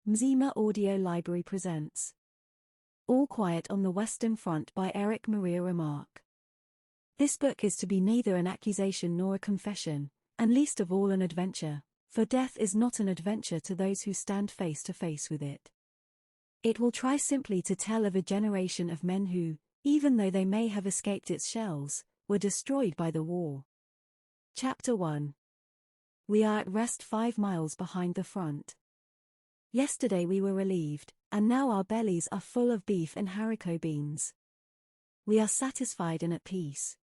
Mzima Audio Library presents All Quiet on the Western Front by Erich Maria Remarque. This book is to be neither an accusation nor a confession, and least of all an adventure, for death is not an adventure to those who stand face to face with it. It will try simply to tell of a generation of men who, even though they may have escaped its shells, were destroyed by the war. Chapter 1. We are at rest 5 miles behind the front. Yesterday we were relieved, and now our bellies are full of beef and haricot beans. We are satisfied and at peace.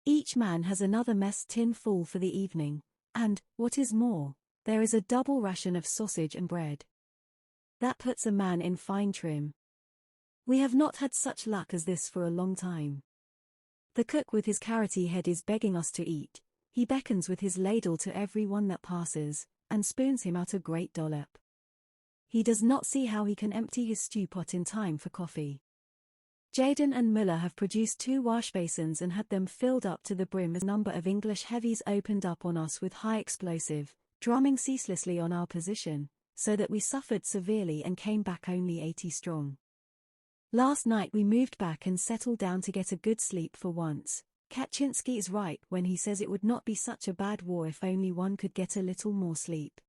Each man has another mess tin full for the evening, and, what is more, there is a double ration of sausage and bread. That puts a man in fine trim. We have not had such luck as this for a long time. The cook with his carroty head is begging us to eat. He beckons with his ladle to every one that passes, and spoons him out a great dollop. He does not see how he can empty his stew pot in time for coffee. Jaden and Müller have produced 2 wash basins and had them filled up to the brim as a number of English heavies opened up on us with high explosive, drumming ceaselessly on our position, so that we suffered severely and came back only 80 strong. Last night we moved back and settled down to get a good sleep for once. Kaczynski is right when he says it would not be such a bad war if only one could get a little more sleep.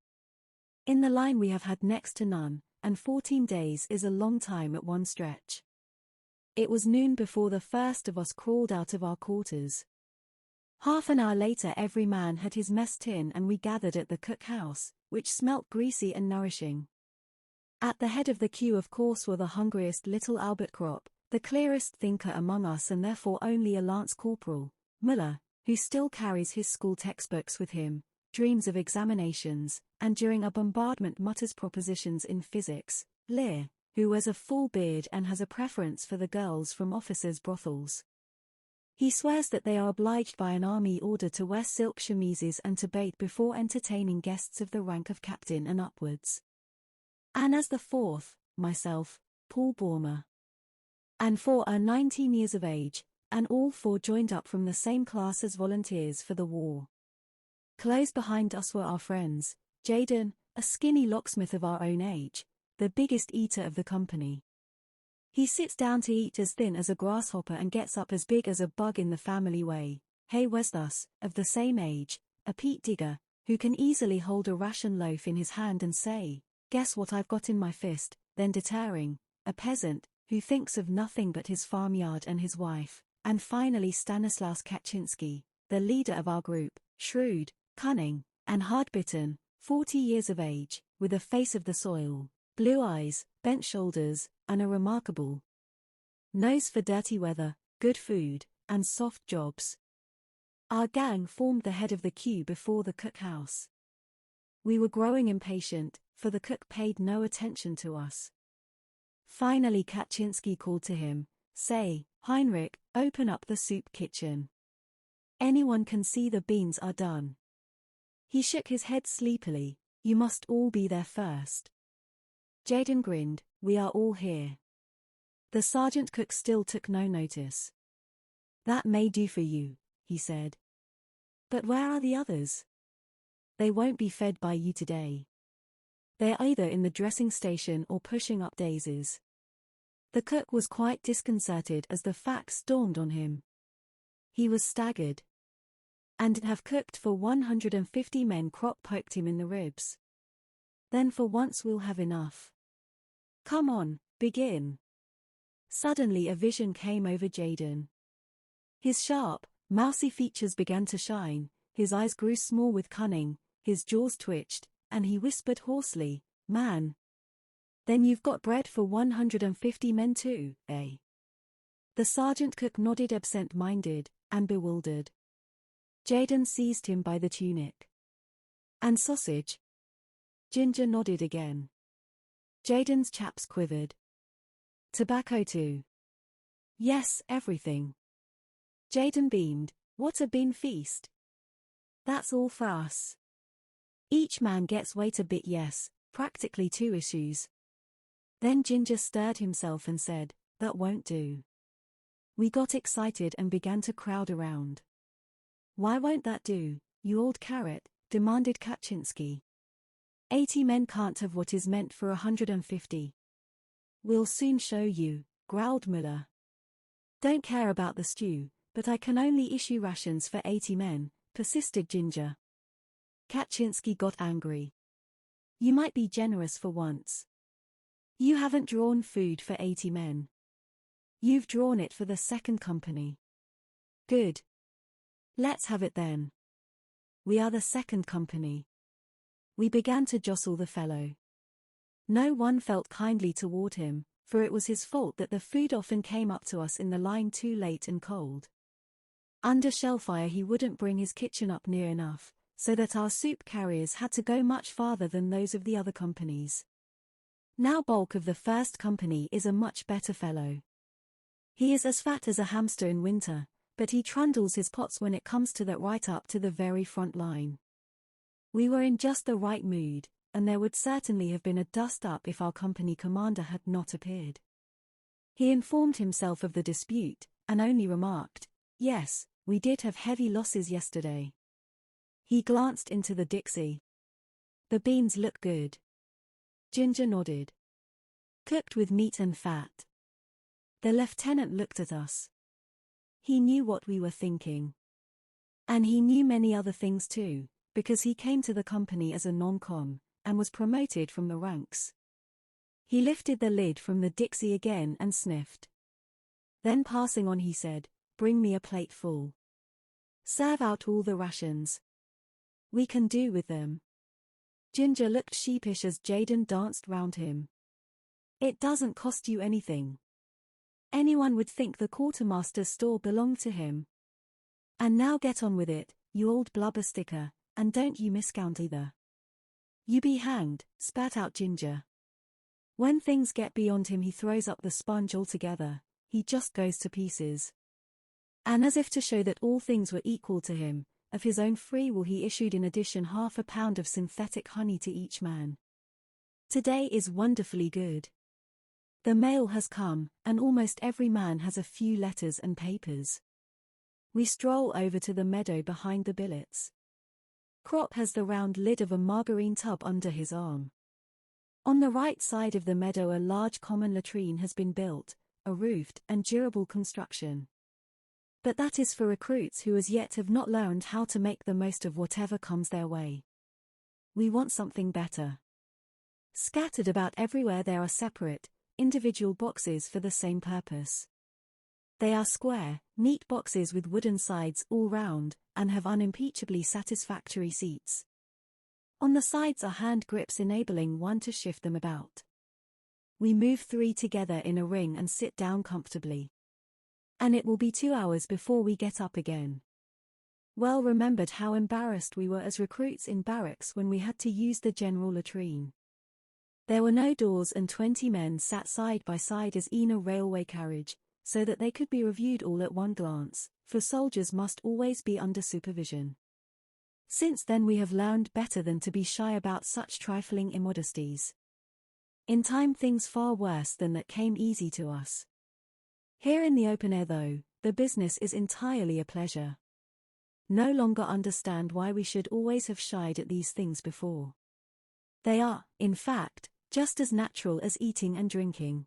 In the line we have had next to none, and 14 days is a long time at one stretch. It was noon before the first of us crawled out of our quarters. Half an hour later every man had his mess tin and we gathered at the cookhouse, which smelt greasy and nourishing. At the head of the queue of course were the hungriest little Albert Kropp, the clearest thinker among us and therefore only a lance corporal, Müller, who still carries his school textbooks with him, dreams of examinations, and during a bombardment mutters propositions in physics, Lear, who wears a full beard and has a preference for the girls from officers' brothels. He swears that they are obliged by an army order to wear silk chemises and to bathe before entertaining guests of the rank of captain and upwards. And as the fourth, myself, Paul Baumer. And 4 are 19 years of age, and all 4 joined up from the same class as volunteers for the war. Close behind us were our friends, Jaden, a skinny locksmith of our own age, the biggest eater of the company. He sits down to eat as thin as a grasshopper and gets up as big as a bug in the family way. Hay Westhus, of the same age, a peat digger, who can easily hold a ration loaf in his hand and say, "Guess what I've got in my fist," then deterring, a peasant, who thinks of nothing but his farmyard and his wife, and finally Stanislaus Kaczynski, the leader of our group, shrewd, cunning, and hard-bitten, 40 years of age, with a face of the soil, blue eyes, bent shoulders, and a remarkable nose for dirty weather, good food, and soft jobs. Our gang formed the head of the queue before the cookhouse. We were growing impatient, for the cook paid no attention to us. Finally Kaczynski called to him, "Say, Heinrich, open up the soup kitchen. Anyone can see the beans are done." He shook his head sleepily. "You must all be there first." Jaden grinned. "We are all here." The sergeant cook still took no notice. "That may do for you," he said. "But where are the others? They won't be fed by you today. They're either in the dressing station or pushing up daisies." The cook was quite disconcerted as the facts dawned on him. He was staggered. "And have cooked for 150 men," Kropp poked him in the ribs. "Then for once we'll have enough. Come on, begin." Suddenly a vision came over Jaden. His sharp, mousy features began to shine, his eyes grew small with cunning, his jaws twitched, and he whispered hoarsely, "Man. Then you've got bread for 150 men too, eh?" The sergeant cook nodded absent-minded, and bewildered. Jaden seized him by the tunic. "And sausage?" Ginger nodded again. Jaden's chaps quivered. "Tobacco too?" "Yes, everything." Jaden beamed. "What a bean feast." "That's all for us. Each man gets wait a bit, yes, practically 2 issues." Then Ginger stirred himself and said, "That won't do." We got excited and began to crowd around. "Why won't that do, you old carrot?" demanded Kaczynski. 80 men can't have what is meant for 150. We'll soon show you, growled Müller. Don't care about the stew, but I can only issue rations for 80 men, persisted Ginger. Kaczynski got angry. You might be generous for once. You haven't drawn food for 80 men. You've drawn it for the second company. Good. Let's have it then. We are the second company. We began to jostle the fellow. No one felt kindly toward him, for it was his fault that the food often came up to us in the line too late and cold. Under shellfire he wouldn't bring his kitchen up near enough, so that our soup carriers had to go much farther than those of the other companies. Now Bulk of the first company is a much better fellow. He is as fat as a hamster in winter, but he trundles his pots when it comes to that right up to the very front line. We were in just the right mood, and there would certainly have been a dust-up if our company commander had not appeared. He informed himself of the dispute, and only remarked, "Yes, we did have heavy losses yesterday." He glanced into the Dixie. "The beans look good." Ginger nodded. "Cooked with meat and fat." The lieutenant looked at us. He knew what we were thinking. And he knew many other things too, because he came to the company as a non-com, and was promoted from the ranks. He lifted the lid from the Dixie again and sniffed. Then passing on he said, "Bring me a plate full. Serve out all the rations. We can do with them." Ginger looked sheepish as Jaden danced round him. "It doesn't cost you anything. Anyone would think the quartermaster's store belonged to him. And now get on with it, you old blubber sticker, and don't you miscount either." "You be hanged," spat out Ginger. When things get beyond him he throws up the sponge altogether, he just goes to pieces. And as if to show that all things were equal to him, of his own free will he issued in addition 1/2 pound of synthetic honey to each man. Today is wonderfully good. The mail has come, and almost every man has a few letters and papers. We stroll over to the meadow behind the billets. Crop has the round lid of a margarine tub under his arm. On the right side of the meadow a large common latrine has been built, a roofed and durable construction. But that is for recruits who as yet have not learned how to make the most of whatever comes their way. We want something better. Scattered about everywhere there are separate, individual boxes for the same purpose. They are square, neat boxes with wooden sides all round, and have unimpeachably satisfactory seats. On the sides are hand grips enabling one to shift them about. We move 3 together in a ring and sit down comfortably. And it will be 2 hours before we get up again. Well remembered how embarrassed we were as recruits in barracks when we had to use the general latrine. There were no doors and 20 men sat side by side as in a railway carriage, so that they could be reviewed all at one glance, for soldiers must always be under supervision. Since then we have learned better than to be shy about such trifling immodesties. In time things far worse than that came easy to us. Here in the open air though, the business is entirely a pleasure. No longer understand why we should always have shied at these things before. They are, in fact, just as natural as eating and drinking.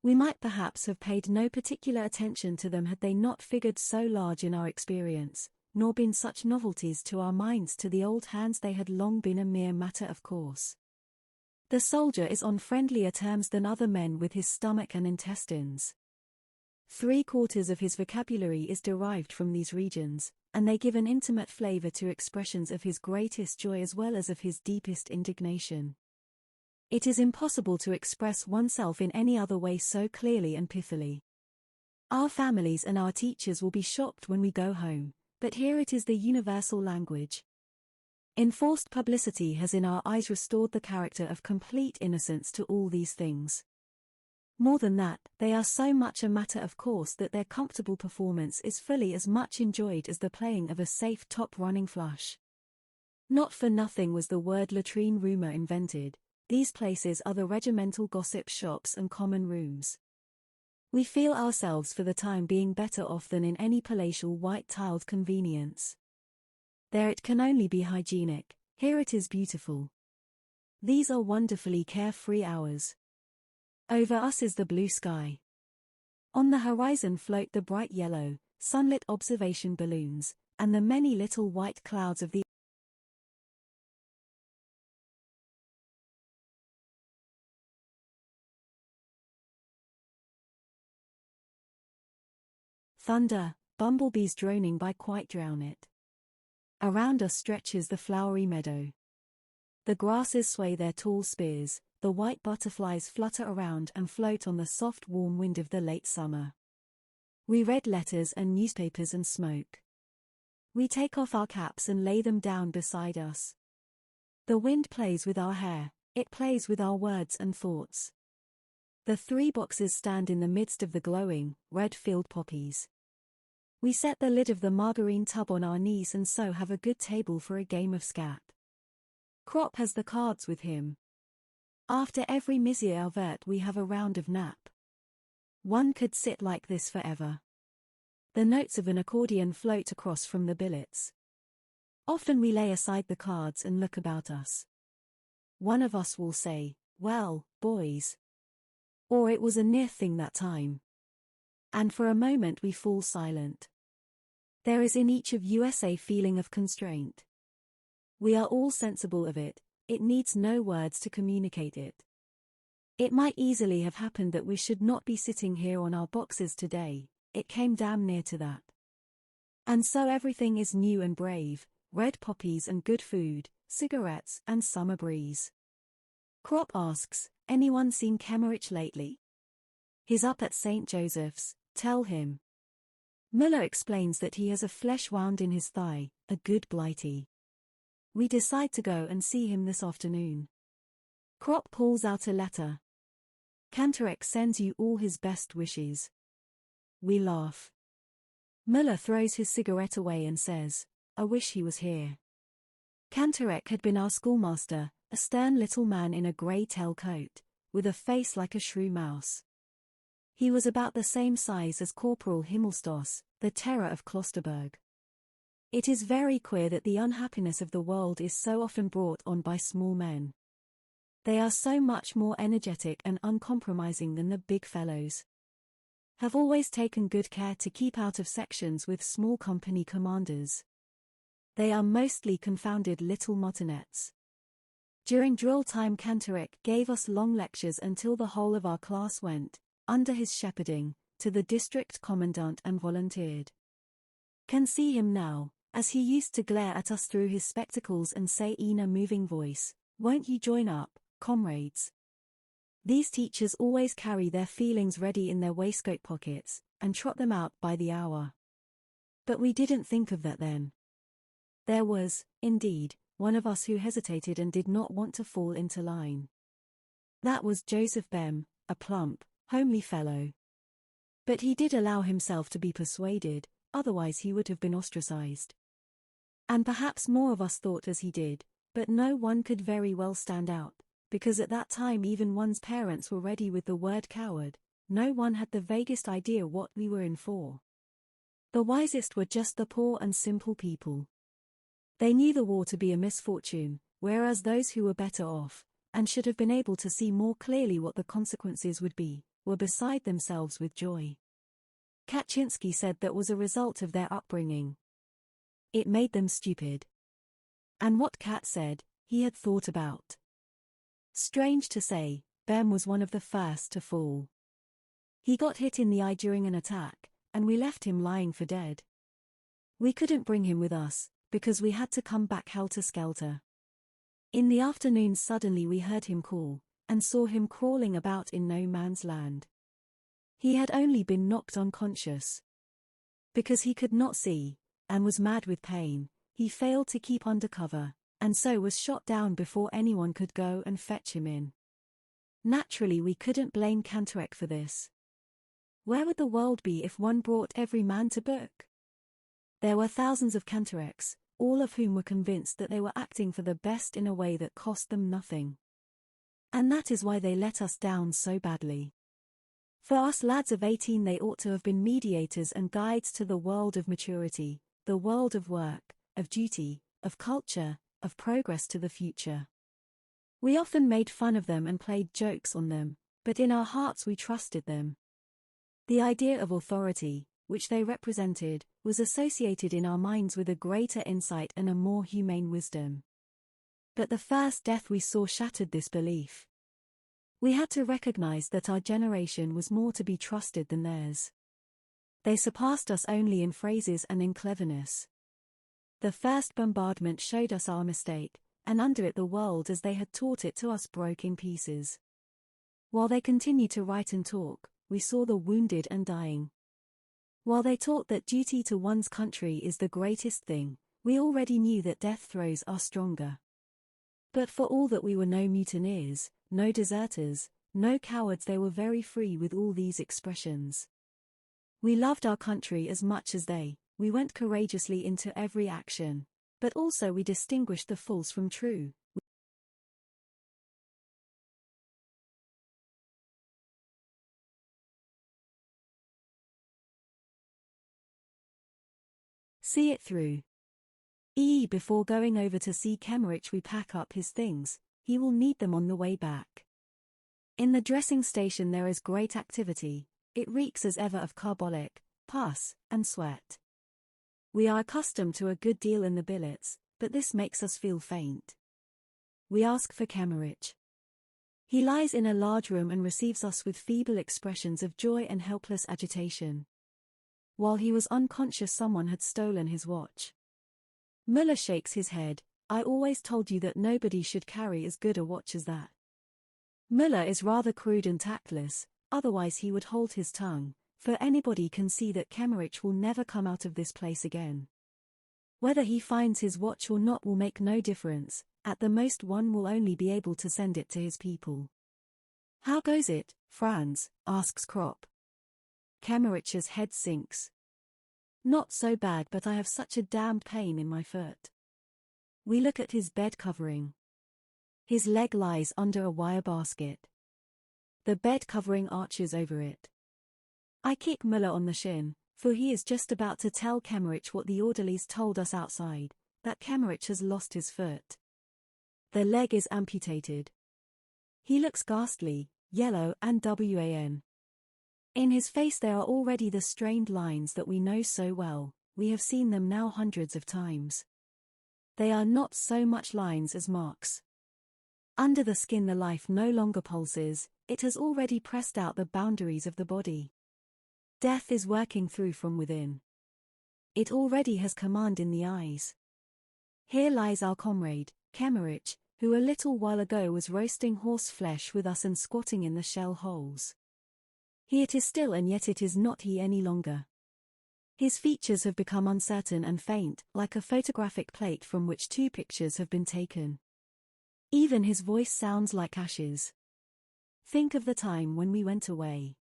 We might perhaps have paid no particular attention to them had they not figured so large in our experience, nor been such novelties to our minds. To the old hands they had long been a mere matter of course. The soldier is on friendlier terms than other men with his stomach and intestines. 3/4 of his vocabulary is derived from these regions, and they give an intimate flavor to expressions of his greatest joy as well as of his deepest indignation. It is impossible to express oneself in any other way so clearly and pithily. Our families and our teachers will be shocked when we go home, but here it is the universal language. Enforced publicity has in our eyes restored the character of complete innocence to all these things. More than that, they are so much a matter of course that their comfortable performance is fully as much enjoyed as the playing of a safe top-running flush. Not for nothing was the word latrine rumor invented. These places are the regimental gossip shops and common rooms. We feel ourselves for the time being better off than in any palatial white-tiled convenience. There it can only be hygienic, here it is beautiful. These are wonderfully carefree hours. Over us is the blue sky. On the horizon float the bright yellow, sunlit observation balloons, and the many little white clouds of the thunder, bumblebees droning by quite drown it. Around us stretches the flowery meadow. The grasses sway their tall spears, the white butterflies flutter around and float on the soft warm wind of the late summer. We read letters and newspapers and smoke. We take off our caps and lay them down beside us. The wind plays with our hair, it plays with our words and thoughts. The 3 boxes stand in the midst of the glowing, red field poppies. We set the lid of the margarine tub on our knees and so have a good table for a game of scat. Crop has the cards with him. After every misère verte we have a round of nap. One could sit like this forever. The notes of an accordion float across from the billets. Often we lay aside the cards and look about us. One of us will say, "Well, boys." Or "It was a near thing that time." And for a moment we fall silent. There is in each of us a feeling of constraint. We are all sensible of it, it needs no words to communicate it. It might easily have happened that we should not be sitting here on our boxes today, it came damn near to that. And so everything is new and brave, red poppies and good food, cigarettes and summer breeze. Crop asks, "Anyone seen Kemmerich lately? He's up at St. Joseph's, tell him." Muller explains that he has a flesh wound in his thigh, a good blighty. We decide to go and see him this afternoon. Crop pulls out a letter. "Cantorek sends you all his best wishes." We laugh. Muller throws his cigarette away and says, "I wish he was here." Cantorek had been our schoolmaster, a stern little man in a grey tailcoat, with a face like a shrew mouse. He was about the same size as Corporal Himmelstoss, the terror of Klosterberg. It is very queer that the unhappiness of the world is so often brought on by small men. They are so much more energetic and uncompromising than the big fellows. Have always taken good care to keep out of sections with small company commanders. They are mostly confounded little martinets. During drill time Cantorek gave us long lectures until the whole of our class went, under his shepherding, to the district commandant and volunteered. Can see him now, as he used to glare at us through his spectacles and say in a moving voice, "Won't you join up, comrades?" These teachers always carry their feelings ready in their waistcoat pockets, and trot them out by the hour. But we didn't think of that then. There was, indeed, one of us who hesitated and did not want to fall into line. That was Joseph Bem, a plump, homely fellow. But he did allow himself to be persuaded, otherwise he would have been ostracized. And perhaps more of us thought as he did, but no one could very well stand out, because at that time even one's parents were ready with the word coward, no one had the vaguest idea what we were in for. The wisest were just the poor and simple people. They knew the war to be a misfortune, whereas those who were better off, and should have been able to see more clearly what the consequences would be, were beside themselves with joy. Kaczynski said that was a result of their upbringing. It made them stupid. And what Kat said, he had thought about. Strange to say, Bem was one of the first to fall. He got hit in the eye during an attack, and we left him lying for dead. We couldn't bring him with us, because we had to come back helter-skelter. In the afternoon suddenly we heard him call, and saw him crawling about in no man's land. He had only been knocked unconscious. Because he could not see, and was mad with pain, he failed to keep under cover, and so was shot down before anyone could go and fetch him in. Naturally we couldn't blame Cantorek for this. Where would the world be if one brought every man to book? There were thousands of Cantoreks, all of whom were convinced that they were acting for the best in a way that cost them nothing. And that is why they let us down so badly. For us lads of 18 they ought to have been mediators and guides to the world of maturity, the world of work, of duty, of culture, of progress to the future. We often made fun of them and played jokes on them, but in our hearts we trusted them. The idea of authority, which they represented, was associated in our minds with a greater insight and a more humane wisdom. But the first death we saw shattered this belief. We had to recognize that our generation was more to be trusted than theirs. They surpassed us only in phrases and in cleverness. The first bombardment showed us our mistake, and under it the world as they had taught it to us broke in pieces. While they continued to write and talk, we saw the wounded and dying. While they taught that duty to one's country is the greatest thing, we already knew that death throes are stronger. But for all that we were no mutineers, no deserters, no cowards, they were very free with all these expressions. We loved our country as much as they, we went courageously into every action, but also we distinguished the false from true. See it through. Before going over to see Kemerich we pack up his things, he will need them on the way back. In the dressing station there is great activity, it reeks as ever of carbolic, pus, and sweat. We are accustomed to a good deal in the billets, but this makes us feel faint. We ask for Kemerich. He lies in a large room and receives us with feeble expressions of joy and helpless agitation. While he was unconscious someone had stolen his watch. Müller shakes his head. I always told you that nobody should carry as good a watch as that. Müller is rather crude and tactless, otherwise he would hold his tongue, for anybody can see that Kemerich will never come out of this place again. Whether he finds his watch or not will make no difference, at the most one will only be able to send it to his people. How goes it, Franz? Asks Kropp. Kemerich's head sinks. Not so bad, but I have such a damned pain in my foot. We look at his bed covering. His leg lies under a wire basket. The bed covering arches over it. I kick Müller on the shin, for he is just about to tell Kemerich what the orderlies told us outside, that Kemerich has lost his foot. The leg is amputated. He looks ghastly, yellow and wan. In his face there are already the strained lines that we know so well, we have seen them now hundreds of times. They are not so much lines as marks. Under the skin the life no longer pulses, it has already pressed out the boundaries of the body. Death is working through from within. It already has command in the eyes. Here lies our comrade, Kemerich, who a little while ago was roasting horse flesh with us and squatting in the shell holes. He it is still, and yet it is not he any longer. His features have become uncertain and faint, like a photographic plate from which two pictures have been taken. Even his voice sounds like ashes. Think of the time when we went away.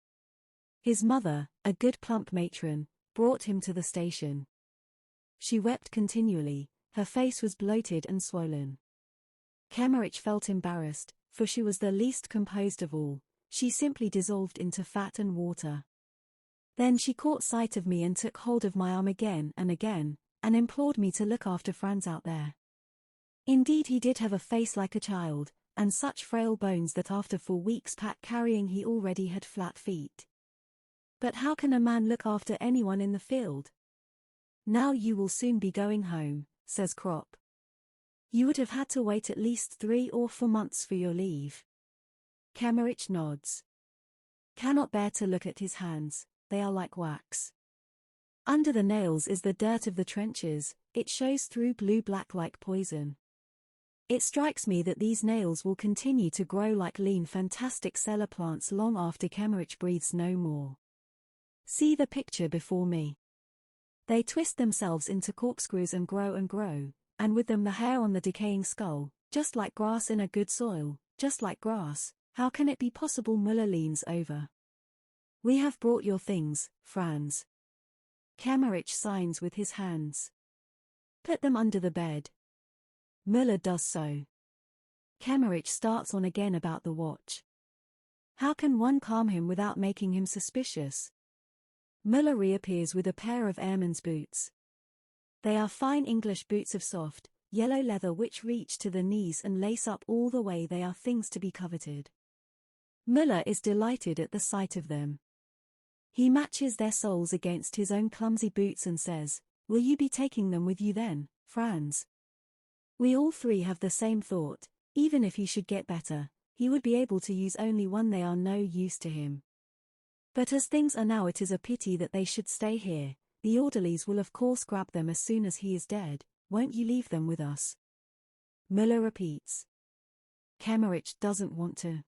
His mother, a good plump matron, brought him to the station. She wept continually, her face was bloated and swollen. Kemerich felt embarrassed, for she was the least composed of all. She simply dissolved into fat and water. Then she caught sight of me and took hold of my arm again, and implored me to look after Franz out there. Indeed he did have a face like a child, and such frail bones that after 4 weeks' pack carrying he already had flat feet. But how can a man look after anyone in the field? Now you will soon be going home, says Kropp. You would have had to wait at least 3 or 4 months for your leave. Kemerich nods. Cannot bear to look at his hands, they are like wax. Under the nails is the dirt of the trenches, it shows through blue-black like poison. It strikes me that these nails will continue to grow like lean fantastic cellar plants long after Kemerich breathes no more. See the picture before me. They twist themselves into corkscrews and grow, and with them the hair on the decaying skull, just like grass in a good soil, just like grass. How can it be possible? Müller leans over. We have brought your things, Franz. Kemerich signs with his hands. Put them under the bed. Müller does so. Kemerich starts on again about the watch. How can one calm him without making him suspicious? Müller reappears with a pair of airman's boots. They are fine English boots of soft, yellow leather which reach to the knees and lace up all the way. They are things to be coveted. Müller is delighted at the sight of them. He matches their soles against his own clumsy boots and says, "Will you be taking them with you then, Franz?" We all three have the same thought. Even if he should get better, he would be able to use only one. They are no use to him. But as things are now, it is a pity that they should stay here. The orderlies will of course grab them as soon as he is dead. Won't you leave them with us? Müller repeats. Kemmerich doesn't want to.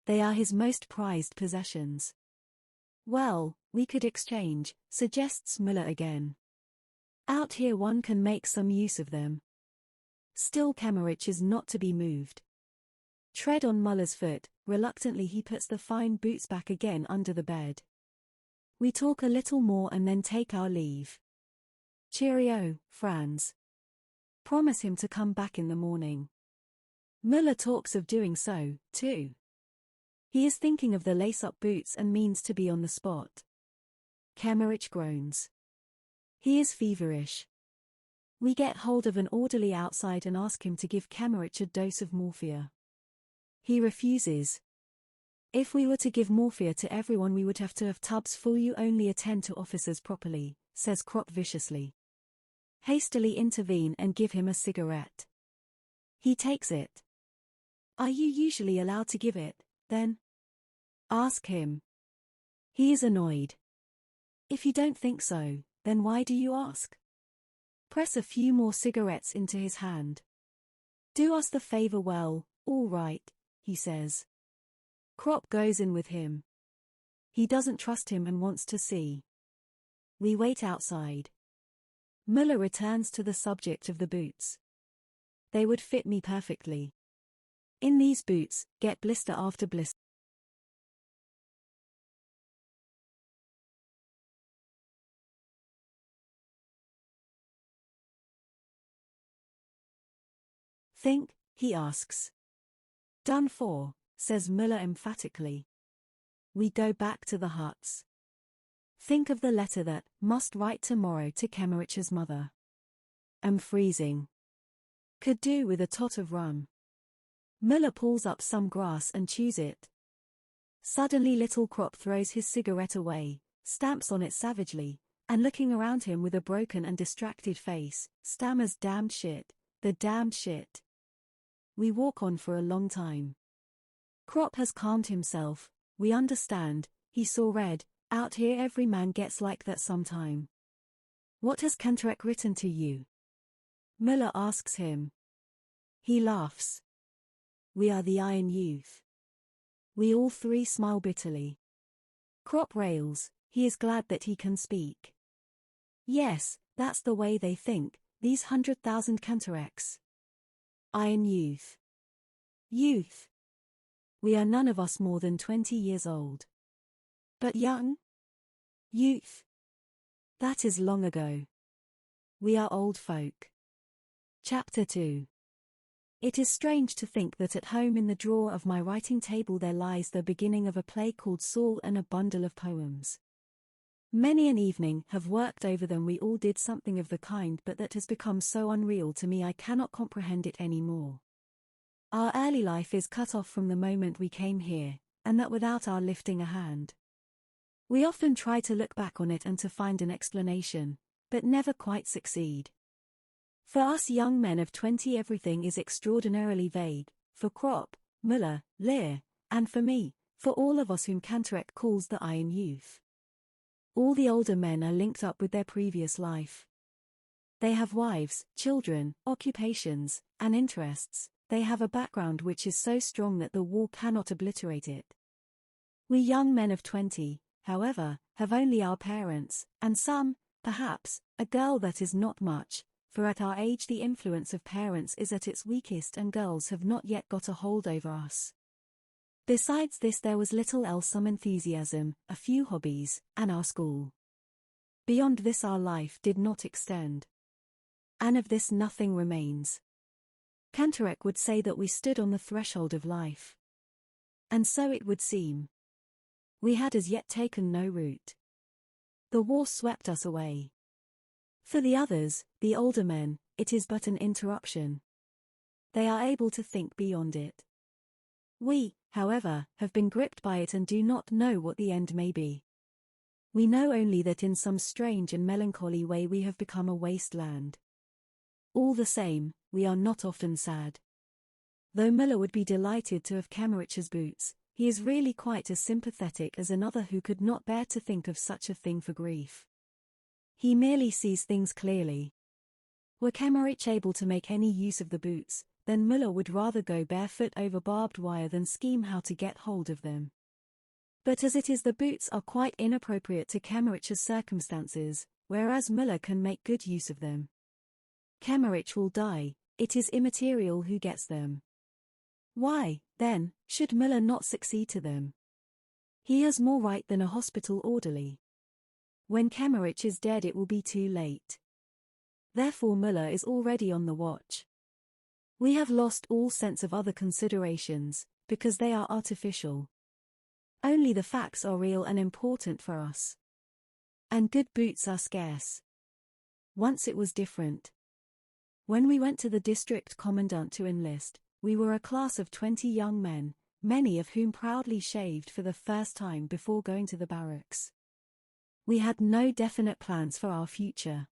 They are his most prized possessions. Well, we could exchange, suggests Müller again. Out here one can make some use of them. Still Kemmerich is not to be moved. Tread on Müller's foot. Reluctantly he puts the fine boots back again under the bed. We talk a little more and then take our leave. Cheerio, Franz. Promise him to come back in the morning. Müller talks of doing so, too. He is thinking of the lace-up boots and means to be on the spot. Kemmerich groans. He is feverish. We get hold of an orderly outside and ask him to give Kemmerich a dose of morphia. He refuses. If we were to give morphia to everyone we would have to have tubs full. You only attend to officers properly, says Kropp viciously. Hastily intervene and give him a cigarette. He takes it. Are you usually allowed to give it, then? Ask him. He is annoyed. If you don't think so, then why do you ask? Press a few more cigarettes into his hand. Do us the favor. Well, all right, he says. Kropp goes in with him. He doesn't trust him and wants to see. We wait outside. Müller returns to the subject of the boots. They would fit me perfectly. In these boots, get blister after blister. Think, he asks. Done for, says Müller emphatically. We go back to the huts. Think of the letter that must write tomorrow to Kemmerich's mother. Am freezing. Could do with a tot of rum. Müller pulls up some grass and chews it. Suddenly little Kropp throws his cigarette away, stamps on it savagely, and looking around him with a broken and distracted face, stammers, "Damned shit, the damned shit." We walk on for a long time. Kropp has calmed himself. We understand, he saw red. Out here every man gets like that sometime. What has Cantorek written to you? Müller asks him. He laughs. We are the Iron Youth. We all three smile bitterly. Kropp rails. He is glad that he can speak. Yes, that's the way they think, these 100,000 Cantoreks. Iron Youth. Youth. We are none of us more than 20 years old. But young? Youth. That is long ago. We are old folk. Chapter 2. It is strange to think that at home in the drawer of my writing table there lies the beginning of a play called Saul and a bundle of poems. Many an evening have worked over them. We all did something of the kind, but that has become so unreal to me I cannot comprehend it any more. Our early life is cut off from the moment we came here, and that without our lifting a hand. We often try to look back on it and to find an explanation, but never quite succeed. For us young men of 20 everything is extraordinarily vague, for Kropp, Müller, Lear, and for me, for all of us whom Cantorek calls the Iron Youth. All the older men are linked up with their previous life. They have wives, children, occupations, and interests. They have a background which is so strong that the war cannot obliterate it. We young men of 20, however, have only our parents, and some, perhaps, a girl. That is not much, for at our age the influence of parents is at its weakest and girls have not yet got a hold over us. Besides this there was little else, some enthusiasm, a few hobbies, and our school. Beyond this our life did not extend. And of this nothing remains. Cantorek would say that we stood on the threshold of life. And so it would seem. We had as yet taken no root. The war swept us away. For the others, the older men, it is but an interruption. They are able to think beyond it. We, however, have been gripped by it and do not know what the end may be. We know only that in some strange and melancholy way we have become a wasteland. All the same, we are not often sad. Though Müller would be delighted to have Kemmerich's boots, he is really quite as sympathetic as another who could not bear to think of such a thing for grief. He merely sees things clearly. Were Kemmerich able to make any use of the boots, then Müller would rather go barefoot over barbed wire than scheme how to get hold of them. But as it is, the boots are quite inappropriate to Kemmerich's circumstances, whereas Müller can make good use of them. Kemmerich will die, it is immaterial who gets them. Why, then, should Müller not succeed to them? He has more right than a hospital orderly. When Kemmerich is dead it will be too late. Therefore Müller is already on the watch. We have lost all sense of other considerations, because they are artificial. Only the facts are real and important for us. And good boots are scarce. Once it was different. When we went to the district commandant to enlist, we were a class of 20 young men, many of whom proudly shaved for the first time before going to the barracks. We had no definite plans for our future.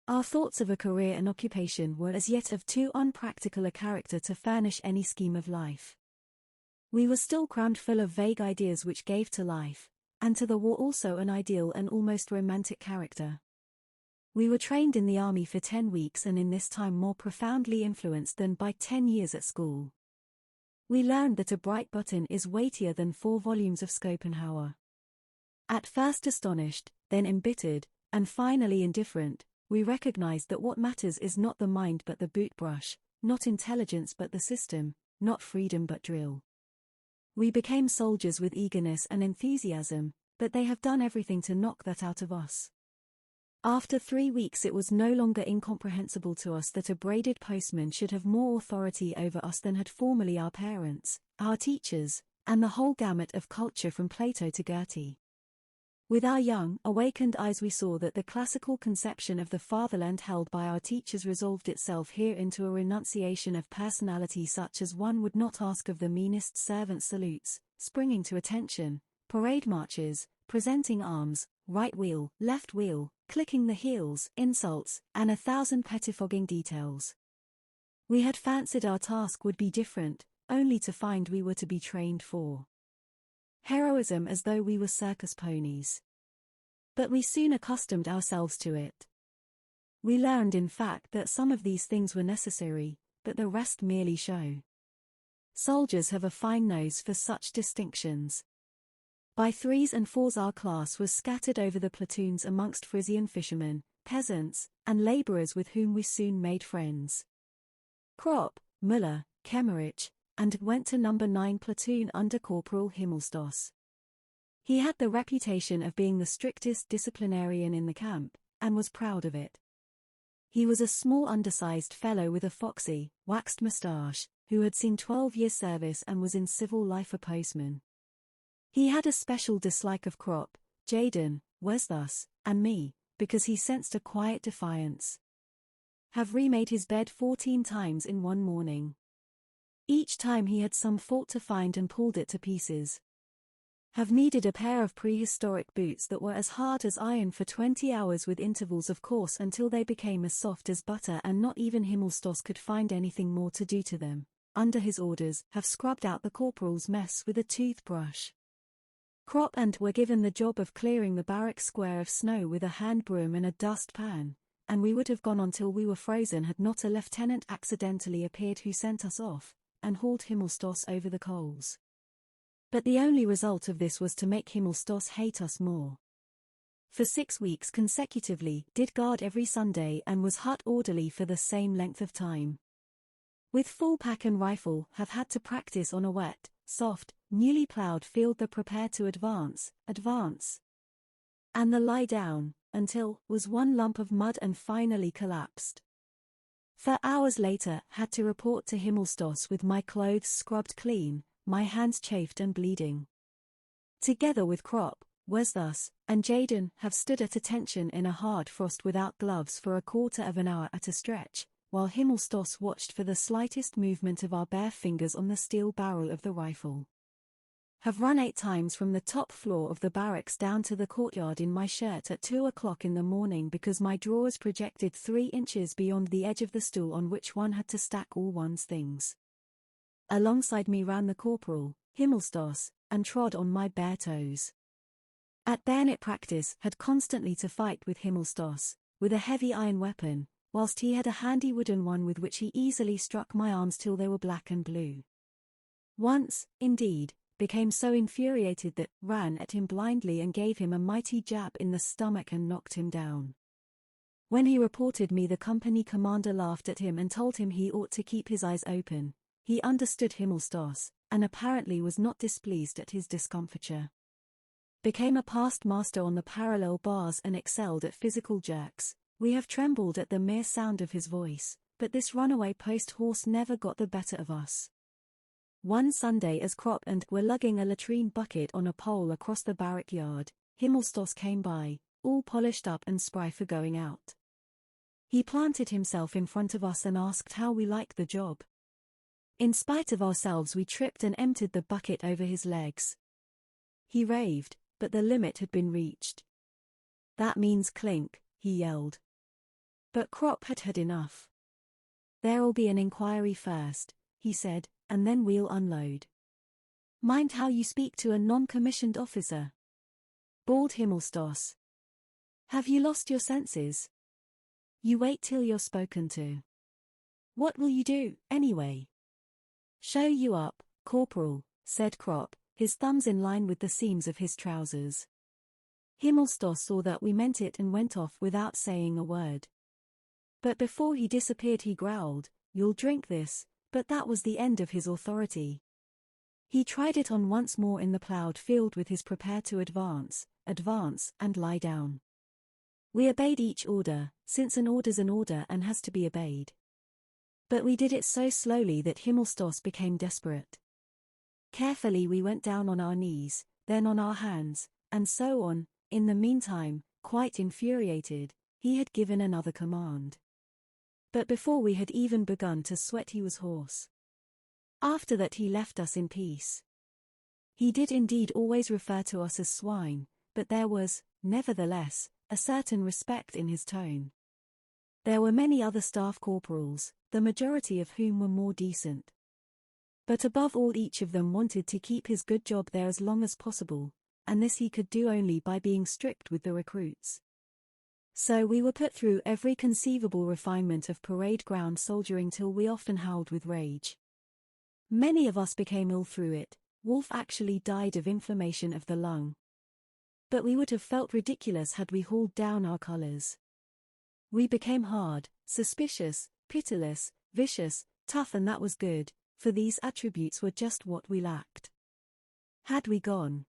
Our thoughts of a career and occupation were as yet of too unpractical a character to furnish any scheme of life. We were still crammed full of vague ideas which gave to life, and to the war also an ideal and almost romantic character. We were trained in the army for 10 weeks and in this time more profoundly influenced than by 10 years at school. We learned that a bright button is weightier than 4 volumes of Schopenhauer. At first astonished, then embittered, and finally indifferent, we recognized that what matters is not the mind but the boot brush, not intelligence but the system, not freedom but drill. We became soldiers with eagerness and enthusiasm, but they have done everything to knock that out of us. After 3 weeks it was no longer incomprehensible to us that a braided postman should have more authority over us than had formerly our parents, our teachers, and the whole gamut of culture from Plato to Goethe. With our young, awakened eyes we saw that the classical conception of the fatherland held by our teachers resolved itself here into a renunciation of personality such as one would not ask of the meanest servant salutes, springing to attention, parade marches, presenting arms, right wheel, left wheel, clicking the heels, insults, and 1,000 pettifogging details. We had fancied our task would be different, only to find we were to be trained for heroism as though we were circus ponies. But we soon accustomed ourselves to it. We learned in fact that some of these things were necessary, but the rest merely show. Soldiers have a fine nose for such distinctions. By 3s and 4s our class was scattered over the platoons amongst Frisian fishermen, peasants, and labourers with whom we soon made friends. Kropp, Müller, Kemmerich, and went to number 9 platoon under Corporal Himmelstoss. He had the reputation of being the strictest disciplinarian in the camp, and was proud of it. He was a small undersized fellow with a foxy, waxed moustache, who had seen 12 years' service and was in civil life a postman. He had a special dislike of Kropp, Jaden, Westhus, and me, because he sensed a quiet defiance. Have remade his bed 14 times in one morning. Each time he had some fault to find and pulled it to pieces. Have needed a pair of prehistoric boots that were as hard as iron for 20 hours with intervals of course until they became as soft as butter and not even Himmelstoss could find anything more to do to them. Under his orders, have scrubbed out the corporal's mess with a toothbrush. Kropp and were given the job of clearing the barrack square of snow with a hand broom and a dustpan, and we would have gone on till we were frozen had not a lieutenant accidentally appeared who sent us off, and hauled Himmelstoss over the coals. But the only result of this was to make Himmelstoss hate us more. For 6 weeks consecutively, did guard every Sunday and was hut orderly for the same length of time. With full pack and rifle, have had to practice on a wet, soft, newly ploughed field the prepare to advance, and the lie down, until, was one lump of mud and finally collapsed. For hours later, had to report to Himmelstoss with my clothes scrubbed clean, my hands chafed and bleeding. Together with Kropp, was thus, and Jaden have stood at attention in a hard frost without gloves for a quarter of an hour at a stretch, while Himmelsstoss watched for the slightest movement of our bare fingers on the steel barrel of the rifle. Have run 8 times from the top floor of the barracks down to the courtyard in my shirt at 2 o'clock in the morning because my drawers projected 3 inches beyond the edge of the stool on which one had to stack all one's things. Alongside me ran the corporal, Himmelsstoss, and trod on my bare toes. At bayonet practice had constantly to fight with Himmelsstoss, with a heavy iron weapon, whilst he had a handy wooden one with which he easily struck my arms till they were black and blue. Once, indeed, became so infuriated that ran at him blindly and gave him a mighty jab in the stomach and knocked him down. When he reported me, the company commander laughed at him and told him he ought to keep his eyes open. He understood Himmelsstoss, and apparently was not displeased at his discomfiture. Became a past master on the parallel bars and excelled at physical jerks. We have trembled at the mere sound of his voice, but this runaway post horse never got the better of us. One Sunday, as Krop and were lugging a latrine bucket on a pole across the barrack yard, Himmelsstoss came by, all polished up and spry for going out. He planted himself in front of us and asked how we liked the job. In spite of ourselves, we tripped and emptied the bucket over his legs. He raved, but the limit had been reached. "That means clink," he yelled. But Krop had had enough. "There'll be an inquiry first," he said, "and then we'll unload." "Mind how you speak to a non-commissioned officer," bawled Himmelsstoss. "Have you lost your senses? You wait till you're spoken to. What will you do, anyway?" "Show you up, Corporal," said Krop, his thumbs in line with the seams of his trousers. Himmelsstoss saw that we meant it and went off without saying a word. But before he disappeared he growled, "You'll drink this," but that was the end of his authority. He tried it on once more in the ploughed field with his prepare to advance, and lie down. We obeyed each order, since an order's an order and has to be obeyed. But we did it so slowly that Himmelsstoss became desperate. Carefully we went down on our knees, then on our hands, and so on. In the meantime, quite infuriated, he had given another command. But before we had even begun to sweat he was hoarse. After that he left us in peace. He did indeed always refer to us as swine, but there was, nevertheless, a certain respect in his tone. There were many other staff corporals, the majority of whom were more decent. But above all, each of them wanted to keep his good job there as long as possible, and this he could do only by being strict with the recruits. So we were put through every conceivable refinement of parade ground soldiering till we often howled with rage. Many of us became ill through it. Wolf actually died of inflammation of the lung. But we would have felt ridiculous had we hauled down our colors. We became hard, suspicious, pitiless, vicious, tough, and that was good, for these attributes were just what we lacked. Had we gone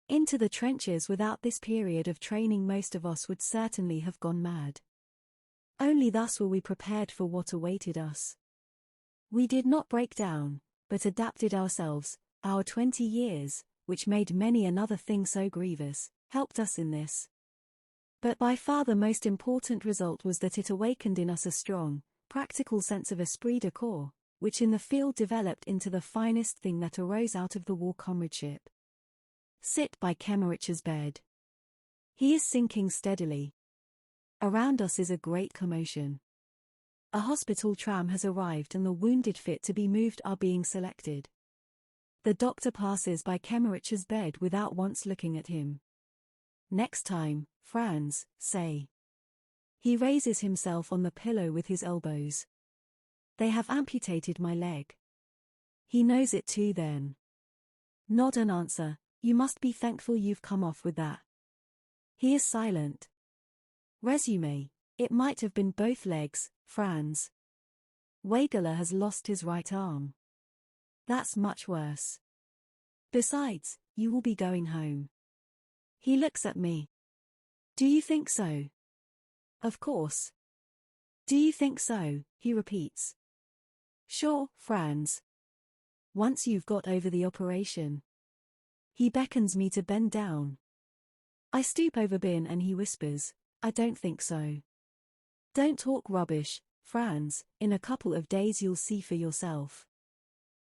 into the trenches without this period of training, most of us would certainly have gone mad. Only thus were we prepared for what awaited us. We did not break down, but adapted ourselves. Our 20 years, which made many another thing so grievous, helped us in this. But by far the most important result was that it awakened in us a strong, practical sense of esprit de corps, which in the field developed into the finest thing that arose out of the war: comradeship. Sit by Kemmerich's bed. He is sinking steadily. Around us is a great commotion. A hospital tram has arrived and the wounded fit to be moved are being selected. The doctor passes by Kemmerich's bed without once looking at him. "Next time, Franz, say." He raises himself on the pillow with his elbows. "They have amputated my leg." He knows it too then. Nod and answer, "You must be thankful you've come off with that." He is silent. Resume, "It might have been both legs, Franz. Wegeler has lost his right arm. That's much worse. Besides, you will be going home." He looks at me. "Do you think so?" "Of course." "Do you think so?" he repeats. "Sure, Franz. Once you've got over the operation." He beckons me to bend down. I stoop over Bin and he whispers, I don't think so. Don't talk rubbish, Franz, in a couple of days you'll see for yourself.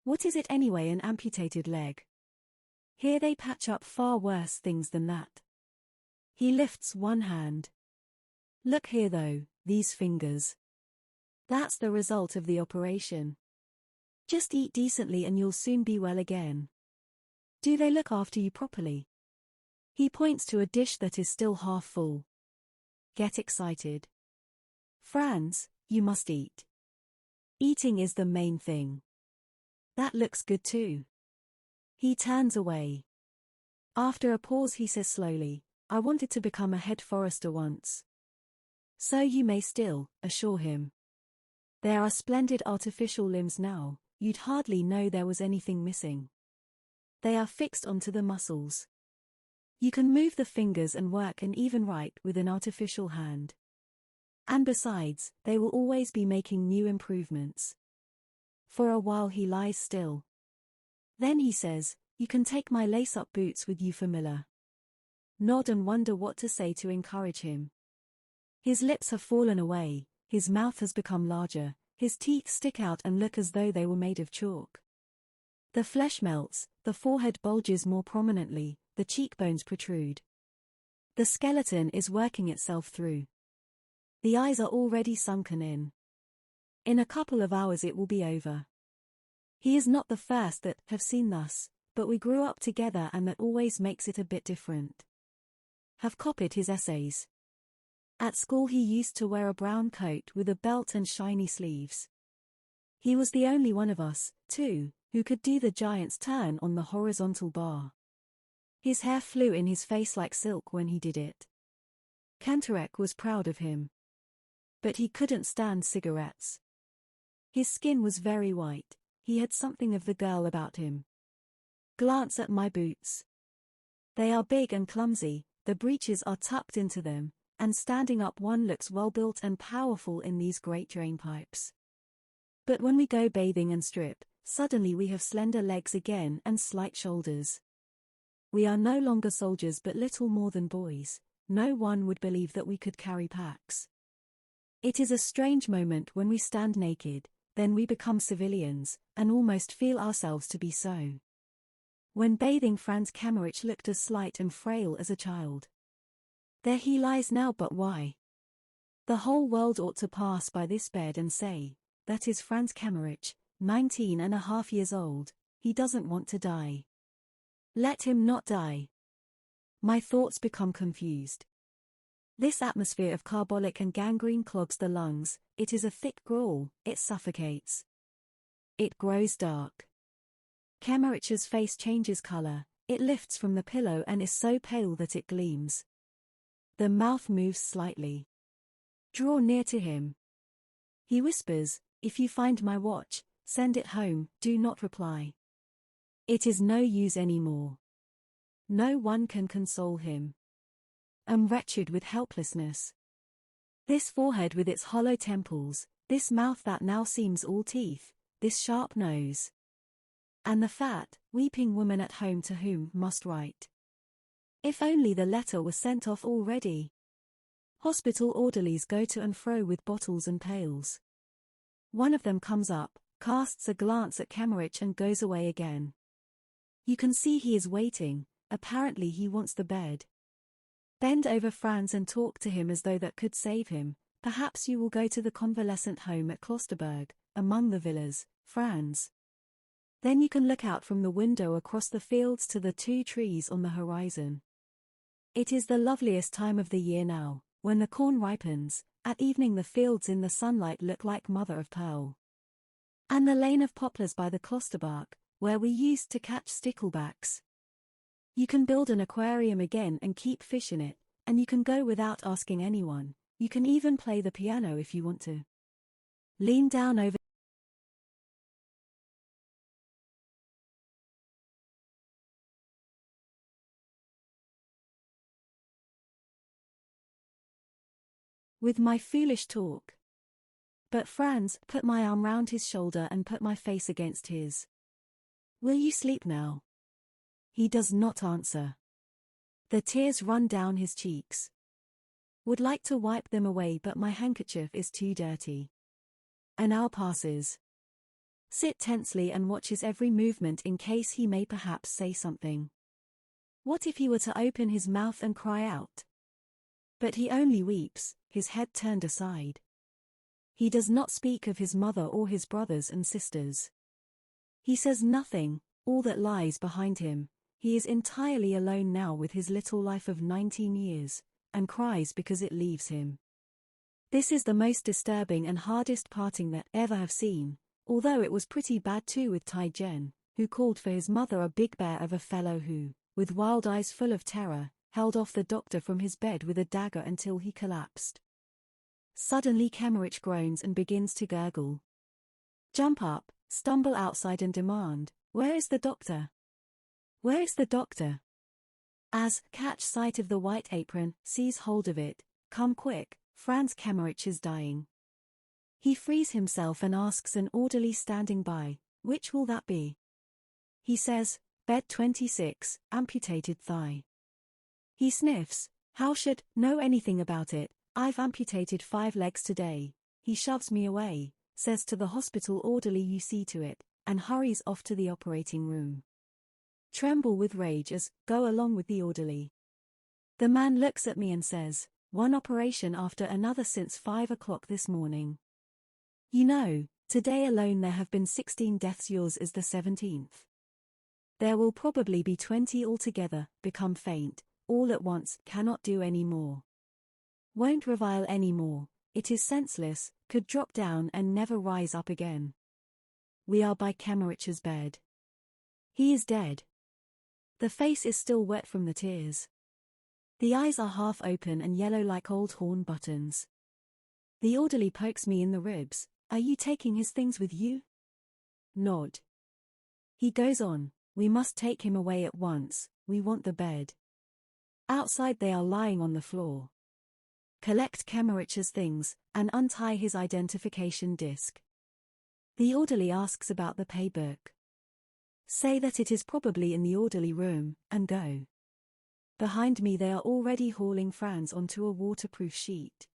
What is it anyway, an amputated leg? Here they patch up far worse things than that. He lifts one hand. Look here though, these fingers. That's the result of the operation. Just eat decently and you'll soon be well again. Do they look after you properly? He points to a dish that is still half full. Get excited. Franz, you must eat. Eating is the main thing. That looks good too. He turns away. After a pause he says slowly, I wanted to become a head forester once. So you may still, assure him. There are splendid artificial limbs now, you'd hardly know there was anything missing. They are fixed onto the muscles. You can move the fingers and work and even write with an artificial hand. And besides, they will always be making new improvements. For a while he lies still. Then he says, you can take my lace-up boots with you for Miller. Nod and wonder what to say to encourage him. His lips have fallen away, his mouth has become larger, his teeth stick out and look as though they were made of chalk. The flesh melts, the forehead bulges more prominently, the cheekbones protrude. The skeleton is working itself through. The eyes are already sunken in. In a couple of hours it will be over. He is not the first that have seen thus, but we grew up together and that always makes it a bit different. Have copied his essays. At school he used to wear a brown coat with a belt and shiny sleeves. He was the only one of us, too, who could do the giant's turn on the horizontal bar. His hair flew in his face like silk when he did it. Kantorek was proud of him. But he couldn't stand cigarettes. His skin was very white, he had something of the girl about him. Glance at my boots. They are big and clumsy, the breeches are tucked into them, and standing up one looks well-built and powerful in these great drainpipes. But when we go bathing and strip, suddenly we have slender legs again and slight shoulders. We are no longer soldiers but little more than boys, no one would believe that we could carry packs. It is a strange moment when we stand naked, then we become civilians, and almost feel ourselves to be so. When bathing Franz Kammerich looked as slight and frail as a child. There he lies now, but why? The whole world ought to pass by this bed and say, that is Franz Kammerich, 19.5 years old, he doesn't want to die. Let him not die. My thoughts become confused. This atmosphere of carbolic and gangrene clogs the lungs, it is a thick gruel, it suffocates. It grows dark. Kemmerich's face changes color, it lifts from the pillow and is so pale that it gleams. The mouth moves slightly. Draw near to him. He whispers, if you find my watch, send it home, do not reply. It is no use anymore. No one can console him. I'm wretched with helplessness. This forehead with its hollow temples, this mouth that now seems all teeth, this sharp nose. And the fat, weeping woman at home to whom must write. If only the letter was sent off already. Hospital orderlies go to and fro with bottles and pails. One of them comes up, casts a glance at Kammerich and goes away again. You can see he is waiting, apparently he wants the bed. Bend over Franz and talk to him as though that could save him. Perhaps you will go to the convalescent home at Klosterberg, among the villas, Franz. Then you can look out from the window across the fields to the 2 trees on the horizon. It is the loveliest time of the year now, when the corn ripens, at evening the fields in the sunlight look like mother of pearl. And the lane of poplars by the Klosterberg, where we used to catch sticklebacks. You can build an aquarium again and keep fish in it, and you can go without asking anyone, you can even play the piano if you want to. Lean down over with my foolish talk. But Franz put my arm round his shoulder and put my face against his. Will you sleep now? He does not answer. The tears run down his cheeks. Would like to wipe them away, but my handkerchief is too dirty. An hour passes. Sit tensely and watch his every movement in case he may perhaps say something. What if he were to open his mouth and cry out? But he only weeps, his head turned aside. He does not speak of his mother or his brothers and sisters. He says nothing, all that lies behind him. He is entirely alone now with his little life of 19 years, and cries because it leaves him. This is the most disturbing and hardest parting that I ever have seen, although it was pretty bad too with Tai Jen, who called for his mother a big bear of a fellow who, with wild eyes full of terror, held off the doctor from his bed with a dagger until he collapsed. Suddenly Kemerich groans and begins to gurgle. Jump up, stumble outside and demand, "Where is the doctor? Where is the doctor?" As catch sight of the white apron, seize hold of it, "Come quick, Franz Kemerich is dying." He frees himself and asks an orderly standing by, "Which will that be?" He says, "Bed 26, amputated thigh." He sniffs, "How should know anything about it? I've amputated 5 legs today." He shoves me away, says to the hospital orderly, "You see to it," and hurries off to the operating room. Tremble with rage as, go along with the orderly. The man looks at me and says, "One operation after another since 5 o'clock this morning. You know, today alone there have been 16 deaths, yours is the 17th. There will probably be 20 altogether, become faint, all at once, cannot do any more. Won't revile any more, it is senseless, could drop down and never rise up again." We are by Kemerich's bed. He is dead. The face is still wet from the tears. The eyes are half open and yellow like old horn buttons. The orderly pokes me in the ribs. "Are you taking his things with you?" Nod. He goes on, "We must take him away at once, we want the bed." Outside they are lying on the floor. Collect Kemerich's things, and untie his identification disc. The orderly asks about the pay book. Say that it is probably in the orderly room, and go. Behind me they are already hauling Franz onto a waterproof sheet.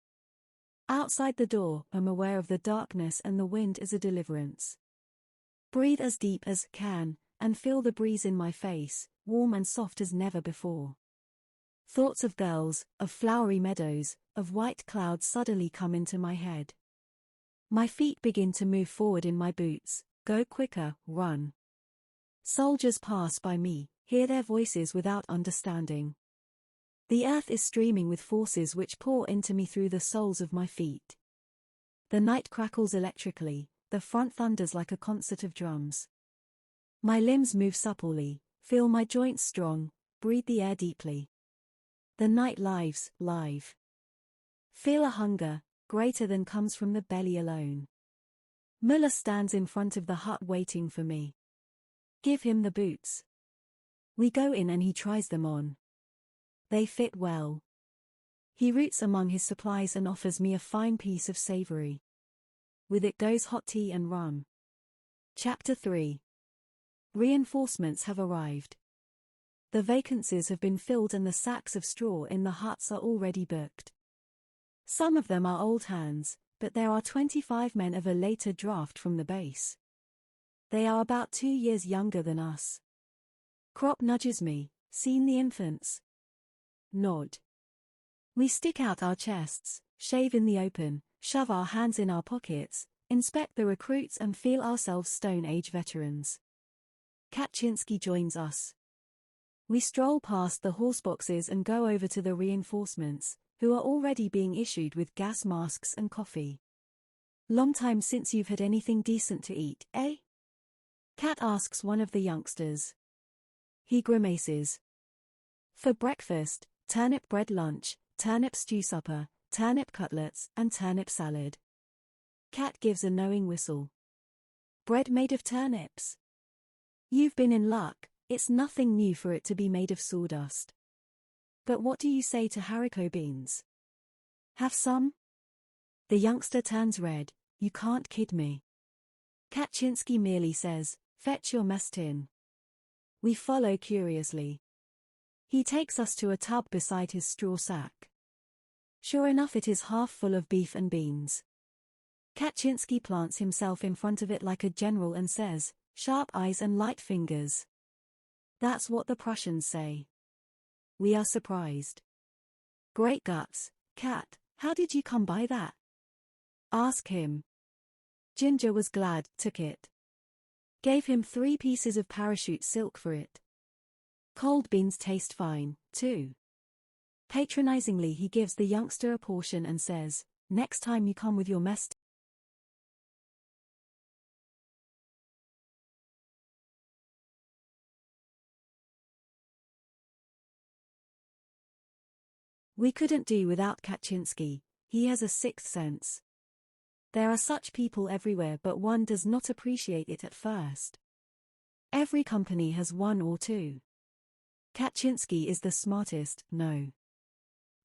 Outside the door, I'm aware of the darkness and the wind is a deliverance. Breathe as deep as can, and feel the breeze in my face, warm and soft as never before. Thoughts of girls, of flowery meadows, of white clouds suddenly come into my head. My feet begin to move forward in my boots, go quicker, run. Soldiers pass by me, hear their voices without understanding. The earth is streaming with forces which pour into me through the soles of my feet. The night crackles electrically, the front thunders like a concert of drums. My limbs move supplely, feel my joints strong, breathe the air deeply. The night lives, live. Feel a hunger, greater than comes from the belly alone. Müller stands in front of the hut waiting for me. Give him the boots. We go in and he tries them on. They fit well. He roots among his supplies and offers me a fine piece of savory. With it goes hot tea and rum. Chapter 3. Reinforcements have arrived. The vacancies have been filled and the sacks of straw in the huts are already booked. Some of them are old hands, but there are 25 men of a later draft from the base. They are about 2 years younger than us. Krop nudges me, "Seen the infants?" Nod. We stick out our chests, shave in the open, shove our hands in our pockets, inspect the recruits and feel ourselves Stone Age veterans. Kaczynski joins us. We stroll past the horseboxes and go over to the reinforcements, who are already being issued with gas masks and coffee. "Long time since you've had anything decent to eat, eh?" Kat asks one of the youngsters. He grimaces. "For breakfast, turnip bread lunch, turnip stew supper, turnip cutlets, and turnip salad." Kat gives a knowing whistle. "Bread made of turnips? You've been in luck, it's nothing new for it to be made of sawdust. But what do you say to haricot beans? Have some?" The youngster turns red. "You can't kid me." Kaczynski merely says, "Fetch your mess tin." We follow curiously. He takes us to a tub beside his straw sack. Sure enough, it is half full of beef and beans. Kaczynski plants himself in front of it like a general and says, "Sharp eyes and light fingers." That's what the Prussians say. We are surprised. "Great guts, Cat, how did you come by that?" Ask him. Ginger was glad, took it. Gave him 3 pieces of parachute silk for it. Cold beans taste fine, too. Patronizingly he gives the youngster a portion and says, "Next time you come with your mess." We couldn't do without Kaczynski, he has a sixth sense. There are such people everywhere, but one does not appreciate it at first. Every company has one or two. Kaczynski is the smartest, no.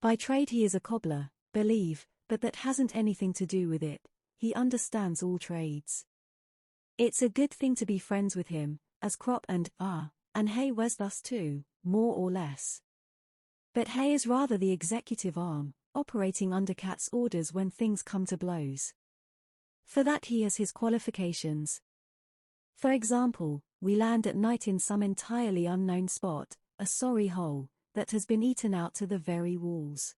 By trade he is a cobbler, believe, but that hasn't anything to do with it, he understands all trades. It's a good thing to be friends with him, as Krop and Hay was thus too, more or less. But Hay is rather the executive arm, operating under Kat's orders when things come to blows. For that he has his qualifications. For example, we land at night in some entirely unknown spot, a sorry hole, that has been eaten out to the very walls.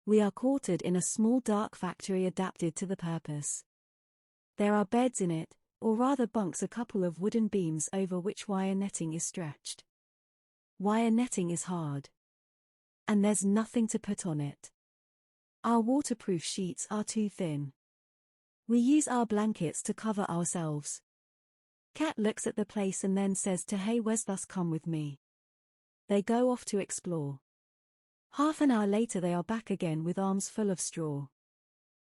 We are quartered in a small dark factory adapted to the purpose. There are beds in it, or rather bunks, a couple of wooden beams over which wire netting is stretched. Wire netting is hard. And there's nothing to put on it. Our waterproof sheets are too thin. We use our blankets to cover ourselves. Kat looks at the place and then says to Hay, "Wes thus come with me." They go off to explore. Half an hour later they are back again with arms full of straw.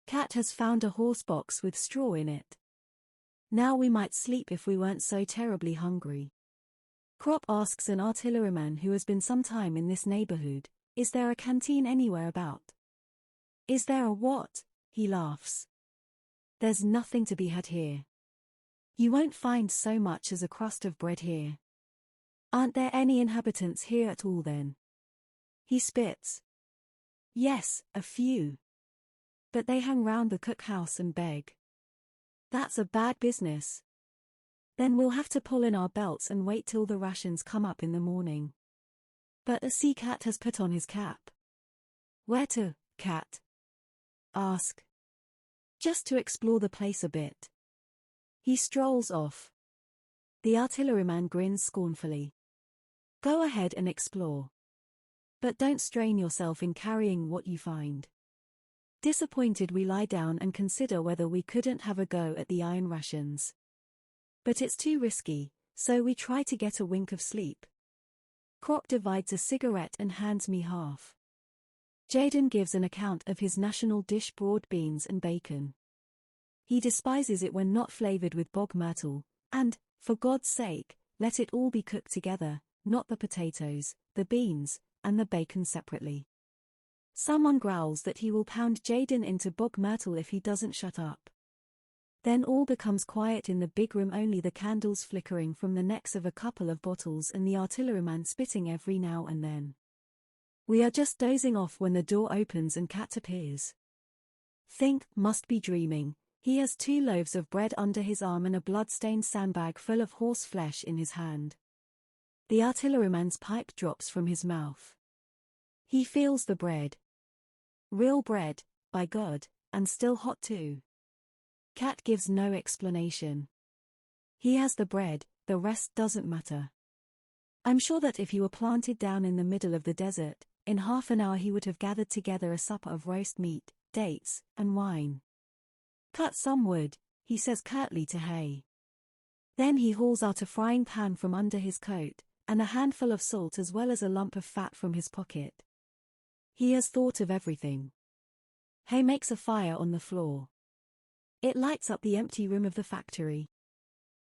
Kat has found a horse box with straw in it. Now we might sleep if we weren't so terribly hungry. Krop asks an artilleryman who has been some time in this neighborhood, "Is there a canteen anywhere about?" "Is there a what?" He laughs. "There's nothing to be had here. You won't find so much as a crust of bread here." "Aren't there any inhabitants here at all then?" He spits. "Yes, a few. But they hang round the cookhouse and beg." "That's a bad business. Then we'll have to pull in our belts and wait till the rations come up in the morning." But a sea cat has put on his cap. "Where to, Cat?" "Ask." "Just to explore the place a bit." He strolls off. The artilleryman grins scornfully. "Go ahead and explore. But don't strain yourself in carrying what you find." Disappointed we lie down and consider whether we couldn't have a go at the iron rations. But it's too risky, so we try to get a wink of sleep. Krop divides a cigarette and hands me half. Jaden gives an account of his national dish, broad beans and bacon. He despises it when not flavored with bog myrtle, and, for God's sake, let it all be cooked together, not the potatoes, the beans, and the bacon separately. Someone growls that he will pound Jaden into bog myrtle if he doesn't shut up. Then all becomes quiet in the big room, only the candles flickering from the necks of a couple of bottles and the artilleryman spitting every now and then. We are just dozing off when the door opens and Cat appears. Think, must be dreaming. He has 2 loaves of bread under his arm and a blood-stained sandbag full of horse flesh in his hand. The artilleryman's pipe drops from his mouth. He feels the bread. Real bread, by God, and still hot too. Cat gives no explanation. He has the bread, the rest doesn't matter. I'm sure that if he were planted down in the middle of the desert, in half an hour he would have gathered together a supper of roast meat, dates, and wine. "Cut some wood," he says curtly to Hay. Then he hauls out a frying pan from under his coat, and a handful of salt as well as a lump of fat from his pocket. He has thought of everything. Hay makes a fire on the floor. It lights up the empty room of the factory.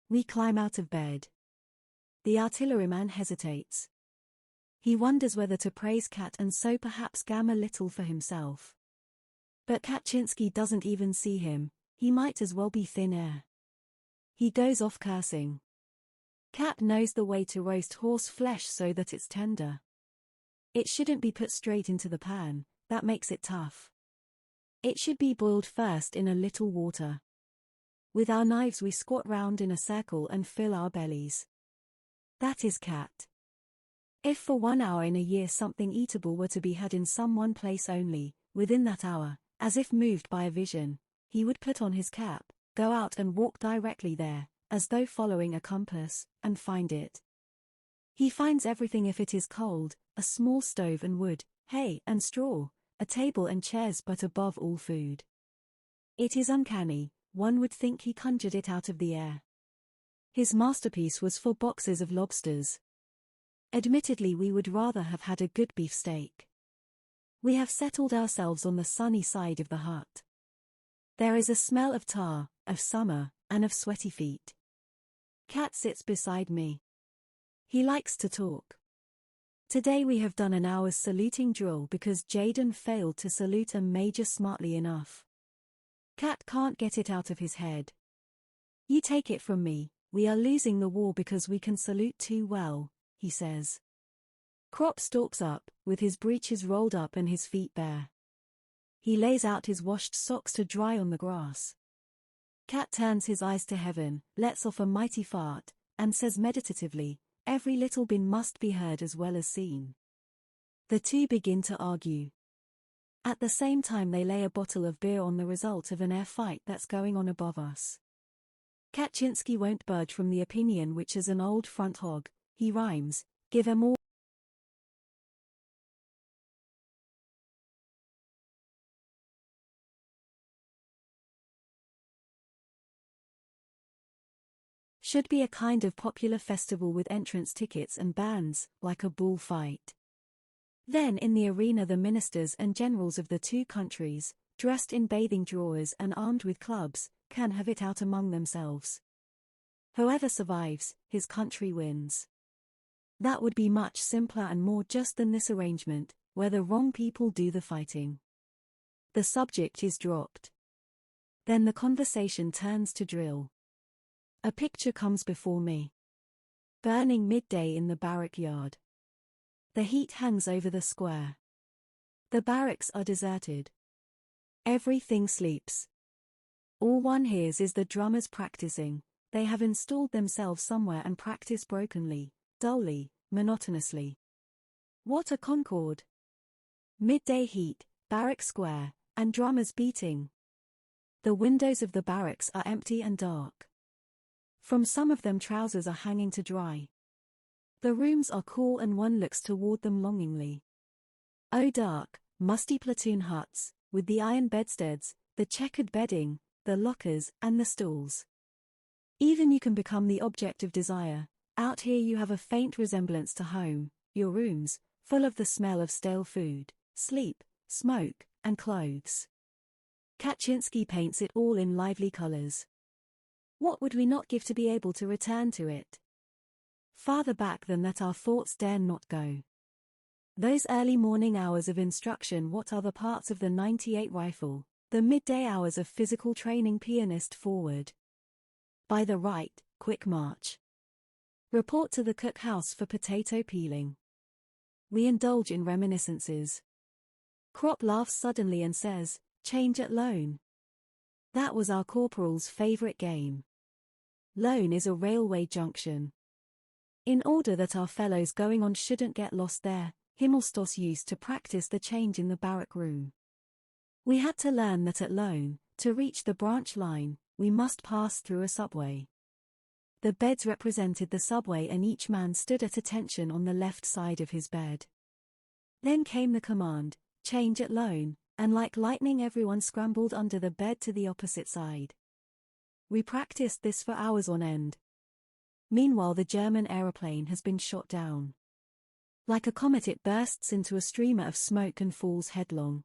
We climb out of bed. The artilleryman hesitates. He wonders whether to praise Cat and so perhaps gam a little for himself. But Kaczynski doesn't even see him, he might as well be thin air. He goes off cursing. Cat knows the way to roast horse flesh so that it's tender. It shouldn't be put straight into the pan, that makes it tough. It should be boiled first in a little water. With our knives we squat round in a circle and fill our bellies. That is cat. If for 1 hour in a year something eatable were to be had in some one place only, within that hour, as if moved by a vision, he would put on his cap, go out and walk directly there, as though following a compass, and find it. He finds everything if it is cold, a small stove and wood, hay and straw, a table and chairs, but above all food. It is uncanny, one would think he conjured it out of the air. His masterpiece was 4 boxes of lobsters. Admittedly we would rather have had a good beefsteak. We have settled ourselves on the sunny side of the hut. There is a smell of tar, of summer, and of sweaty feet. Cat sits beside me. He likes to talk. Today we have done an hour's saluting drill because Jaden failed to salute a major smartly enough. Cat can't get it out of his head. You take it from me, we are losing the war because we can salute too well, he says. Crop stalks up, with his breeches rolled up and his feet bare. He lays out his washed socks to dry on the grass. Cat turns his eyes to heaven, lets off a mighty fart, and says meditatively, every little bin must be heard as well as seen. The two begin to argue. At the same time they lay a bottle of beer on the result of an air fight that's going on above us. Kaczynski won't budge from the opinion which is an old front hog, he rhymes, give 'em all. Should be a kind of popular festival with entrance tickets and bands, like a bullfight. Then in the arena the ministers and generals of the 2 countries, dressed in bathing drawers and armed with clubs, can have it out among themselves. Whoever survives, his country wins. That would be much simpler and more just than this arrangement, where the wrong people do the fighting. The subject is dropped. Then the conversation turns to drill. A picture comes before me. Burning midday in the barrack yard. The heat hangs over the square. The barracks are deserted. Everything sleeps. All one hears is the drummers practicing. They have installed themselves somewhere and practice brokenly, dully, monotonously. What a concord! Midday heat, barrack square, and drummers beating. The windows of the barracks are empty and dark. From some of them trousers are hanging to dry. The rooms are cool and one looks toward them longingly. Oh, dark, musty platoon huts, with the iron bedsteads, the checkered bedding, the lockers, and the stools. Even you can become the object of desire. Out here you have a faint resemblance to home, your rooms, full of the smell of stale food, sleep, smoke, and clothes. Kaczynski paints it all in lively colors. What would we not give to be able to return to it? Farther back than that our thoughts dare not go. Those early morning hours of instruction, what are the parts of the 98 rifle, the midday hours of physical training pianist forward. By the right, quick march. Report to the cookhouse for potato peeling. We indulge in reminiscences. Crop laughs suddenly and says, change at loan. That was our corporal's favorite game. Loan is a railway junction. In order that our fellows going on shouldn't get lost there, Himmelstos used to practice the change in the barrack room. We had to learn that at Loan, to reach the branch line, we must pass through a subway. The beds represented the subway and each man stood at attention on the left side of his bed. Then came the command, change at Loan, and like lightning everyone scrambled under the bed to the opposite side. We practiced this for hours on end. Meanwhile the German aeroplane has been shot down. Like a comet it bursts into a streamer of smoke and falls headlong.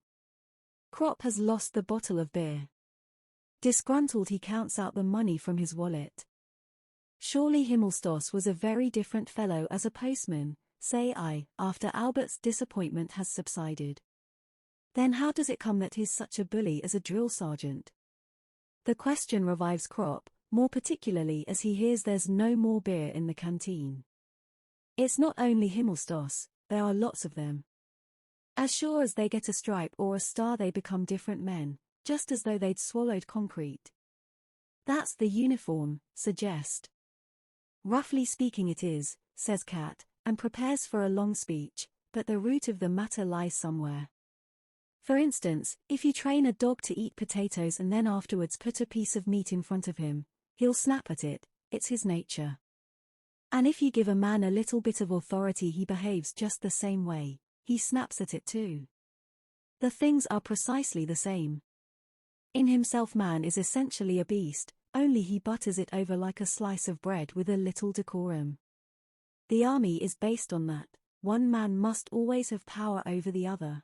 Krop has lost the bottle of beer. Disgruntled he counts out the money from his wallet. Surely Himmelstos was a very different fellow as a postman, say I, after Albert's disappointment has subsided. Then how does it come that he's such a bully as a drill sergeant? The question revives Krop, more particularly as he hears there's no more beer in the canteen. It's not only Himmelstos, there are lots of them. As sure as they get a stripe or a star they become different men, just as though they'd swallowed concrete. That's the uniform, suggest. Roughly speaking it is, says Cat, and prepares for a long speech, but the root of the matter lies somewhere. For instance, if you train a dog to eat potatoes and then afterwards put a piece of meat in front of him, he'll snap at it, it's his nature. And if you give a man a little bit of authority he behaves just the same way, he snaps at it too. The things are precisely the same. In himself man is essentially a beast, only he butters it over like a slice of bread with a little decorum. The army is based on that, one man must always have power over the other.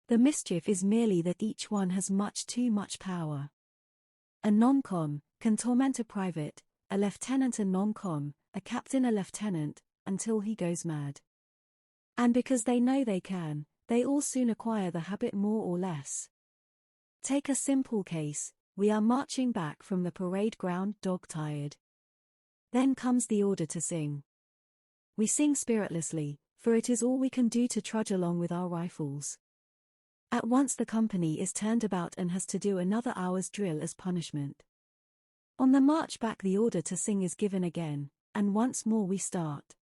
The mischief is merely that each one has much too much power. A non-com can torment a private, a lieutenant a non-com, a captain a lieutenant, until he goes mad. And because they know they can, they all soon acquire the habit more or less. Take a simple case, we are marching back from the parade ground dog-tired. Then comes the order to sing. We sing spiritlessly, for it is all we can do to trudge along with our rifles. At once the company is turned about and has to do another hour's drill as punishment. On the march back the order to sing is given again, and once more we start.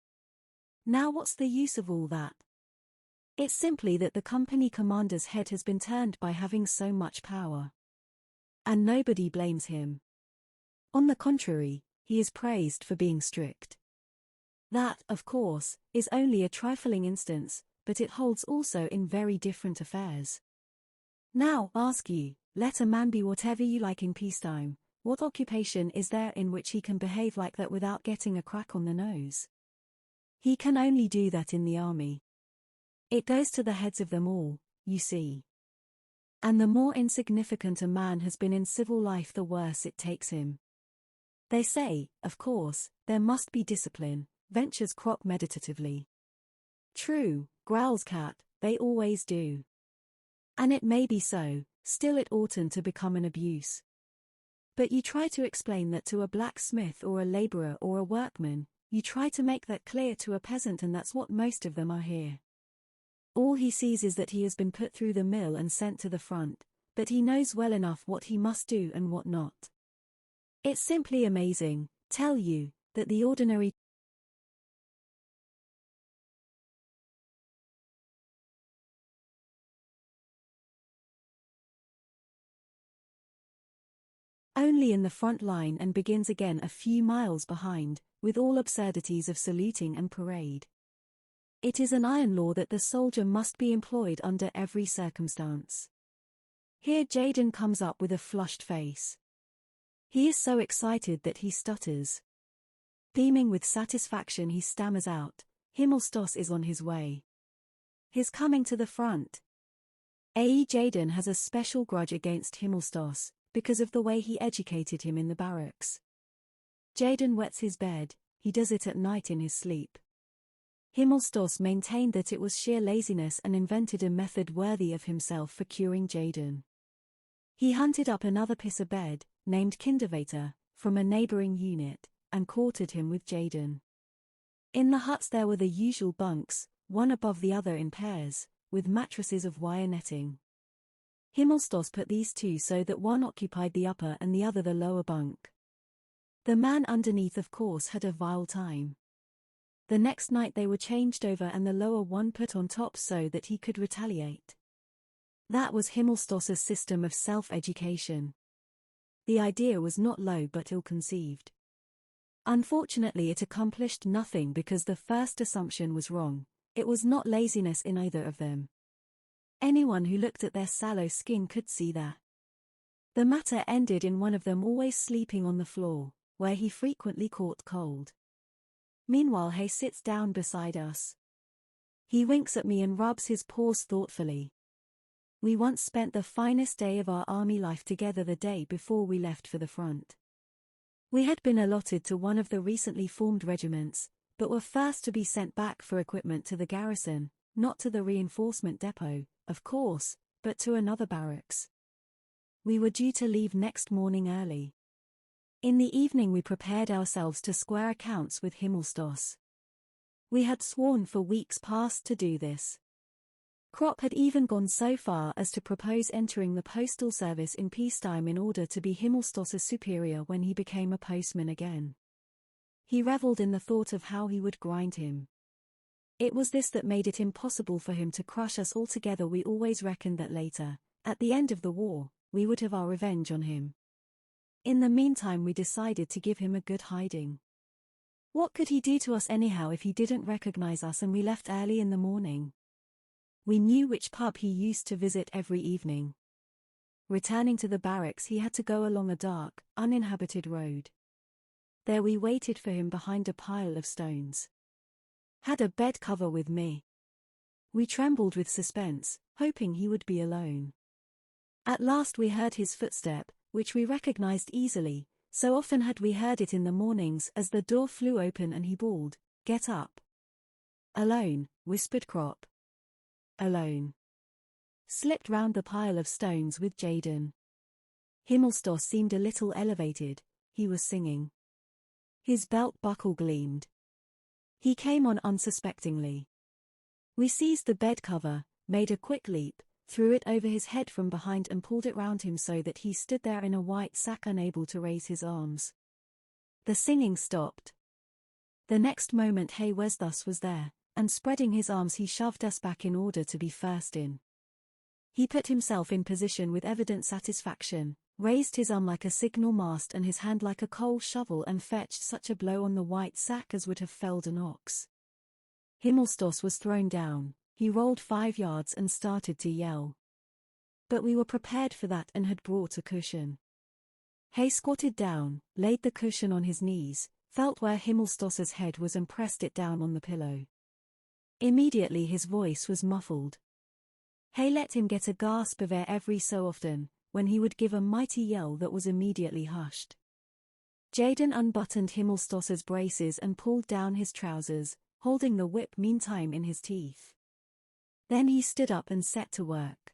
Now what's the use of all that? It's simply that the company commander's head has been turned by having so much power. And nobody blames him. On the contrary, he is praised for being strict. That, of course, is only a trifling instance, but it holds also in very different affairs. Now, ask you, let a man be whatever you like in peacetime, what occupation is there in which he can behave like that without getting a crack on the nose? He can only do that in the army. It goes to the heads of them all, you see. And the more insignificant a man has been in civil life the worse it takes him. They say, of course, there must be discipline, ventures Croc meditatively. True, growls Cat, they always do. And it may be so, still it oughtn't to become an abuse. But you try to explain that to a blacksmith or a laborer or a workman, you try to make that clear to a peasant, and that's what most of them are here. All he sees is that he has been put through the mill and sent to the front, but he knows well enough what he must do and what not. It's simply amazing, tell you, that the ordinary only in the front line and begins again a few miles behind, with all absurdities of saluting and parade. It is an iron law that the soldier must be employed under every circumstance. Here Jaden comes up with a flushed face. He is so excited that he stutters. Beaming with satisfaction he stammers out, Himmelstoss is on his way. He's coming to the front. Jaden has a special grudge against Himmelstoss, because of the way he educated him in the barracks. Jaden wets his bed, he does it at night in his sleep. Himmelstoss maintained that it was sheer laziness and invented a method worthy of himself for curing Jaden. He hunted up another pisser bed, named Kindervater, from a neighboring unit, and quartered him with Jaden. In the huts there were the usual bunks, one above the other in pairs, with mattresses of wire netting. Himmelstoss put these two so that one occupied the upper and the other the lower bunk. The man underneath of course had a vile time. The next night they were changed over and the lower one put on top so that he could retaliate. That was Himmelstoss's system of self-education. The idea was not low but ill-conceived. Unfortunately it accomplished nothing because the first assumption was wrong, it was not laziness in either of them. Anyone who looked at their sallow skin could see that. The matter ended in one of them always sleeping on the floor, where he frequently caught cold. Meanwhile Hay sits down beside us. He winks at me and rubs his paws thoughtfully. We once spent the finest day of our army life together the day before we left for the front. We had been allotted to one of the recently formed regiments, but were first to be sent back for equipment to the garrison, not to the reinforcement depot, of course, but to another barracks. We were due to leave next morning early. In the evening we prepared ourselves to square accounts with Himmelstoss. We had sworn for weeks past to do this. Kropp had even gone so far as to propose entering the postal service in peacetime in order to be Himmelstoss's superior when he became a postman again. He reveled in the thought of how he would grind him. It was this that made it impossible for him to crush us altogether. We always reckoned that later, at the end of the war, we would have our revenge on him. In the meantime we decided to give him a good hiding. What could he do to us anyhow if he didn't recognize us, and we left early in the morning? We knew which pub he used to visit every evening. Returning to the barracks he had to go along a dark, uninhabited road. There we waited for him behind a pile of stones. Had a bed cover with me. We trembled with suspense, hoping he would be alone. At last we heard his footstep, which we recognized easily, so often had we heard it in the mornings, as the door flew open and he bawled, "Get up." "Alone," whispered Kropp. "Alone." Slipped round the pile of stones with Jaden. Himmelstoss seemed a little elevated, he was singing. His belt buckle gleamed. He came on unsuspectingly. We seized the bed cover, made a quick leap, threw it over his head from behind and pulled it round him so that he stood there in a white sack, unable to raise his arms. The singing stopped. The next moment Himmelstoss was there, and spreading his arms he shoved us back in order to be first in. He put himself in position with evident satisfaction, raised his arm like a signal mast and his hand like a coal shovel, and fetched such a blow on the white sack as would have felled an ox. Himmelstoss was thrown down, he rolled 5 yards and started to yell. But we were prepared for that and had brought a cushion. Hay squatted down, laid the cushion on his knees, felt where Himmelstoss's head was and pressed it down on the pillow. Immediately his voice was muffled. Hay let him get a gasp of air every so often, when he would give a mighty yell that was immediately hushed. Jaden unbuttoned Himmelstoss's braces and pulled down his trousers, holding the whip meantime in his teeth. Then he stood up and set to work.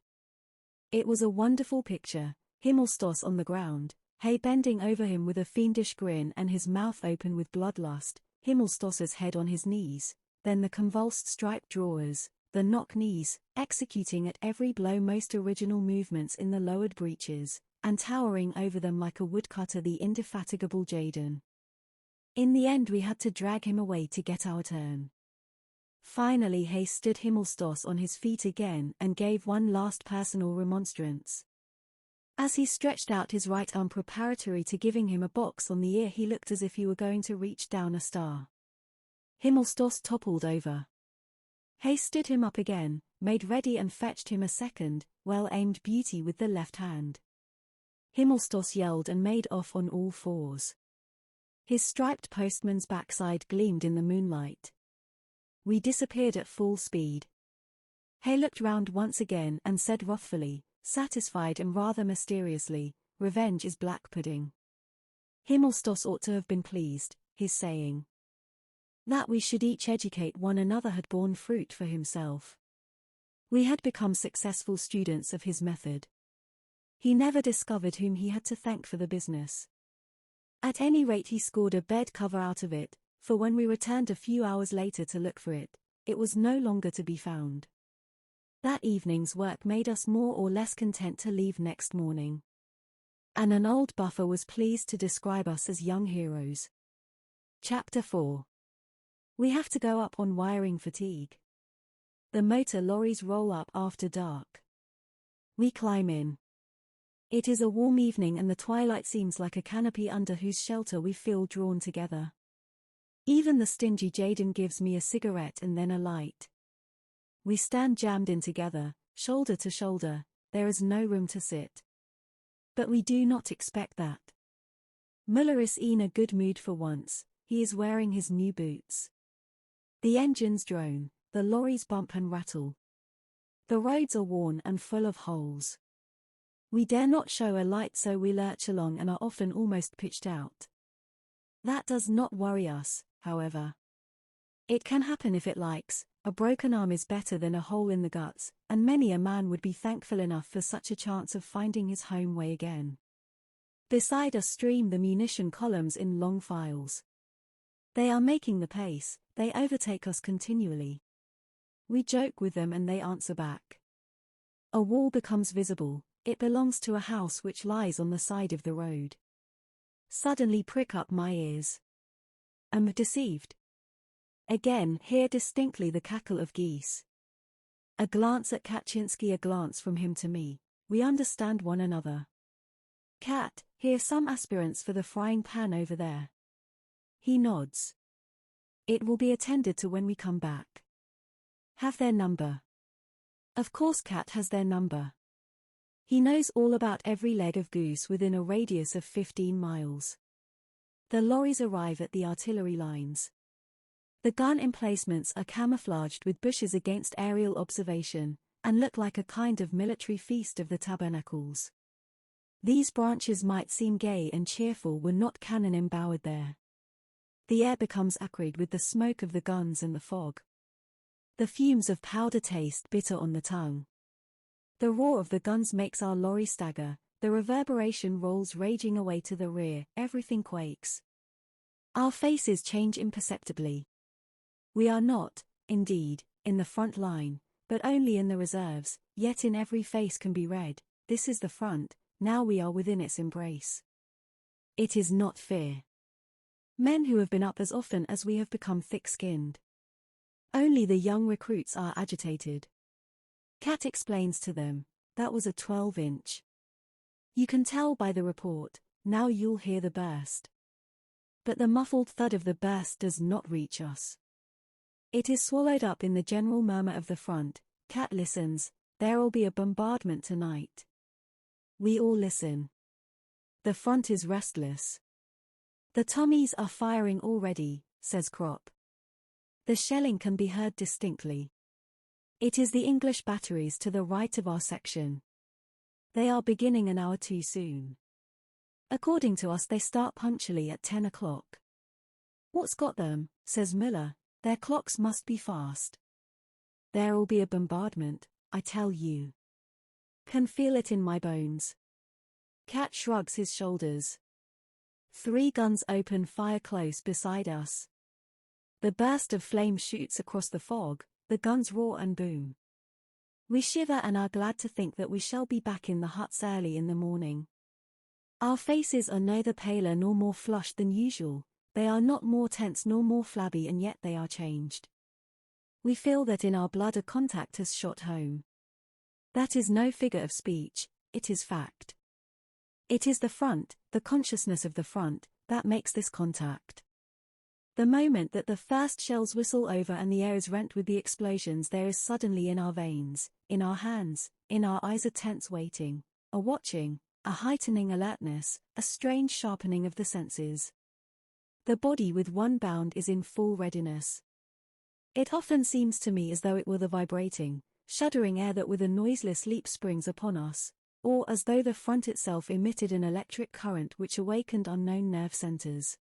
It was a wonderful picture, Himmelstoss on the ground, Hay bending over him with a fiendish grin and his mouth open with bloodlust, Himmelstoss's head on his knees, then the convulsed striped drawers, the knock knees, executing at every blow most original movements in the lowered breeches, and towering over them like a woodcutter the indefatigable Jaden. In the end we had to drag him away to get our turn. Finally Hay stood Himmelstoss on his feet again and gave one last personal remonstrance. As he stretched out his right arm preparatory to giving him a box on the ear, he looked as if he were going to reach down a star. Himmelstoss toppled over. Hay stood him up again, made ready and fetched him a second, well-aimed beauty with the left hand. Himmelstoss yelled and made off on all fours. His striped postman's backside gleamed in the moonlight. We disappeared at full speed. Hay looked round once again and said wrathfully, satisfied and rather mysteriously, "Revenge is black pudding." Himmelstoss ought to have been pleased, his saying. That we should each educate one another had borne fruit for himself. We had become successful students of his method. He never discovered whom he had to thank for the business. At any rate he scored a bed cover out of it, for when we returned a few hours later to look for it, it was no longer to be found. That evening's work made us more or less content to leave next morning. And an old buffer was pleased to describe us as young heroes. Chapter 4. We have to go up on wiring fatigue. The motor lorries roll up after dark. We climb in. It is a warm evening and the twilight seems like a canopy under whose shelter we feel drawn together. Even the stingy Jaden gives me a cigarette and then a light. We stand jammed in together, shoulder to shoulder, there is no room to sit. But we do not expect that. Muller is in a good mood for once, he is wearing his new boots. The engines drone, the lorries bump and rattle. The roads are worn and full of holes. We dare not show a light, so we lurch along and are often almost pitched out. That does not worry us, however. It can happen if it likes, a broken arm is better than a hole in the guts, and many a man would be thankful enough for such a chance of finding his home way again. Beside us stream the munition columns in long files. They are making the pace, they overtake us continually. We joke with them and they answer back. A wall becomes visible, it belongs to a house which lies on the side of the road. Suddenly prick up my ears. Am deceived. Again hear distinctly the cackle of geese. A glance at Kaczynski, a glance from him to me. We understand one another. Cat, hear some aspirants for the frying pan over there. He nods. It will be attended to when we come back. Have their number. Of course Cat has their number. He knows all about every leg of goose within a radius of 15 miles. The lorries arrive at the artillery lines. The gun emplacements are camouflaged with bushes against aerial observation, and look like a kind of military feast of the tabernacles. These branches might seem gay and cheerful were not cannon embowered there. The air becomes acrid with the smoke of the guns and the fog. The fumes of powder taste bitter on the tongue. The roar of the guns makes our lorry stagger, the reverberation rolls raging away to the rear, everything quakes. Our faces change imperceptibly. We are not, indeed, in the front line, but only in the reserves, yet in every face can be read, this is the front, now we are within its embrace. It is not fear. Men who have been up as often as we have become thick-skinned. Only the young recruits are agitated. Cat explains to them, that was a 12-inch. You can tell by the report, now you'll hear the burst. But the muffled thud of the burst does not reach us. It is swallowed up in the general murmur of the front. Cat listens, there'll be a bombardment tonight. We all listen. The front is restless. The Tommies are firing already, says Crop. The shelling can be heard distinctly. It is the English batteries to the right of our section. They are beginning an hour too soon. According to us they start punctually at 10 o'clock. What's got them, says Miller, their clocks must be fast. There'll be a bombardment, I tell you. Can feel it in my bones. Cat shrugs his shoulders. 3 guns open fire close beside us. The burst of flame shoots across the fog, the guns roar and boom. We shiver and are glad to think that we shall be back in the huts early in the morning. Our faces are neither paler nor more flushed than usual, they are not more tense nor more flabby, and yet they are changed. We feel that in our blood a contact has shot home. That is no figure of speech, it is fact. It is the front, the consciousness of the front, that makes this contact. The moment that the first shells whistle over and the air is rent with the explosions, there is suddenly in our veins, in our hands, in our eyes a tense waiting, a watching, a heightening alertness, a strange sharpening of the senses. The body with one bound is in full readiness. It often seems to me as though it were the vibrating, shuddering air that with a noiseless leap springs upon us, or as though the front itself emitted an electric current which awakened unknown nerve centers.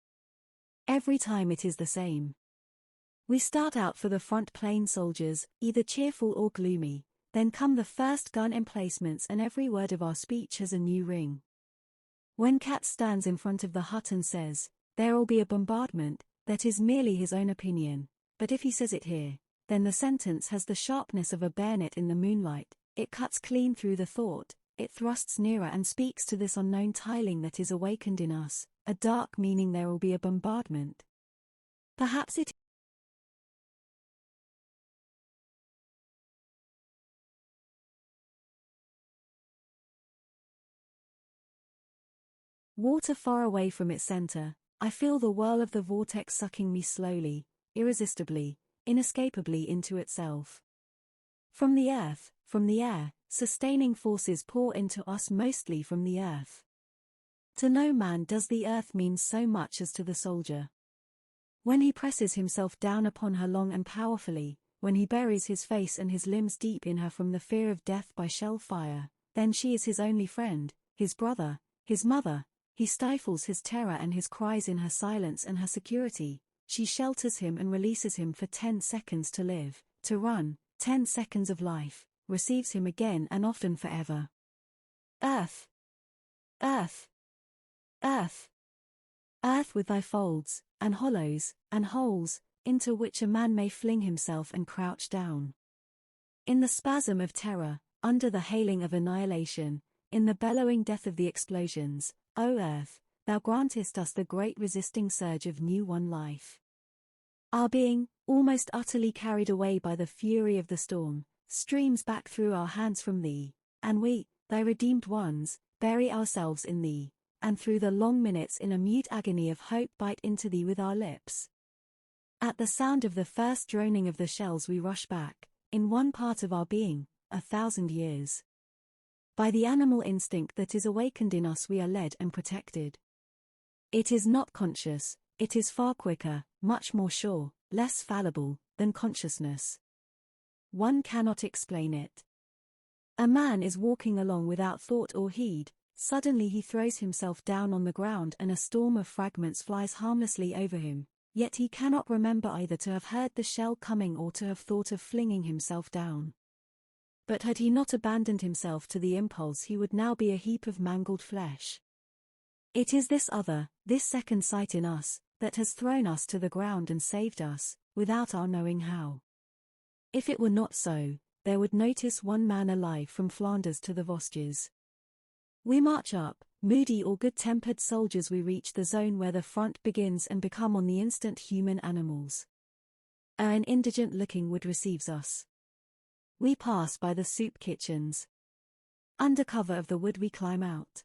Every time it is the same. We start out for the front plain soldiers, either cheerful or gloomy, then come the first gun emplacements and every word of our speech has a new ring. When Cat stands in front of the hut and says, there'll be a bombardment, that is merely his own opinion, but if he says it here, then the sentence has the sharpness of a bayonet in the moonlight, it cuts clean through the thought, it thrusts nearer and speaks to this unknown tiling that is awakened in us, a dark meaning there will be a bombardment. Perhaps it water far away from its center, I feel the whirl of the vortex sucking me slowly, irresistibly, inescapably into itself. From the earth, from the air, sustaining forces pour into us mostly from the earth. To no man does the earth mean so much as to the soldier. When he presses himself down upon her long and powerfully, when he buries his face and his limbs deep in her from the fear of death by shell fire, then she is his only friend, his brother, his mother, he stifles his terror and his cries in her silence and her security, she shelters him and releases him for 10 seconds to live, to run, 10 seconds of life, receives him again and often forever. Earth! Earth! Earth! Earth with thy folds, and hollows, and holes, into which a man may fling himself and crouch down. In the spasm of terror, under the hailing of annihilation, in the bellowing death of the explosions, O Earth, thou grantest us the great resisting surge of new-won life. Our being, almost utterly carried away by the fury of the storm, streams back through our hands from thee, and we, thy redeemed ones, bury ourselves in thee, and through the long minutes in a mute agony of hope bite into thee with our lips. At the sound of the first droning of the shells we rush back, in one part of our being, 1,000 years. By the animal instinct that is awakened in us we are led and protected. It is not conscious, it is far quicker, much more sure, less fallible, than consciousness. One cannot explain it. A man is walking along without thought or heed, suddenly he throws himself down on the ground and a storm of fragments flies harmlessly over him, yet he cannot remember either to have heard the shell coming or to have thought of flinging himself down. But had he not abandoned himself to the impulse he would now be a heap of mangled flesh. It is this other, this second sight in us, that has thrown us to the ground and saved us, without our knowing how. If it were not so, there would notice one man alive from Flanders to the Vosges. We march up, moody or good-tempered soldiers we reach the zone where the front begins and become on the instant human animals. An indigent-looking wood receives us. We pass by the soup kitchens. Under cover of the wood we climb out.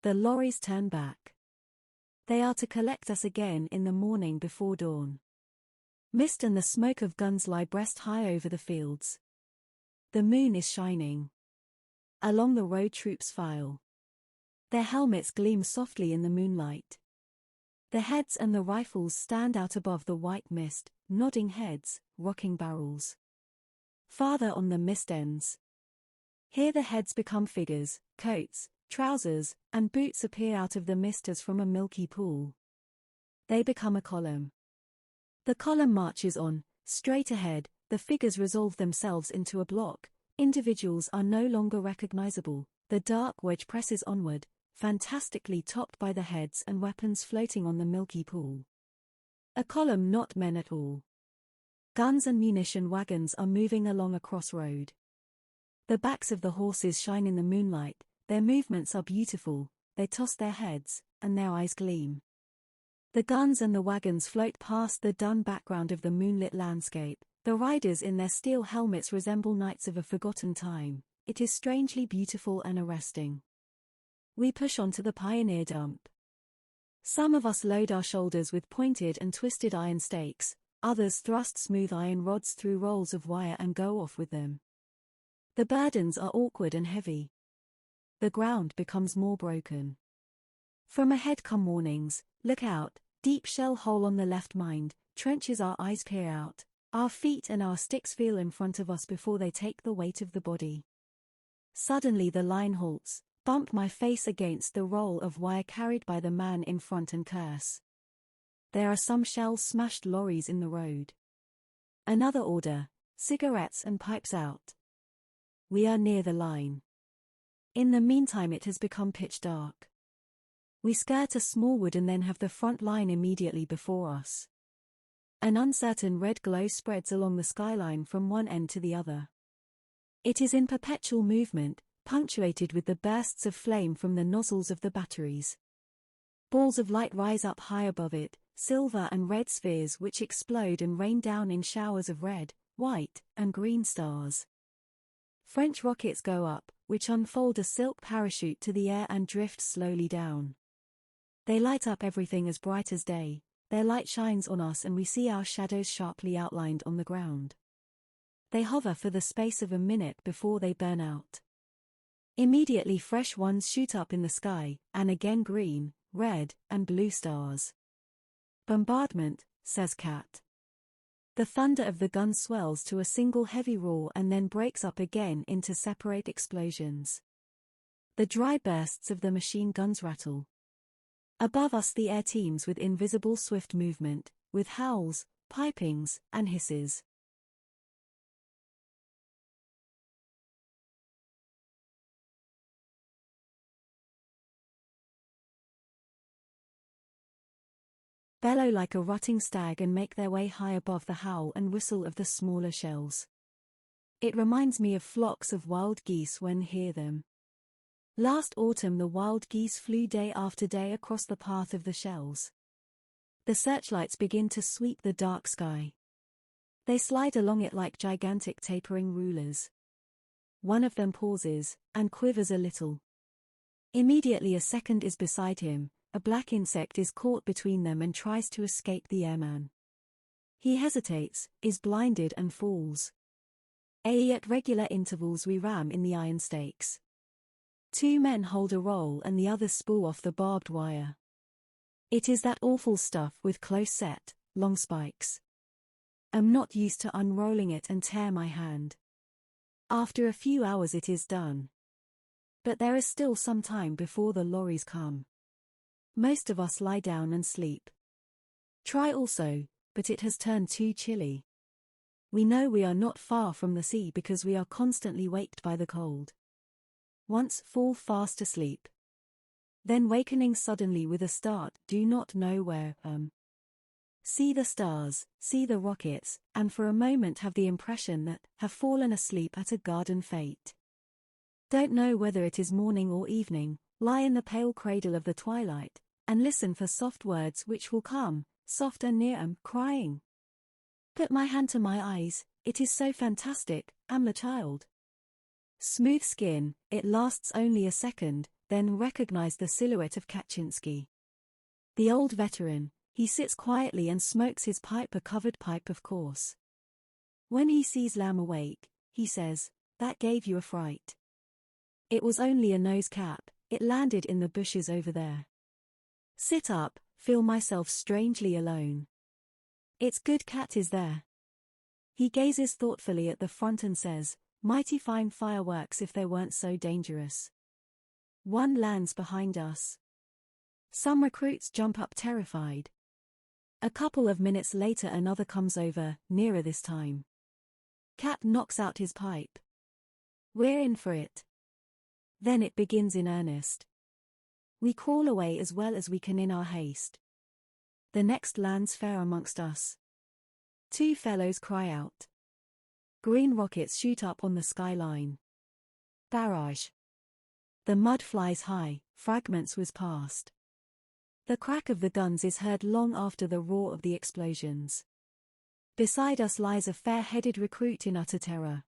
The lorries turn back. They are to collect us again in the morning before dawn. Mist and the smoke of guns lie breast high over the fields. The moon is shining. Along the road troops file. Their helmets gleam softly in the moonlight. The heads and the rifles stand out above the white mist, nodding heads, rocking barrels. Farther on the mist ends. Here the heads become figures, coats, trousers, and boots appear out of the mist as from a milky pool. They become a column. The column marches on, straight ahead, the figures resolve themselves into a block, individuals are no longer recognizable, the dark wedge presses onward, fantastically topped by the heads and weapons floating on the milky pool. A column, not men at all. Guns and munition wagons are moving along a crossroad. The backs of the horses shine in the moonlight, their movements are beautiful, they toss their heads, and their eyes gleam. The guns and the wagons float past the dun background of the moonlit landscape, the riders in their steel helmets resemble knights of a forgotten time, it is strangely beautiful and arresting. We push on to the pioneer dump. Some of us load our shoulders with pointed and twisted iron stakes, others thrust smooth iron rods through rolls of wire and go off with them. The burdens are awkward and heavy. The ground becomes more broken. From ahead come warnings, look out, deep shell hole on the left mind, trenches our eyes peer out, our feet and our sticks feel in front of us before they take the weight of the body. Suddenly the line halts, bump my face against the roll of wire carried by the man in front and curse. There are some shell-smashed lorries in the road. Another order, cigarettes and pipes out. We are near the line. In the meantime it has become pitch dark. We skirt a small wood and then have the front line immediately before us. An uncertain red glow spreads along the skyline from one end to the other. It is in perpetual movement, punctuated with the bursts of flame from the nozzles of the batteries. Balls of light rise up high above it, silver and red spheres which explode and rain down in showers of red, white, and green stars. French rockets go up, which unfold a silk parachute to the air and drift slowly down. They light up everything as bright as day, their light shines on us and we see our shadows sharply outlined on the ground. They hover for the space of a minute before they burn out. Immediately fresh ones shoot up in the sky, and again green, red, and blue stars. Bombardment, says Cat. The thunder of the gun swells to a single heavy roar and then breaks up again into separate explosions. The dry bursts of the machine guns rattle. Above us the air teems with invisible swift movement, with howls, pipings, and hisses. Bellow like a rutting stag and make their way high above the howl and whistle of the smaller shells. It reminds me of flocks of wild geese when hear them. Last autumn the wild geese flew day after day across the path of the shells. The searchlights begin to sweep the dark sky. They slide along it like gigantic tapering rulers. One of them pauses, and quivers a little. Immediately a second is beside him, a black insect is caught between them and tries to escape the airman. He hesitates, is blinded and falls. At regular intervals we ram in the iron stakes. 2 men hold a roll and the others spool off the barbed wire. It is that awful stuff with close set, long spikes. I'm not used to unrolling it and tear my hand. After a few hours it is done. But there is still some time before the lorries come. Most of us lie down and sleep. Try also, but it has turned too chilly. We know we are not far from the sea because we are constantly waked by the cold. Once fall fast asleep. Then wakening suddenly with a start, do not know where. See the stars, see the rockets, and for a moment have the impression that have fallen asleep at a garden fete. Don't know whether it is morning or evening, lie in the pale cradle of the twilight, and listen for soft words which will come, soft and near, crying. Put my hand to my eyes, it is so fantastic, am the child. Smooth skin, it lasts only a second, then recognize the silhouette of Kaczynski. The old veteran, he sits quietly and smokes his pipe, a covered pipe of course. When he sees Lamb awake, he says, "That gave you a fright." It was only a nose cap, it landed in the bushes over there. Sit up, feel myself strangely alone. It's good cat is there. He gazes thoughtfully at the front and says, "Mighty fine fireworks if they weren't so dangerous." One lands behind us. Some recruits jump up terrified. A couple of minutes later another comes over, nearer this time. Cat knocks out his pipe. We're in for it. Then it begins in earnest. We crawl away as well as we can in our haste. The next lands fair amongst us. 2 fellows cry out. Green rockets shoot up on the skyline. Barrage. The mud flies high, fragments whiz past. The crack of the guns is heard long after the roar of the explosions. Beside us lies a fair-headed recruit in utter terror.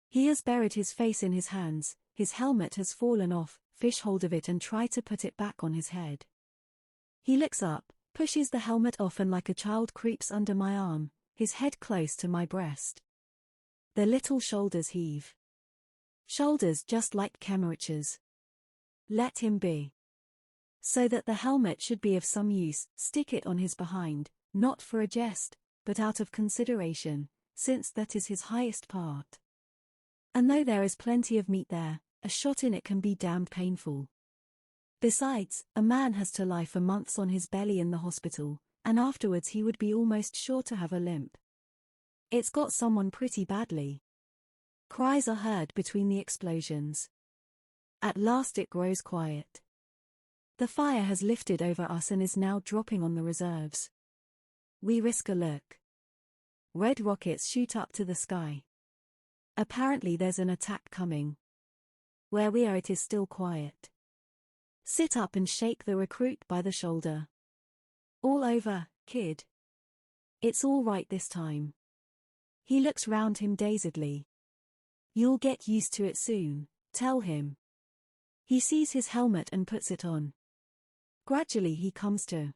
He has buried his face in his hands, his helmet has fallen off, fish hold of it and try to put it back on his head. He looks up, pushes the helmet off and like a child creeps under my arm, his head close to my breast. The little shoulders heave. Shoulders just like Kemmerich's. Let him be. So that the helmet should be of some use, stick it on his behind, not for a jest, but out of consideration, since that is his highest part. And though there is plenty of meat there, a shot in it can be damned painful. Besides, a man has to lie for months on his belly in the hospital, and afterwards he would be almost sure to have a limp. It's got someone pretty badly. Cries are heard between the explosions. At last it grows quiet. The fire has lifted over us and is now dropping on the reserves. We risk a look. Red rockets shoot up to the sky. Apparently there's an attack coming. Where we are it is still quiet. Sit up and shake the recruit by the shoulder. All over, kid. It's all right this time. He looks round him dazedly. You'll get used to it soon, tell him. He sees his helmet and puts it on. Gradually he comes to.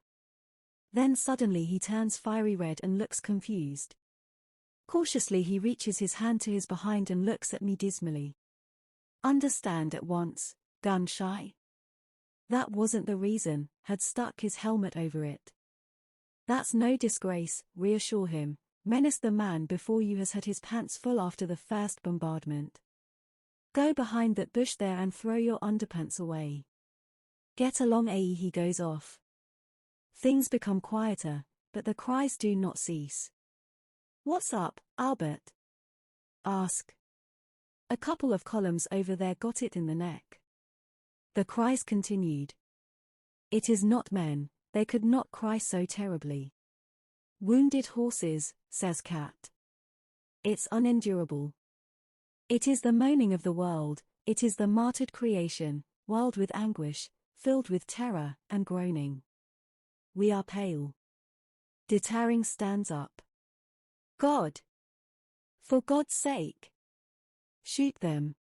Then suddenly he turns fiery red and looks confused. Cautiously he reaches his hand to his behind and looks at me dismally. Understand at once, gun shy? That wasn't the reason, had stuck his helmet over it. That's no disgrace, reassure him, menace the man before you has had his pants full after the first bombardment. Go behind that bush there and throw your underpants away. Get along he goes off. Things become quieter, but the cries do not cease. What's up, Albert? Ask. A couple of columns over there got it in the neck. The cries continued. It is not men, they could not cry so terribly. Wounded horses, says Cat. It's unendurable. It is the moaning of the world, it is the martyred creation, wild with anguish, filled with terror and groaning. We are pale. Deterring stands up. God! For God's sake! Shoot them.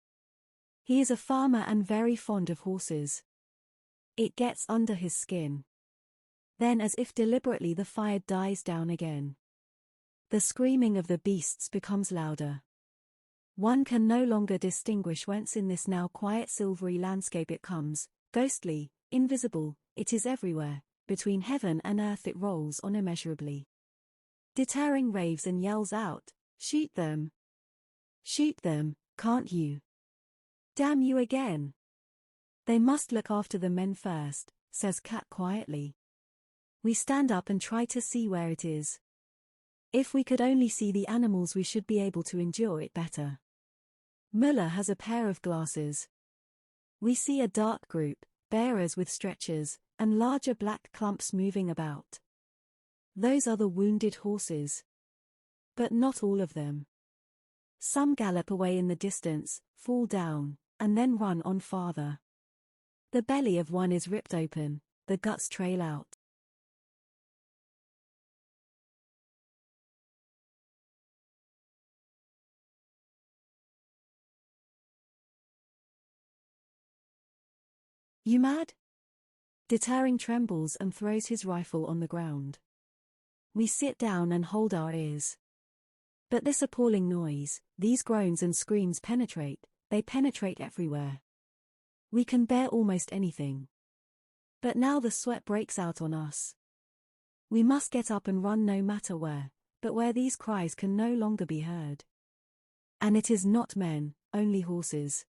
He is a farmer and very fond of horses. It gets under his skin. Then, as if deliberately, the fire dies down again. The screaming of the beasts becomes louder. One can no longer distinguish whence in this now quiet silvery landscape it comes, ghostly, invisible, it is everywhere, between heaven and earth it rolls on immeasurably. Deterring raves and yells out, "Shoot them! Shoot them, can't you? Damn you again!" "They must look after the men first," says Cat quietly. We stand up and try to see where it is. If we could only see the animals we should be able to endure it better. Müller has a pair of glasses. We see a dark group, bearers with stretchers, and larger black clumps moving about. Those are the wounded horses. But not all of them. Some gallop away in the distance, fall down, and then run on farther. The belly of one is ripped open, the guts trail out. "You mad?" Deterring trembles and throws his rifle on the ground. We sit down and hold our ears. But this appalling noise, these groans and screams penetrate, they penetrate everywhere. We can bear almost anything. But now the sweat breaks out on us. We must get up and run no matter where, but where these cries can no longer be heard. And it is not men, only horses.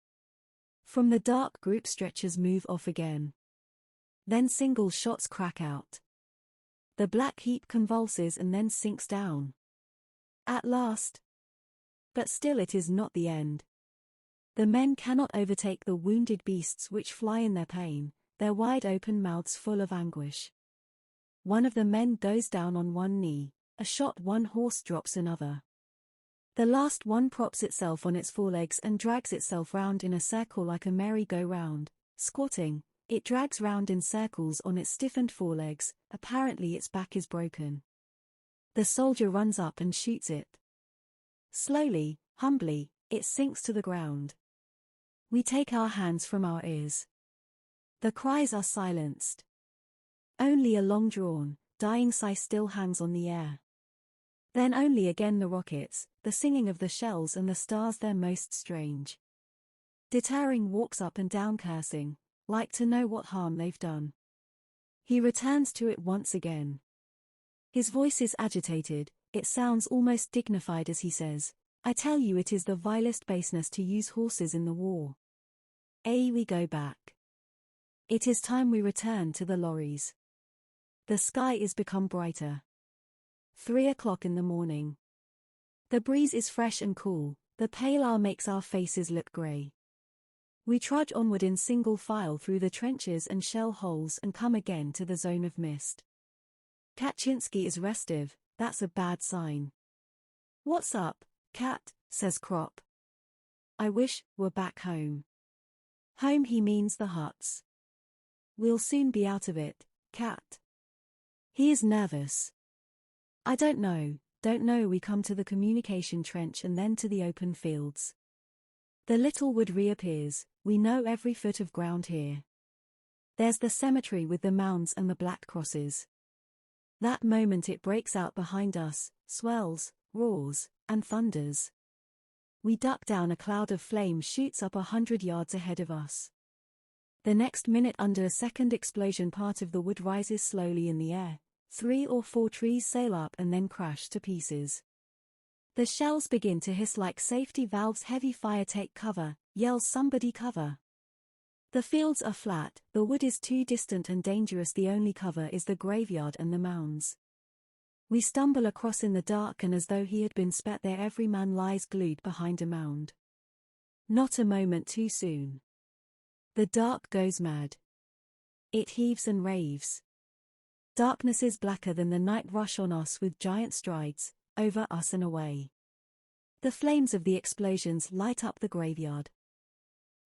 From the dark group stretchers move off again. Then single shots crack out. The black heap convulses and then sinks down. At last. But still it is not the end. The men cannot overtake the wounded beasts which fly in their pain, their wide open mouths full of anguish. One of the men goes down on one knee, a shot one horse drops another. The last one props itself on its forelegs and drags itself round in a circle like a merry-go-round. Squatting, it drags round in circles on its stiffened forelegs, apparently its back is broken. The soldier runs up and shoots it. Slowly, humbly, it sinks to the ground. We take our hands from our ears. The cries are silenced. Only a long-drawn, dying sigh still hangs on the air. Then only again the rockets, the singing of the shells and the stars their most strange. Deterring walks up and down cursing, like to know what harm they've done. He returns to it once again. His voice is agitated, it sounds almost dignified as he says, "I tell you it is the vilest baseness to use horses in the war. We go back. It is time we return to the lorries." The sky is become brighter. 3 o'clock in the morning. The breeze is fresh and cool, the pale hour makes our faces look grey. We trudge onward in single file through the trenches and shell holes and come again to the zone of mist. Kaczynski is restive, that's a bad sign. "What's up, Cat?" says Krop. "I wish we're back home." Home he means the huts. "We'll soon be out of it, Cat." He is nervous. "I don't know, we come to the communication trench and then to the open fields. The little wood reappears, we know every foot of ground here. There's the cemetery with the mounds and the black crosses. That moment it breaks out behind us, swells, roars, and thunders. We duck down, a cloud of flame shoots up 100 yards ahead of us. The next minute, under a second explosion, part of the wood rises slowly in the air. 3 or 4 trees sail up and then crash to pieces. The shells begin to hiss like safety valves. "Heavy fire, take cover," yells somebody. "Cover." The fields are flat, the wood is too distant and dangerous, the only cover is the graveyard and the mounds. We stumble across in the dark, and as though he had been spat there, every man lies glued behind a mound. Not a moment too soon. The dark goes mad. It heaves and raves. Darkness is blacker than the night. Rush on us with giant strides, over us and away. The flames of the explosions light up the graveyard.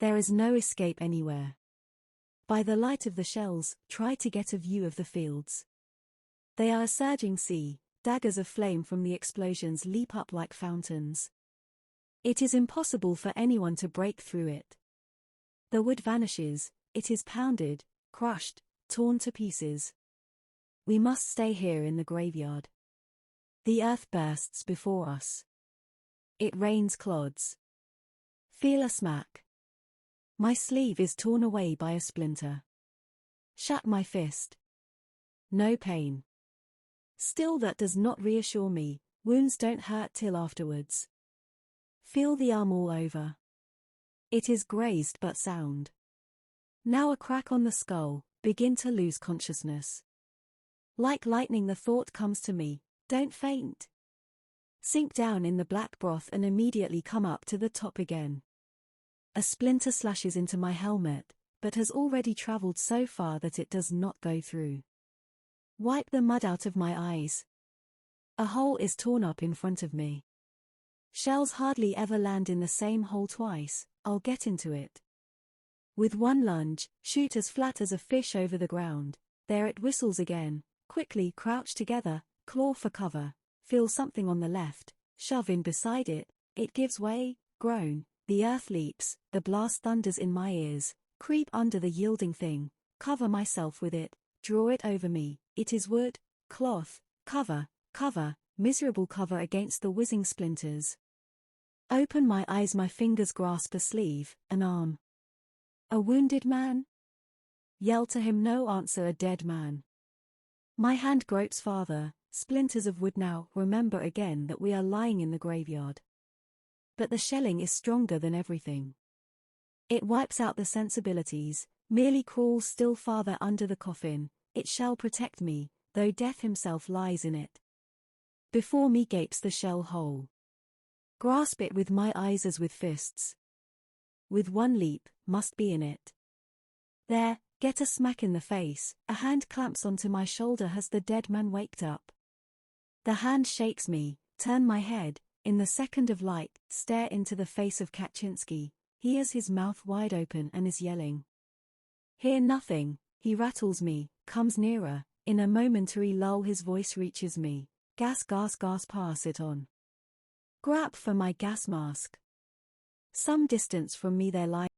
There is no escape anywhere. By the light of the shells, try to get a view of the fields. They are a surging sea, daggers of flame from the explosions leap up like fountains. It is impossible for anyone to break through it. The wood vanishes, it is pounded, crushed, torn to pieces. We must stay here in the graveyard. The earth bursts before us. It rains clods. Feel a smack. My sleeve is torn away by a splinter. Shut my fist. No pain. Still that does not reassure me, wounds don't hurt till afterwards. Feel the arm all over. It is grazed but sound. Now a crack on the skull, begin to lose consciousness. Like lightning the thought comes to me, don't faint. Sink down in the black broth and immediately come up to the top again. A splinter slashes into my helmet, but has already traveled so far that it does not go through. Wipe the mud out of my eyes. A hole is torn up in front of me. Shells hardly ever land in the same hole twice, I'll get into it. With one lunge, shoot as flat as a fish over the ground. There it whistles again. Quickly crouch together, claw for cover, feel something on the left, shove in beside it, it gives way, groan, the earth leaps, the blast thunders in my ears, creep under the yielding thing, cover myself with it, draw it over me, it is wood, cloth, cover, miserable cover against the whizzing splinters. Open my eyes, my fingers grasp a sleeve, an arm. A wounded man? Yell to him, no answer, a dead man. My hand gropes farther, splinters of wood now, remember again that we are lying in the graveyard. But the shelling is stronger than everything. It wipes out the sensibilities, merely crawls still farther under the coffin, it shall protect me, though death himself lies in it. Before me gapes the shell hole. Grasp it with my eyes as with fists. With one leap, must be in it. There, get a smack in the face, a hand clamps onto my shoulder. Has the dead man waked up? The hand shakes me, turn my head, in the second of light, stare into the face of Kaczynski. He has his mouth wide open and is yelling. Hear nothing, he rattles me, comes nearer, in a momentary lull his voice reaches me. Gas, pass it on. Grab for my gas mask. Some distance from me there lies.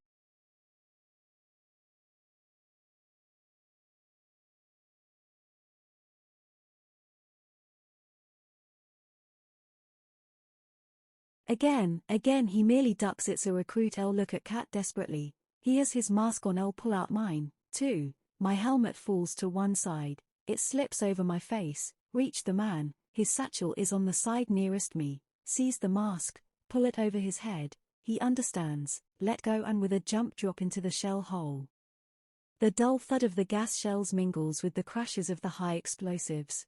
Again he merely ducks. It's a recruit. I'll look at Cat desperately. He has his mask on. I'll pull out mine, too. My helmet falls to one side. It slips over my face. Reach the man. His satchel is on the side nearest me. Seize the mask. Pull it over his head. He understands. Let go and with a jump drop into the shell hole. The dull thud of the gas shells mingles with the crashes of the high explosives.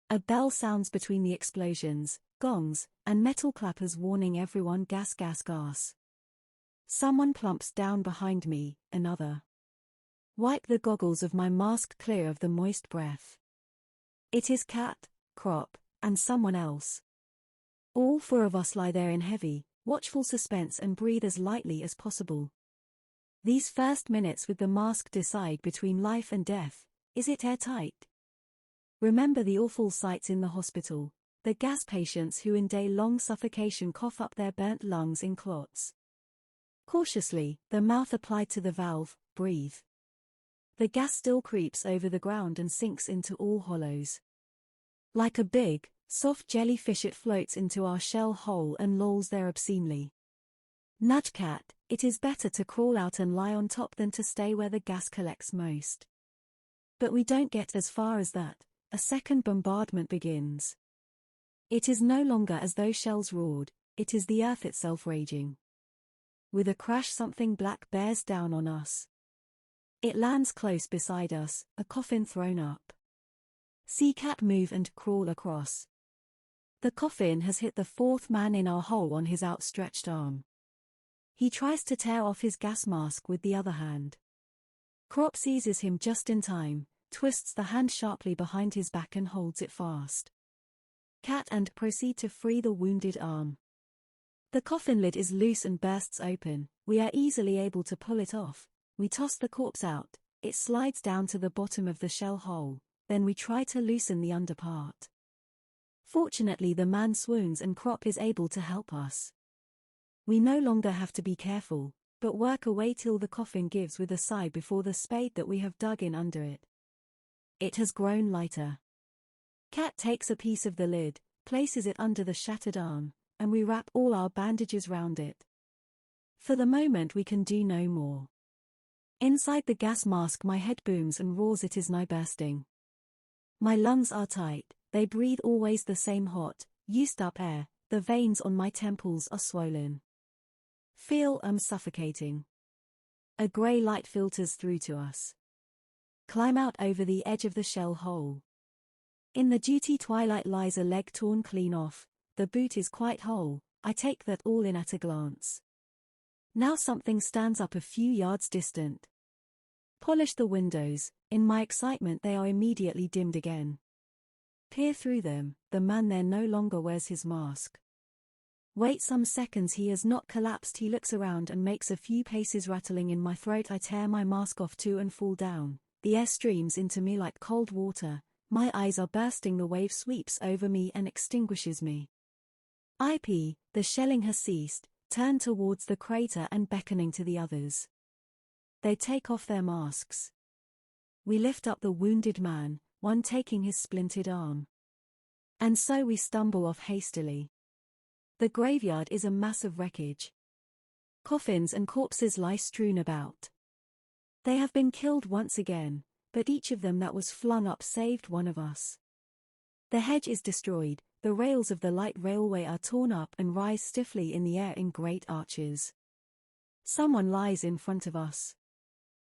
A bell sounds between the explosions, gongs, and metal clappers warning everyone gas. Someone plumps down behind me, another. Wipe the goggles of my mask clear of the moist breath. It is Cat, Crop, and someone else. All four of us lie there in heavy, watchful suspense and breathe as lightly as possible. These first minutes with the mask decide between life and death. Is it airtight? Remember the awful sights in the hospital, the gas patients who in day-long suffocation cough up their burnt lungs in clots. Cautiously, the mouth applied to the valve, breathe. The gas still creeps over the ground and sinks into all hollows. Like a big, soft jellyfish it floats into our shell hole and lolls there obscenely. Nudge Cat, it is better to crawl out and lie on top than to stay where the gas collects most. But we don't get as far as that. A second bombardment begins. It is no longer as though shells roared, it is the earth itself raging. With a crash something black bears down on us. It lands close beside us, a coffin thrown up. See Cat move and crawl across. The coffin has hit the fourth man in our hole on his outstretched arm. He tries to tear off his gas mask with the other hand. Crop seizes him just in time, twists the hand sharply behind his back and holds it fast. Cat and proceed to free the wounded arm. The coffin lid is loose and bursts open. We are easily able to pull it off. We toss the corpse out. It slides down to the bottom of the shell hole. Then we try to loosen the underpart. Fortunately, the man swoons and Crop is able to help us. We no longer have to be careful, but work away till the coffin gives with a sigh before the spade that we have dug in under it. It has grown lighter. Cat takes a piece of the lid, places it under the shattered arm, and we wrap all our bandages round it. For the moment we can do no more. Inside the gas mask my head booms and roars, it is nigh bursting. My lungs are tight, they breathe always the same hot, used-up air, the veins on my temples are swollen. Feel I'm suffocating. A grey light filters through to us. Climb out over the edge of the shell hole. In the duty twilight lies a leg torn clean off, the boot is quite whole, I take that all in at a glance. Now something stands up a few yards distant. Polish the windows, in my excitement they are immediately dimmed again. Peer through them, the man there no longer wears his mask. Wait some seconds, he has not collapsed, he looks around and makes a few paces, rattling in my throat. I tear my mask off too and fall down, the air streams into me like cold water, my eyes are bursting, the wave sweeps over me and extinguishes me. The shelling has ceased, turn towards the crater and beckoning to the others. They take off their masks. We lift up the wounded man, one taking his splintered arm. And so we stumble off hastily. The graveyard is a mass of wreckage. Coffins and corpses lie strewn about. They have been killed once again, but each of them that was flung up saved one of us. The hedge is destroyed, the rails of the light railway are torn up and rise stiffly in the air in great arches. Someone lies in front of us.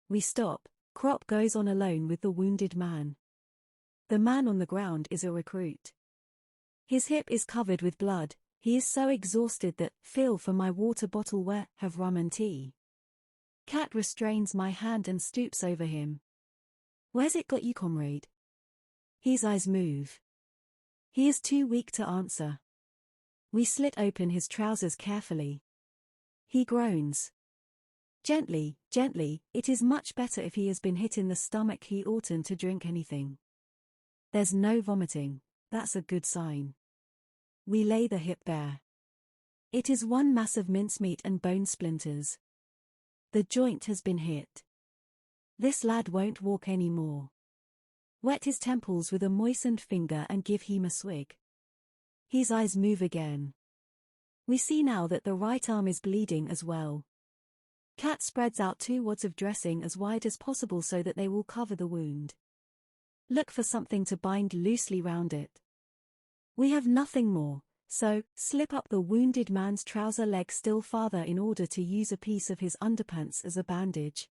We stop. Crop goes on alone with the wounded man. The man on the ground is a recruit. His hip is covered with blood, he is so exhausted that, "Feel for my water bottle, where have rum and tea." Cat restrains my hand and stoops over him. "Where's it got you, comrade?" His eyes move. He is too weak to answer. We slit open his trousers carefully. He groans. "Gently, gently, it is much better if he has been hit in the stomach, he oughtn't to drink anything." There's no vomiting, that's a good sign. We lay the hip bare. It is one mass of mincemeat and bone splinters. The joint has been hit. This lad won't walk any more. Wet his temples with a moistened finger and give him a swig. His eyes move again. We see now that the right arm is bleeding as well. Cat spreads out 2 wads of dressing as wide as possible so that they will cover the wound. Look for something to bind loosely round it. We have nothing more, so slip up the wounded man's trouser leg still farther in order to use a piece of his underpants as a bandage.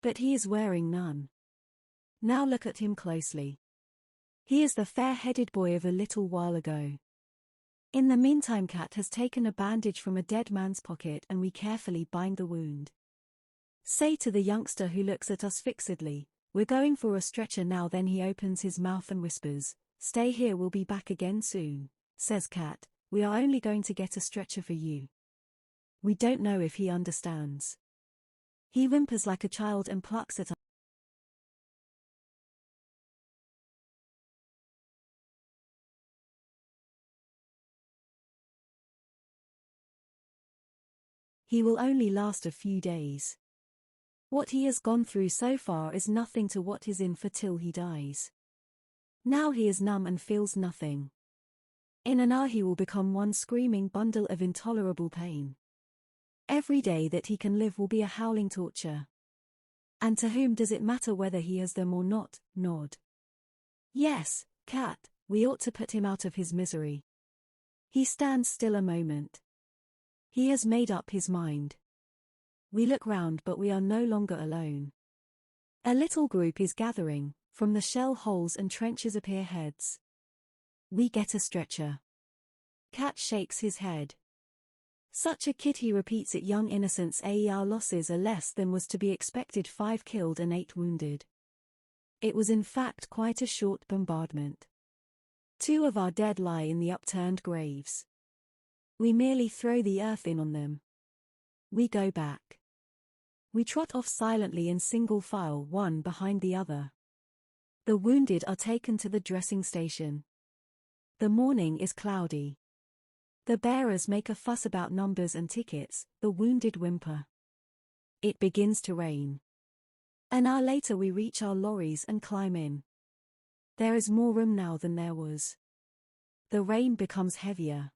But he is wearing none. Now look at him closely. He is the fair-headed boy of a little while ago. In the meantime, Cat has taken a bandage from a dead man's pocket and we carefully bind the wound. Say to the youngster who looks at us fixedly, "We're going for a stretcher now." Then he opens his mouth and whispers, "Stay here, we'll be back again soon." Says Cat, "We are only going to get a stretcher for you." We don't know if he understands. He whimpers like a child and plucks at us. He will only last a few days. What he has gone through so far is nothing to what is in for till he dies. Now he is numb and feels nothing. In an hour he will become one screaming bundle of intolerable pain. Every day that he can live will be a howling torture. And to whom does it matter whether he has them or not? Nod. Yes, Cat, we ought to put him out of his misery. He stands still a moment. He has made up his mind. We look round, but we are no longer alone. A little group is gathering, from the shell holes and trenches appear heads. We get a stretcher. Cat shakes his head. "Such a kid," he repeats it. "Young innocents, our losses are less than was to be expected, 5 killed and 8 wounded. It was in fact quite a short bombardment. 2 of our dead lie in the upturned graves. We merely throw the earth in on them. We go back. We trot off silently in single file, one behind the other. The wounded are taken to the dressing station. The morning is cloudy. The bearers make a fuss about numbers and tickets, the wounded whimper. It begins to rain. An hour later we reach our lorries and climb in. There is more room now than there was. The rain becomes heavier.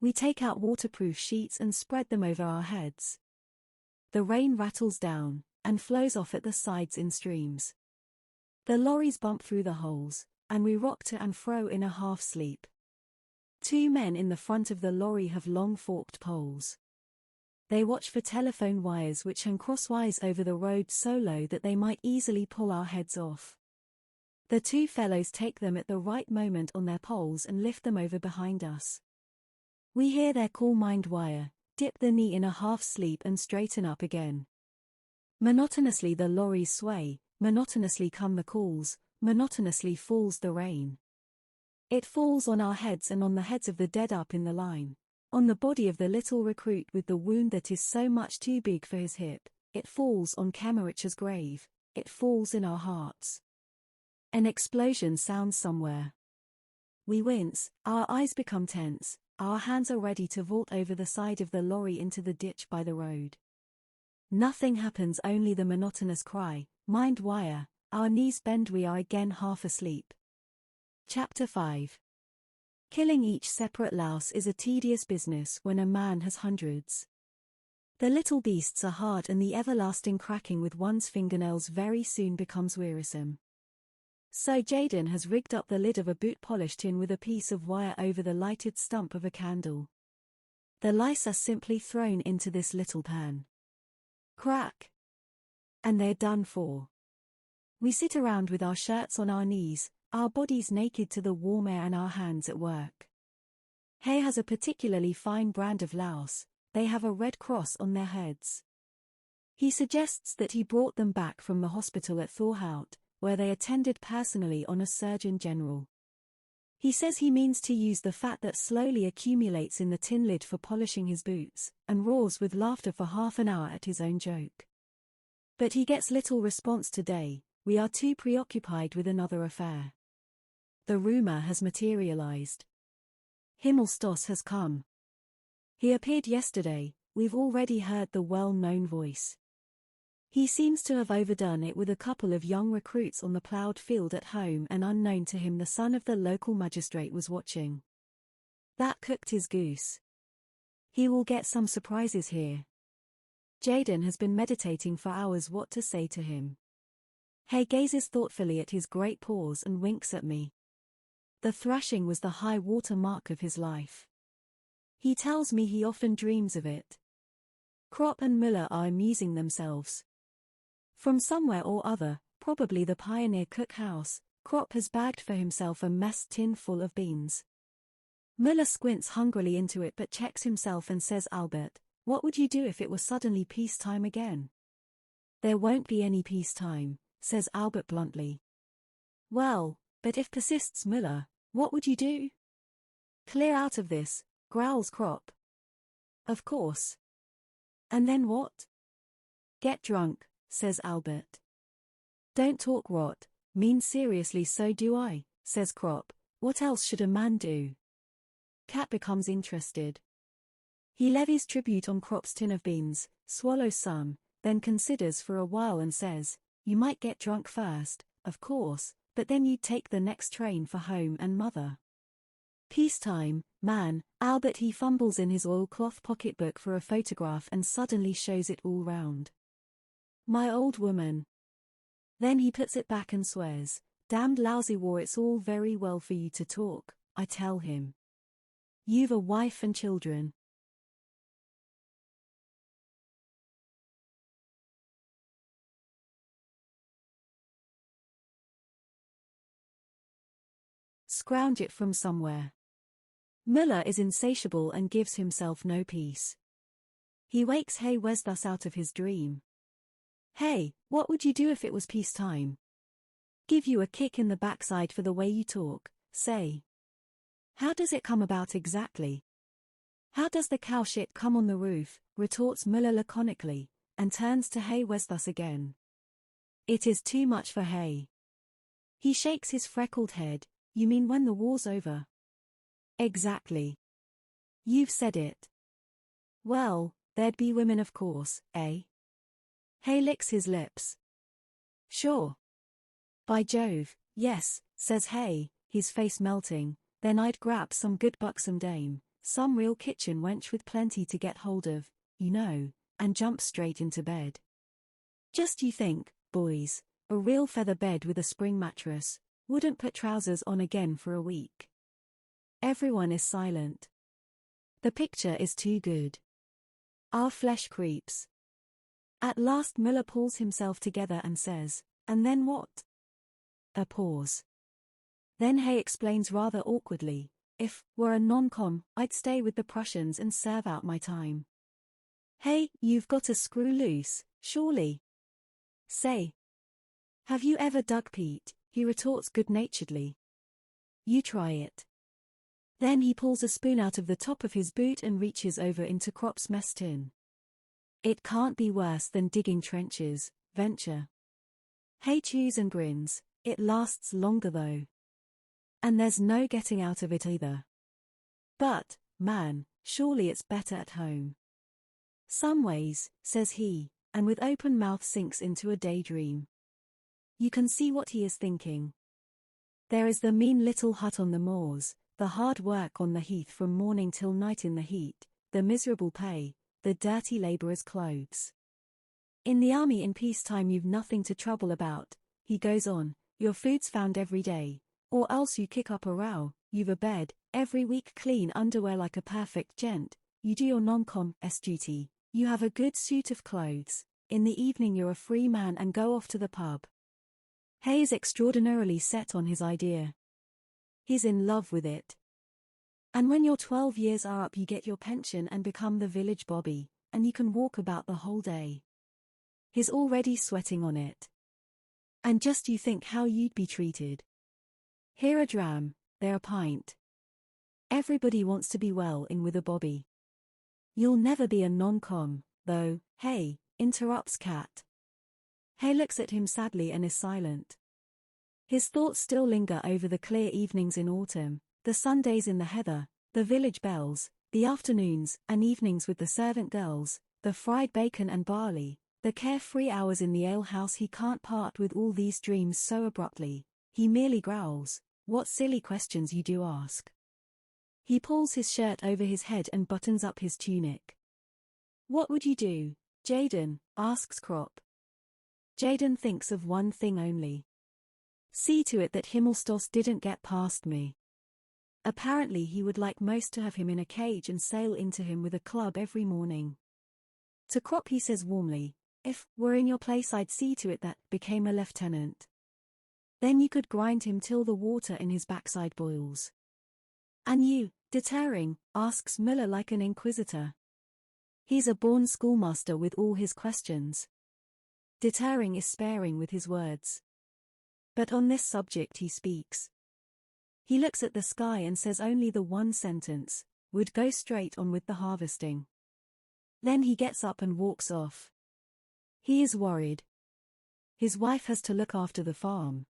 We take out waterproof sheets and spread them over our heads. The rain rattles down, and flows off at the sides in streams. The lorries bump through the holes, and we rock to and fro in a half-sleep. 2 men in the front of the lorry have long forked poles. They watch for telephone wires which hang crosswise over the road so low that they might easily pull our heads off. The 2 fellows take them at the right moment on their poles and lift them over behind us. We hear their call mind wire, dip the knee in a half-sleep and straighten up again. Monotonously the lorries sway, monotonously come the calls, monotonously falls the rain. It falls on our heads and on the heads of the dead up in the line. On the body of the little recruit with the wound that is so much too big for his hip, it falls on Kemmerich's grave, it falls in our hearts. An explosion sounds somewhere. We wince, our eyes become tense, our hands are ready to vault over the side of the lorry into the ditch by the road. Nothing happens, only the monotonous cry, mind wire, our knees bend, we are again half asleep. Chapter 5. Killing each separate louse is a tedious business when a man has hundreds. The little beasts are hard and the everlasting cracking with one's fingernails very soon becomes wearisome. So Jaden has rigged up the lid of a boot polish tin with a piece of wire over the lighted stump of a candle. The lice are simply thrown into this little pan. Crack! And they're done for. We sit around with our shirts on our knees, our bodies naked to the warm air and our hands at work. Hay has a particularly fine brand of louse, they have a red cross on their heads. He suggests that he brought them back from the hospital at Thorhout, where they attended personally on a Surgeon General. He says he means to use the fat that slowly accumulates in the tin lid for polishing his boots, and roars with laughter for half an hour at his own joke. But he gets little response today, we are too preoccupied with another affair. The rumor has materialized. Himmelstoss has come. He appeared yesterday, we've already heard the well-known voice. He seems to have overdone it with a couple of young recruits on the ploughed field at home, and unknown to him the son of the local magistrate was watching. That cooked his goose. He will get some surprises here. Jaden has been meditating for hours what to say to him. Hay gazes thoughtfully at his great paws and winks at me. The thrashing was the high water mark of his life. He tells me he often dreams of it. Kropp and Müller are amusing themselves. From somewhere or other, probably the Pioneer cookhouse, Kropp has bagged for himself a mess tin full of beans. Müller squints hungrily into it but checks himself and says, Albert, what would you do if it were suddenly peacetime again? There won't be any peacetime, says Albert bluntly. Well, but if persists Müller, what would you do? Clear out of this, growls Kropp. Of course. And then what? Get drunk, says Albert. Don't talk rot, mean seriously so do I, says Kropp, what else should a man do? Cat becomes interested. He levies tribute on Kropp's tin of beans, swallows some, then considers for a while and says, you might get drunk first, of course, but then you'd take the next train for home and mother. Peacetime, man, Albert. He fumbles in his oilcloth pocketbook for a photograph and suddenly shows it all round. My old woman. Then he puts it back and swears, damned lousy war, it's all very well for you to talk, I tell him. You've a wife and children. Scrounge it from somewhere. Müller is insatiable and gives himself no peace. He wakes Hay Westhus out of his dream. Hey, what would you do if it was peacetime? Give you a kick in the backside for the way you talk, say. How does it come about exactly? How does the cow shit come on the roof, retorts Müller laconically, and turns to Hey where's thus again. It is too much for Hey. He shakes his freckled head. You mean when the war's over? Exactly. You've said it. Well, there'd be women of course, eh? Hey licks his lips. Sure. By Jove, yes, says Hey, his face melting, then I'd grab some good buxom dame, some real kitchen wench with plenty to get hold of, you know, and jump straight into bed. Just you think, boys, a real feather bed with a spring mattress, wouldn't put trousers on again for a week. Everyone is silent. The picture is too good. Our flesh creeps. At last Müller pulls himself together and says, and then what? A pause. Then Hay explains rather awkwardly, if were a non-com, I'd stay with the Prussians and serve out my time. Hey, you've got a screw loose, surely. Say. Have you ever dug peat? He retorts good-naturedly. You try it. Then he pulls a spoon out of the top of his boot and reaches over into Krop's mess tin. It can't be worse than digging trenches, venture. Hay chews and grins. It lasts longer though. And there's no getting out of it either. But, man, surely it's better at home. Some ways, says he, and with open mouth sinks into a daydream. You can see what he is thinking. There is the mean little hut on the moors, the hard work on the heath from morning till night in the heat, the miserable pay, the dirty labourer's clothes. In the army in peacetime you've nothing to trouble about, he goes on, your food's found every day, or else you kick up a row, you've a bed, every week clean underwear like a perfect gent, you do your non-com-s duty, you have a good suit of clothes, in the evening you're a free man and go off to the pub. Hay is extraordinarily set on his idea. He's in love with it. And when your 12 years are up you get your pension and become the village bobby, and you can walk about the whole day. He's already sweating on it. And just you think how you'd be treated. Here a dram, there a pint. Everybody wants to be well in with a bobby. You'll never be a non-com, though, Hay, interrupts Cat. Hay looks at him sadly and is silent. His thoughts still linger over the clear evenings in autumn, the Sundays in the heather, the village bells, the afternoons and evenings with the servant girls, the fried bacon and barley, the carefree hours in the alehouse. He can't part with all these dreams so abruptly. He merely growls, "What silly questions you do ask." He pulls his shirt over his head and buttons up his tunic. "What would you do, Jaden?" asks Krop. Jaden thinks of one thing only. See to it that Himmelstoss didn't get past me. Apparently he would like most to have him in a cage and sail into him with a club every morning. To Krop he says warmly, "If were in your place I'd see to it that became a lieutenant. Then you could grind him till the water in his backside boils." "And you, deterring?" asks Müller like an inquisitor. He's a born schoolmaster with all his questions. Deterring is sparing with his words. But on this subject he speaks. He looks at the sky and says only the one sentence, "Would go straight on with the harvesting." Then he gets up and walks off. He is worried. His wife has to look after the farm.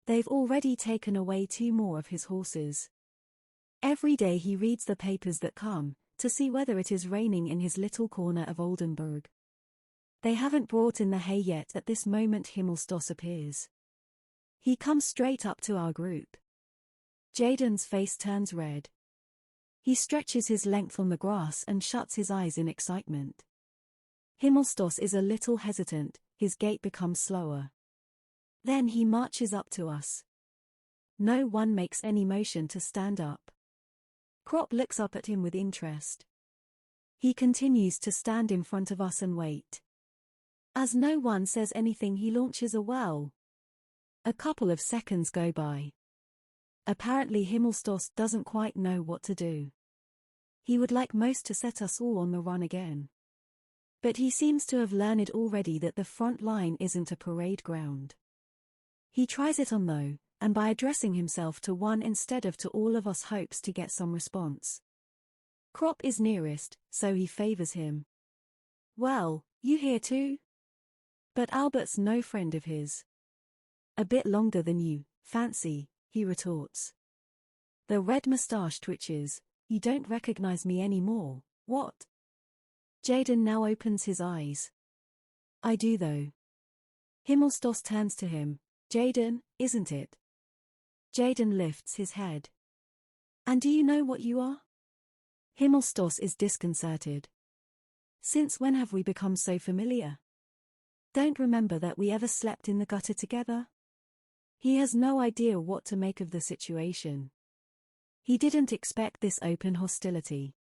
They've already taken away 2 more of his horses. Every day he reads the papers that come, to see whether it is raining in his little corner of Oldenburg. They haven't brought in the hay yet. At this moment Himmelstoss appears. He comes straight up to our group. Jaden's face turns red. He stretches his length on the grass and shuts his eyes in excitement. Himmelstoss is a little hesitant, his gait becomes slower. Then he marches up to us. No one makes any motion to stand up. Krop looks up at him with interest. He continues to stand in front of us and wait. As no one says anything he launches a well. A couple of seconds go by. Apparently Himmelstoss doesn't quite know what to do. He would like most to set us all on the run again. But he seems to have learned already that the front line isn't a parade ground. He tries it on though, and by addressing himself to one instead of to all of us hopes to get some response. Krop is nearest, so he favors him. Well, you here too? But Albert's no friend of his. A bit longer than you, fancy, he retorts. The red moustache twitches. You don't recognize me anymore, what? Jaden now opens his eyes. I do though. Himmelstos turns to him. Jaden, isn't it? Jaden lifts his head. And do you know what you are? Himmelstos is disconcerted. Since when have we become so familiar? Don't remember that we ever slept in the gutter together? He has no idea what to make of the situation. He didn't expect this open hostility.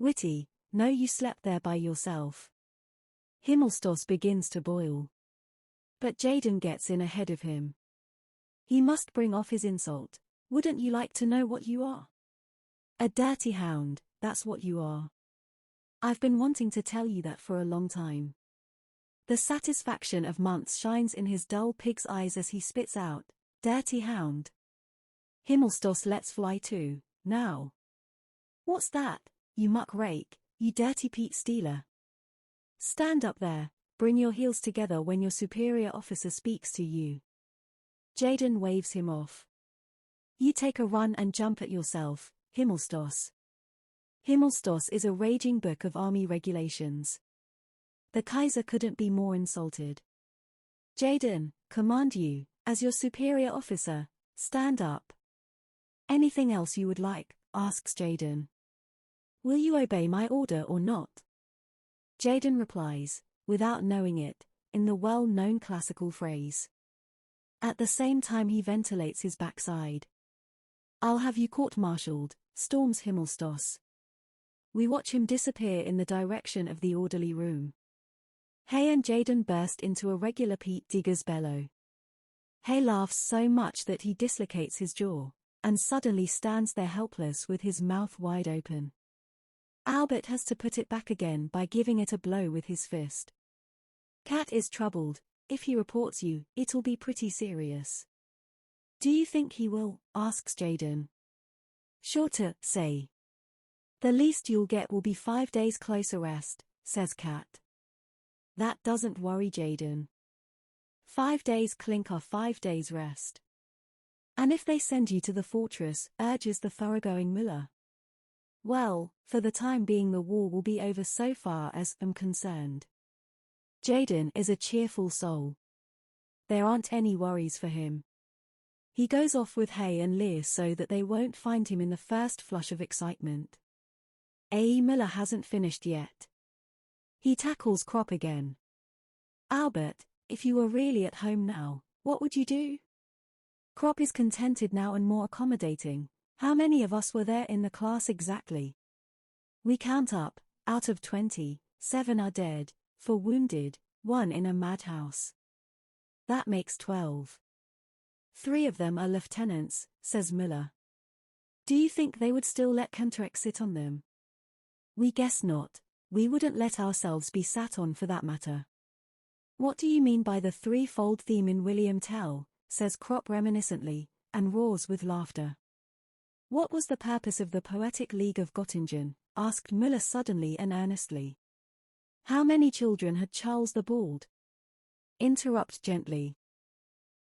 Witty, no, you slept there by yourself. Himmelstos begins to boil. But Jaden gets in ahead of him. He must bring off his insult. Wouldn't you like to know what you are? A dirty hound, that's what you are. I've been wanting to tell you that for a long time. The satisfaction of months shines in his dull pig's eyes as he spits out, dirty hound. Himmelstos lets fly too, now. What's that, you muck rake, you dirty Pete stealer? Stand up there, bring your heels together when your superior officer speaks to you. Jaden waves him off. You take a run and jump at yourself, Himmelstos. Himmelstos is a raging book of army regulations. The Kaiser couldn't be more insulted. Jaden, command you, as your superior officer, stand up. Anything else you would like, asks Jaden. Will you obey my order or not? Jaden replies, without knowing it, in the well-known classical phrase. At the same time he ventilates his backside. I'll have you court-martialed, storms Himmelstos. We watch him disappear in the direction of the orderly room. Hay and Jaden burst into a regular Pete Digger's bellow. Hay laughs so much that he dislocates his jaw, and suddenly stands there helpless with his mouth wide open. Albert has to put it back again by giving it a blow with his fist. Cat is troubled. If he reports you, it'll be pretty serious. Do you think he will? Asks Jaden. Sure to, say. The least you'll get will be 5 days close arrest, says Cat. That doesn't worry Jaden. 5 days clink are 5 days rest. And if they send you to the fortress, urges the thoroughgoing Müller. Well, for the time being the war will be over so far as I'm concerned. Jaden is a cheerful soul. There aren't any worries for him. He goes off with Hay and Lear so that they won't find him in the first flush of excitement. A. Müller hasn't finished yet. He tackles Krop again. Albert, if you were really at home now, what would you do? Krop is contented now and more accommodating. How many of us were there in the class exactly? We count up, out of 20, 7 are dead, 4 wounded, 1 in a madhouse. That makes 12. 3 of them are lieutenants, says Müller. Do you think they would still let Cantorek sit on them? We guess not. We wouldn't let ourselves be sat on for that matter. What do you mean by the threefold theme in William Tell, says Krop reminiscently, and roars with laughter. What was the purpose of the Poetic League of Göttingen? Asked Müller suddenly and earnestly. How many children had Charles the Bald? Interrupt gently.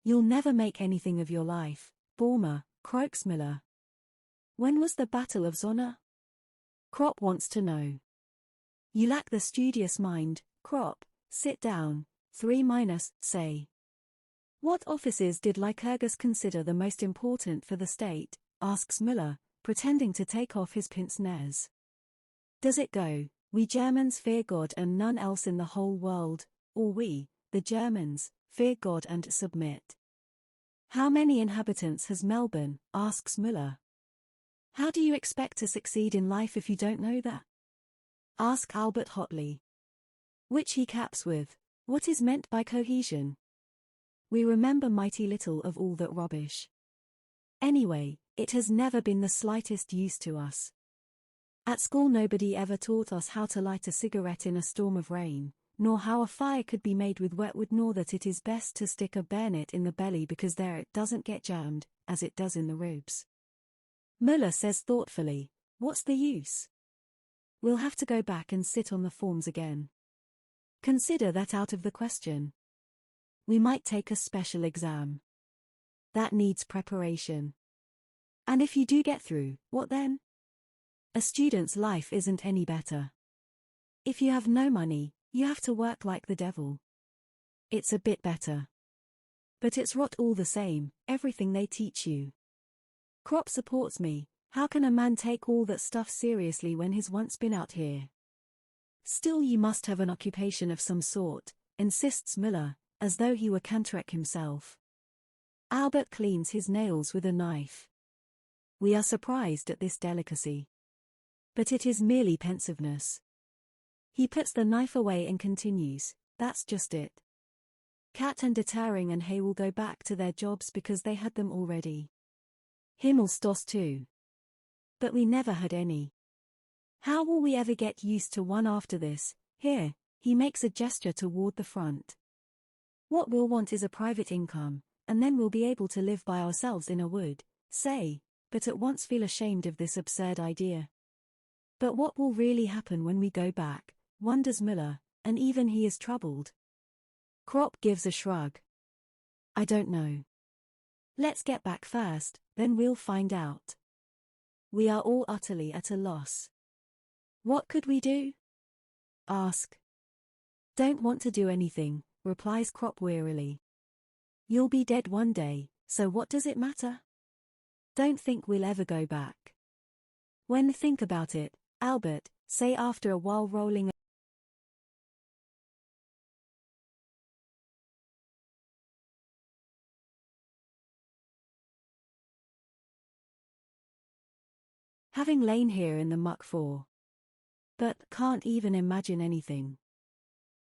You'll never make anything of your life, Baumer, croaks Müller. When was the Battle of Zonna? Krop wants to know. You lack the studious mind, Krop, sit down, 3-, say. What offices did Lycurgus consider the most important for the state? Asks Müller, pretending to take off his pince-nez. Does it go, we Germans fear God and none else in the whole world, or we, the Germans, fear God and submit? How many inhabitants has Melbourne? Asks Müller. How do you expect to succeed in life if you don't know that? Ask Albert hotly. Which he caps with, what is meant by cohesion? We remember mighty little of all that rubbish. Anyway, it has never been the slightest use to us. At school nobody ever taught us how to light a cigarette in a storm of rain, nor how a fire could be made with wet wood, nor that it is best to stick a bayonet in the belly because there it doesn't get jammed, as it does in the ribs. Muller says thoughtfully, "What's the use? We'll have to go back and sit on the forms again. Consider that out of the question. We might take a special exam. That needs preparation. And if you do get through, what then? A student's life isn't any better. If you have no money, you have to work like the devil. It's a bit better. But it's rot all the same, everything they teach you." Kropp supports me. "How can a man take all that stuff seriously when he's once been out here?" "Still, you must have an occupation of some sort," insists Muller, as though he were Cantorek himself. Albert cleans his nails with a knife. We are surprised at this delicacy. But it is merely pensiveness. He puts the knife away and continues, "That's just it. Cat and Dettering and Hay will go back to their jobs because they had them already. Himmelstos too. But we never had any. How will we ever get used to one after this?" Here, he makes a gesture toward the front. "What we'll want is a private income, and then we'll be able to live by ourselves in a wood, say, but at once feel ashamed of this absurd idea." "But what will really happen when we go back?" wonders Muller, and even he is troubled. Kropp gives a shrug. "I don't know. Let's get back first, then we'll find out." We are all utterly at a loss. What could we do? Ask. "Don't want to do anything," replies Kropp wearily. "You'll be dead one day, so what does it matter? Don't think we'll ever go back." "When think about it, Albert," say after a while, rolling having lain here in the muck but can't even imagine anything.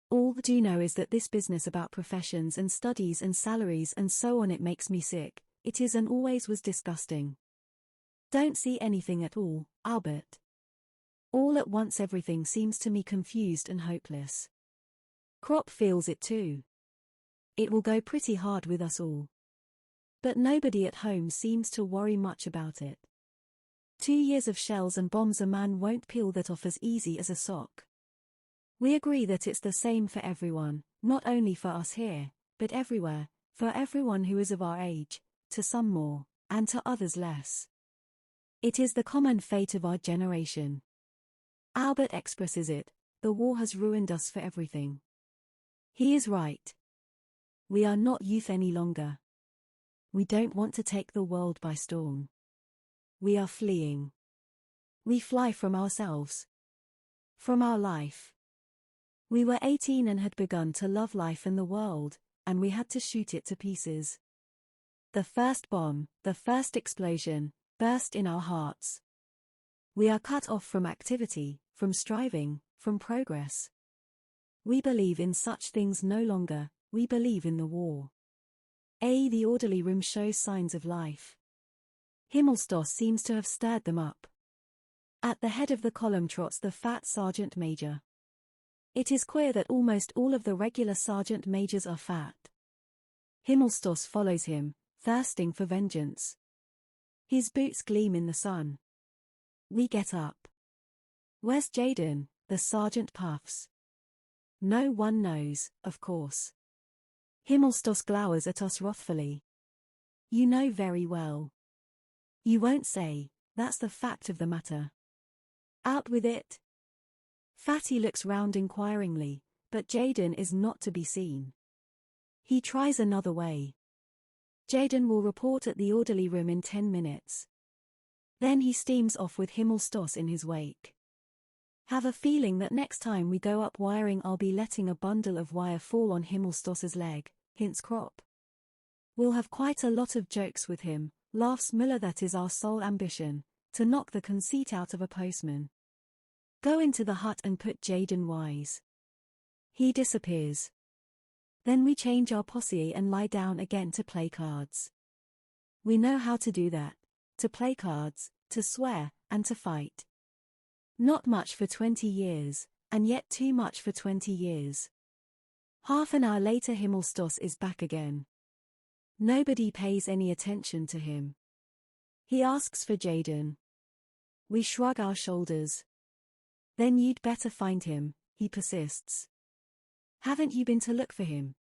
All that you know is that this business about professions and studies and salaries and so on, it makes me sick, it is and always was disgusting. Don't see anything at all, Albert. All at once everything seems to me confused and hopeless." Kropp feels it too. It will go pretty hard with us all. But nobody at home seems to worry much about it. 2 years of shells and bombs, a man won't peel that off as easy as a sock. We agree that it's the same for everyone, not only for us here, but everywhere, for everyone who is of our age, to some more, and to others less. It is the common fate of our generation. Albert expresses it, "The war has ruined us for everything." He is right. We are not youth any longer. We don't want to take the world by storm. We are fleeing. We fly from ourselves. From our life. We were 18 and had begun to love life and the world, and we had to shoot it to pieces. The first bomb, the first explosion, burst in our hearts. We are cut off from activity, from striving, from progress. We believe in such things no longer, we believe in the war. The orderly room shows signs of life. Himmelstos seems to have stirred them up. At the head of the column trots the fat sergeant major. It is queer that almost all of the regular sergeant majors are fat. Himmelstos follows him, thirsting for vengeance. His boots gleam in the sun. We get up. "Where's Jaden?" the sergeant puffs. No one knows, of course. Himmelstos glowers at us wrathfully. "You know very well. You won't say, that's the fact of the matter. Out with it." Fatty looks round inquiringly, but Jaden is not to be seen. He tries another way. Jaden will report at the orderly room in 10 minutes. Then he steams off with Himmelstos in his wake. Have a feeling that next time we go up wiring I'll be letting a bundle of wire fall on Himmelstos's leg, hints Kropp. We'll have quite a lot of jokes with him, laughs Muller. That is our sole ambition, to knock the conceit out of a postman. Go into the hut and put Jaden wise. He disappears. Then we change our posse and lie down again to play cards. We know how to do that, to play cards, to swear, and to fight. Not much for 20 years, and yet too much for 20 years. Half an hour later Himmelstoss is back again. Nobody pays any attention to him. He asks for Jaden. We shrug our shoulders. Then you'd better find him, he persists. Haven't you been to look for him?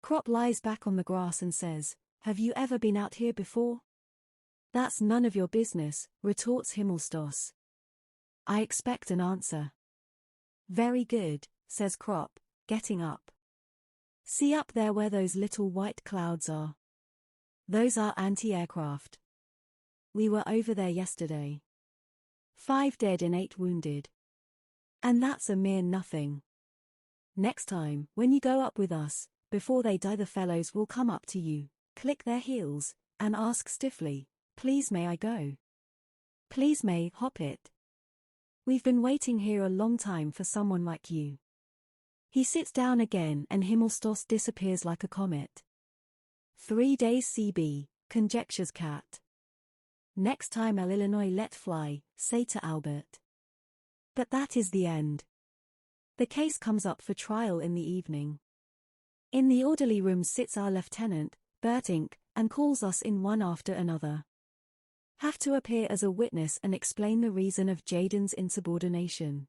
Krop lies back on the grass and says, have you ever been out here before? That's none of your business, retorts Himmelstoss. I expect an answer. Very good, says Krop, getting up. See up there where those little white clouds are? Those are anti-aircraft. We were over there yesterday. 5 dead and 8 wounded. And that's a mere nothing. Next time, when you go up with us, before they die the fellows will come up to you, click their heels, and ask stiffly, please may I go? Please may hop it. We've been waiting here a long time for someone like you. He sits down again and Himmelstoss disappears like a comet. 3 days CB, conjectures Cat. Next time Illinois let fly, say to Albert. But that is the end. The case comes up for trial in the evening. In the orderly room sits our lieutenant, Bertink, and calls us in one after another. Have to appear as a witness and explain the reason of Jaden's insubordination.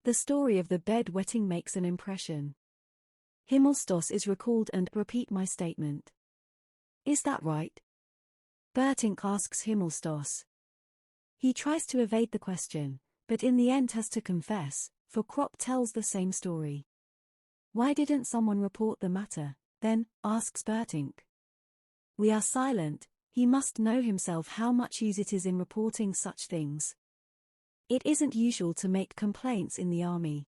The story of the bed-wetting makes an impression. Himmelstoss is recalled and repeat my statement. Is that right? Bertink asks Himmelstoss. He tries to evade the question, but in the end has to confess, for Krop tells the same story. Why didn't someone report the matter, then, asks Bertink. We are silent. He must know himself how much use it is in reporting such things. It isn't usual to make complaints in the army.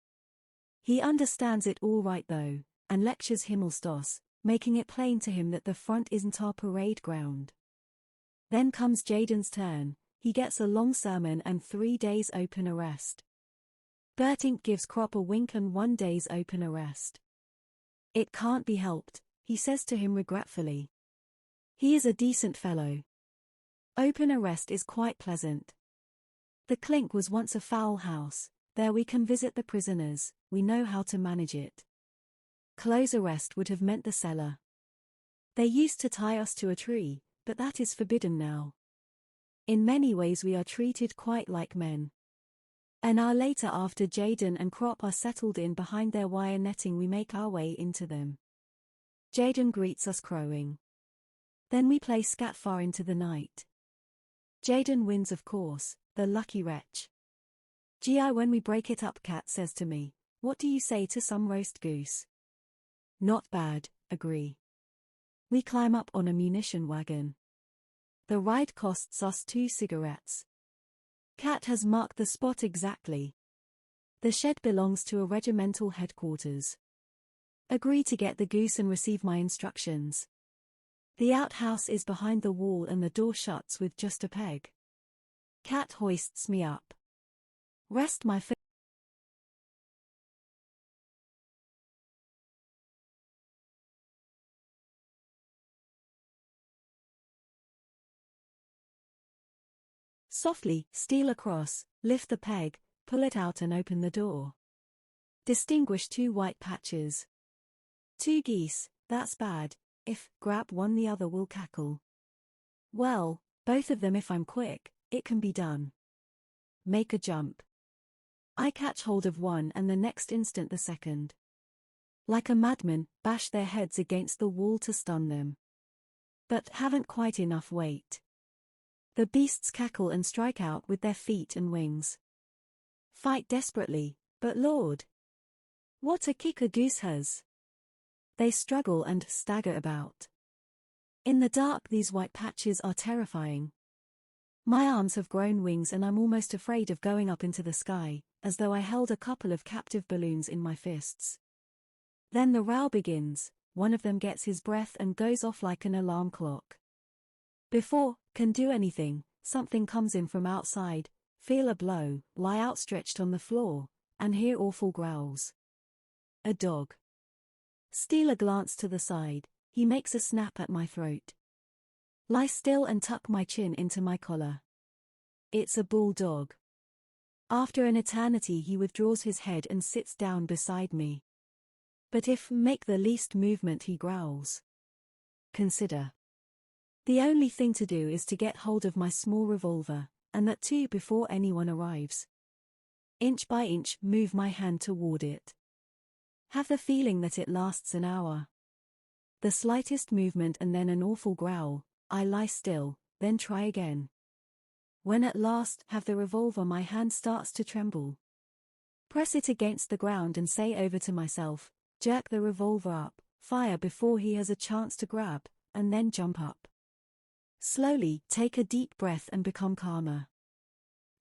He understands it all right though, and lectures Himmelstoss, making it plain to him that the front isn't our parade ground. Then comes Jaden's turn, he gets a long sermon and 3 days open arrest. Bertink gives Krop a wink and 1 day's open arrest. It can't be helped, he says to him regretfully. He is a decent fellow. Open arrest is quite pleasant. The clink was once a fowl house, there we can visit the prisoners, we know how to manage it. Close arrest would have meant the cellar. They used to tie us to a tree, but that is forbidden now. In many ways we are treated quite like men. An hour later after Jaden and Krop are settled in behind their wire netting we make our way into them. Jaden greets us crowing. Then we play scat far into the night. Jaden wins of course, the lucky wretch. Gee, when we break it up Cat says to me, what do you say to some roast goose? Not bad, agree. We climb up on a munition wagon. The ride costs us 2 cigarettes. Cat has marked the spot exactly. The shed belongs to a regimental headquarters. Agree to get the goose and receive my instructions. The outhouse is behind the wall and the door shuts with just a peg. Cat hoists me up. Rest my foot. Softly, steal across, lift the peg, pull it out and open the door. Distinguish 2 white patches. 2 geese, that's bad. If, grab one the other will cackle. Well, both of them if I'm quick, it can be done. Make a jump. I catch hold of one and the next instant the second. Like a madman, bash their heads against the wall to stun them. But haven't quite enough weight. The beasts cackle and strike out with their feet and wings. Fight desperately, but Lord! What a kick a goose has! They struggle and stagger about. In the dark these white patches are terrifying. My arms have grown wings and I'm almost afraid of going up into the sky, as though I held a couple of captive balloons in my fists. Then the row begins, one of them gets his breath and goes off like an alarm clock. Before can do anything, something comes in from outside, feel a blow, lie outstretched on the floor, and hear awful growls. A dog. Steal a glance to the side, he makes a snap at my throat. Lie still and tuck my chin into my collar. It's a bulldog. After an eternity he withdraws his head and sits down beside me. But if make the least movement he growls. Consider. The only thing to do is to get hold of my small revolver, and that too before anyone arrives. Inch by inch move my hand toward it. Have the feeling that it lasts an hour. The slightest movement and then an awful growl, I lie still, then try again. When at last have the revolver my hand starts to tremble. Press it against the ground and say over to myself, jerk the revolver up, fire before he has a chance to grab, and then jump up. Slowly take a deep breath and become calmer.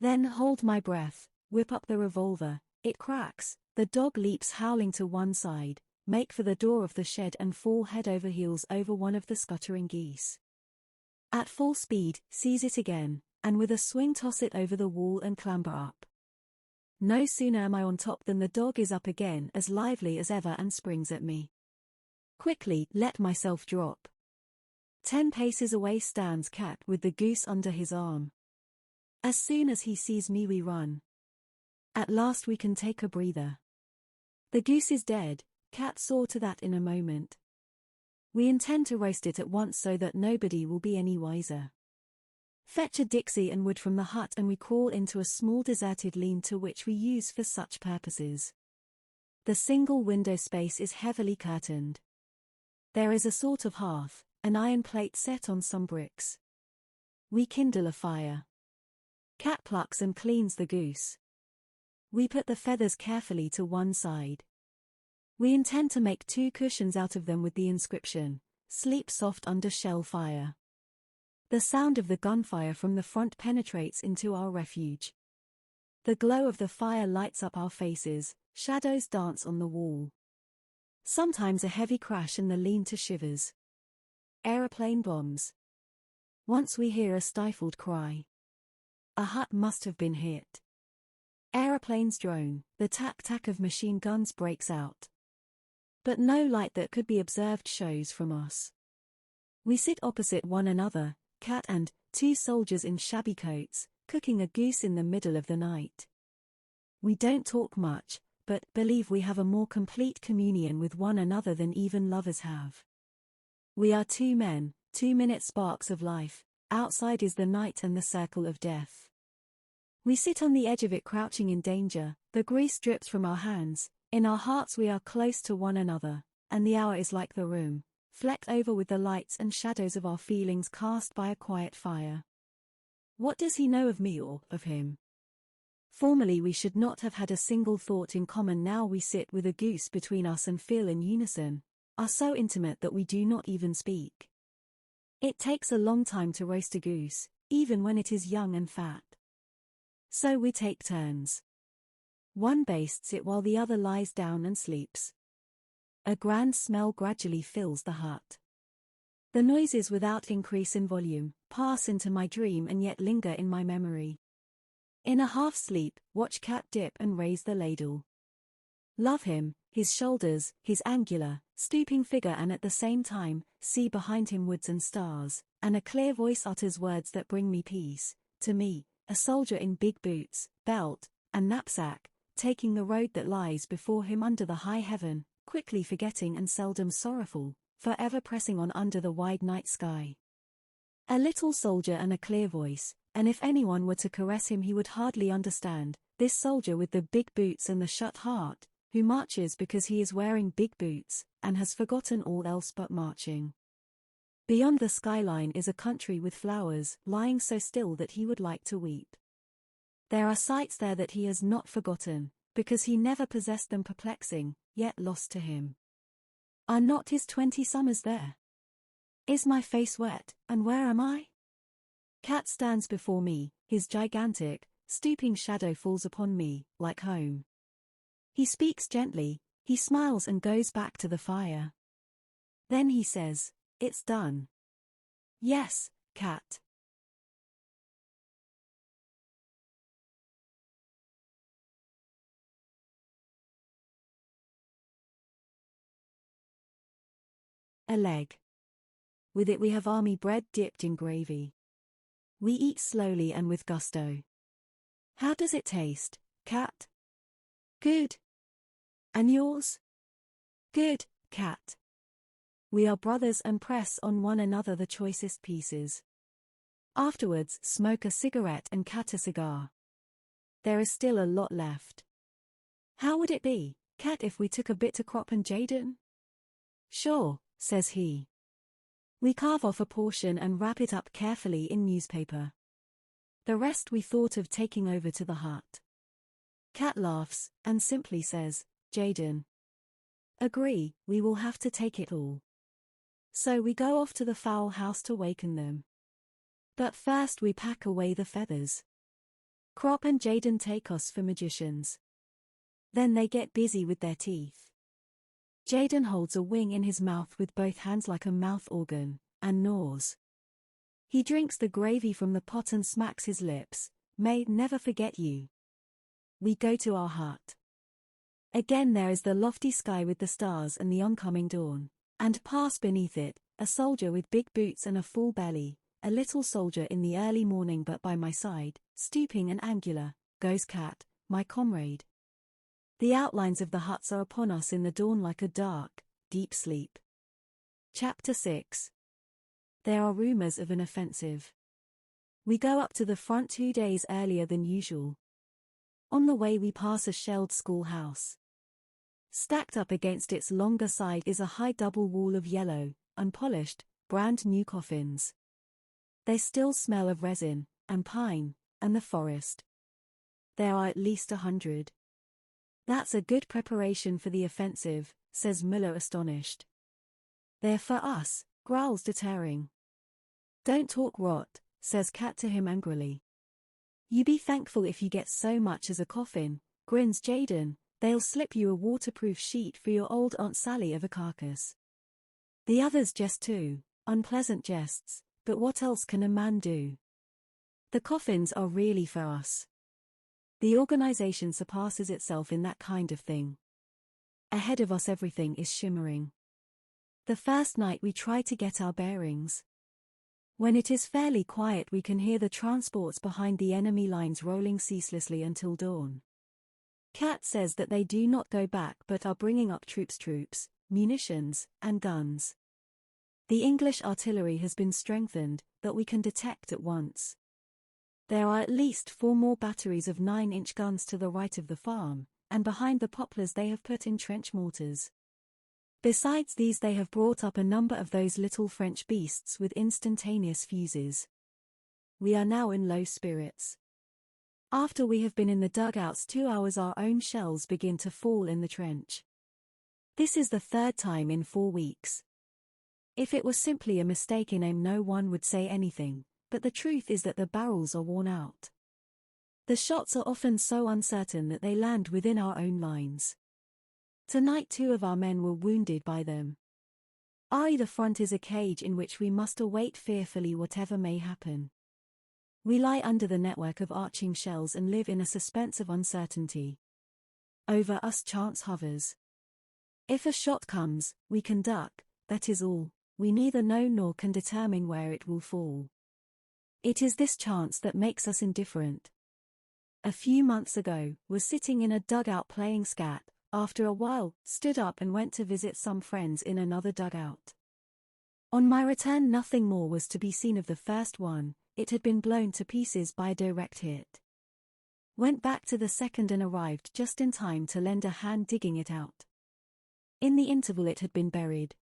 Then hold my breath, whip up the revolver, it cracks, the dog leaps howling to one side, make for the door of the shed and fall head over heels over one of the scuttering geese. At full speed, seize it again, and with a swing toss it over the wall and clamber up. No sooner am I on top than the dog is up again as lively as ever and springs at me. Quickly let myself drop. 10 paces away stands Cat with the goose under his arm. As soon as he sees me we run. At last we can take a breather. The goose is dead, Cat saw to that in a moment. We intend to roast it at once so that nobody will be any wiser. Fetch a Dixie and wood from the hut and we crawl into a small deserted lean-to which we use for such purposes. The single window space is heavily curtained. There is a sort of hearth, an iron plate set on some bricks. We kindle a fire. Cat plucks and cleans the goose. We put the feathers carefully to one side. We intend to make 2 cushions out of them with the inscription, "Sleep soft under shell fire." The sound of the gunfire from the front penetrates into our refuge. The glow of the fire lights up our faces, shadows dance on the wall. Sometimes a heavy crash and the lean-to shivers. Aeroplane bombs. Once we hear a stifled cry. A hut must have been hit. Aeroplanes drone, the tack-tack of machine guns breaks out. But no light that could be observed shows from us. We sit opposite one another, Cat and 2 soldiers in shabby coats, cooking a goose in the middle of the night. We don't talk much, but believe we have a more complete communion with one another than even lovers have. We are 2 men, 2-minute sparks of life, outside is the night and the circle of death. We sit on the edge of it crouching in danger, the grease drips from our hands, in our hearts we are close to one another, and the hour is like the room, flecked over with the lights and shadows of our feelings cast by a quiet fire. What does he know of me or of him? Formerly we should not have had a single thought in common, now we sit with a goose between us and feel in unison, are so intimate that we do not even speak. It takes a long time to roast a goose, even when it is young and fat. So we take turns. One bastes it while the other lies down and sleeps. A grand smell gradually fills the hut. The noises without increase in volume, pass into my dream and yet linger in my memory. In a half-sleep, watch Cat dip and raise the ladle. Love him, his shoulders, his angular, stooping figure, and at the same time, see behind him woods and stars, and a clear voice utters words that bring me peace. To me, a soldier in big boots, belt, and knapsack, taking the road that lies before him under the high heaven, quickly forgetting and seldom sorrowful, forever pressing on under the wide night sky. A little soldier and a clear voice, and if anyone were to caress him he would hardly understand, this soldier with the big boots and the shut heart, who marches because he is wearing big boots, and has forgotten all else but marching. Beyond the skyline is a country with flowers, lying so still that he would like to weep. There are sights there that he has not forgotten, because he never possessed them, perplexing, yet lost to him. Are not his 20 summers there? Is my face wet, and where am I? Cat stands before me, his gigantic, stooping shadow falls upon me, like home. He speaks gently, he smiles and goes back to the fire. Then he says, "It's done." Yes, Cat. A leg. With it we have army bread dipped in gravy. We eat slowly and with gusto. How does it taste, Cat? Good. And yours? Good, cat. We are brothers and press on one another the choicest pieces. Afterwards, smoke a cigarette and cat a cigar. There is still a lot left. How would it be, cat, if we took a bit to Crop and Jaden? Sure, says he. We carve off a portion and wrap it up carefully in newspaper. The rest we thought of taking over to the hut. Cat laughs, and simply says, Jaden. Agree, we will have to take it all. So we go off to the fowl house to waken them. But first we pack away the feathers. Crop and Jaden take us for magicians. Then they get busy with their teeth. Jaden holds a wing in his mouth with both hands like a mouth organ, and gnaws. He drinks the gravy from the pot and smacks his lips. May never forget you. We go to our hut. Again there is the lofty sky with the stars and the oncoming dawn, and pass beneath it, a soldier with big boots and a full belly, a little soldier in the early morning, but by my side, stooping and angular, goes Cat, my comrade. The outlines of the huts are upon us in the dawn like a dark, deep sleep. Chapter 6. There are rumors of an offensive. We go up to the front 2 days earlier than usual. On the way we pass a shelled schoolhouse. Stacked up against its longer side is a high double wall of yellow, unpolished, brand new coffins. They still smell of resin, and pine, and the forest. There are at least 100. That's a good preparation for the offensive, says Muller astonished. They're for us, growls deterring. Don't talk rot, says Cat to him angrily. You be thankful if you get so much as a coffin, grins Jaden. They'll slip you a waterproof sheet for your old Aunt Sally of a carcass. The others jest too, unpleasant jests, but what else can a man do? The coffins are really for us. The organization surpasses itself in that kind of thing. Ahead of us everything is shimmering. The first night we try to get our bearings. When it is fairly quiet we can hear the transports behind the enemy lines rolling ceaselessly until dawn. Cat says that they do not go back but are bringing up troops, munitions, and guns. The English artillery has been strengthened, that we can detect at once. There are at least 4 more batteries of 9-inch guns to the right of the farm, and behind the poplars they have put in trench mortars. Besides these they have brought up a number of those little French beasts with instantaneous fuses. We are now in low spirits. After we have been in the dugouts 2 hours our own shells begin to fall in the trench. This is the 3rd time in 4 weeks. If it was simply a mistake in aim no one would say anything, but the truth is that the barrels are worn out. The shots are often so uncertain that they land within our own lines. Tonight 2 of our men were wounded by them. The front is a cage in which we must await fearfully whatever may happen. We lie under the network of arching shells and live in a suspense of uncertainty. Over us chance hovers. If a shot comes, we can duck, that is all. We neither know nor can determine where it will fall. It is this chance that makes us indifferent. A few months ago, was sitting in a dugout playing scat, after a while, stood up and went to visit some friends in another dugout. On my return nothing more was to be seen of the first one, it had been blown to pieces by a direct hit. Went back to the second and arrived just in time to lend a hand digging it out. In the interval it had been buried.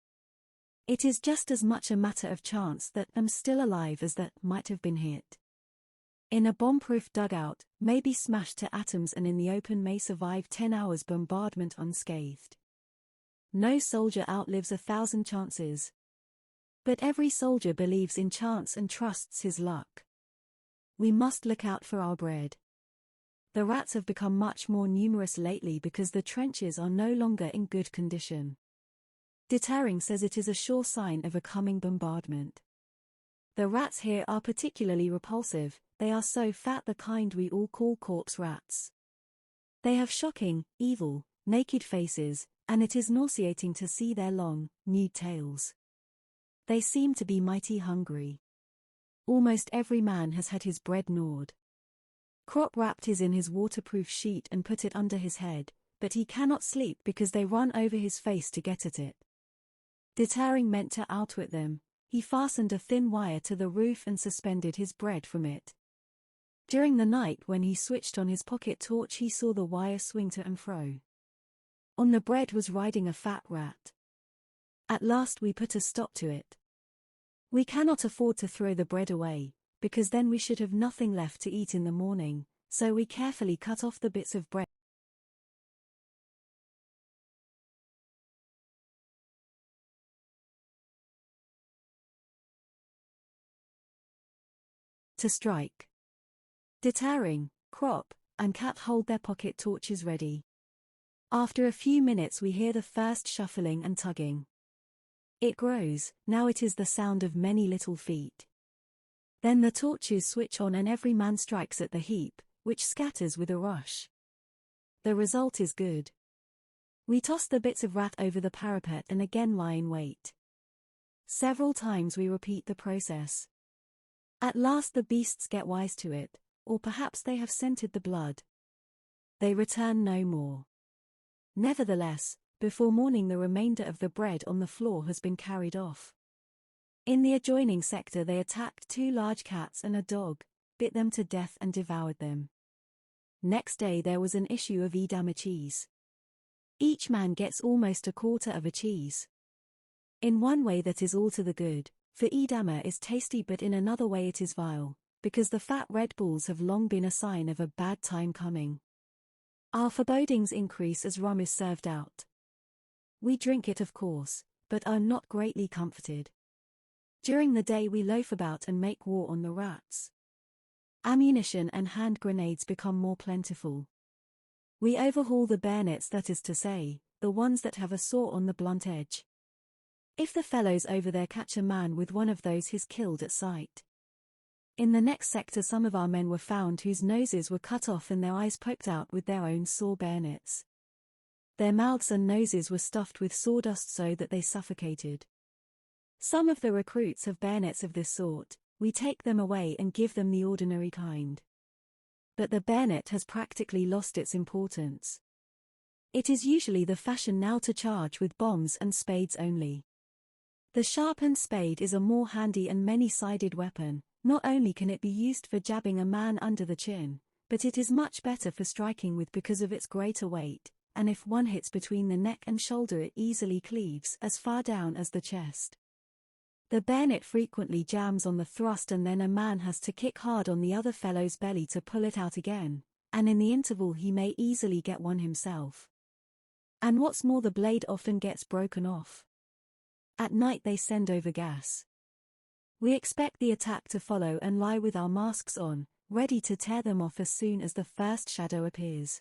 It is just as much a matter of chance that I'm still alive as that might have been hit. In a bomb-proof dugout, may be smashed to atoms and in the open may survive 10 hours bombardment unscathed. No soldier outlives 1,000 chances. But every soldier believes in chance and trusts his luck. We must look out for our bread. The rats have become much more numerous lately because the trenches are no longer in good condition. Deterring says it is a sure sign of a coming bombardment. The rats here are particularly repulsive, they are so fat, the kind we all call corpse rats. They have shocking, evil, naked faces, and it is nauseating to see their long, nude tails. They seem to be mighty hungry. Almost every man has had his bread gnawed. Crop wrapped his in his waterproof sheet and put it under his head, but he cannot sleep because they run over his face to get at it. Deterring meant to outwit them, he fastened a thin wire to the roof and suspended his bread from it. During the night when he switched on his pocket torch he saw the wire swing to and fro. On the bread was riding a fat rat. At last we put a stop to it. We cannot afford to throw the bread away, because then we should have nothing left to eat in the morning, so we carefully cut off the bits of bread to strike. Deterring, Crop, and Cat hold their pocket torches ready. After a few minutes we hear the first shuffling and tugging. It grows, now it is the sound of many little feet. Then the torches switch on and every man strikes at the heap, which scatters with a rush. The result is good. We toss the bits of rat over the parapet and again lie in wait. Several times we repeat the process. At last the beasts get wise to it, or perhaps they have scented the blood. They return no more. Nevertheless, before morning the remainder of the bread on the floor has been carried off. In the adjoining sector they attacked 2 large cats and a dog, bit them to death and devoured them. Next day there was an issue of Edammer cheese. Each man gets almost a quarter of a cheese. In one way that is all to the good, for Edammer is tasty, but in another way it is vile, because the fat Red Bulls have long been a sign of a bad time coming. Our forebodings increase as rum is served out. We drink it of course, but are not greatly comforted. During the day we loaf about and make war on the rats. Ammunition and hand grenades become more plentiful. We overhaul the bayonets, that is to say, the ones that have a saw on the blunt edge. If the fellows over there catch a man with one of those he's killed at sight. In the next sector some of our men were found whose noses were cut off and their eyes poked out with their own saw bayonets. Their mouths and noses were stuffed with sawdust so that they suffocated. Some of the recruits have bayonets of this sort. We take them away and give them the ordinary kind. But the bayonet has practically lost its importance. It is usually the fashion now to charge with bombs and spades only. The sharpened spade is a more handy and many-sided weapon. Not only can it be used for jabbing a man under the chin, but it is much better for striking with because of its greater weight, and if one hits between the neck and shoulder it easily cleaves as far down as the chest. The bayonet frequently jams on the thrust and then a man has to kick hard on the other fellow's belly to pull it out again, and in the interval he may easily get one himself. And what's more, the blade often gets broken off. At night they send over gas. We expect the attack to follow and lie with our masks on, ready to tear them off as soon as the first shadow appears.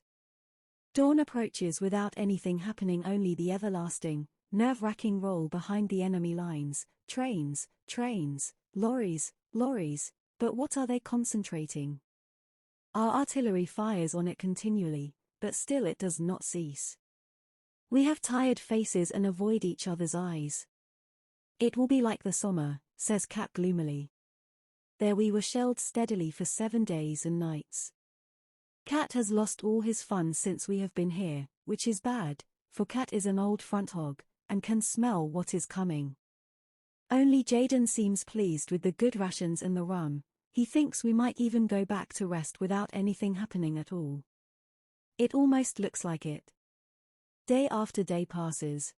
Dawn approaches without anything happening, only the everlasting, nerve-wracking roll behind the enemy lines, trains, lorries, but what are they concentrating? Our artillery fires on it continually, but still it does not cease. We have tired faces and avoid each other's eyes. It will be like the Somme, says Cat gloomily. There we were shelled steadily for 7 days and nights. Cat has lost all his fun since we have been here, which is bad, for Cat is an old front hog, and can smell what is coming. Only Jaden seems pleased with the good rations and the rum. He thinks we might even go back to rest without anything happening at all. It almost looks like it. Day after day passes.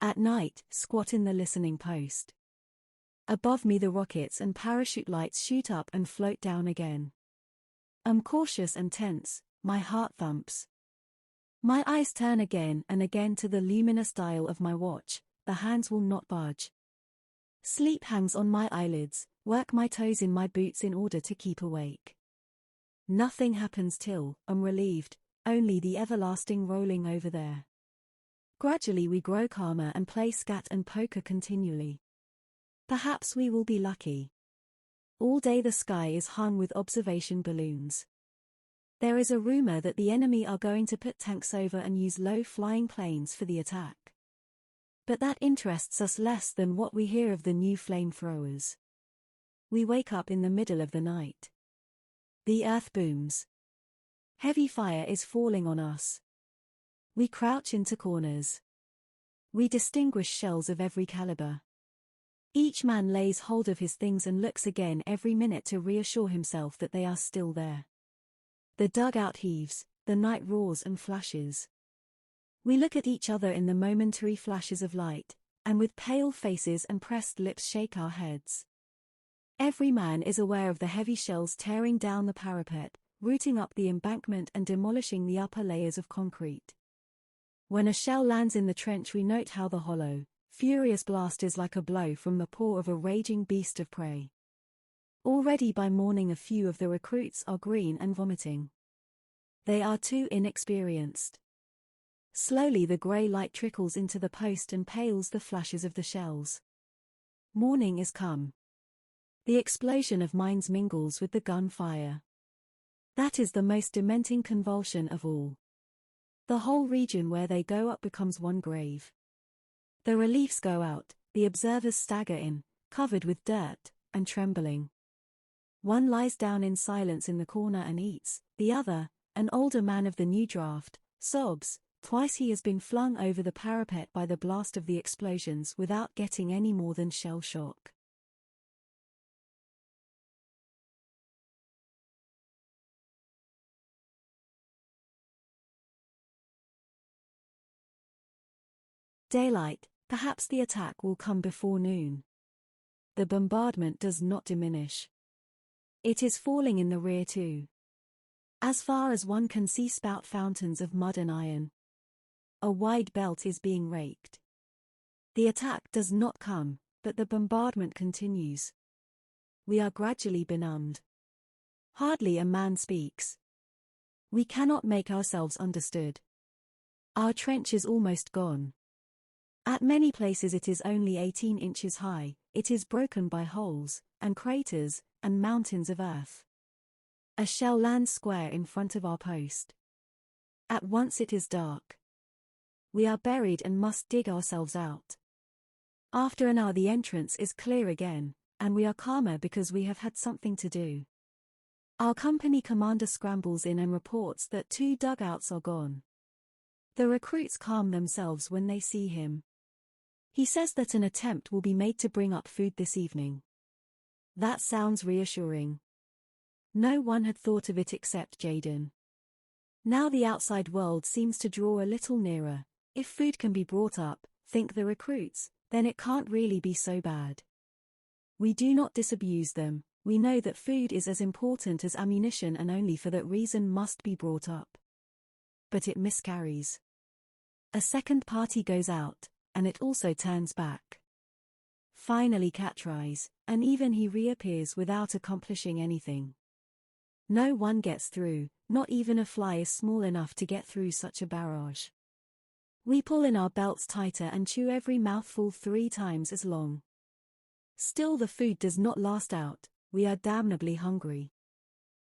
At night, squat in the listening post. Above me the rockets and parachute lights shoot up and float down again. I'm cautious and tense, my heart thumps. My eyes turn again and again to the luminous dial of my watch, the hands will not budge. Sleep hangs on my eyelids, work my toes in my boots in order to keep awake. Nothing happens till, I'm relieved, only the everlasting rolling over there. Gradually we grow calmer and play scat and poker continually. Perhaps we will be lucky. All day the sky is hung with observation balloons. There is a rumor that the enemy are going to put tanks over and use low-flying planes for the attack. But that interests us less than what we hear of the new flamethrowers. We wake up in the middle of the night. The earth booms. Heavy fire is falling on us. We crouch into corners. We distinguish shells of every caliber. Each man lays hold of his things and looks again every minute to reassure himself that they are still there. The dugout heaves, the night roars and flashes. We look at each other in the momentary flashes of light, and with pale faces and pressed lips shake our heads. Every man is aware of the heavy shells tearing down the parapet, rooting up the embankment and demolishing the upper layers of concrete. When a shell lands in the trench, we note how the hollow, furious blast is like a blow from the paw of a raging beast of prey. Already by morning a few of the recruits are green and vomiting. They are too inexperienced. Slowly the grey light trickles into the post and pales the flashes of the shells. Morning is come. The explosion of mines mingles with the gunfire. That is the most dementing convulsion of all. The whole region where they go up becomes one grave. The reliefs go out, the observers stagger in, covered with dirt, and trembling. One lies down in silence in the corner and eats, the other, an older man of the new draft, sobs. Twice he has been flung over the parapet by the blast of the explosions without getting any more than shell shock. Daylight, perhaps the attack will come before noon. The bombardment does not diminish. It is falling in the rear too. As far as one can see spout fountains of mud and iron. A wide belt is being raked. The attack does not come, but the bombardment continues. We are gradually benumbed. Hardly a man speaks. We cannot make ourselves understood. Our trench is almost gone. At many places it is only 18 inches high, it is broken by holes, and craters, and mountains of earth. A shell lands square in front of our post. At once it is dark. We are buried and must dig ourselves out. After an hour the entrance is clear again, and we are calmer because we have had something to do. Our company commander scrambles in and reports that 2 dugouts are gone. The recruits calm themselves when they see him. He says that an attempt will be made to bring up food this evening. That sounds reassuring. No one had thought of it except Jaden. Now the outside world seems to draw a little nearer. If food can be brought up, think the recruits, then it can't really be so bad. We do not disabuse them, we know that food is as important as ammunition and only for that reason must be brought up. But it miscarries. A second party goes out, and it also turns back. Finally catch-rise, and even he reappears without accomplishing anything. No one gets through, not even a fly is small enough to get through such a barrage. We pull in our belts tighter and chew every mouthful 3 times as long. Still the food does not last out, we are damnably hungry.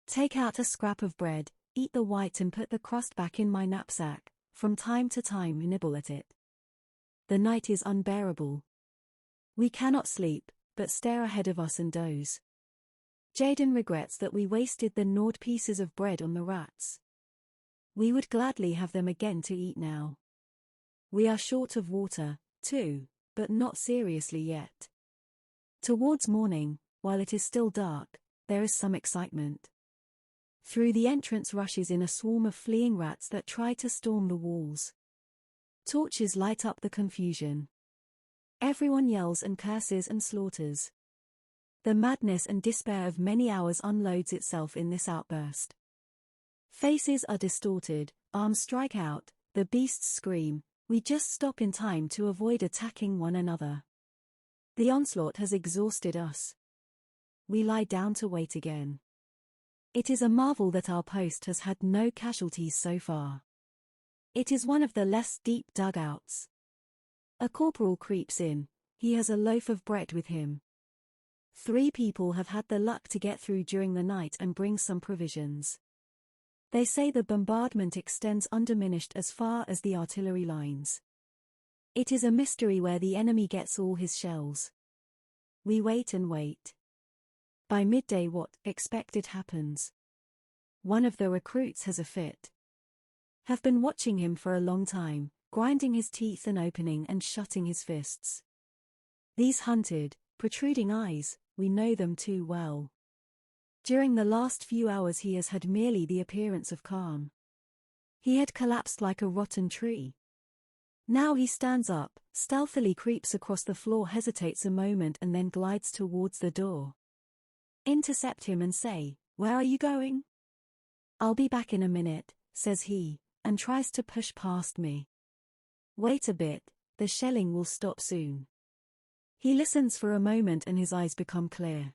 Take out a scrap of bread, eat the white and put the crust back in my knapsack, from time to time nibble at it. The night is unbearable. We cannot sleep, but stare ahead of us and doze. Jaden regrets that we wasted the gnawed pieces of bread on the rats. We would gladly have them again to eat now. We are short of water, too, but not seriously yet. Towards morning, while it is still dark, there is some excitement. Through the entrance rushes in a swarm of fleeing rats that try to storm the walls. Torches light up the confusion. Everyone yells and curses and slaughters. The madness and despair of many hours unloads itself in this outburst. Faces are distorted, arms strike out, the beasts scream, we just stop in time to avoid attacking one another. The onslaught has exhausted us. We lie down to wait again. It is a marvel that our post has had no casualties so far. It is one of the less deep dugouts. A corporal creeps in, he has a loaf of bread with him. 3 people have had the luck to get through during the night and bring some provisions. They say the bombardment extends undiminished as far as the artillery lines. It is a mystery where the enemy gets all his shells. We wait and wait. By midday what expected happens. One of the recruits has a fit. have been watching him for a long time, grinding his teeth and opening and shutting his fists. These hunted, protruding eyes, we know them too well. During the last few hours he has had merely the appearance of calm. He had collapsed like a rotten tree. Now he stands up, stealthily creeps across the floor, hesitates a moment and then glides towards the door. Intercept him and say, "Where are you going?" "I'll be back in a minute," says he, and tries to push past me. "Wait a bit, the shelling will stop soon." He listens for a moment and his eyes become clear.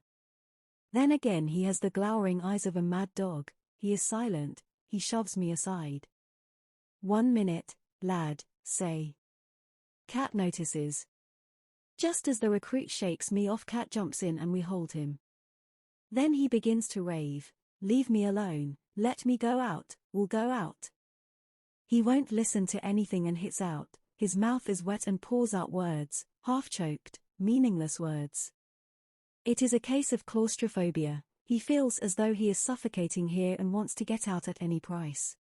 Then again he has the glowering eyes of a mad dog. He is silent, he shoves me aside. "1 minute, lad, say." Cat notices. Just as the recruit shakes me off, Cat jumps in and we hold him. Then he begins to rave, "Leave me alone, let me go out, we'll go out." He won't listen to anything and hits out. His mouth is wet and pours out words, half-choked, meaningless words. It is a case of claustrophobia. He feels as though he is suffocating here and wants to get out at any price.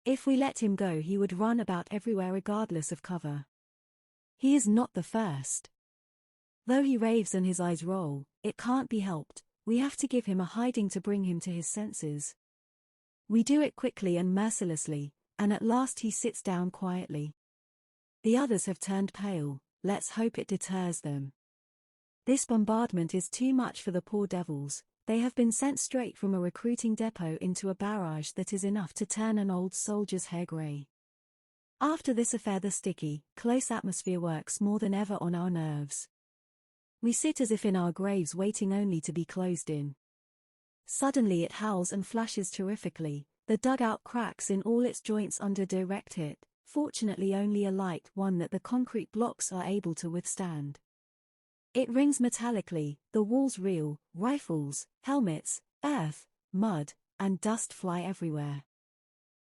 If we let him go he would run about everywhere regardless of cover. He is not the first. Though he raves and his eyes roll, it can't be helped. We have to give him a hiding to bring him to his senses. We do it quickly and mercilessly, and at last he sits down quietly. The others have turned pale. Let's hope it deters them. This bombardment is too much for the poor devils. They have been sent straight from a recruiting depot into a barrage that is enough to turn an old soldier's hair grey. After this affair the sticky, close atmosphere works more than ever on our nerves. We sit as if in our graves waiting only to be closed in. Suddenly it howls and flashes terrifically. The dugout cracks in all its joints under direct hit, fortunately only a light one that the concrete blocks are able to withstand. It rings metallically, the walls reel, rifles, helmets, earth, mud, and dust fly everywhere.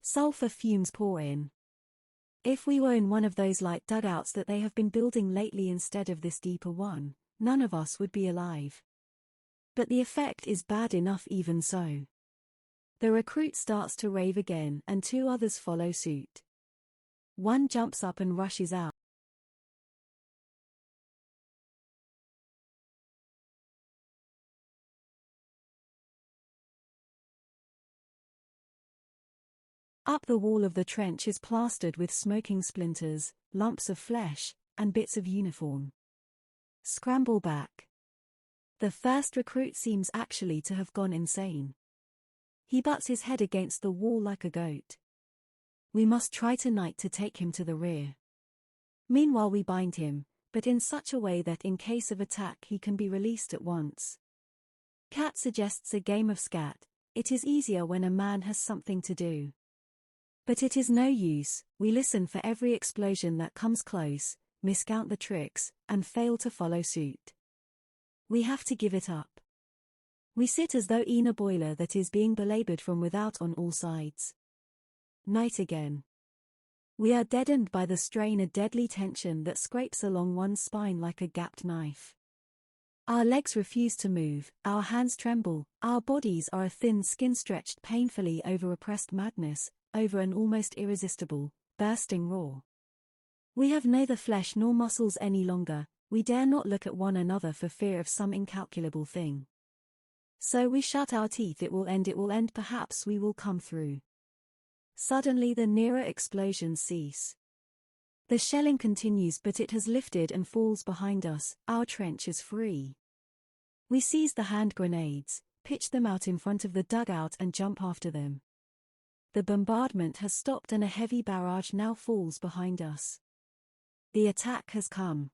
Sulfur fumes pour in. If we were in one of those light dugouts that they have been building lately instead of this deeper one, none of us would be alive. But the effect is bad enough even so. The recruit starts to rave again and 2 others follow suit. One jumps up and rushes out. Up the wall of the trench is plastered with smoking splinters, lumps of flesh, and bits of uniform. Scramble back. The first recruit seems actually to have gone insane. He butts his head against the wall like a goat. We must try tonight to take him to the rear. Meanwhile we bind him, but in such a way that in case of attack he can be released at once. Cat suggests a game of scat. It is easier when a man has something to do. But it is no use. We listen for every explosion that comes close, miscount the tricks, and fail to follow suit. We have to give it up. We sit as though in a boiler that is being belabored from without on all sides. Night again. We are deadened by the strain, a deadly tension that scrapes along one's spine like a gapped knife. Our legs refuse to move, our hands tremble, our bodies are a thin skin stretched painfully over repressed madness, over an almost irresistible, bursting roar. We have neither flesh nor muscles any longer. We dare not look at one another for fear of some incalculable thing. So we shut our teeth. It will end, perhaps we will come through. Suddenly the nearer explosions cease. The shelling continues, but it has lifted and falls behind us. Our trench is free. We seize the hand grenades, pitch them out in front of the dugout and jump after them. The bombardment has stopped and a heavy barrage now falls behind us. The attack has come.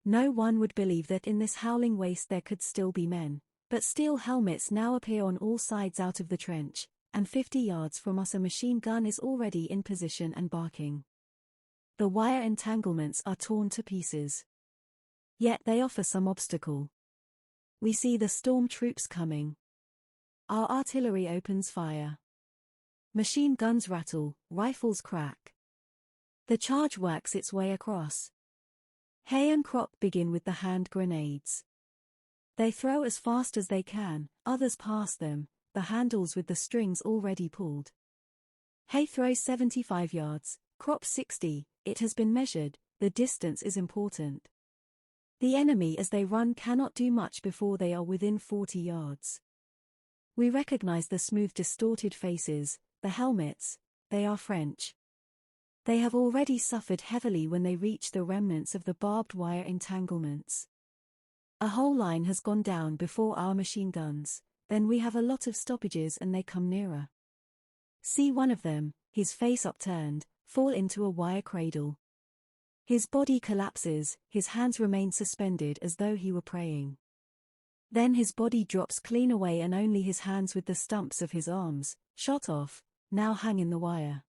No one would believe that in this howling waste there could still be men, but steel helmets now appear on all sides out of the trench, and 50 yards from us a machine gun is already in position and barking. The wire entanglements are torn to pieces. Yet they offer some obstacle. We see the storm troops coming. Our artillery opens fire. Machine guns rattle, rifles crack. The charge works its way across. Hay and crop begin with the hand grenades. They throw as fast as they can, others pass them, the handles with the strings already pulled. Hay throws 75 yards, crop 60, it has been measured, the distance is important. The enemy as they run cannot do much before they are within 40 yards. We recognize the smooth distorted faces, the helmets, they are French. They have already suffered heavily when they reach the remnants of the barbed wire entanglements. A whole line has gone down before our machine guns, then we have a lot of stoppages and they come nearer. See one of them, his face upturned, fall into a wire cradle. His body collapses, his hands remain suspended as though he were praying. Then his body drops clean away and only his hands with the stumps of his arms, shot off, now hang in the wire.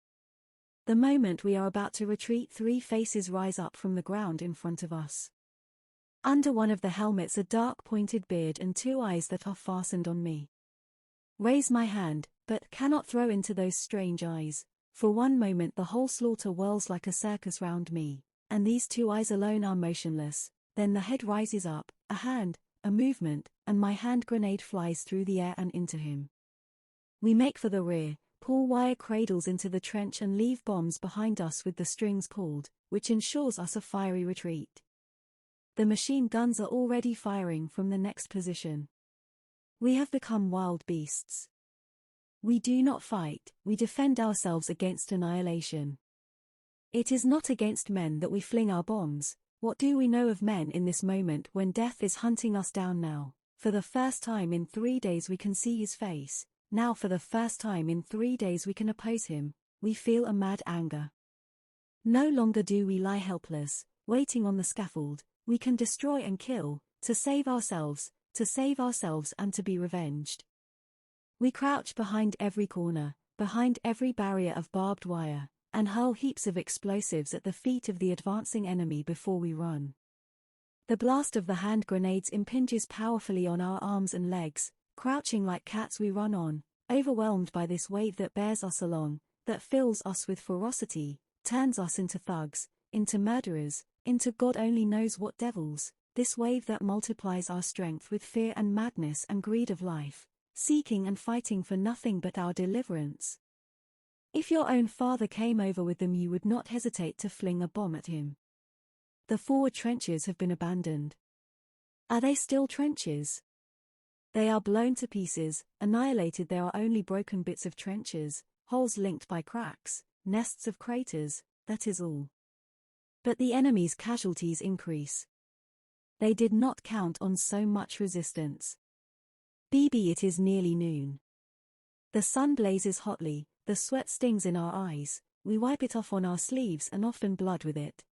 The moment we are about to retreat, 3 faces rise up from the ground in front of us. Under one of the helmets a dark pointed beard and 2 eyes that are fastened on me. Raise my hand, but cannot throw into those strange eyes. For one moment the whole slaughter whirls like a circus round me, and these 2 eyes alone are motionless. Then the head rises up, a hand, a movement, and my hand grenade flies through the air and into him. We make for the rear, pull wire cradles into the trench and leave bombs behind us with the strings pulled, which ensures us a fiery retreat. The machine guns are already firing from the next position. We have become wild beasts. We do not fight, we defend ourselves against annihilation. It is not against men that we fling our bombs. What do we know of men in this moment when death is hunting us down now? For the first time in 3 days we can see his face. Now for the first time in 3 days we can oppose him. We feel a mad anger. No longer do we lie helpless, waiting on the scaffold. We can destroy and kill, to save ourselves and to be revenged. We crouch behind every corner, behind every barrier of barbed wire, and hurl heaps of explosives at the feet of the advancing enemy before we run. The blast of the hand grenades impinges powerfully on our arms and legs. Crouching like cats we run on, overwhelmed by this wave that bears us along, that fills us with ferocity, turns us into thugs, into murderers, into God only knows what devils, this wave that multiplies our strength with fear and madness and greed of life, seeking and fighting for nothing but our deliverance. If your own father came over with them you would not hesitate to fling a bomb at him. The forward trenches have been abandoned. Are they still trenches? They are blown to pieces, annihilated. There are only broken bits of trenches, holes linked by cracks, nests of craters, that is all. But the enemy's casualties increase. They did not count on so much resistance. BB, it is nearly noon. The sun blazes hotly, the sweat stings in our eyes, we wipe it off on our sleeves and often blood with it.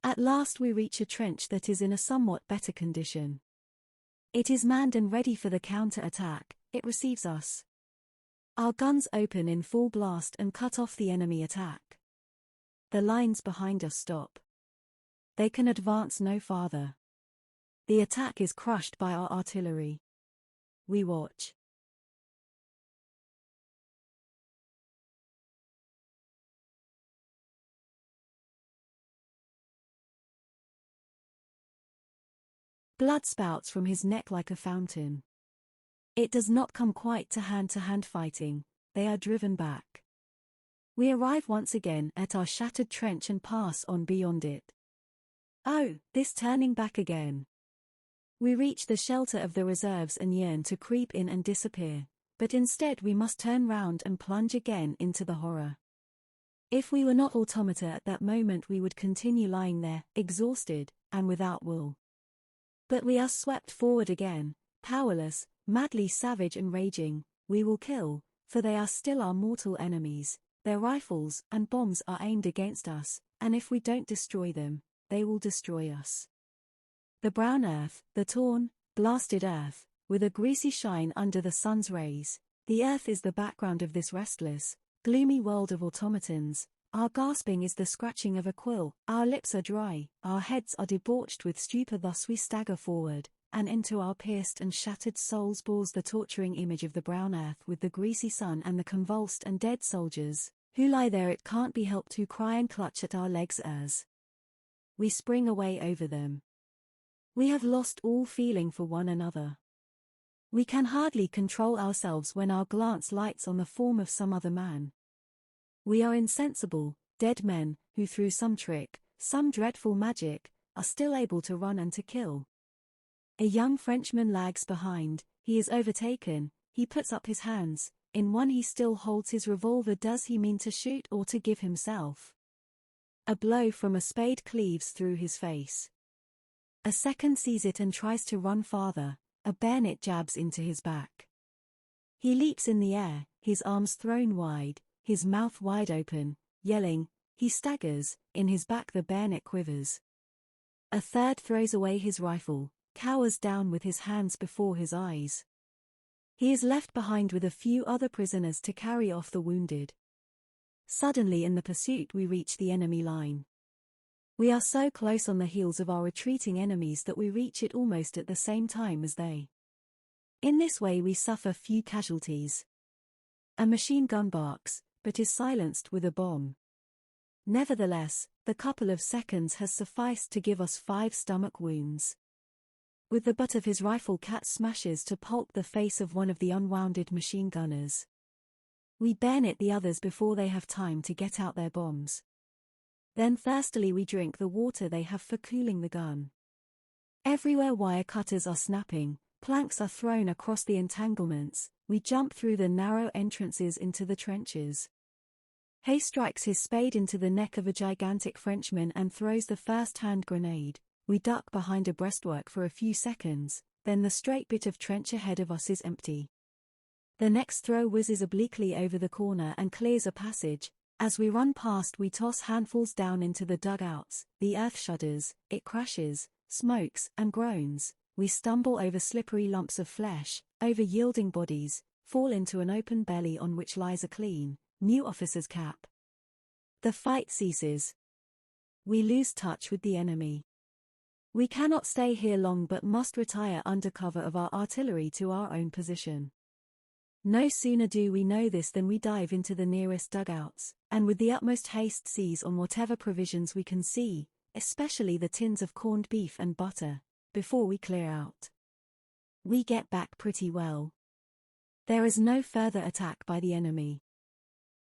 At last we reach a trench that is in a somewhat better condition. It is manned and ready for the counter-attack. It receives us. Our guns open in full blast and cut off the enemy attack. The lines behind us stop. They can advance no farther. The attack is crushed by our artillery. We watch. Blood spouts from his neck like a fountain. It does not come quite to hand fighting, they are driven back. We arrive once again at our shattered trench and pass on beyond it. Oh, this turning back again. We reach the shelter of the reserves and yearn to creep in and disappear, but instead we must turn round and plunge again into the horror. If we were not automata at that moment we would continue lying there, exhausted, and without will. But we are swept forward again, powerless, madly savage and raging. We will kill, for they are still our mortal enemies. Their rifles and bombs are aimed against us, and if we don't destroy them, they will destroy us. The brown earth, the torn, blasted earth, with a greasy shine under the sun's rays, the earth is the background of this restless, gloomy world of automatons. Our gasping is the scratching of a quill, our lips are dry, our heads are debauched with stupor. Thus we stagger forward, and into our pierced and shattered souls bores the torturing image of the brown earth with the greasy sun and the convulsed and dead soldiers, who lie there it can't be helped to cry and clutch at our legs as we spring away over them. We have lost all feeling for one another. We can hardly control ourselves when our glance lights on the form of some other man. We are insensible, dead men, who through some trick, some dreadful magic, are still able to run and to kill. A young Frenchman lags behind, he is overtaken, he puts up his hands, in one he still holds his revolver. Does he mean to shoot or to give himself? A blow from a spade cleaves through his face. A second sees it and tries to run farther, a bayonet jabs into his back. He leaps in the air, his arms thrown wide, his mouth wide open, yelling, he staggers, in his back the bayonet quivers. A third throws away his rifle, cowers down with his hands before his eyes. He is left behind with a few other prisoners to carry off the wounded. Suddenly in the pursuit we reach the enemy line. We are so close on the heels of our retreating enemies that we reach it almost at the same time as they. In this way we suffer few casualties. A machine gun barks, but is silenced with a bomb. Nevertheless, the couple of seconds has sufficed to give us 5 stomach wounds. With the butt of his rifle Cat smashes to pulp the face of one of the unwounded machine gunners. We bayonet the others before they have time to get out their bombs. Then thirstily we drink the water they have for cooling the gun. Everywhere wire cutters are snapping, planks are thrown across the entanglements, we jump through the narrow entrances into the trenches. Hay strikes his spade into the neck of a gigantic Frenchman and throws the first hand grenade. We duck behind a breastwork for a few seconds, then the straight bit of trench ahead of us is empty. The next throw whizzes obliquely over the corner and clears a passage. As we run past we toss handfuls down into the dugouts, the earth shudders, it crashes, smokes, and groans. We stumble over slippery lumps of flesh, over yielding bodies, fall into an open belly on which lies a clean, new officer's cap. The fight ceases. We lose touch with the enemy. We cannot stay here long but must retire under cover of our artillery to our own position. No sooner do we know this than we dive into the nearest dugouts, and with the utmost haste seize on whatever provisions we can see, especially the tins of corned beef and butter, before we clear out. We get back pretty well. There is no further attack by the enemy.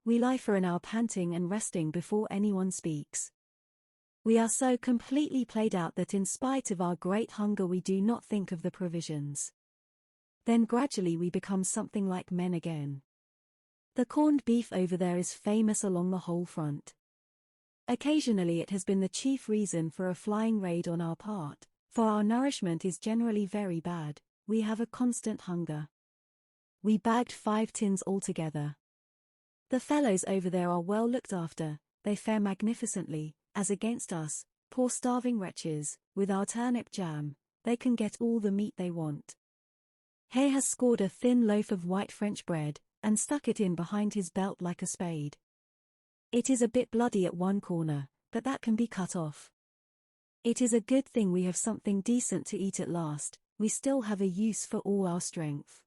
We lie for an hour panting and resting before anyone speaks. We are so completely played out that in spite of our great hunger we do not think of the provisions. Then gradually we become something like men again. The corned beef over there is famous along the whole front. Occasionally it has been the chief reason for a flying raid on our part, for our nourishment is generally very bad, we have a constant hunger. We bagged 5 tins altogether. The fellows over there are well looked after, they fare magnificently, as against us, poor starving wretches, with our turnip jam, they can get all the meat they want. Hay has scored a thin loaf of white French bread, and stuck it in behind his belt like a spade. It is a bit bloody at one corner, but that can be cut off. It is a good thing we have something decent to eat at last, we still have a use for all our strength.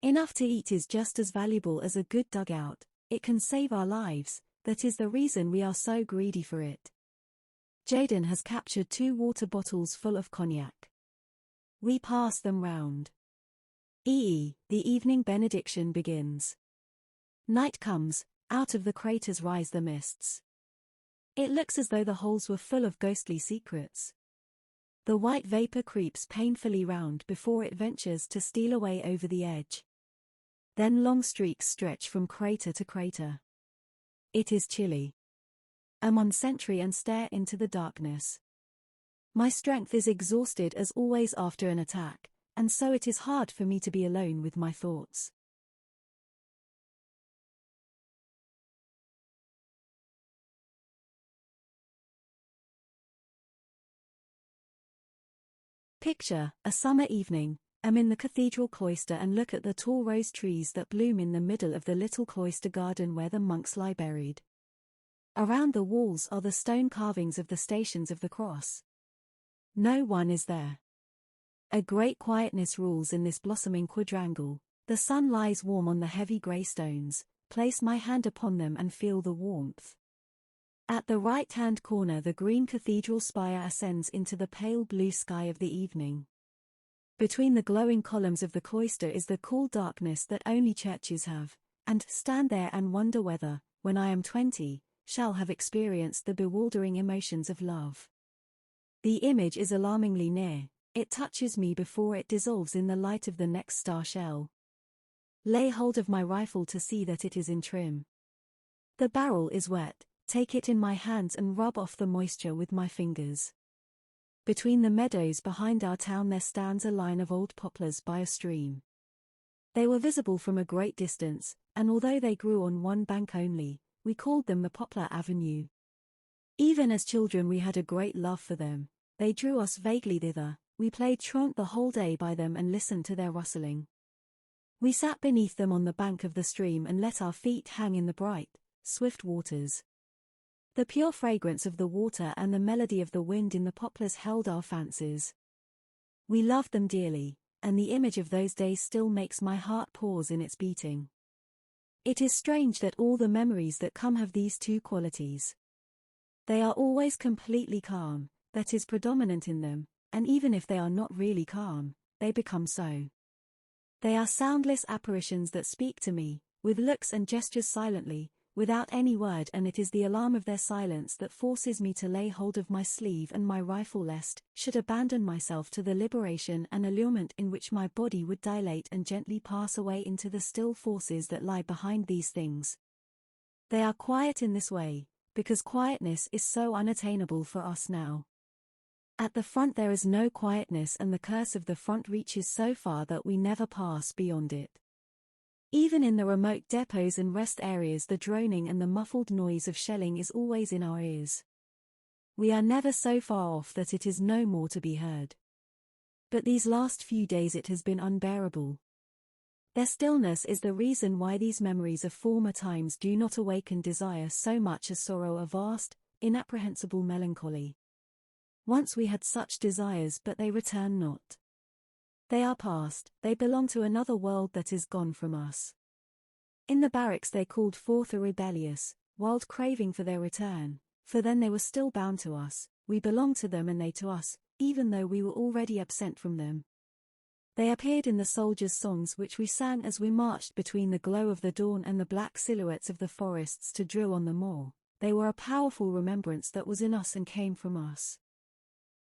Enough to eat is just as valuable as a good dugout, it can save our lives, that is the reason we are so greedy for it. Jaden has captured 2 water bottles full of cognac. We pass them round. The evening benediction begins. Night comes, out of the craters rise the mists. It looks as though the holes were full of ghostly secrets. The white vapor creeps painfully round before it ventures to steal away over the edge. Then long streaks stretch from crater to crater. It is chilly. I'm on sentry and stare into the darkness. My strength is exhausted as always after an attack, and so it is hard for me to be alone with my thoughts. Picture, a summer evening, I'm in the cathedral cloister and look at the tall rose trees that bloom in the middle of the little cloister garden where the monks lie buried. Around the walls are the stone carvings of the Stations of the Cross. No one is there. A great quietness rules in this blossoming quadrangle, the sun lies warm on the heavy grey stones, place my hand upon them and feel the warmth. At the right-hand corner the green cathedral spire ascends into the pale blue sky of the evening. Between the glowing columns of the cloister is the cool darkness that only churches have, and stand there and wonder whether, when I am 20, shall have experienced the bewildering emotions of love. The image is alarmingly near, it touches me before it dissolves in the light of the next star shell. Lay hold of my rifle to see that it is in trim. The barrel is wet, take it in my hands and rub off the moisture with my fingers. Between the meadows behind our town there stands a line of old poplars by a stream. They were visible from a great distance, and although they grew on one bank only, we called them the Poplar Avenue. Even as children we had a great love for them, they drew us vaguely thither, we played truant the whole day by them and listened to their rustling. We sat beneath them on the bank of the stream and let our feet hang in the bright, swift waters. The pure fragrance of the water and the melody of the wind in the poplars held our fancies. We loved them dearly, and the image of those days still makes my heart pause in its beating. It is strange that all the memories that come have these two qualities. They are always completely calm, that is predominant in them, and even if they are not really calm, they become so. They are soundless apparitions that speak to me, with looks and gestures silently, without any word, and it is the alarm of their silence that forces me to lay hold of my sleeve and my rifle lest, should abandon myself to the liberation and allurement in which my body would dilate and gently pass away into the still forces that lie behind these things. They are quiet in this way, because quietness is so unattainable for us now. At the front there is no quietness, and the curse of the front reaches so far that we never pass beyond it. Even in the remote depots and rest areas the droning and the muffled noise of shelling is always in our ears. We are never so far off that it is no more to be heard. But these last few days it has been unbearable. Their stillness is the reason why these memories of former times do not awaken desire so much as sorrow, a vast, inapprehensible melancholy. Once we had such desires, but they return not. They are past, they belong to another world that is gone from us. In the barracks they called forth a rebellious, wild craving for their return, for then they were still bound to us, we belonged to them and they to us, even though we were already absent from them. They appeared in the soldiers' songs which we sang as we marched between the glow of the dawn and the black silhouettes of the forests to drill on the moor. They were a powerful remembrance that was in us and came from us.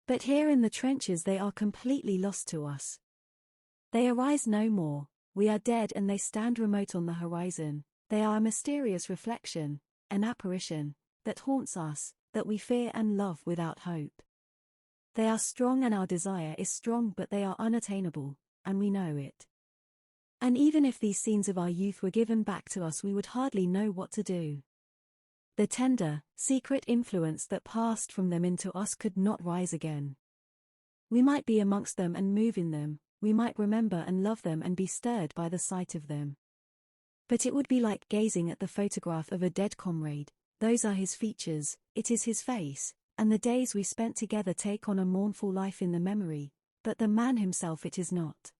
But here in the trenches they are completely lost to us. They arise no more, we are dead and they stand remote on the horizon. They are a mysterious reflection, an apparition, that haunts us, that we fear and love without hope. They are strong and our desire is strong, but they are unattainable, and we know it. And even if these scenes of our youth were given back to us we would hardly know what to do. The tender, secret influence that passed from them into us could not rise again. We might be amongst them and move in them, we might remember and love them and be stirred by the sight of them. But it would be like gazing at the photograph of a dead comrade. Those are his features, it is his face, and the days we spent together take on a mournful life in the memory, but the man himself it is not.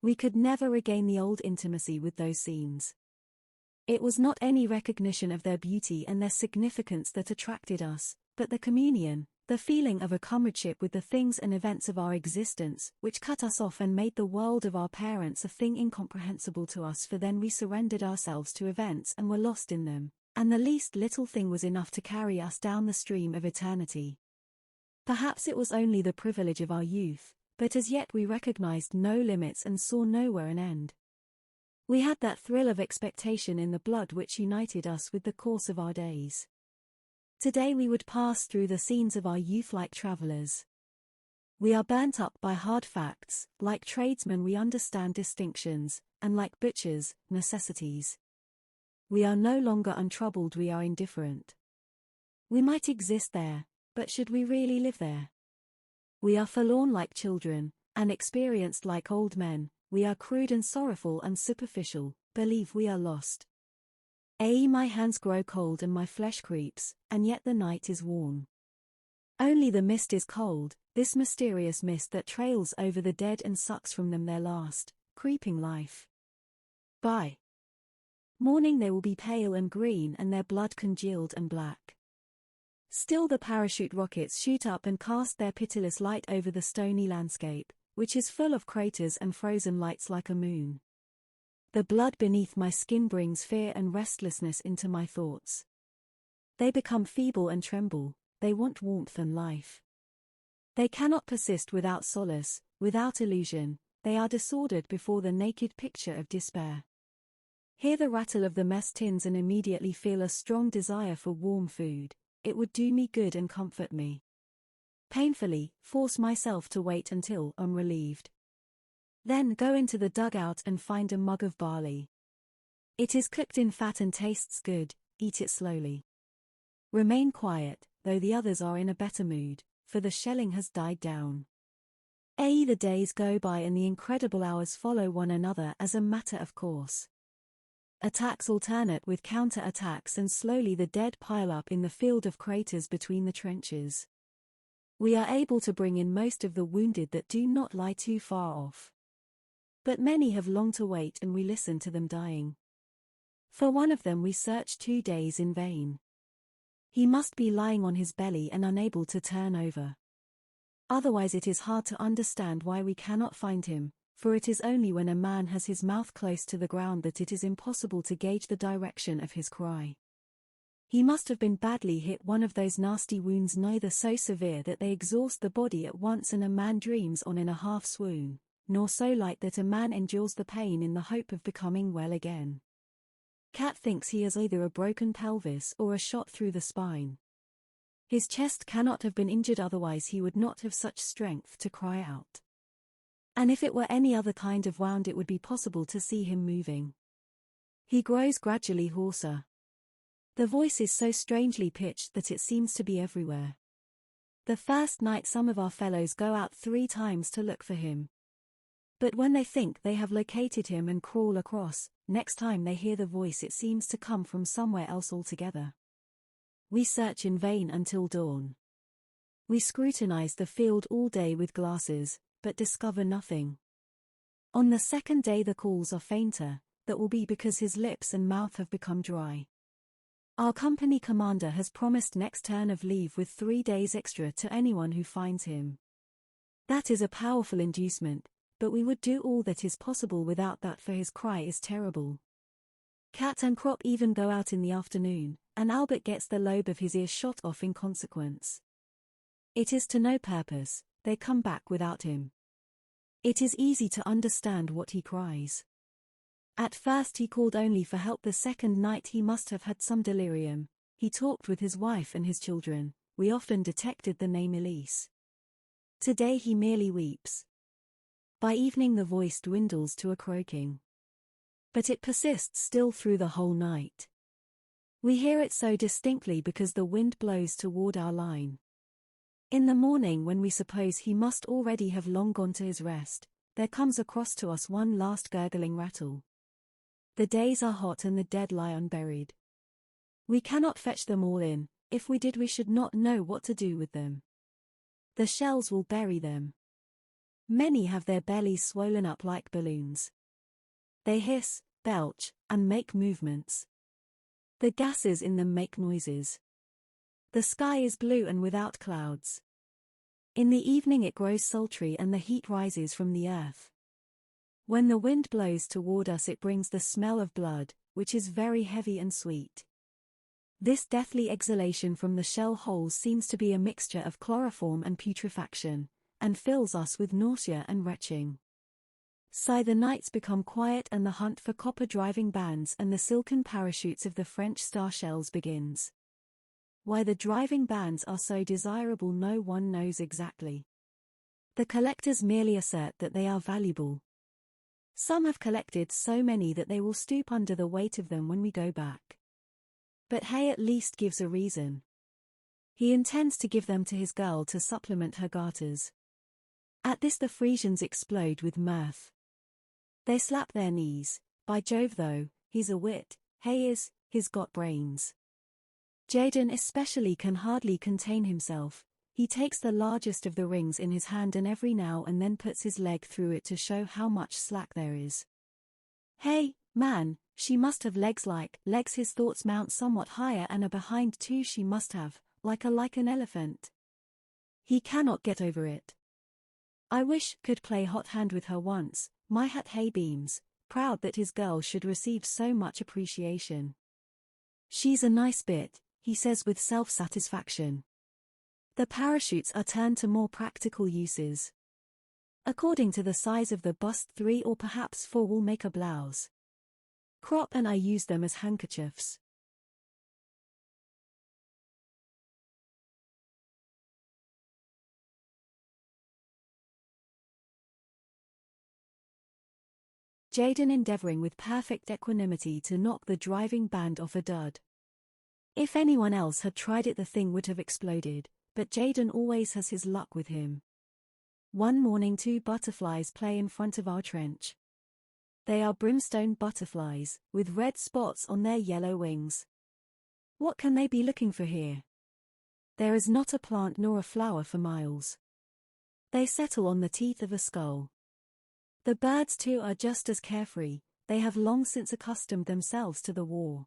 We could never regain the old intimacy with those scenes. It was not any recognition of their beauty and their significance that attracted us, but the communion, the feeling of a comradeship with the things and events of our existence, which cut us off and made the world of our parents a thing incomprehensible to us, for then we surrendered ourselves to events and were lost in them, and the least little thing was enough to carry us down the stream of eternity. Perhaps it was only the privilege of our youth, but as yet we recognized no limits and saw nowhere an end. We had that thrill of expectation in the blood which united us with the course of our days. Today we would pass through the scenes of our youth like travelers. We are burnt up by hard facts, like tradesmen we understand distinctions, and like butchers, necessities. We are no longer untroubled, we are indifferent. We might exist there, but should we really live there? We are forlorn like children, and experienced like old men, we are crude and sorrowful and superficial, believe we are lost. My hands grow cold and my flesh creeps, and yet the night is warm. Only the mist is cold, this mysterious mist that trails over the dead and sucks from them their last, creeping life. By morning they will be pale and green and their blood congealed and black. Still the parachute rockets shoot up and cast their pitiless light over the stony landscape, which is full of craters and frozen lights like a moon. The blood beneath my skin brings fear and restlessness into my thoughts. They become feeble and tremble, they want warmth and life. They cannot persist without solace, without illusion, they are disordered before the naked picture of despair. Hear the rattle of the mess tins and immediately feel a strong desire for warm food. It would do me good and comfort me. Painfully, force myself to wait until I'm relieved. Then go into the dugout and find a mug of barley. It is cooked in fat and tastes good, eat it slowly. Remain quiet, though the others are in a better mood, for the shelling has died down. The days go by and the incredible hours follow one another as a matter of course. Attacks alternate with counter-attacks and slowly the dead pile up in the field of craters between the trenches. We are able to bring in most of the wounded that do not lie too far off. But many have long to wait and we listen to them dying. For one of them we search 2 days in vain. He must be lying on his belly and unable to turn over. Otherwise it is hard to understand why we cannot find him, for it is only when a man has his mouth close to the ground that it is impossible to gauge the direction of his cry. He must have been badly hit, one of those nasty wounds neither so severe that they exhaust the body at once and a man dreams on in a half swoon, nor so light that a man endures the pain in the hope of becoming well again. Cat thinks he has either a broken pelvis or a shot through the spine. His chest cannot have been injured, otherwise he would not have such strength to cry out. And if it were any other kind of wound it would be possible to see him moving. He grows gradually hoarser. The voice is so strangely pitched that it seems to be everywhere. The first night some of our fellows go out 3 times to look for him. But when they think they have located him and crawl across, next time they hear the voice it seems to come from somewhere else altogether. We search in vain until dawn. We scrutinize the field all day with glasses, but discover nothing. On the 2nd day the calls are fainter, that will be because his lips and mouth have become dry. Our company commander has promised next turn of leave with 3 days extra to anyone who finds him. That is a powerful inducement, but we would do all that is possible without that, for his cry is terrible. Cat and Crop even go out in the afternoon, and Albert gets the lobe of his ear shot off in consequence. It is to no purpose, they come back without him. It is easy to understand what he cries. At first he called only for help, the 2nd night he must have had some delirium, he talked with his wife and his children, we often detected the name Elise. Today he merely weeps. By evening the voice dwindles to a croaking. But it persists still through the whole night. We hear it so distinctly because the wind blows toward our line. In the morning, when we suppose he must already have long gone to his rest, there comes across to us one last gurgling rattle. The days are hot and the dead lie unburied. We cannot fetch them all in, if we did we should not know what to do with them. The shells will bury them. Many have their bellies swollen up like balloons. They hiss, belch, and make movements. The gases in them make noises. The sky is blue and without clouds. In the evening it grows sultry and the heat rises from the earth. When the wind blows toward us it brings the smell of blood, which is very heavy and sweet. This deathly exhalation from the shell holes seems to be a mixture of chloroform and putrefaction, and fills us with nausea and retching. Sigh, the nights become quiet and the hunt for copper-driving bands and the silken parachutes of the French star shells begins. Why the driving bands are so desirable no one knows exactly. The collectors merely assert that they are valuable. Some have collected so many that they will stoop under the weight of them when we go back. But Hay at least gives a reason. He intends to give them to his girl to supplement her garters. At this the Frisians explode with mirth. They slap their knees. By Jove though, he's a wit, Hay is, he's got brains. Jaden especially can hardly contain himself. He takes the largest of the rings in his hand and every now and then puts his leg through it to show how much slack there is. Hey, man, she must have legs like legs. His thoughts mount somewhat higher and are behind too. She must have, like an elephant. He cannot get over it. I wish could play hot hand with her once. My hat hay beams, proud that his girl should receive so much appreciation. "She's a nice bit," he says with self-satisfaction. The parachutes are turned to more practical uses. According to the size of the bust, 3 or perhaps 4 will make a blouse. Crop and I use them as handkerchiefs. Jaden endeavoring with perfect equanimity to knock the driving band off a dud. If anyone else had tried it, the thing would have exploded, but Jaden always has his luck with him. One morning 2 butterflies play in front of our trench. They are brimstone butterflies, with red spots on their yellow wings. What can they be looking for here? There is not a plant nor a flower for miles. They settle on the teeth of a skull. The birds too are just as carefree, they have long since accustomed themselves to the war.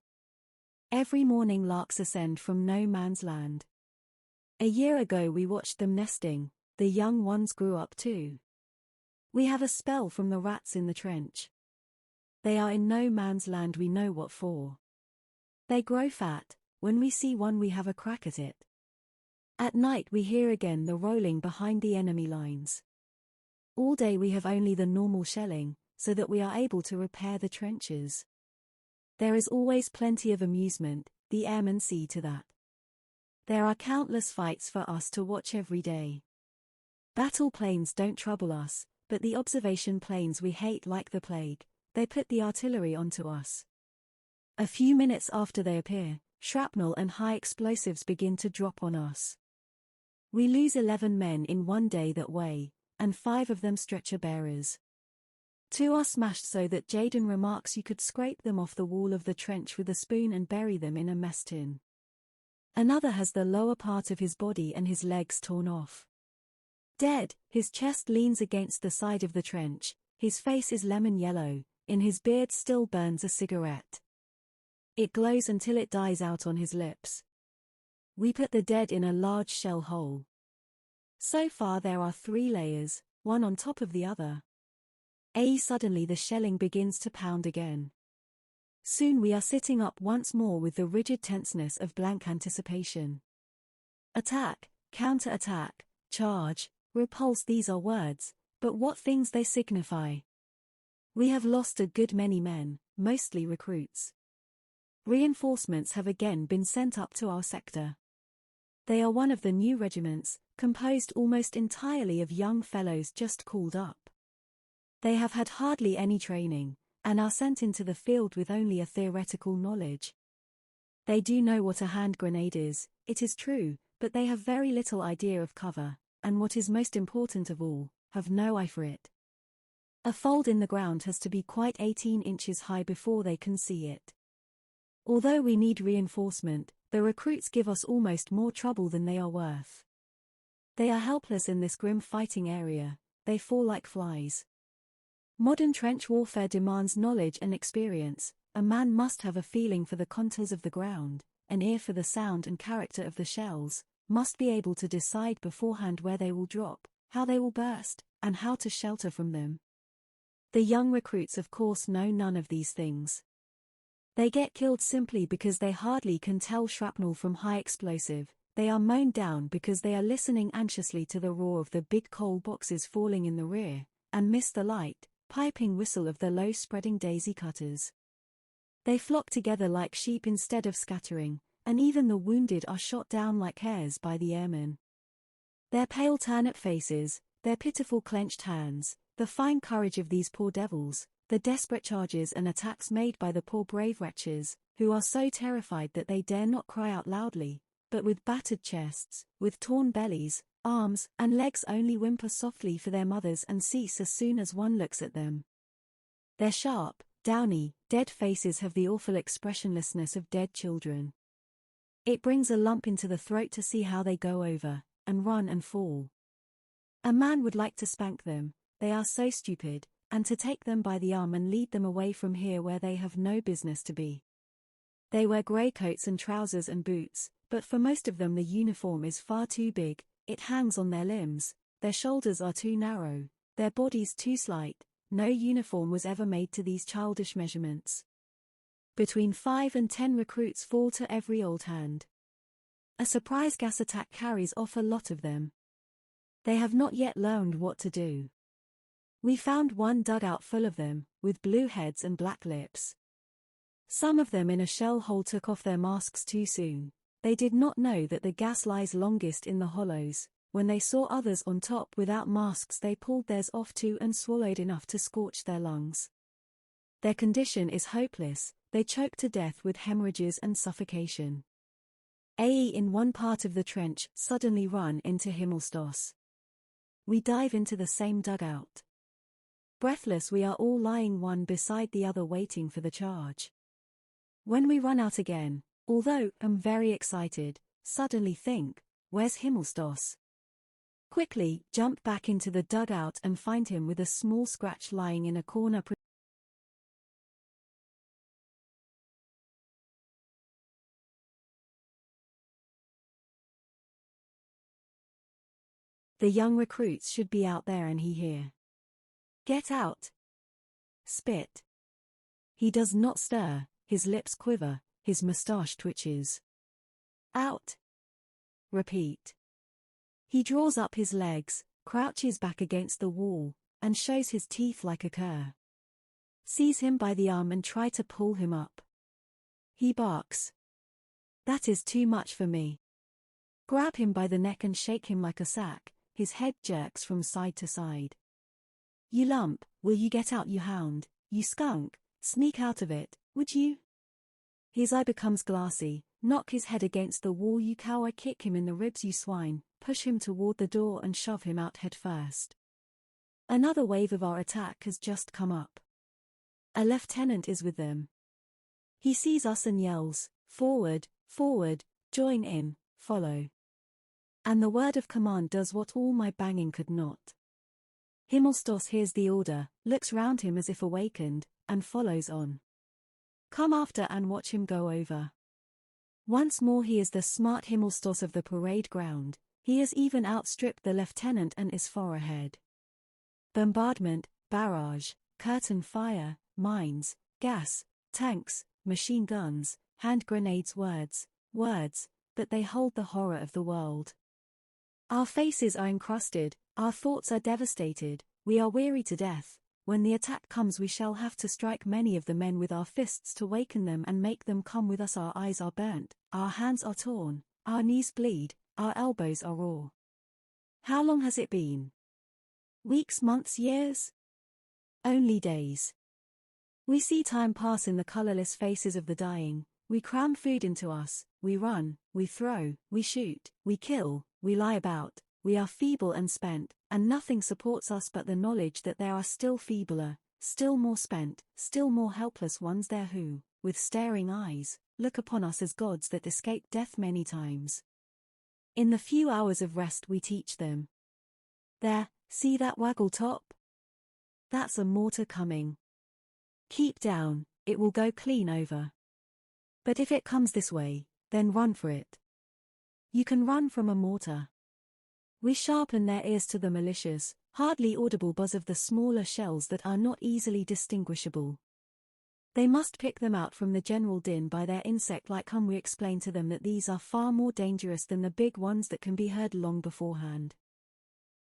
Every morning larks ascend from no man's land. A year ago we watched them nesting, the young ones grew up too. We have a spell from the rats in the trench. They are in no man's land, we know what for. They grow fat, when we see one we have a crack at it. At night we hear again the rolling behind the enemy lines. All day we have only the normal shelling, so that we are able to repair the trenches. There is always plenty of amusement, the airmen see to that. There are countless fights for us to watch every day. Battle planes don't trouble us, but the observation planes we hate like the plague. They put the artillery onto us. A few minutes after they appear, shrapnel and high explosives begin to drop on us. We lose 11 men in one day that way, and 5 of them stretcher bearers. 2 are smashed so that Jaden remarks you could scrape them off the wall of the trench with a spoon and bury them in a mess tin. Another has the lower part of his body and his legs torn off. Dead, his chest leans against the side of the trench, his face is lemon yellow, in his beard still burns a cigarette. It glows until it dies out on his lips. We put the dead in a large shell hole. So far there are 3 layers, one on top of the other. Suddenly the shelling begins to pound again. Soon we are sitting up once more with the rigid tenseness of blank anticipation. Attack, counter-attack, charge, repulse, these are words, but what things they signify. We have lost a good many men, mostly recruits. Reinforcements have again been sent up to our sector. They are one of the new regiments, composed almost entirely of young fellows just called up. They have had hardly any training, and are sent into the field with only a theoretical knowledge. They do know what a hand grenade is, it is true, but they have very little idea of cover, and what is most important of all, have no eye for it. A fold in the ground has to be quite 18 inches high before they can see it. Although we need reinforcement, the recruits give us almost more trouble than they are worth. They are helpless in this grim fighting area, they fall like flies. Modern trench warfare demands knowledge and experience. A man must have a feeling for the contours of the ground, an ear for the sound and character of the shells, must be able to decide beforehand where they will drop, how they will burst, and how to shelter from them. The young recruits of course know none of these things. They get killed simply because they hardly can tell shrapnel from high explosive. They are mown down because they are listening anxiously to the roar of the big coal boxes falling in the rear, and miss the light, piping whistle of the low-spreading daisy cutters. They flock together like sheep instead of scattering, and even the wounded are shot down like hares by the airmen. Their pale turnip faces, their pitiful clenched hands, the fine courage of these poor devils, the desperate charges and attacks made by the poor brave wretches, who are so terrified that they dare not cry out loudly, but with battered chests, with torn bellies, arms, and legs only whimper softly for their mothers and cease as soon as one looks at them. Their sharp, downy, dead faces have the awful expressionlessness of dead children. It brings a lump into the throat to see how they go over, and run and fall. A man would like to spank them, they are so stupid, and to take them by the arm and lead them away from here where they have no business to be. They wear grey coats and trousers and boots, but for most of them the uniform is far too big, it hangs on their limbs, their shoulders are too narrow, their bodies too slight, no uniform was ever made to these childish measurements. Between 5 and 10 recruits fall to every old hand. A surprise gas attack carries off a lot of them. They have not yet learned what to do. We found one dugout full of them, with blue heads and black lips. Some of them in a shell hole took off their masks too soon. They did not know that the gas lies longest in the hollows. When they saw others on top without masks, they pulled theirs off too and swallowed enough to scorch their lungs. Their condition is hopeless. They choke to death with hemorrhages and suffocation. In one part of the trench, suddenly run into Himmelstoss. We dive into the same dugout. Breathless, we are all lying one beside the other waiting for the charge. When we run out again, although I'm very excited, suddenly think, where's Himmelstoss? Quickly jump back into the dugout and find him with a small scratch lying in a corner. The young recruits should be out there and he here. Get out! Spit! He does not stir, his lips quiver, his moustache twitches. Out! Repeat. He draws up his legs, crouches back against the wall, and shows his teeth like a cur. Seize him by the arm and try to pull him up. He barks. That is too much for me. Grab him by the neck and shake him like a sack, his head jerks from side to side. You lump, will you get out, you hound, you skunk, sneak out of it, would you? His eye becomes glassy, knock his head against the wall, you cow, I kick him in the ribs, you swine, push him toward the door and shove him out head first. Another wave of our attack has just come up. A lieutenant is with them. He sees us and yells, forward, forward, join in, follow. And the word of command does what all my banging could not. Himmelstoss hears the order, looks round him as if awakened, and follows on. Come after and watch him go over. Once more he is the smart Himmelstoss of the parade ground. He has even outstripped the lieutenant and is far ahead. Bombardment, barrage, curtain fire, mines, gas, tanks, machine guns, hand grenades, words, but they hold the horror of the world. Our faces are encrusted, our thoughts are devastated, we are weary to death. When the attack comes, we shall have to strike many of the men with our fists to waken them and make them come with us. Our eyes are burnt, our hands are torn, our knees bleed, our elbows are raw. How long has it been? Weeks, months, years? Only days. We see time pass in the colorless faces of the dying. We cram food into us, we run, we throw, we shoot, we kill, we lie about, we are feeble and spent, and nothing supports us but the knowledge that there are still feebler, still more spent, still more helpless ones there who, with staring eyes, look upon us as gods that escaped death many times. In the few hours of rest we teach them. There, see that waggle top? That's a mortar coming. Keep down, it will go clean over. But if it comes this way, then run for it. You can run from a mortar. We sharpen their ears to the malicious, hardly audible buzz of the smaller shells that are not easily distinguishable. They must pick them out from the general din by their insect-like hum. We explain to them that these are far more dangerous than the big ones that can be heard long beforehand.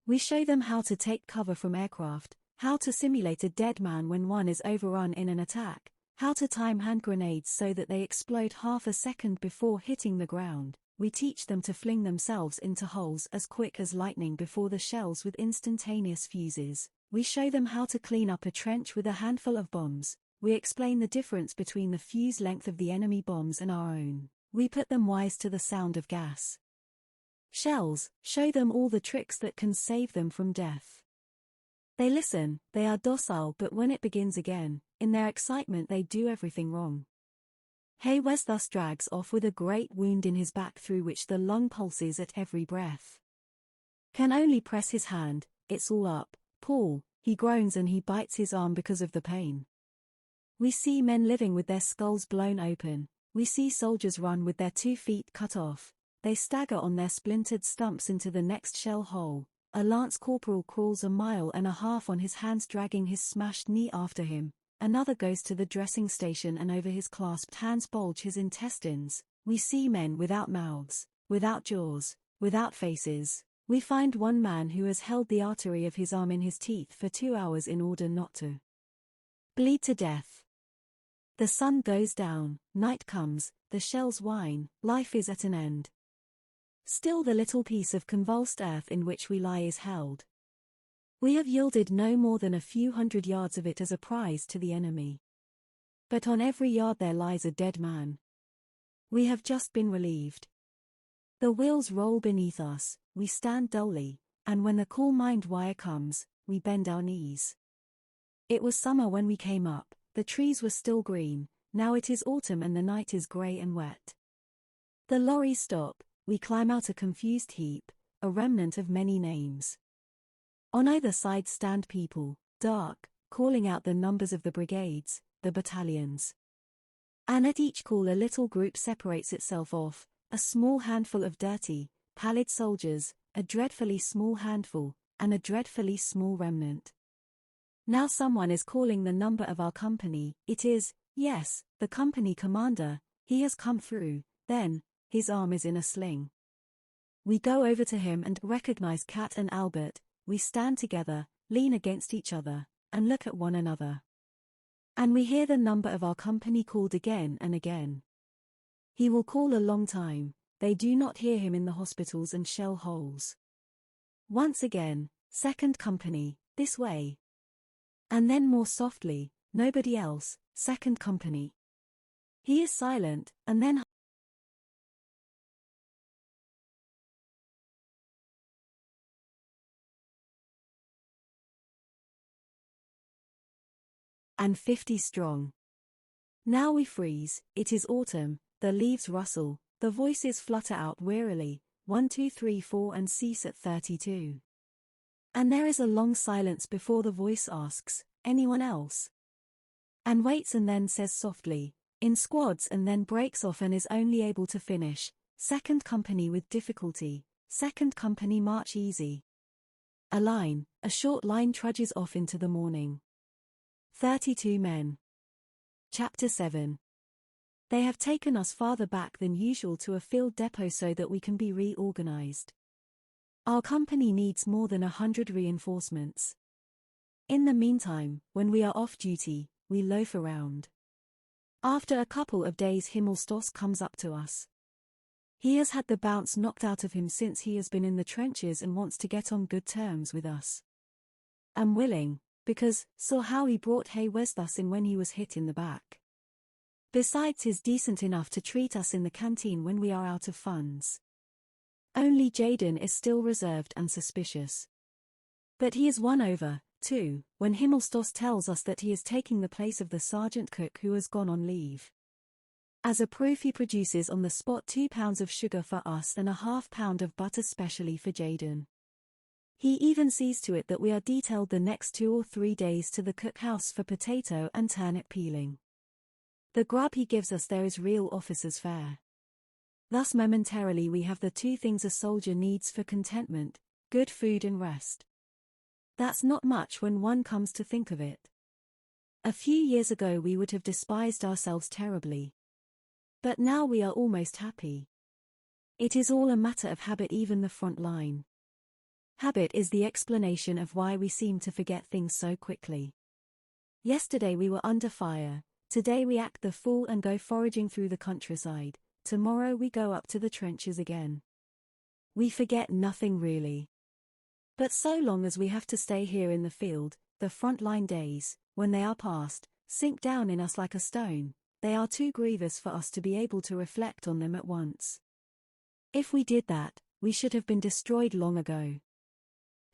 We show them how to take cover from aircraft, how to simulate a dead man when one is overrun in an attack, how to time hand grenades so that they explode half a second before hitting the ground. We teach them to fling themselves into holes as quick as lightning before the shells with instantaneous fuses. We show them how to clean up a trench with a handful of bombs. We explain the difference between the fuse length of the enemy bombs and our own. We put them wise to the sound of gas shells, show them all the tricks that can save them from death. They listen, they are docile, but when it begins again, in their excitement they do everything wrong. Wes thus drags off with a great wound in his back through which the lung pulses at every breath. Can only press his hand, it's all up, Paul, he groans and he bites his arm because of the pain. We see men living with their skulls blown open, we see soldiers run with their 2 feet cut off, they stagger on their splintered stumps into the next shell hole, a lance corporal crawls a mile and a half on his hands dragging his smashed knee after him, another goes to the dressing station and over his clasped hands bulge his intestines. We see men without mouths, without jaws, without faces. We find one man who has held the artery of his arm in his teeth for 2 hours in order not to bleed to death. The sun goes down, night comes, the shells whine, life is at an end. Still the little piece of convulsed earth in which we lie is held. We have yielded no more than a few hundred yards of it as a prize to the enemy. But on every yard there lies a dead man. We have just been relieved. The wheels roll beneath us, we stand dully, and when the call mind wire comes, we bend our knees. It was summer when we came up, the trees were still green, now it is autumn and the night is grey and wet. The lorries stop, we climb out a confused heap, a remnant of many names. On either side stand people, dark, calling out the numbers of the brigades, the battalions. And at each call a little group separates itself off, a small handful of dirty, pallid soldiers, a dreadfully small handful, and a dreadfully small remnant. Now someone is calling the number of our company. It is, yes, the company commander. He has come through, then, his arm is in a sling. We go over to him and recognize Kat and Albert. We stand together, lean against each other, and look at one another. And we hear the number of our company called again and again. He will call a long time, they do not hear him in the hospitals and shell holes. Once again, second company, this way. And then more softly, nobody else, second company. He is silent, and then and 50 strong. Now we freeze, it is autumn, the leaves rustle, the voices flutter out wearily, 1 2 3 4 and cease at 32. And there is a long silence before the voice asks, anyone else? And waits and then says softly, in squads and then breaks off and is only able to finish, second company with difficulty, second company march easy. A short line trudges off into the morning. 32 men. Chapter 7. They have taken us farther back than usual to a field depot so that we can be reorganized. Our company needs more than 100 reinforcements. In the meantime, when we are off duty, we loaf around. After a couple of days Himmelstoss comes up to us. He has had the bounce knocked out of him since he has been in the trenches and wants to get on good terms with us. I'm willing, because, saw how he brought Im Westen in when he was hit in the back. Besides he's decent enough to treat us in the canteen when we are out of funds. Only Jaden is still reserved and suspicious. But he is won over, too, when Himmelstoss tells us that he is taking the place of the sergeant cook who has gone on leave. As a proof he produces on the spot 2 pounds of sugar for us and a half-pound of butter specially for Jaden. He even sees to it that we are detailed the next 2 or 3 days to the cookhouse for potato and turnip peeling. The grub he gives us there is real officer's fare. Thus momentarily we have the 2 things a soldier needs for contentment, good food and rest. That's not much when one comes to think of it. A few years ago we would have despised ourselves terribly. But now we are almost happy. It is all a matter of habit, even the front line. Habit is the explanation of why we seem to forget things so quickly. Yesterday we were under fire, today we act the fool and go foraging through the countryside, tomorrow we go up to the trenches again. We forget nothing really. But so long as we have to stay here in the field, the front line days, when they are past, sink down in us like a stone. They are too grievous for us to be able to reflect on them at once. If we did that, we should have been destroyed long ago.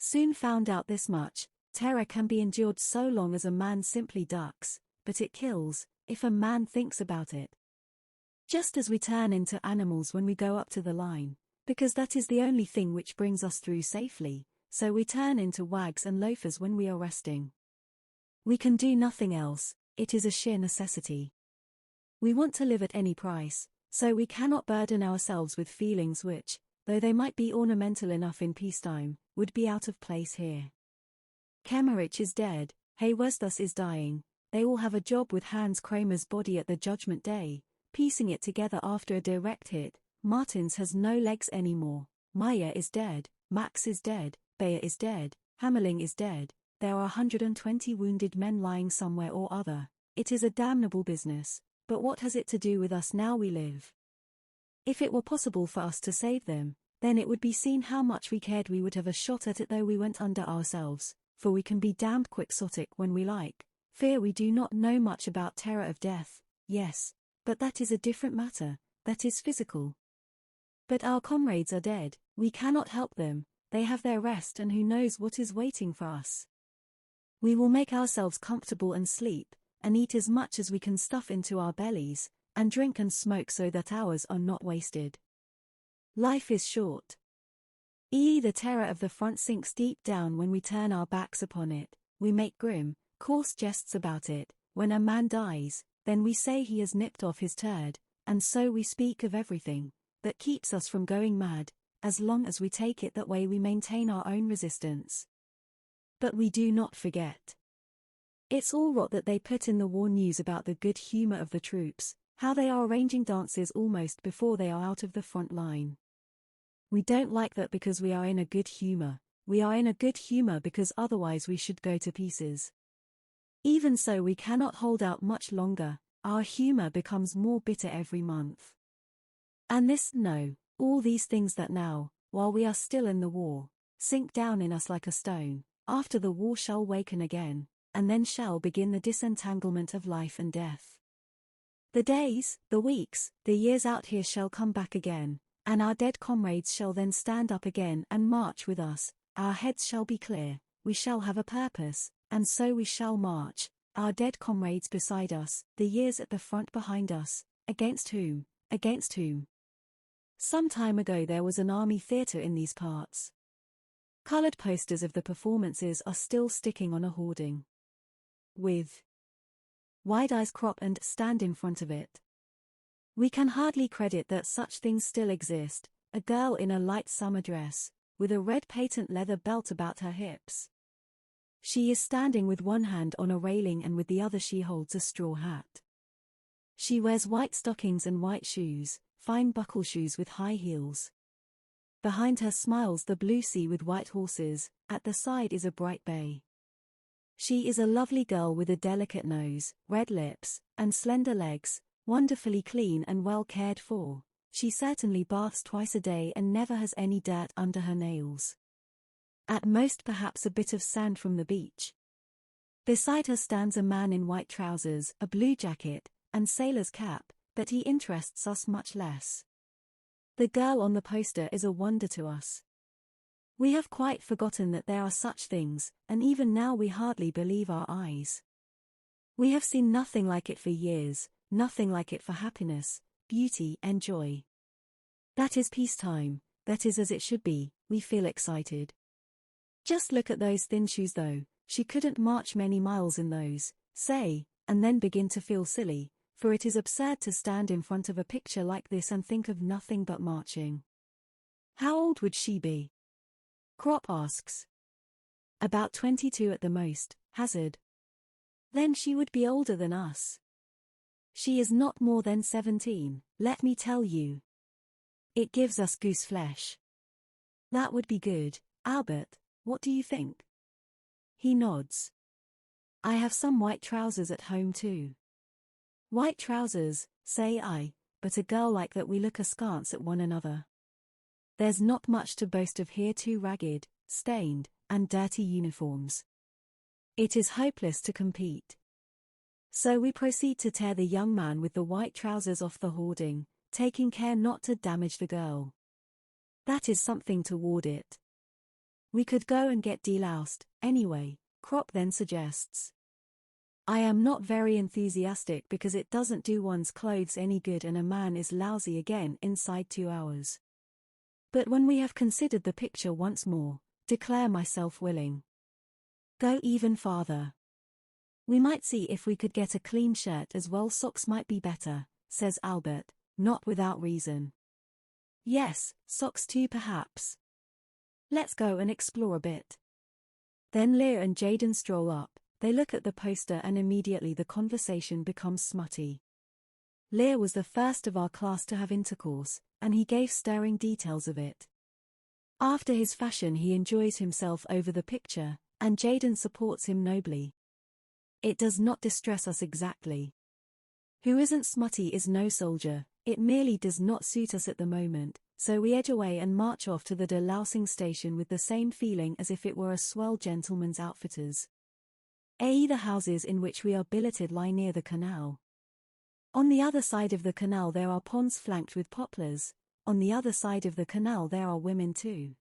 Soon found out this much, terror can be endured so long as a man simply ducks, but it kills, if a man thinks about it. Just as we turn into animals when we go up to the line, because that is the only thing which brings us through safely, so we turn into wags and loafers when we are resting. We can do nothing else, it is a sheer necessity. We want to live at any price, so we cannot burden ourselves with feelings which, though they might be ornamental enough in peacetime, would be out of place here. Kemmerich is dead, Haywestus is dying, they all have a job with Hans Kramer's body at the Judgment Day, piecing it together after a direct hit. Martins has no legs anymore, Meyer is dead, Max is dead, Bayer is dead, Hammerling is dead, there are 120 wounded men lying somewhere or other. It is a damnable business, but what has it to do with us now we live? If it were possible for us to save them, then it would be seen how much we cared. We would have a shot at it though we went under ourselves, for we can be damned quixotic when we like. Fear we do not know much about terror of death, yes, but that is a different matter, that is physical. But our comrades are dead, we cannot help them, they have their rest and who knows what is waiting for us. We will make ourselves comfortable and sleep, and eat as much as we can stuff into our bellies, and drink and smoke so that hours are not wasted. Life is short. The terror of the front sinks deep down when we turn our backs upon it, we make grim, coarse jests about it. When a man dies, then we say he has nipped off his turd, and so we speak of everything that keeps us from going mad. As long as we take it that way we maintain our own resistance. But we do not forget. It's all rot that they put in the war news about the good humor of the troops, how they are arranging dances almost before they are out of the front line. We don't like that because we are in a good humor, we are in a good humor because otherwise we should go to pieces. Even so we cannot hold out much longer, our humor becomes more bitter every month. And all these things that now, while we are still in the war, sink down in us like a stone, after the war shall waken again, and then shall begin the disentanglement of life and death. The days, the weeks, the years out here shall come back again, and our dead comrades shall then stand up again and march with us, our heads shall be clear, we shall have a purpose, and so we shall march, our dead comrades beside us, the years at the front behind us, against whom? Against whom? Some time ago there was an army theatre in these parts. Colored posters of the performances are still sticking on a hoarding. With wide eyes crop and stand in front of it. We can hardly credit that such things still exist, a girl in a light summer dress, with a red patent leather belt about her hips. She is standing with one hand on a railing and with the other she holds a straw hat. She wears white stockings and white shoes, fine buckle shoes with high heels. Behind her smiles the blue sea with white horses, at the side is a bright bay. She is a lovely girl with a delicate nose, red lips, and slender legs, wonderfully clean and well cared for. She certainly baths twice a day and never has any dirt under her nails. At most perhaps a bit of sand from the beach. Beside her stands a man in white trousers, a blue jacket, and sailor's cap, but he interests us much less. The girl on the poster is a wonder to us. We have quite forgotten that there are such things, and even now we hardly believe our eyes. We have seen nothing like it for years, nothing like it for happiness, beauty and joy. That is peacetime, that is as it should be, we feel excited. Just look at those thin shoes though, she couldn't march many miles in those, say, and then begin to feel silly, for it is absurd to stand in front of a picture like this and think of nothing but marching. How old would she be? Krop asks. About 22 at the most, Hazard. Then she would be older than us. She is not more than 17, let me tell you. It gives us goose flesh. That would be good, Albert, what do you think? He nods. I have some white trousers at home too. White trousers, say I, but a girl like that we look askance at one another. There's not much to boast of here, too ragged, stained, and dirty uniforms. It is hopeless to compete. So we proceed to tear the young man with the white trousers off the hoarding, taking care not to damage the girl. That is something toward it. We could go and get deloused, anyway, Krop then suggests. I am not very enthusiastic because it doesn't do one's clothes any good and a man is lousy again inside 2 hours. But when we have considered the picture once more, declare myself willing. Go even farther. We might see if we could get a clean shirt as well. Socks might be better, says Albert, not without reason. Yes, socks too perhaps. Let's go and explore a bit. Then Lear and Jaden stroll up, they look at the poster and immediately the conversation becomes smutty. Lear was the first of our class to have intercourse, and he gave stirring details of it. After his fashion he enjoys himself over the picture, and Jaden supports him nobly. It does not distress us exactly. Who isn't smutty is no soldier, it merely does not suit us at the moment, so we edge away and march off to the delousing station with the same feeling as if it were a swell gentleman's outfitters. The houses in which we are billeted lie near the canal. On the other side of the canal there are ponds flanked with poplars, on the other side of the canal there are women too.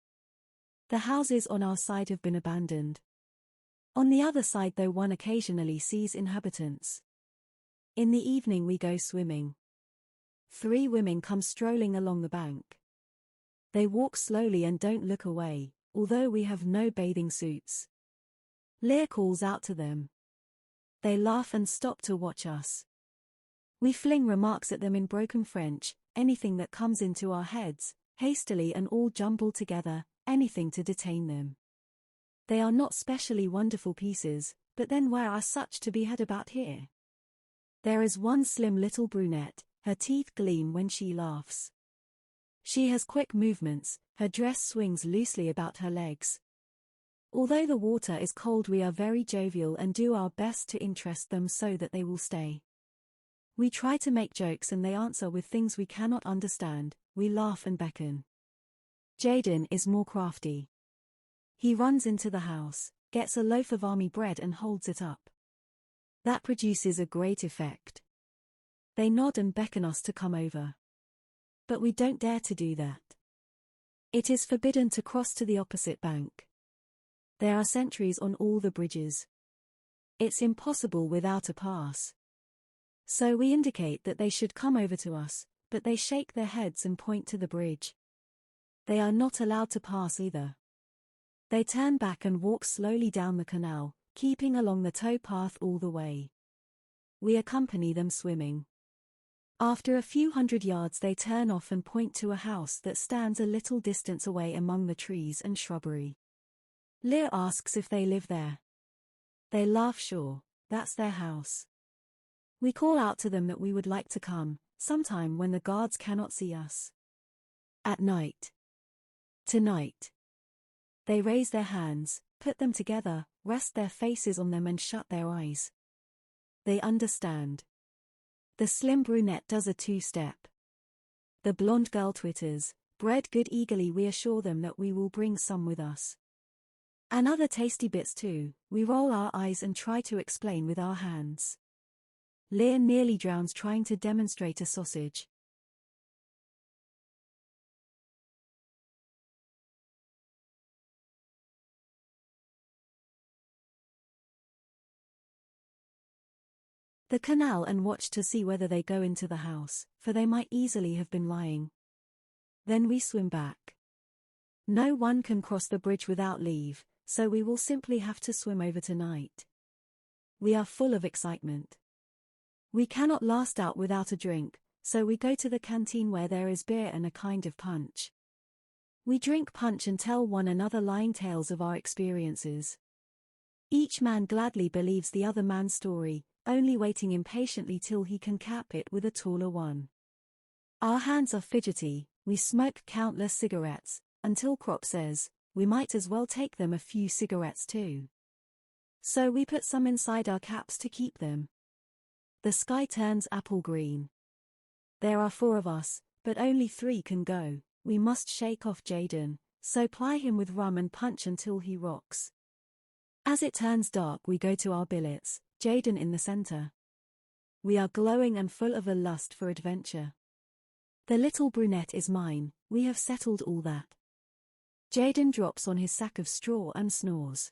The houses on our side have been abandoned. On the other side though one occasionally sees inhabitants. In the evening we go swimming. 3 women come strolling along the bank. They walk slowly and don't look away, although we have no bathing suits. Lear calls out to them. They laugh and stop to watch us. We fling remarks at them in broken French, anything that comes into our heads, hastily and all jumbled together, anything to detain them. They are not specially wonderful pieces, but then where are such to be had about here? There is one slim little brunette, her teeth gleam when she laughs. She has quick movements, her dress swings loosely about her legs. Although the water is cold we are very jovial and do our best to interest them so that they will stay. We try to make jokes and they answer with things we cannot understand, we laugh and beckon. Jaden is more crafty. He runs into the house, gets a loaf of army bread and holds it up. That produces a great effect. They nod and beckon us to come over. But we don't dare to do that. It is forbidden to cross to the opposite bank. There are sentries on all the bridges. It's impossible without a pass. So we indicate that they should come over to us, but they shake their heads and point to the bridge. They are not allowed to pass either. They turn back and walk slowly down the canal, keeping along the towpath all the way. We accompany them swimming. After a few hundred yards they turn off and point to a house that stands a little distance away among the trees and shrubbery. Lear asks if they live there. They laugh. Sure, that's their house. We call out to them that we would like to come, sometime when the guards cannot see us. At night. Tonight. They raise their hands, put them together, rest their faces on them and shut their eyes. They understand. The slim brunette does a 2-step. The blonde girl twitters, bread good. Eagerly we assure them that we will bring some with us. And other tasty bits too. We roll our eyes and try to explain with our hands. Lear nearly drowns trying to demonstrate a sausage. The canal and watch to see whether they go into the house, for they might easily have been lying. Then we swim back. No one can cross the bridge without leave, so we will simply have to swim over tonight. We are full of excitement. We cannot last out without a drink, so we go to the canteen where there is beer and a kind of punch. We drink punch and tell one another lying tales of our experiences. Each man gladly believes the other man's story, only waiting impatiently till he can cap it with a taller one. Our hands are fidgety, we smoke countless cigarettes, until Crop says, we might as well take them a few cigarettes too. So we put some inside our caps to keep them. The sky turns apple green. There are 4 of us, but only 3 can go. We must shake off Jaden, so ply him with rum and punch until he rocks. As it turns dark we go to our billets, Jaden in the center. We are glowing and full of a lust for adventure. The little brunette is mine, we have settled all that. Jaden drops on his sack of straw and snores.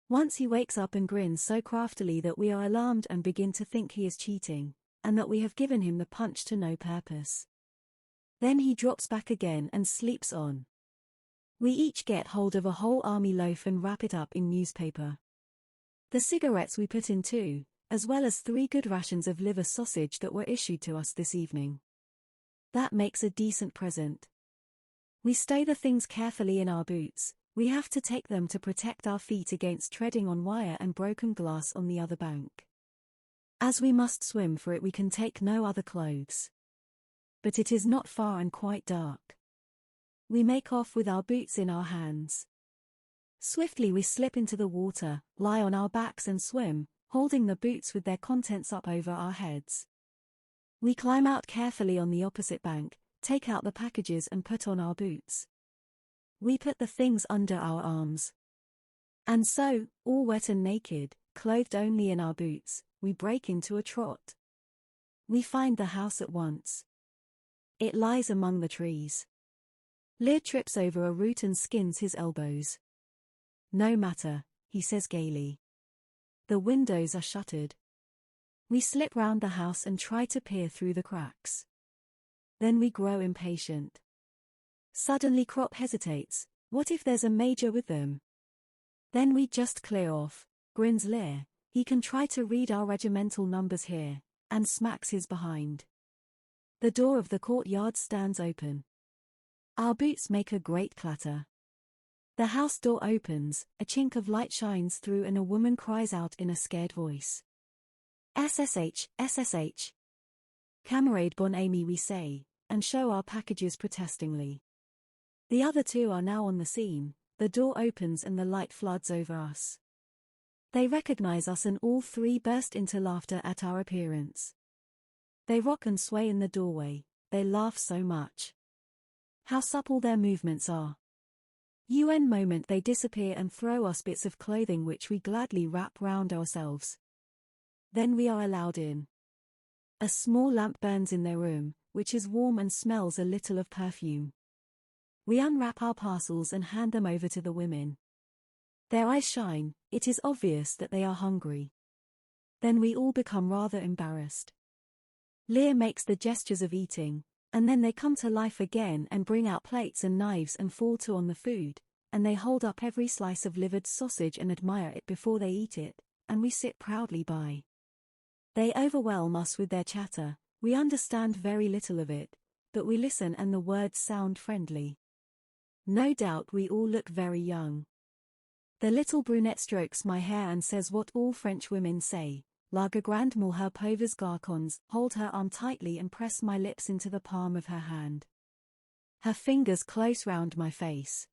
Once he wakes up and grins so craftily that we are alarmed and begin to think he is cheating, and that we have given him the punch to no purpose. Then he drops back again and sleeps on. We each get hold of a whole army loaf and wrap it up in newspaper. The cigarettes we put in too, as well as 3 good rations of liver sausage that were issued to us this evening. That makes a decent present. We stow the things carefully in our boots. We have to take them to protect our feet against treading on wire and broken glass on the other bank. As we must swim for it, we can take no other clothes. But it is not far and quite dark. We make off with our boots in our hands. Swiftly we slip into the water, lie on our backs and swim, holding the boots with their contents up over our heads. We climb out carefully on the opposite bank, take out the packages and put on our boots. We put the things under our arms. And so, all wet and naked, clothed only in our boots, we break into a trot. We find the house at once. It lies among the trees. Lear trips over a root and skins his elbows. No matter, he says gaily. The windows are shuttered. We slip round the house and try to peer through the cracks. Then we grow impatient. Suddenly Crop hesitates. What if there's a major with them? Then we just clear off, grins Lear. He can try to read our regimental numbers here, and smacks his behind. The door of the courtyard stands open. Our boots make a great clatter. The house door opens, a chink of light shines through and a woman cries out in a scared voice. SSH, SSH. Camarade bon ami, we say, and show our packages protestingly. The other two are now on the scene. The door opens and the light floods over us. They recognize us and all three burst into laughter at our appearance. They rock and sway in the doorway, they laugh so much. How supple their movements are. UN moment they disappear and throw us bits of clothing which we gladly wrap round ourselves. Then we are allowed in. A small lamp burns in their room, which is warm and smells a little of perfume. We unwrap our parcels and hand them over to the women. Their eyes shine, it is obvious that they are hungry. Then we all become rather embarrassed. Lear makes the gestures of eating, and then they come to life again and bring out plates and knives and fall to on the food, and they hold up every slice of livered sausage and admire it before they eat it, and we sit proudly by. They overwhelm us with their chatter. We understand very little of it, but we listen and the words sound friendly. No doubt we all look very young. The little brunette strokes my hair and says what all French women say, la grande moi her pauvres garçons, hold her arm tightly and press my lips into the palm of her hand. Her fingers close round my face.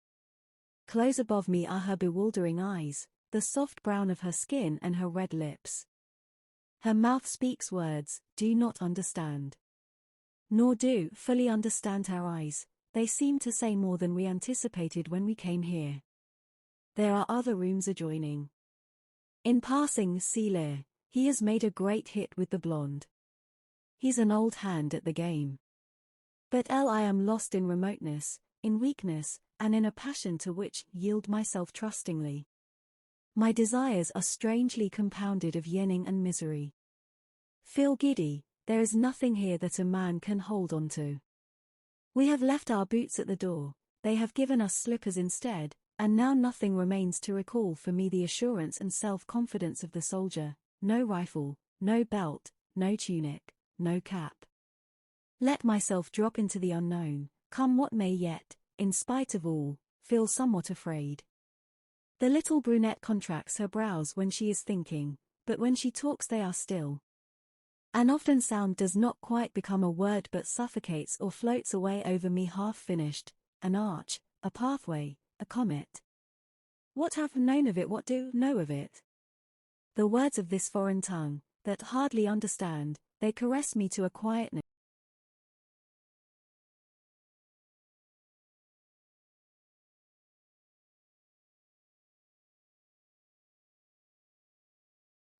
Close above me are her bewildering eyes, the soft brown of her skin and her red lips. Her mouth speaks words, do not understand. Nor do fully understand her eyes. They seem to say more than we anticipated when we came here. There are other rooms adjoining. In passing, see Lear. He has made a great hit with the blonde. He's an old hand at the game. But I am lost in remoteness, in weakness, and in a passion to which yield myself trustingly. My desires are strangely compounded of yearning and misery. Feel giddy, there is nothing here that a man can hold on to. We have left our boots at the door, they have given us slippers instead, and now nothing remains to recall for me the assurance and self-confidence of the soldier, no rifle, no belt, no tunic, no cap. Let myself drop into the unknown, come what may yet, in spite of all, feel somewhat afraid. The little brunette contracts her brows when she is thinking, but when she talks they are still. An often sound does not quite become a word but suffocates or floats away over me half finished, an arch, a pathway, a comet. What have known of it, what do know of it? The words of this foreign tongue, that hardly understand, they caress me to a quietness.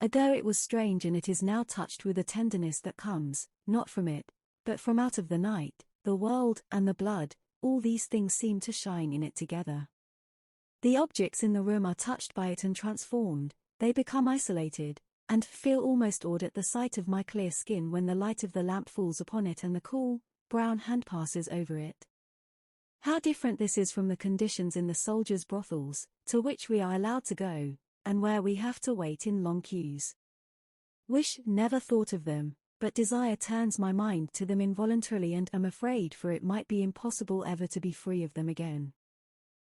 Ago it was strange and it is now touched with a tenderness that comes, not from it, but from out of the night, the world and the blood, all these things seem to shine in it together. The objects in the room are touched by it and transformed, they become isolated, and feel almost awed at the sight of my clear skin when the light of the lamp falls upon it and the cool, brown hand passes over it. How different this is from the conditions in the soldiers' brothels, to which we are allowed to go, and where we have to wait in long queues. Wish never thought of them, but desire turns my mind to them involuntarily and am afraid for it might be impossible ever to be free of them again.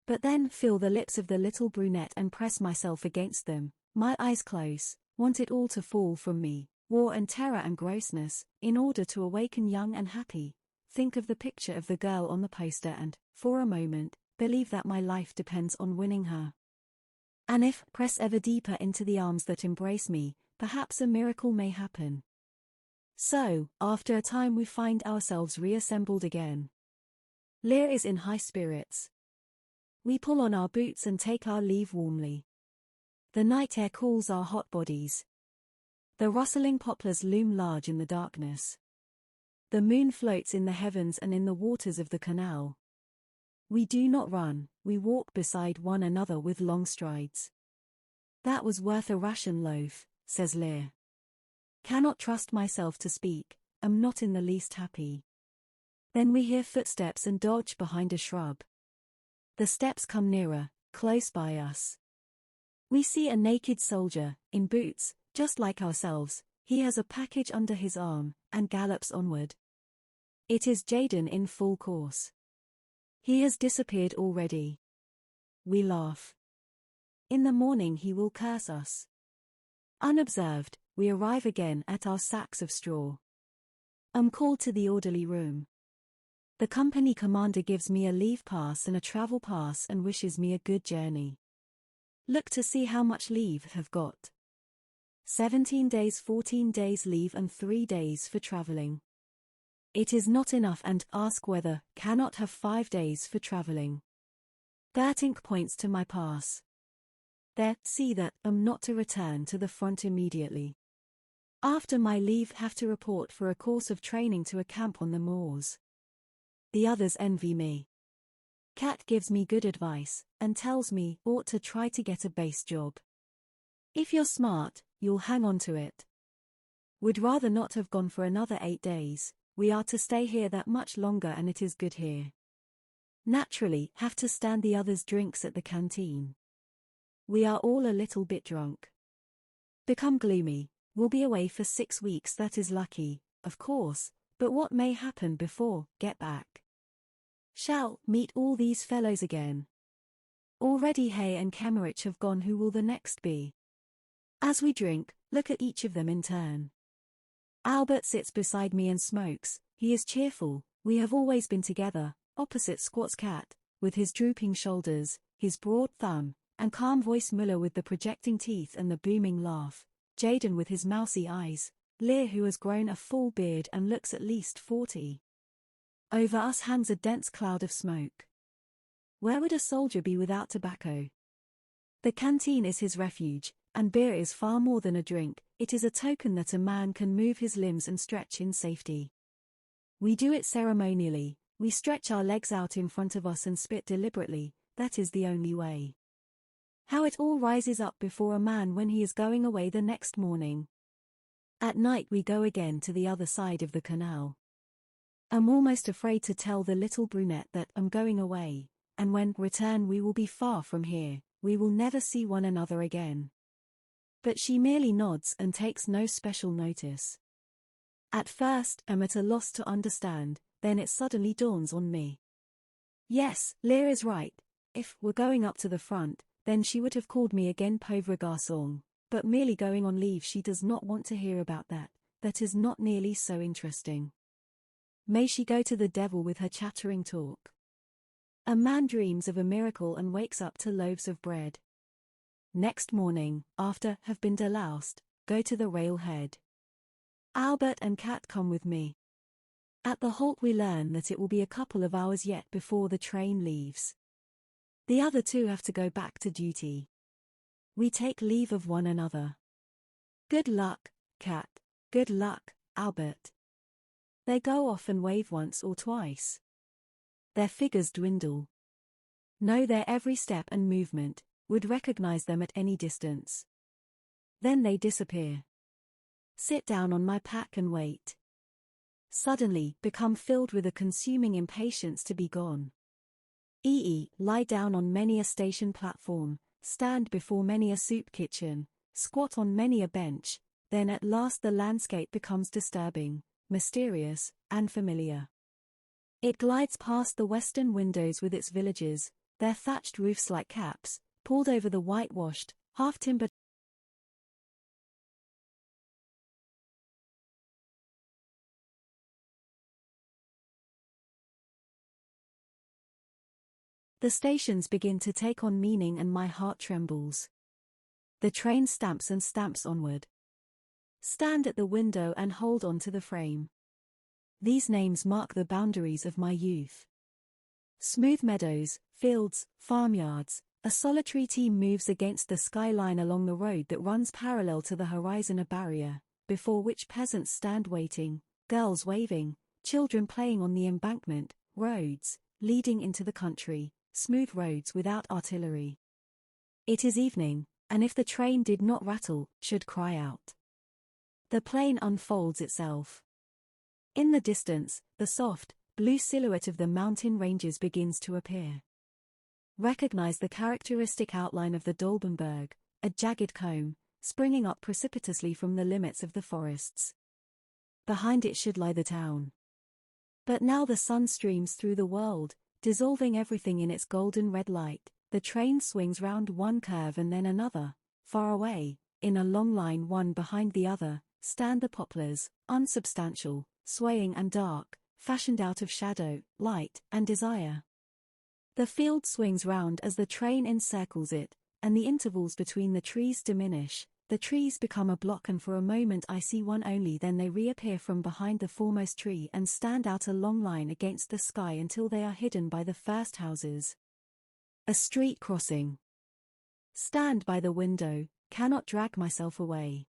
But then feel the lips of the little brunette and press myself against them, my eyes close, want it all to fall from me, war and terror and grossness, in order to awaken young and happy, think of the picture of the girl on the poster and, for a moment, believe that my life depends on winning her. And if press ever deeper into the arms that embrace me, perhaps a miracle may happen. So, after a time we find ourselves reassembled again. Lear is in high spirits. We pull on our boots and take our leave warmly. The night air cools our hot bodies. The rustling poplars loom large in the darkness. The moon floats in the heavens and in the waters of the canal. We do not run, we walk beside one another with long strides. That was worth a ration loaf, says Lear. Cannot trust myself to speak, am not in the least happy. Then we hear footsteps and dodge behind a shrub. The steps come nearer, close by us. We see a naked soldier, in boots, just like ourselves, he has a package under his arm, and gallops onward. It is Jaden in full course. He has disappeared already. We laugh. In the morning he will curse us. Unobserved, we arrive again at our sacks of straw. I'm called to the orderly room. The company commander gives me a leave pass and a travel pass and wishes me a good journey. Look to see how much leave have got. 17 days, 14 days leave and 3 days for traveling. It is not enough and ask whether cannot have 5 days for traveling. Gertink points to my pass. There, see that I'm not to return to the front immediately. After my leave have to report for a course of training to a camp on the moors. The others envy me. Kat gives me good advice, and tells me ought to try to get a base job. If you're smart, you'll hang on to it. Would rather not have gone for another 8 days, we are to stay here that much longer and it is good here. Naturally, have to stand the others' drinks at the canteen. We are all a little bit drunk. Become gloomy, we'll be away for 6 weeks, that is lucky, of course, but what may happen before, get back? Shall meet all these fellows again. Already Hay and Kemmerich have gone, who will the next be? As we drink, look at each of them in turn. Albert sits beside me and smokes, he is cheerful, we have always been together. Opposite squats Cat, with his drooping shoulders, his broad thumb, and calm voice. Muller with the projecting teeth and the booming laugh, Jaden with his mousy eyes, Lear who has grown a full beard and looks at least 40. Over us hangs a dense cloud of smoke. Where would a soldier be without tobacco? The canteen is his refuge, and beer is far more than a drink, it is a token that a man can move his limbs and stretch in safety. We do it ceremonially, we stretch our legs out in front of us and spit deliberately, that is the only way. How it all rises up before a man when he is going away the next morning. At night we go again to the other side of the canal. I'm almost afraid to tell the little brunette that I'm going away, and when return we will be far from here, we will never see one another again. But she merely nods and takes no special notice. At first I'm at a loss to understand, then it suddenly dawns on me. Yes, Lear is right, if we're going up to the front, then she would have called me again pauvre garçon, but merely going on leave she does not want to hear about that, that is not nearly so interesting. May she go to the devil with her chattering talk. A man dreams of a miracle and wakes up to loaves of bread. Next morning, after have been deloused, go to the railhead. Albert and Kat come with me. At the halt we learn that it will be a couple of hours yet before the train leaves. The other two have to go back to duty. We take leave of one another. Good luck, Kat. Good luck, Albert. They go off and wave once or twice. Their figures dwindle. Know their every step and movement, would recognize them at any distance. Then they disappear. Sit down on my pack and wait. Suddenly, become filled with a consuming impatience to be gone. Lie down on many a station platform, stand before many a soup kitchen, squat on many a bench, then at last the landscape becomes disturbing, mysterious, and familiar. It glides past the western windows with its villages, their thatched roofs like caps, pulled over the whitewashed, half-timbered. The stations begin to take on meaning and my heart trembles. The train stamps and stamps onward. Stand at the window and hold on to the frame. These names mark the boundaries of my youth. Smooth meadows, fields, farmyards, a solitary team moves against the skyline along the road that runs parallel to the horizon, a barrier, before which peasants stand waiting, girls waving, children playing on the embankment, roads, leading into the country, smooth roads without artillery. It is evening, and if the train did not rattle, should cry out. The plain unfolds itself. In the distance, the soft, blue silhouette of the mountain ranges begins to appear. Recognize the characteristic outline of the Dolbenberg, a jagged comb, springing up precipitously from the limits of the forests. Behind it should lie the town. But now the sun streams through the world, dissolving everything in its golden red light. The train swings round one curve and then another. Far away, in a long line one behind the other, stand the poplars, unsubstantial, swaying and dark, fashioned out of shadow, light, and desire. The field swings round as the train encircles it, and the intervals between the trees diminish. The trees become a block, and for a moment I see one only, then they reappear from behind the foremost tree and stand out a long line against the sky until they are hidden by the first houses. A street crossing. Stand by the window, cannot drag myself away.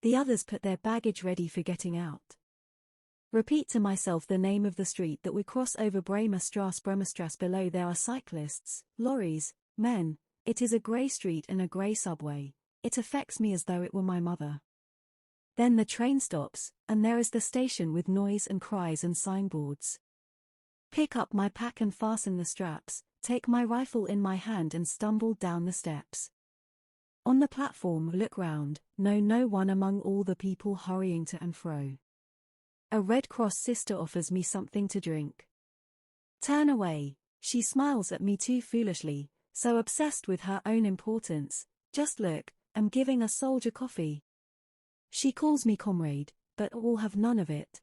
The others put their baggage ready for getting out. Repeat to myself the name of the street that we cross over. Bremerstrasse. Below there are cyclists, lorries, men. It is a grey street and a grey subway. It affects me as though it were my mother. Then the train stops, and there is the station with noise and cries and signboards. Pick up my pack and fasten the straps, take my rifle in my hand and stumble down the steps. On the platform, look round, no one among all the people hurrying to and fro. A Red Cross sister offers me something to drink. Turn away, she smiles at me too foolishly, so obsessed with her own importance. Just look, I'm giving a soldier coffee. She calls me comrade, but all have none of it.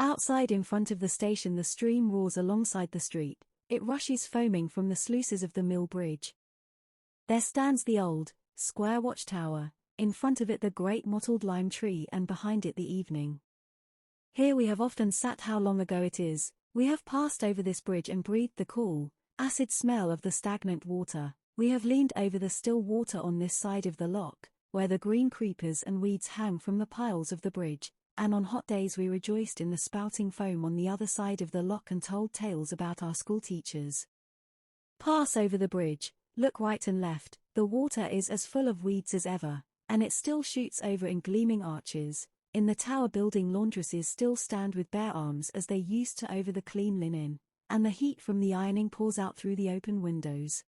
Outside in front of the station the stream roars alongside the street, it rushes foaming from the sluices of the mill bridge. There stands the old, square watchtower, in front of it the great mottled lime tree and behind it the evening. Here we have often sat. How long ago it is, we have passed over this bridge and breathed the cool, acid smell of the stagnant water. We have leaned over the still water on this side of the lock, where the green creepers and weeds hang from the piles of the bridge, and on hot days we rejoiced in the spouting foam on the other side of the lock and told tales about our school teachers. Pass over the bridge, look right and left, the water is as full of weeds as ever, and it still shoots over in gleaming arches. In the tower building laundresses still stand with bare arms as they used to over the clean linen, and the heat from the ironing pours out through the open windows.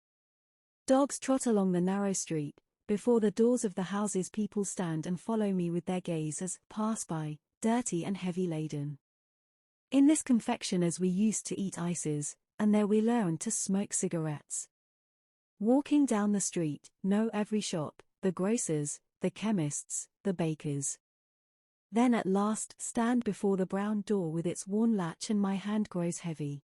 Dogs trot along the narrow street. Before the doors of the houses people stand and follow me with their gaze as pass by, dirty and heavy laden. In this confectioner's we used to eat ices, and there we learned to smoke cigarettes. Walking down the street, know every shop, the grocers, the chemists, the bakers. Then at last stand before the brown door with its worn latch and my hand grows heavy.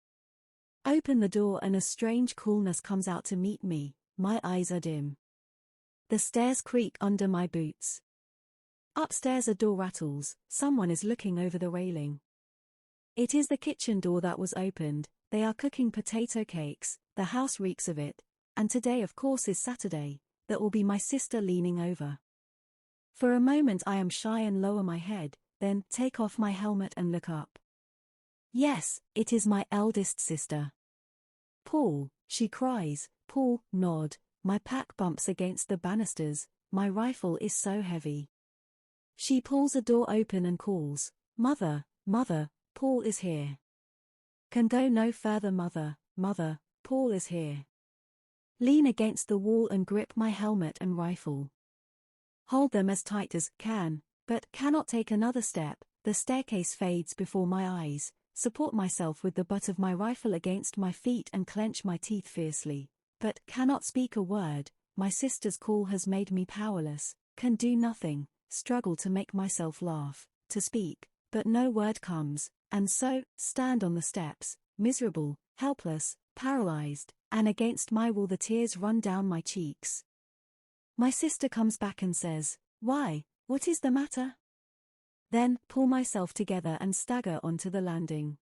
Open the door and a strange coolness comes out to meet me, my eyes are dim. The stairs creak under my boots. Upstairs a door rattles, someone is looking over the railing. It is the kitchen door that was opened, they are cooking potato cakes, the house reeks of it, and today of course is Saturday, that will be my sister leaning over. For a moment I am shy and lower my head, then take off my helmet and look up. Yes, it is my eldest sister. Paul, she cries. Paul, nod, my pack bumps against the banisters, my rifle is so heavy. She pulls a door open and calls, Mother, Mother, Paul is here. Can go no further. Mother, Mother, Paul is here. Lean against the wall and grip my helmet and rifle. hold them as tight as can, but cannot take another step. The staircase fades before my eyes, support myself with the butt of my rifle against my feet and clench my teeth fiercely, but cannot speak a word. My sister's call has made me powerless, can do nothing, struggle to make myself laugh, to speak, but no word comes, and so, stand on the steps, miserable, helpless, paralyzed, and against my will the tears run down my cheeks. My sister comes back and says, "Why, what is the matter?" Then, pull myself together and stagger onto the landing.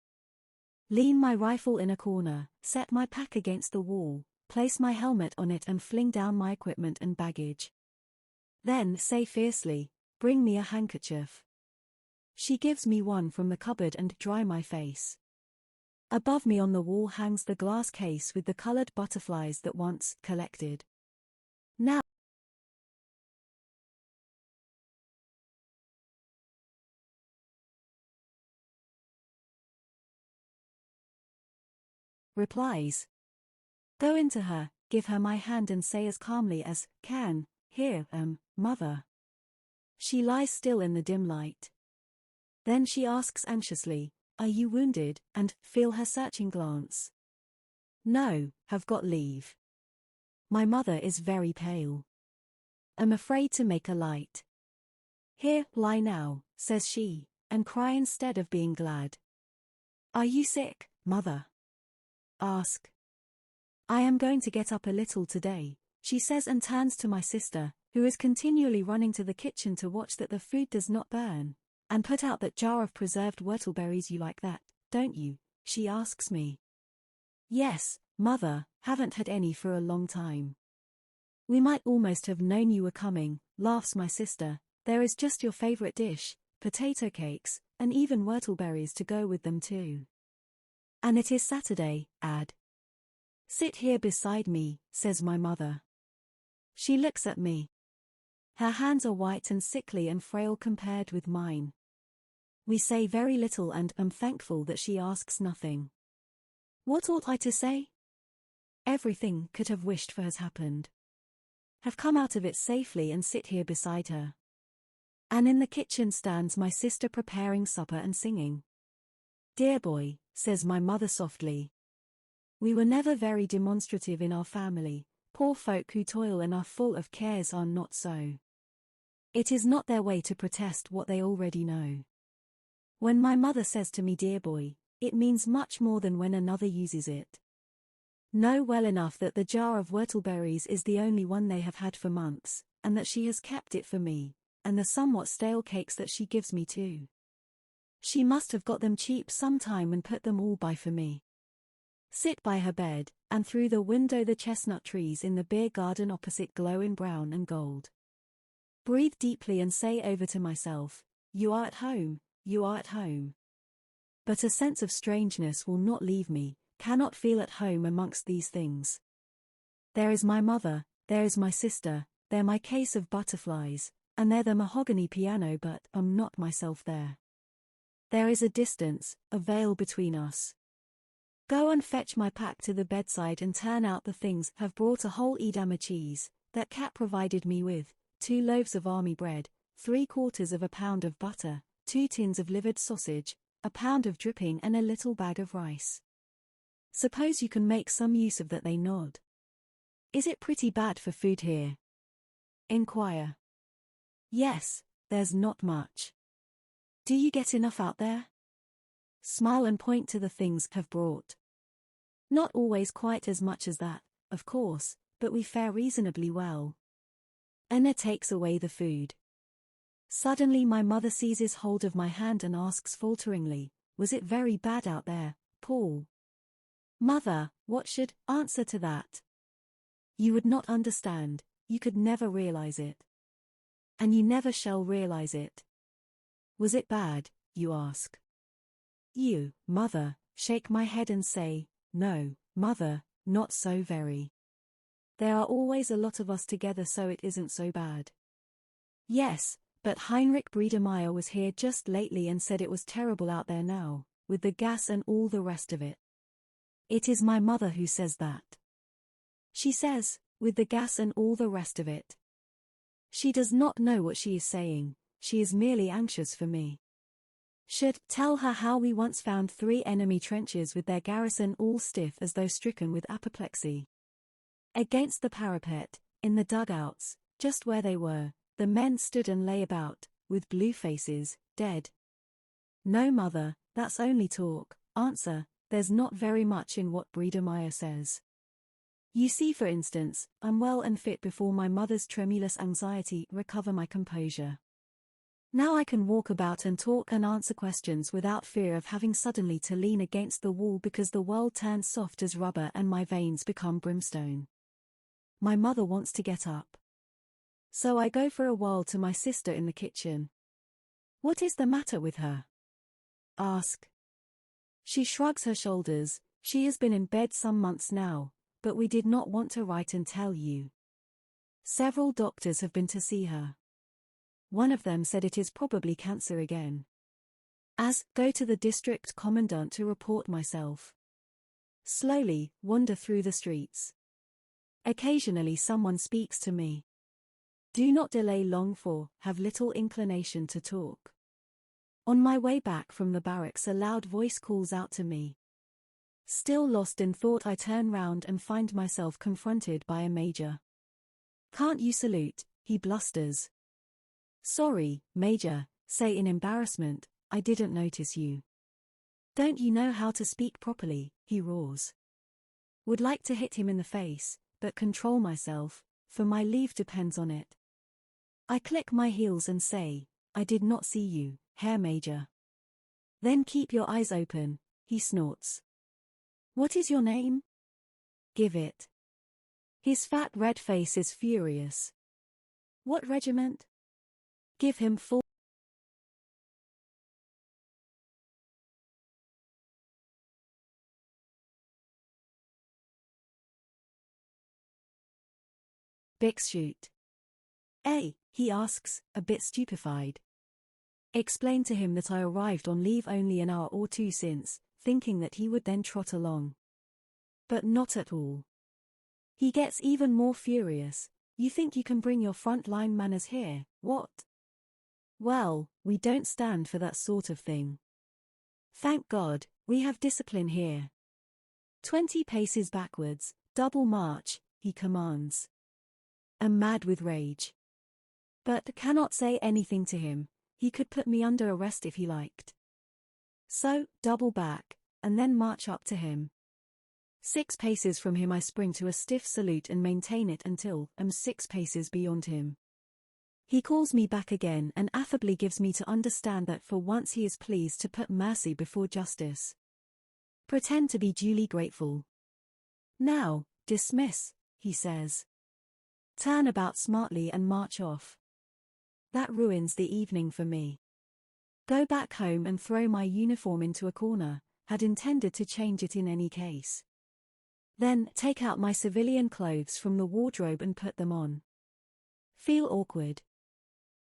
Lean my rifle in a corner, set my pack against the wall, place my helmet on it and fling down my equipment and baggage. Then say fiercely, "Bring me a handkerchief." She gives me one from the cupboard and dry my face. Above me on the wall hangs the glass case with the colored butterflies that once collected. Now replies. Go into her, give her my hand and say as calmly as can, "Here, mother." She lies still in the dim light. Then she asks anxiously, "Are you wounded?" and feel her searching glance. "No, have got leave." My mother is very pale. Am afraid to make a light. "Here, lie now," says she, "and cry instead of being glad." "Are you sick, mother?" Ask. "I am going to get up a little today," she says and turns to my sister, who is continually running to the kitchen to watch that the food does not burn, and put out that jar of preserved whortleberries. "You like that, don't you?" she asks me. "Yes, mother, haven't had any for a long time." "We might almost have known you were coming," laughs my sister. "There is just your favorite dish, potato cakes, and even whortleberries to go with them too. And it is Saturday, add." "Sit here beside me," says my mother. She looks at me. Her hands are white and sickly and frail compared with mine. We say very little and am thankful that she asks nothing. What ought I to say? Everything could have wished for has happened. Have come out of it safely and sit here beside her. And in the kitchen stands my sister preparing supper and singing. "Dear boy," says my mother softly. "We were never very demonstrative in our family. Poor folk who toil and are full of cares are not so. It is not their way to protest what they already know. When my mother says to me 'dear boy,' it means much more than when another uses it. Know well enough that the jar of whortleberries is the only one they have had for months, and that she has kept it for me, and the somewhat stale cakes that she gives me too. She must have got them cheap sometime and put them all by for me." Sit by her bed, and through the window the chestnut trees in the beer garden opposite glow in brown and gold. Breathe deeply and say over to myself, "You are at home, you are at home." But a sense of strangeness will not leave me, cannot feel at home amongst these things. There is my mother, there is my sister, there my case of butterflies, and there the mahogany piano, but am not myself there. There is a distance, a veil between us. Go and fetch my pack to the bedside and turn out the things. Have brought a whole Edammer cheese, that cat provided me with, 2 loaves of army bread, 3/4 of a pound of butter, 2 tins of livered sausage, a pound of dripping and a little bag of rice. Suppose you can make some use of that." They nod. "Is it pretty bad for food here?" Inquire. "Yes, there's not much." "Do you get enough out there?" Smile and point to the things have brought. "Not always quite as much as that, of course, but we fare reasonably well." Anna takes away the food. Suddenly my mother seizes hold of my hand and asks falteringly, "Was it very bad out there, Paul?" Mother, what should answer to that? You would not understand, you could never realize it. And you never shall realize it. Was it bad, you ask? You, mother, shake my head and say, "No, mother, not so very. There are always a lot of us together, so it isn't so bad." "Yes, but Heinrich Biedermeier was here just lately and said it was terrible out there now, with the gas and all the rest of it." It is my mother who says that. She says, "with the gas and all the rest of it." She does not know what she is saying, she is merely anxious for me. Should tell her how we once found 3 enemy trenches with their garrison all stiff as though stricken with apoplexy. Against the parapet, in the dugouts, just where they were, the men stood and lay about, with blue faces, dead. No, mother, that's only talk. Answer, there's not very much in what Biedermeier says. You see, for instance, I'm well and fit before my mother's tremulous anxiety recover my composure. Now I can walk about and talk and answer questions without fear of having suddenly to lean against the wall because the world turns soft as rubber and my veins become brimstone. My mother wants to get up. So I go for a while to my sister in the kitchen. What is the matter with her? Ask. She shrugs her shoulders. She has been in bed some months now, but we did not want to write and tell you. Several doctors have been to see her. One of them said it is probably cancer again. Go to the district commandant to report myself. Slowly, wander through the streets. Occasionally someone speaks to me. Do not delay long for, have little inclination to talk. On my way back from the barracks a loud voice calls out to me. Still lost in thought I turn round and find myself confronted by a major. Can't you salute, he blusters. Sorry, Major, say in embarrassment, I didn't notice you. Don't you know how to speak properly, he roars. Would like to hit him in the face, but control myself, for my leave depends on it. I click my heels and say, I did not see you, Herr Major. Then keep your eyes open, he snorts. What is your name? Give it. His fat red face is furious. What regiment? Give him full. Bixshoot. He asks, a bit stupefied. Explain to him that I arrived on leave only an hour or 2 since, thinking that he would then trot along. But not at all. He gets even more furious. You think you can bring your front-line manners here, what? Well, we don't stand for that sort of thing. Thank God, we have discipline here. 20 paces backwards, double march, he commands. Am mad with rage. But cannot say anything to him, he could put me under arrest if he liked. So, double back, and then march up to him. 6 paces from him I spring to a stiff salute and maintain it until I'm 6 paces beyond him. He calls me back again and affably gives me to understand that for once he is pleased to put mercy before justice. Pretend to be duly grateful. Now, dismiss, he says. Turn about smartly and march off. That ruins the evening for me. Go back home and throw my uniform into a corner, had intended to change it in any case. Then take out my civilian clothes from the wardrobe and put them on. Feel awkward.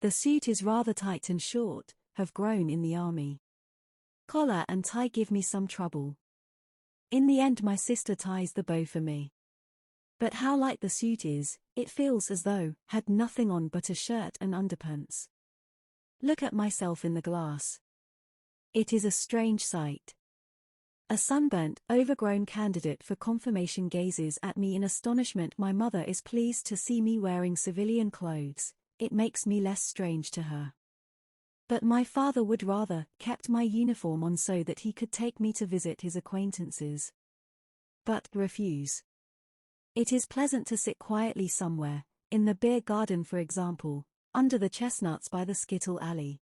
The suit is rather tight and short, have grown in the army. Collar and tie give me some trouble. In the end my sister ties the bow for me. But how light the suit is, it feels as though had nothing on but a shirt and underpants. Look at myself in the glass. It is a strange sight. A sunburnt, overgrown candidate for confirmation gazes at me in astonishment. My mother is pleased to see me wearing civilian clothes, it makes me less strange to her. But my father would rather kept my uniform on so that he could take me to visit his acquaintances. But refuse. It is pleasant to sit quietly somewhere, in the beer garden for example, under the chestnuts by the skittle alley.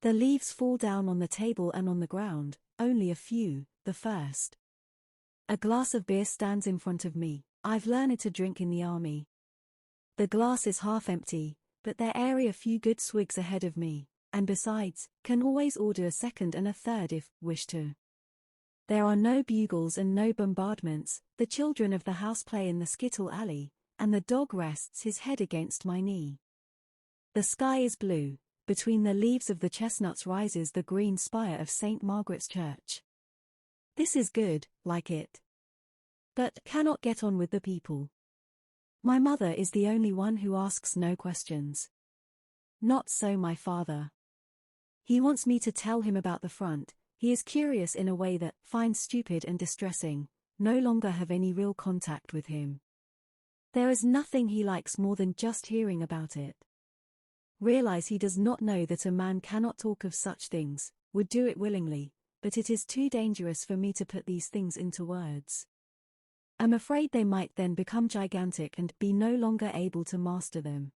The leaves fall down on the table and on the ground, only a few, the first. A glass of beer stands in front of me, I've learned to drink in the army. The glass is half empty, but there are a few good swigs ahead of me, and besides, can always order a second and a third if wish to. There are no bugles and no bombardments, the children of the house play in the skittle alley, and the dog rests his head against my knee. The sky is blue, between the leaves of the chestnuts rises the green spire of St. Margaret's Church. This is good, like it. But cannot get on with the people. My mother is the only one who asks no questions. Not so my father. He wants me to tell him about the front. He is curious in a way that finds stupid and distressing. No longer have any real contact with him. There is nothing he likes more than just hearing about it. Realize he does not know that a man cannot talk of such things, would do it willingly, but it is too dangerous for me to put these things into words. I'm afraid they might then become gigantic and be no longer able to master them.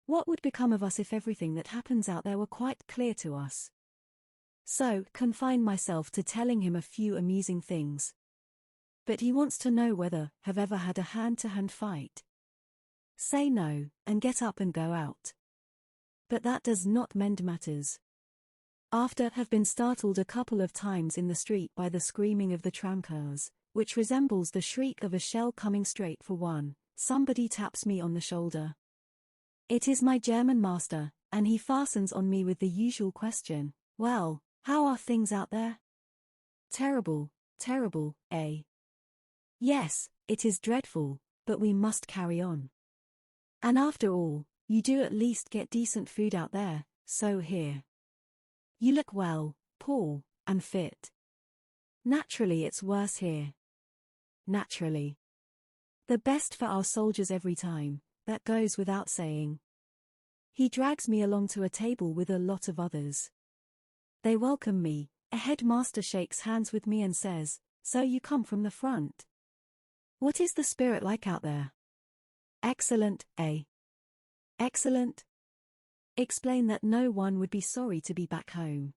What would become of us if everything that happens out there were quite clear to us? So, confine myself to telling him a few amusing things. But he wants to know whether have ever had a hand-to-hand fight. Say no, and get up and go out. But that does not mend matters. After have been startled a couple of times in the street by the screaming of the tramcars, which resembles the shriek of a shell coming straight for one, somebody taps me on the shoulder. It is my German master, and he fastens on me with the usual question, "Well, how are things out there?" Terrible, terrible, eh? Yes, it is dreadful, but we must carry on. And after all, you do at least get decent food out there, so here. You look well, Paul, and fit. Naturally it's worse here. Naturally. The best for our soldiers every time, that goes without saying. He drags me along to a table with a lot of others. They welcome me, a headmaster shakes hands with me and says, "So you come from the front? What is the spirit like out there?" Excellent, eh? Excellent? Explain that no one would be sorry to be back home.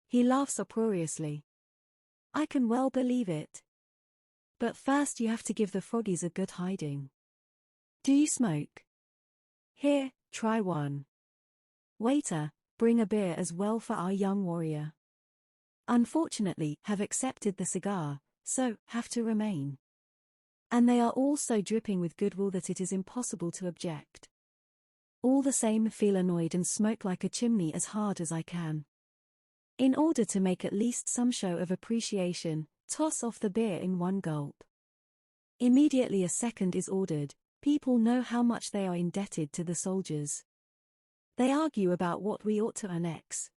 He laughs uproariously. I can well believe it. But first you have to give the froggies a good hiding. Do you smoke? Here, try one. Waiter, bring a beer as well for our young warrior. Unfortunately, have accepted the cigar, so have to remain. And they are all so dripping with goodwill that it is impossible to object. All the same, feel annoyed and smoke like a chimney as hard as I can. In order to make at least some show of appreciation, toss off the beer in one gulp. Immediately a second is ordered. People know how much they are indebted to the soldiers. They argue about what we ought to annex.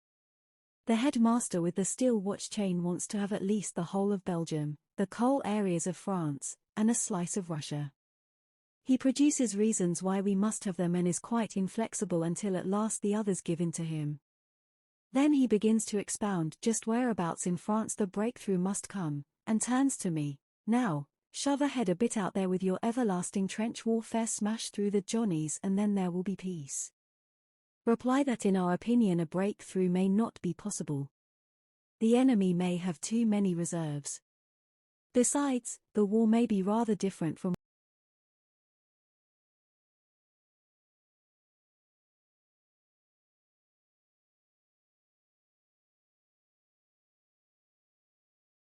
The headmaster with the steel watch chain wants to have at least the whole of Belgium, the coal areas of France, and a slice of Russia. He produces reasons why we must have them and is quite inflexible until at last the others give in to him. Then he begins to expound just whereabouts in France the breakthrough must come, and turns to me, "Now, shove ahead a bit out there with your everlasting trench warfare, smash through the Johnnies and then there will be peace." Reply that in our opinion a breakthrough may not be possible. The enemy may have too many reserves. Besides, the war may be rather different from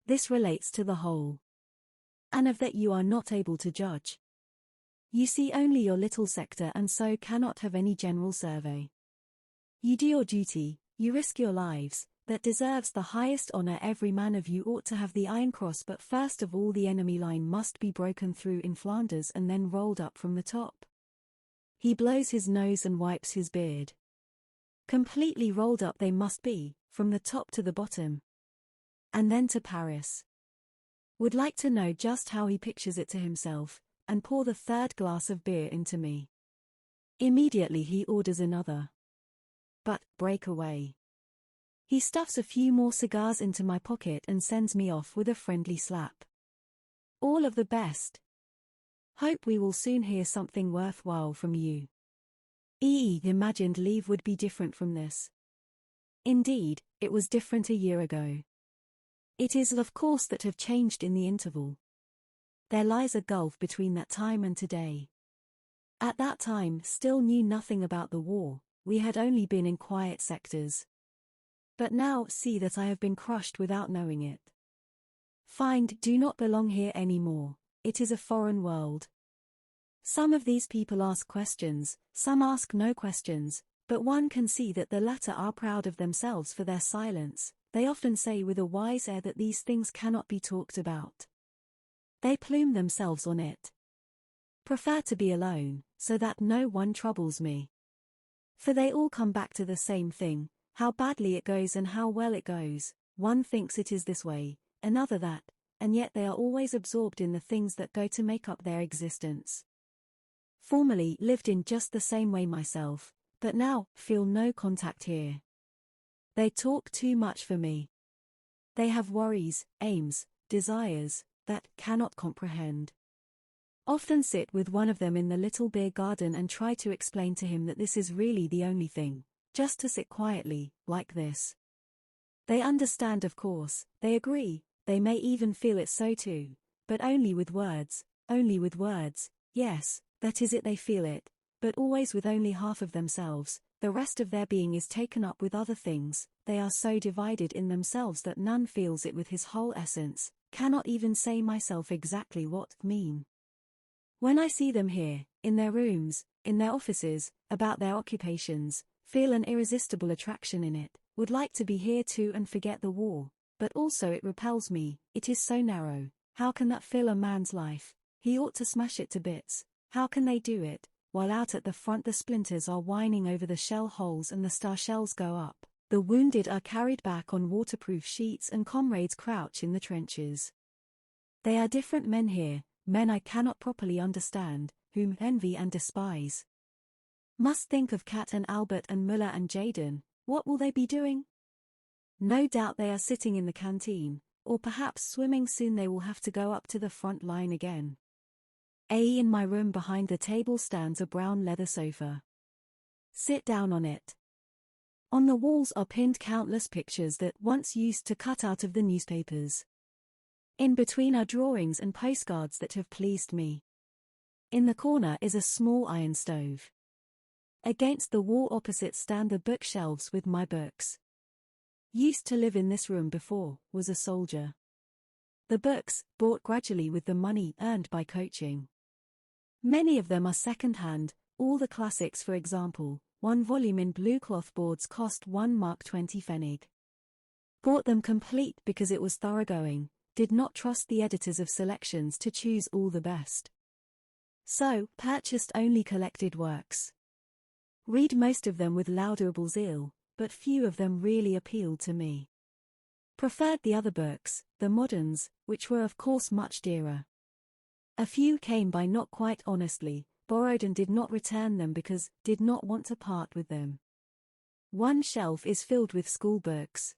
this relates to the whole. And of that you are not able to judge. You see only your little sector and so cannot have any general survey. You do your duty, you risk your lives, that deserves the highest honor. Every man of you ought to have the Iron Cross, but first of all the enemy line must be broken through in Flanders and then rolled up from the top. He blows his nose and wipes his beard. Completely rolled up they must be, from the top to the bottom. And then to Paris. Would like to know just how he pictures it to himself, and pour the third glass of beer into me. Immediately he orders another. But, break away. He stuffs a few more cigars into my pocket and sends me off with a friendly slap. All of the best. Hope we will soon hear something worthwhile from you. Imagined leave would be different from this. Indeed, it was different a year ago. It is of course that have changed in the interval. There lies a gulf between that time and today. At that time still knew nothing about the war, we had only been in quiet sectors. But now see that I have been crushed without knowing it. Find do not belong here anymore, it is a foreign world. Some of these people ask questions, some ask no questions, but one can see that the latter are proud of themselves for their silence. They often say with a wise air that these things cannot be talked about. They plume themselves on it. Prefer to be alone, so that no one troubles me. For they all come back to the same thing, how badly it goes and how well it goes. One thinks it is this way, another that, and yet they are always absorbed in the things that go to make up their existence. Formerly lived in just the same way myself, but now feel no contact here. They talk too much for me. They have worries, aims, desires, that cannot comprehend. Often sit with one of them in the little beer garden and try to explain to him that this is really the only thing, just to sit quietly, like this. They understand, of course, they agree, they may even feel it so too, but only with words, yes, that is it, they feel it, but always with only half of themselves. The rest of their being is taken up with other things. They are so divided in themselves that none feels it with his whole essence, cannot even say myself exactly what mean. When I see them here, in their rooms, in their offices, about their occupations, feel an irresistible attraction in it, would like to be here too and forget the war, but also it repels me, it is so narrow. How can that fill a man's life? He ought to smash it to bits. How can they do it, while out at the front the splinters are whining over the shell holes and the star shells go up, the wounded are carried back on waterproof sheets and comrades crouch in the trenches. They are different men here, men I cannot properly understand, whom envy and despise. Must think of Kat and Albert and Muller and Jaden. What will they be doing? No doubt they are sitting in the canteen, or perhaps swimming. Soon they will have to go up to the front line again. In my room behind the table stands a brown leather sofa. Sit down on it. On the walls are pinned countless pictures that once used to cut out of the newspapers. In between are drawings and postcards that have pleased me. In the corner is a small iron stove. Against the wall opposite stand the bookshelves with my books. Used to live in this room before, was a soldier. The books, bought gradually with the money earned by coaching. Many of them are second-hand, all the classics, for example. One volume in blue cloth boards cost 1 mark 20 pfennig. Bought them complete because it was thoroughgoing, did not trust the editors of selections to choose all the best. So, purchased only collected works. Read most of them with laudable zeal, but few of them really appealed to me. Preferred the other books, the moderns, which were of course much dearer. A few came by not quite honestly, borrowed and did not return them because did not want to part with them. One shelf is filled with school books.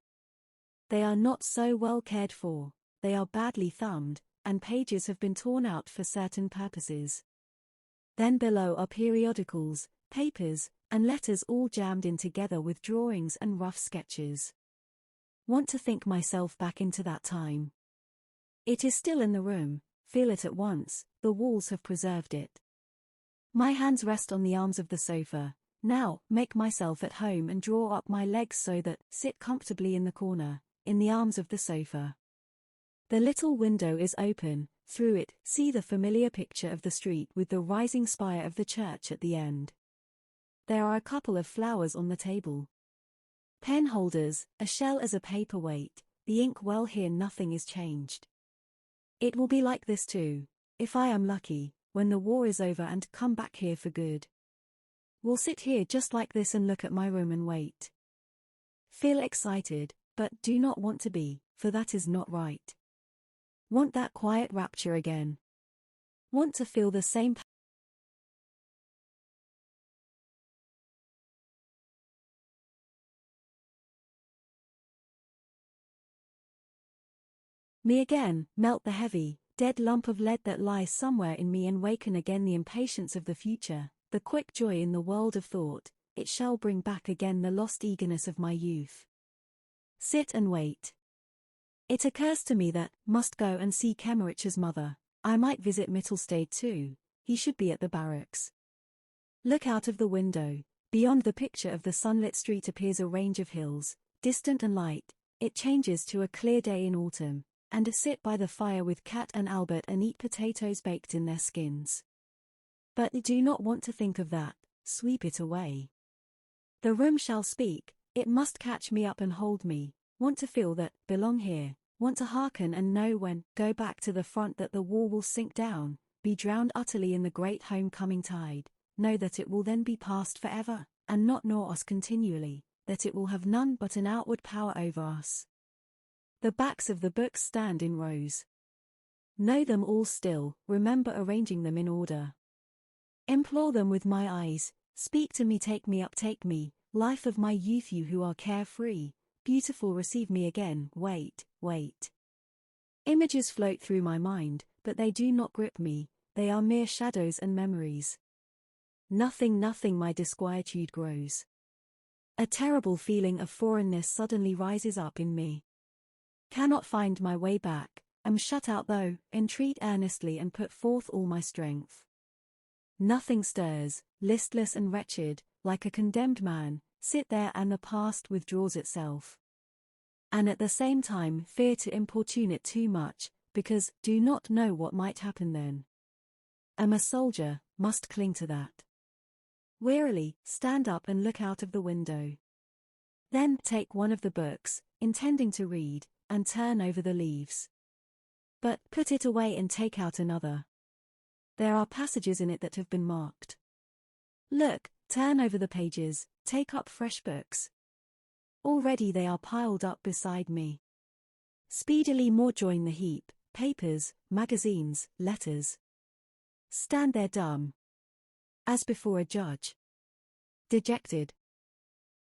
They are not so well cared for, they are badly thumbed, and pages have been torn out for certain purposes. Then below are periodicals, papers, and letters all jammed in together with drawings and rough sketches. Want to think myself back into that time. It is still in the room, feel it at once, the walls have preserved it. My hands rest on the arms of the sofa. Now, make myself at home and draw up my legs so that, sit comfortably in the corner, in the arms of the sofa. The little window is open, through it, see the familiar picture of the street with the rising spire of the church at the end. There are a couple of flowers on the table. Pen holders, a shell as a paperweight, the ink well here nothing is changed. It will be like this too, if I am lucky, when the war is over and come back here for good. We'll sit here just like this and look at my room and wait. Feel excited, but do not want to be, for that is not right. Want that quiet rapture again. Want to feel the same me again, melt the heavy, dead lump of lead that lies somewhere in me and waken again the impatience of the future, the quick joy in the world of thought. It shall bring back again the lost eagerness of my youth. Sit and wait. It occurs to me that, must go and see Kemmerich's mother. I might visit Mittelstadt too, he should be at the barracks. Look out of the window. Beyond the picture of the sunlit street appears a range of hills, distant and light. It changes to a clear day in autumn, and sit by the fire with Kat and Albert and eat potatoes baked in their skins. But I do not want to think of that, sweep it away. The room shall speak, it must catch me up and hold me, want to feel that, belong here, want to hearken and know when, go back to the front that the wall will sink down, be drowned utterly in the great homecoming tide, know that it will then be past forever, and not gnaw us continually, that it will have none but an outward power over us. The backs of the books stand in rows. Know them all still, remember arranging them in order. Implore them with my eyes, speak to me, take me, life of my youth, you who are carefree, beautiful, receive me again, wait. Images float through my mind, but they do not grip me, they are mere shadows and memories. Nothing, my disquietude grows. A terrible feeling of foreignness suddenly rises up in me. Cannot find my way back, am shut out though, entreat earnestly and put forth all my strength. Nothing stirs, listless and wretched, like a condemned man, sit there and the past withdraws itself. And at the same time fear to importune it too much, because do not know what might happen then. Am a soldier, must cling to that. Wearily, stand up and look out of the window. Then take one of the books, intending to read, and turn over the leaves. But put it away and take out another. There are passages in it that have been marked. Look, turn over the pages, take up fresh books. Already they are piled up beside me. Speedily more join the heap, papers, magazines, letters. Stand there dumb, as before a judge. Dejected.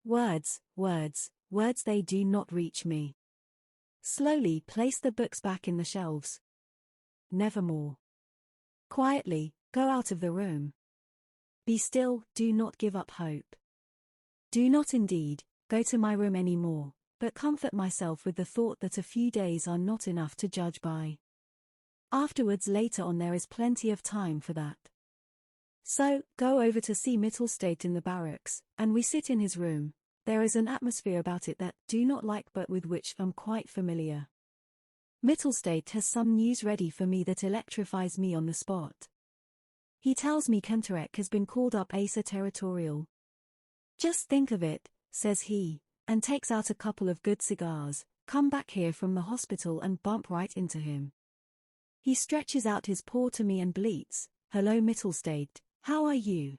Words, they do not reach me. Slowly place the books back in the shelves. Nevermore. Quietly, go out of the room. Be still, do not give up hope. Do not indeed go to my room any more, but comfort myself with the thought that a few days are not enough to judge by. Afterwards, later on, there is plenty of time for that. So, go over to see Mittelstadt in the barracks, and we sit in his room. There is an atmosphere about it that do not like but with which I'm quite familiar. Mittelstadt has some news ready for me that electrifies me on the spot. He tells me Kenterek has been called up as a territorial. Just think of it, says he, and takes out a couple of good cigars, come back here from the hospital and bump right into him. He stretches out his paw to me and bleats, "Hello Mittelstadt, how are you?"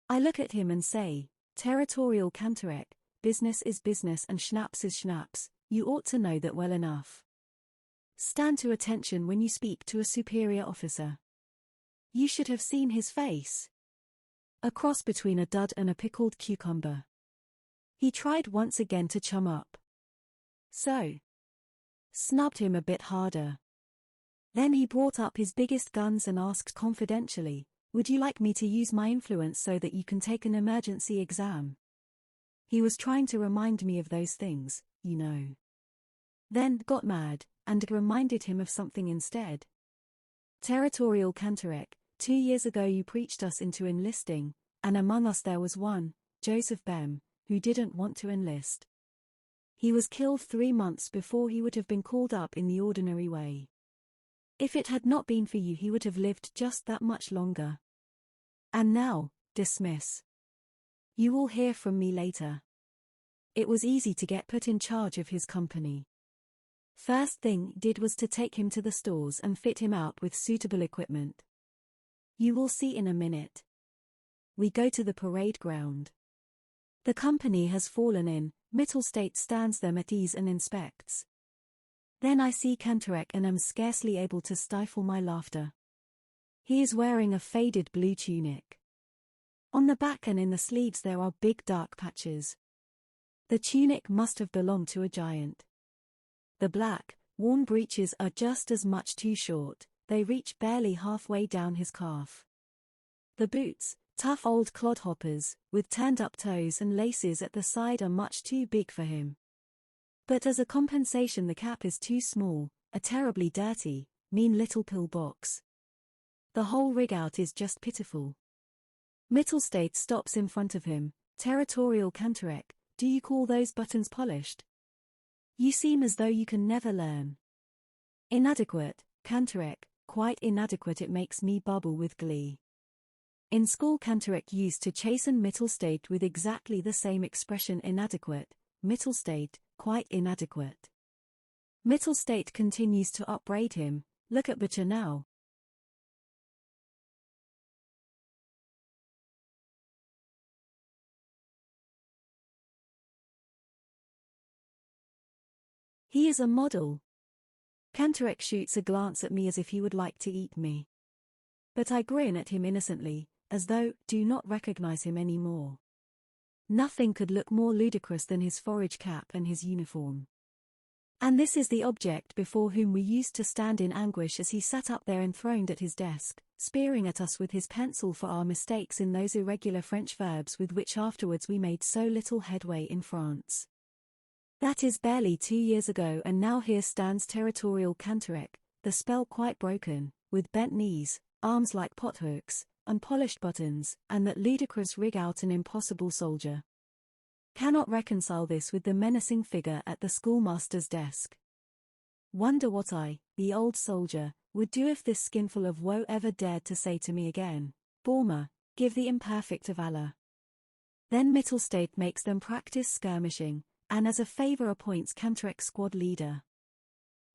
I look at him and say, "Territorial Kenterek, business is business and schnapps is schnapps, you ought to know that well enough. Stand to attention when you speak to a superior officer." You should have seen his face. A cross between a dud and a pickled cucumber. He tried once again to chum up. So. Snubbed him a bit harder. Then he brought up his biggest guns and asked confidentially, "Would you like me to use my influence so that you can take an emergency exam?" He was trying to remind me of those things, you know. Then got mad, and reminded him of something instead. Territorial Kenterek, 2 years ago you preached us into enlisting, and among us there was one, Joseph Bem, who didn't want to enlist. He was killed 3 months before he would have been called up in the ordinary way. If it had not been for you he would have lived just that much longer. And now, dismiss. You will hear from me later. It was easy to get put in charge of his company. First thing did was to take him to the stores and fit him out with suitable equipment. You will see in a minute. We go to the parade ground. The company has fallen in, Mittelstadt stands them at ease and inspects. Then I see Kenterek and am scarcely able to stifle my laughter. He is wearing a faded blue tunic. On the back and in the sleeves there are big dark patches. The tunic must have belonged to a giant. The black, worn breeches are just as much too short, they reach barely halfway down his calf. The boots, tough old clodhoppers, with turned-up toes and laces at the side are much too big for him. But as a compensation the cap is too small, a terribly dirty, mean little pillbox. The whole rig-out is just pitiful. Mittelstadt stops in front of him. Territorial Kenterek, do you call those buttons polished? You seem as though you can never learn. Inadequate, Kenterek, quite inadequate. It makes me bubble with glee. In school Kenterek used to chasten Mittelstadt with exactly the same expression, inadequate, Mittelstadt, quite inadequate. Mittelstadt continues to upbraid him, look at Butcher now. He is a model. Cantorek shoots a glance at me as if he would like to eat me. But I grin at him innocently, as though do not recognize him anymore. Nothing could look more ludicrous than his forage cap and his uniform. And this is the object before whom we used to stand in anguish as he sat up there enthroned at his desk, spearing at us with his pencil for our mistakes in those irregular French verbs with which afterwards we made so little headway in France. That is barely 2 years ago, and now here stands territorial Cantorek, the spell quite broken, with bent knees, arms like pothooks, unpolished buttons, and that ludicrous rig out an impossible soldier. Cannot reconcile this with the menacing figure at the schoolmaster's desk. Wonder what I, the old soldier, would do if this skinful of woe ever dared to say to me again, Baumer, give the imperfect a valor. Then Mittelstadt makes them practice skirmishing, and as a favor appoints Cantorek squad leader.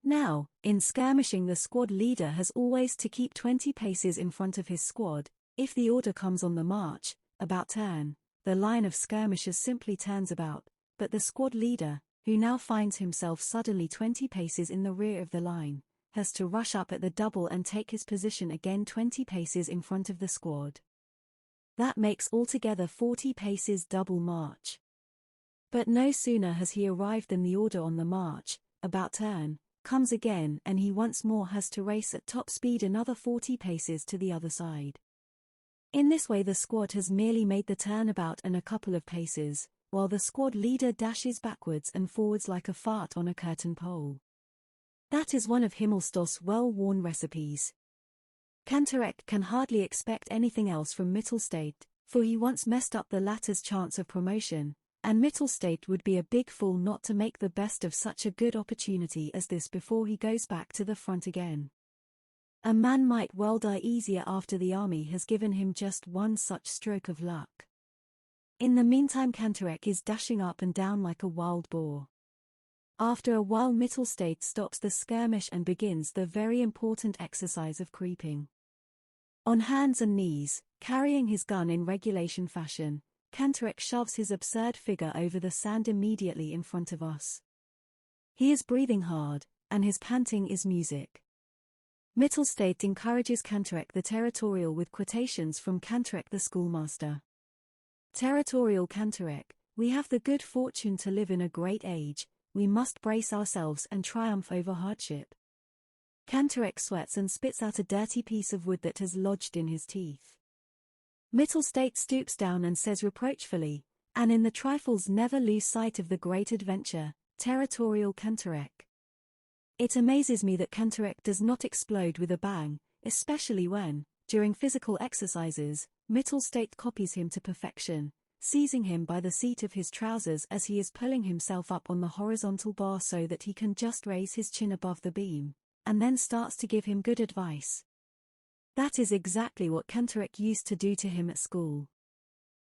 Now, in skirmishing the squad leader has always to keep 20 paces in front of his squad. If the order comes on the march, about turn, the line of skirmishers simply turns about, but the squad leader, who now finds himself suddenly 20 paces in the rear of the line, has to rush up at the double and take his position again 20 paces in front of the squad. That makes altogether 40 paces double march. But no sooner has he arrived than the order on the march, about turn, comes again, and he once more has to race at top speed another 40 paces to the other side. In this way the squad has merely made the turnabout and a couple of paces, while the squad leader dashes backwards and forwards like a fart on a curtain pole. That is one of Himmelstoss's well-worn recipes. Cantorek can hardly expect anything else from Mittelstadt, for he once messed up the latter's chance of promotion, and Mittelstadt would be a big fool not to make the best of such a good opportunity as this before he goes back to the front again. A man might well die easier after the army has given him just one such stroke of luck. In the meantime Cantorek is dashing up and down like a wild boar. After a while Mittelstadt stops the skirmish and begins the very important exercise of creeping. On hands and knees, carrying his gun in regulation fashion, Cantorek shoves his absurd figure over the sand immediately in front of us. He is breathing hard, and his panting is music. Mittelstadt encourages Cantorek the territorial with quotations from Cantorek the schoolmaster. Territorial Cantorek, we have the good fortune to live in a great age, we must brace ourselves and triumph over hardship. Cantorek sweats and spits out a dirty piece of wood that has lodged in his teeth. Mittelstadt stoops down and says reproachfully, and in the trifles never lose sight of the great adventure, territorial Cantorek. It amazes me that Cantorek does not explode with a bang, especially when, during physical exercises, Mittelstadt copies him to perfection, seizing him by the seat of his trousers as he is pulling himself up on the horizontal bar so that he can just raise his chin above the beam, and then starts to give him good advice. That is exactly what Cantorek used to do to him at school.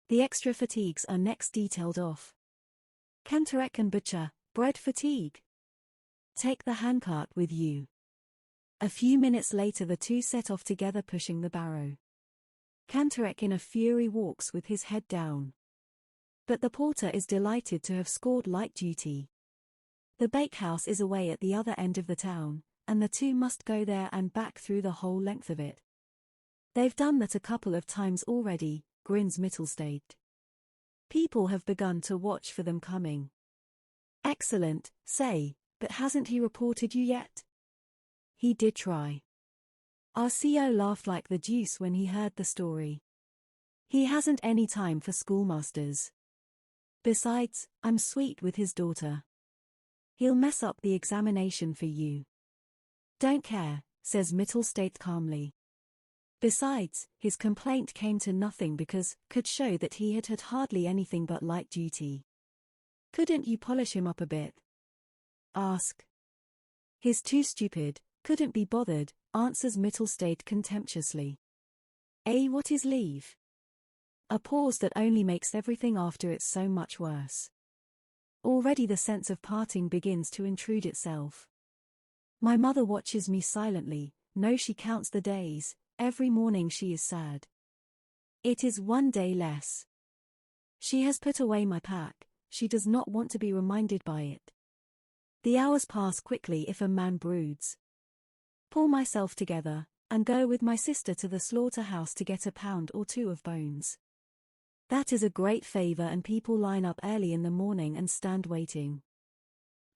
The extra fatigues are next detailed off. Cantorek and butcher, bread fatigue. Take the handcart with you. A few minutes later the two set off together pushing the barrow. Cantorek in a fury walks with his head down. But the porter is delighted to have scored light duty. The bakehouse is away at the other end of the town, and the two must go there and back through the whole length of it. They've done that a couple of times already, grins Mittelstadt. People have begun to watch for them coming. Excellent, say, but hasn't he reported you yet? He did try. Our CO laughed like the deuce when he heard the story. He hasn't any time for schoolmasters. Besides, I'm sweet with his daughter. He'll mess up the examination for you. Don't care, says Mittelstadt calmly. Besides, his complaint came to nothing because could show that he had had hardly anything but light duty. Couldn't you polish him up a bit? Ask. He's too stupid, couldn't be bothered, answers Mittelstadt contemptuously. What is leave? A pause that only makes everything after it so much worse. Already the sense of parting begins to intrude itself. My mother watches me silently, no she counts the days, every morning she is sad. It is one day less. She has put away my pack, she does not want to be reminded by it. The hours pass quickly if a man broods. Pull myself together, and go with my sister to the slaughterhouse to get a pound or two of bones. That is a great favor, and people line up early in the morning and stand waiting.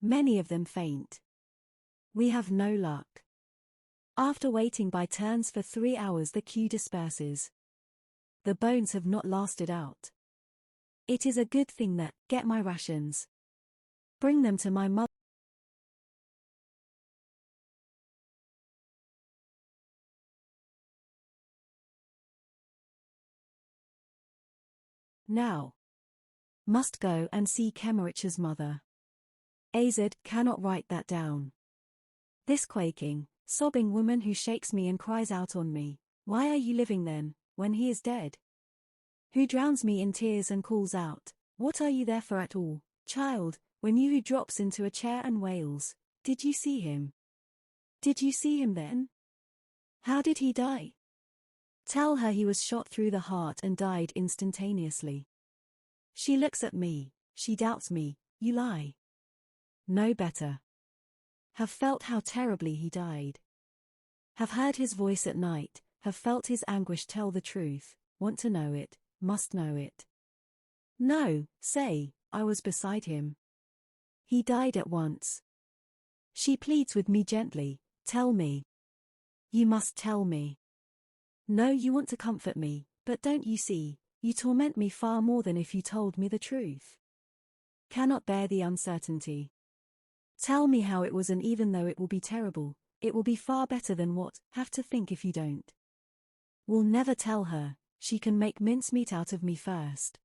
Many of them faint. We have no luck. After waiting by turns for 3 hours, the queue disperses. The bones have not lasted out. It is a good thing that, get my rations. Bring them to my mother. Now. Must go and see Kemmerich's mother. Az cannot write that down. This quaking, sobbing woman who shakes me and cries out on me, "Why are you living then, when he is dead?" Who drowns me in tears and calls out, "What are you there for at all, child?" When you who drops into a chair and wails, "Did you see him? Did you see him then? How did he die?" Tell her he was shot through the heart and died instantaneously. She looks at me, she doubts me, "You lie." Know better. Have felt how terribly he died. Have heard his voice at night, have felt his anguish. Tell the truth, want to know it, must know it. No, say, I was beside him. He died at once. She pleads with me gently, "Tell me. You must tell me." No, you want to comfort me, but don't you see, you torment me far more than if you told me the truth. Cannot bear the uncertainty. Tell me how it was, and even though it will be terrible, it will be far better than what, have to think if you don't. Will never tell her, she can make mincemeat out of me first.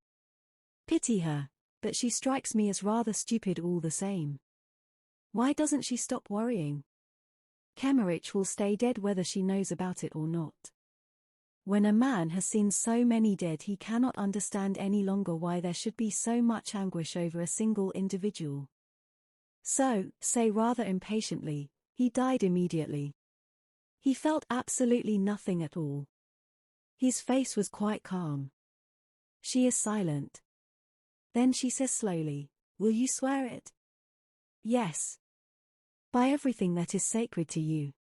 Pity her, but she strikes me as rather stupid all the same. Why doesn't she stop worrying? Kemmerich will stay dead whether she knows about it or not. When a man has seen so many dead, he cannot understand any longer why there should be so much anguish over a single individual. So, say rather impatiently, he died immediately. He felt absolutely nothing at all. His face was quite calm. She is silent. Then she says slowly, "Will you swear it?" "Yes. By everything that is sacred to you."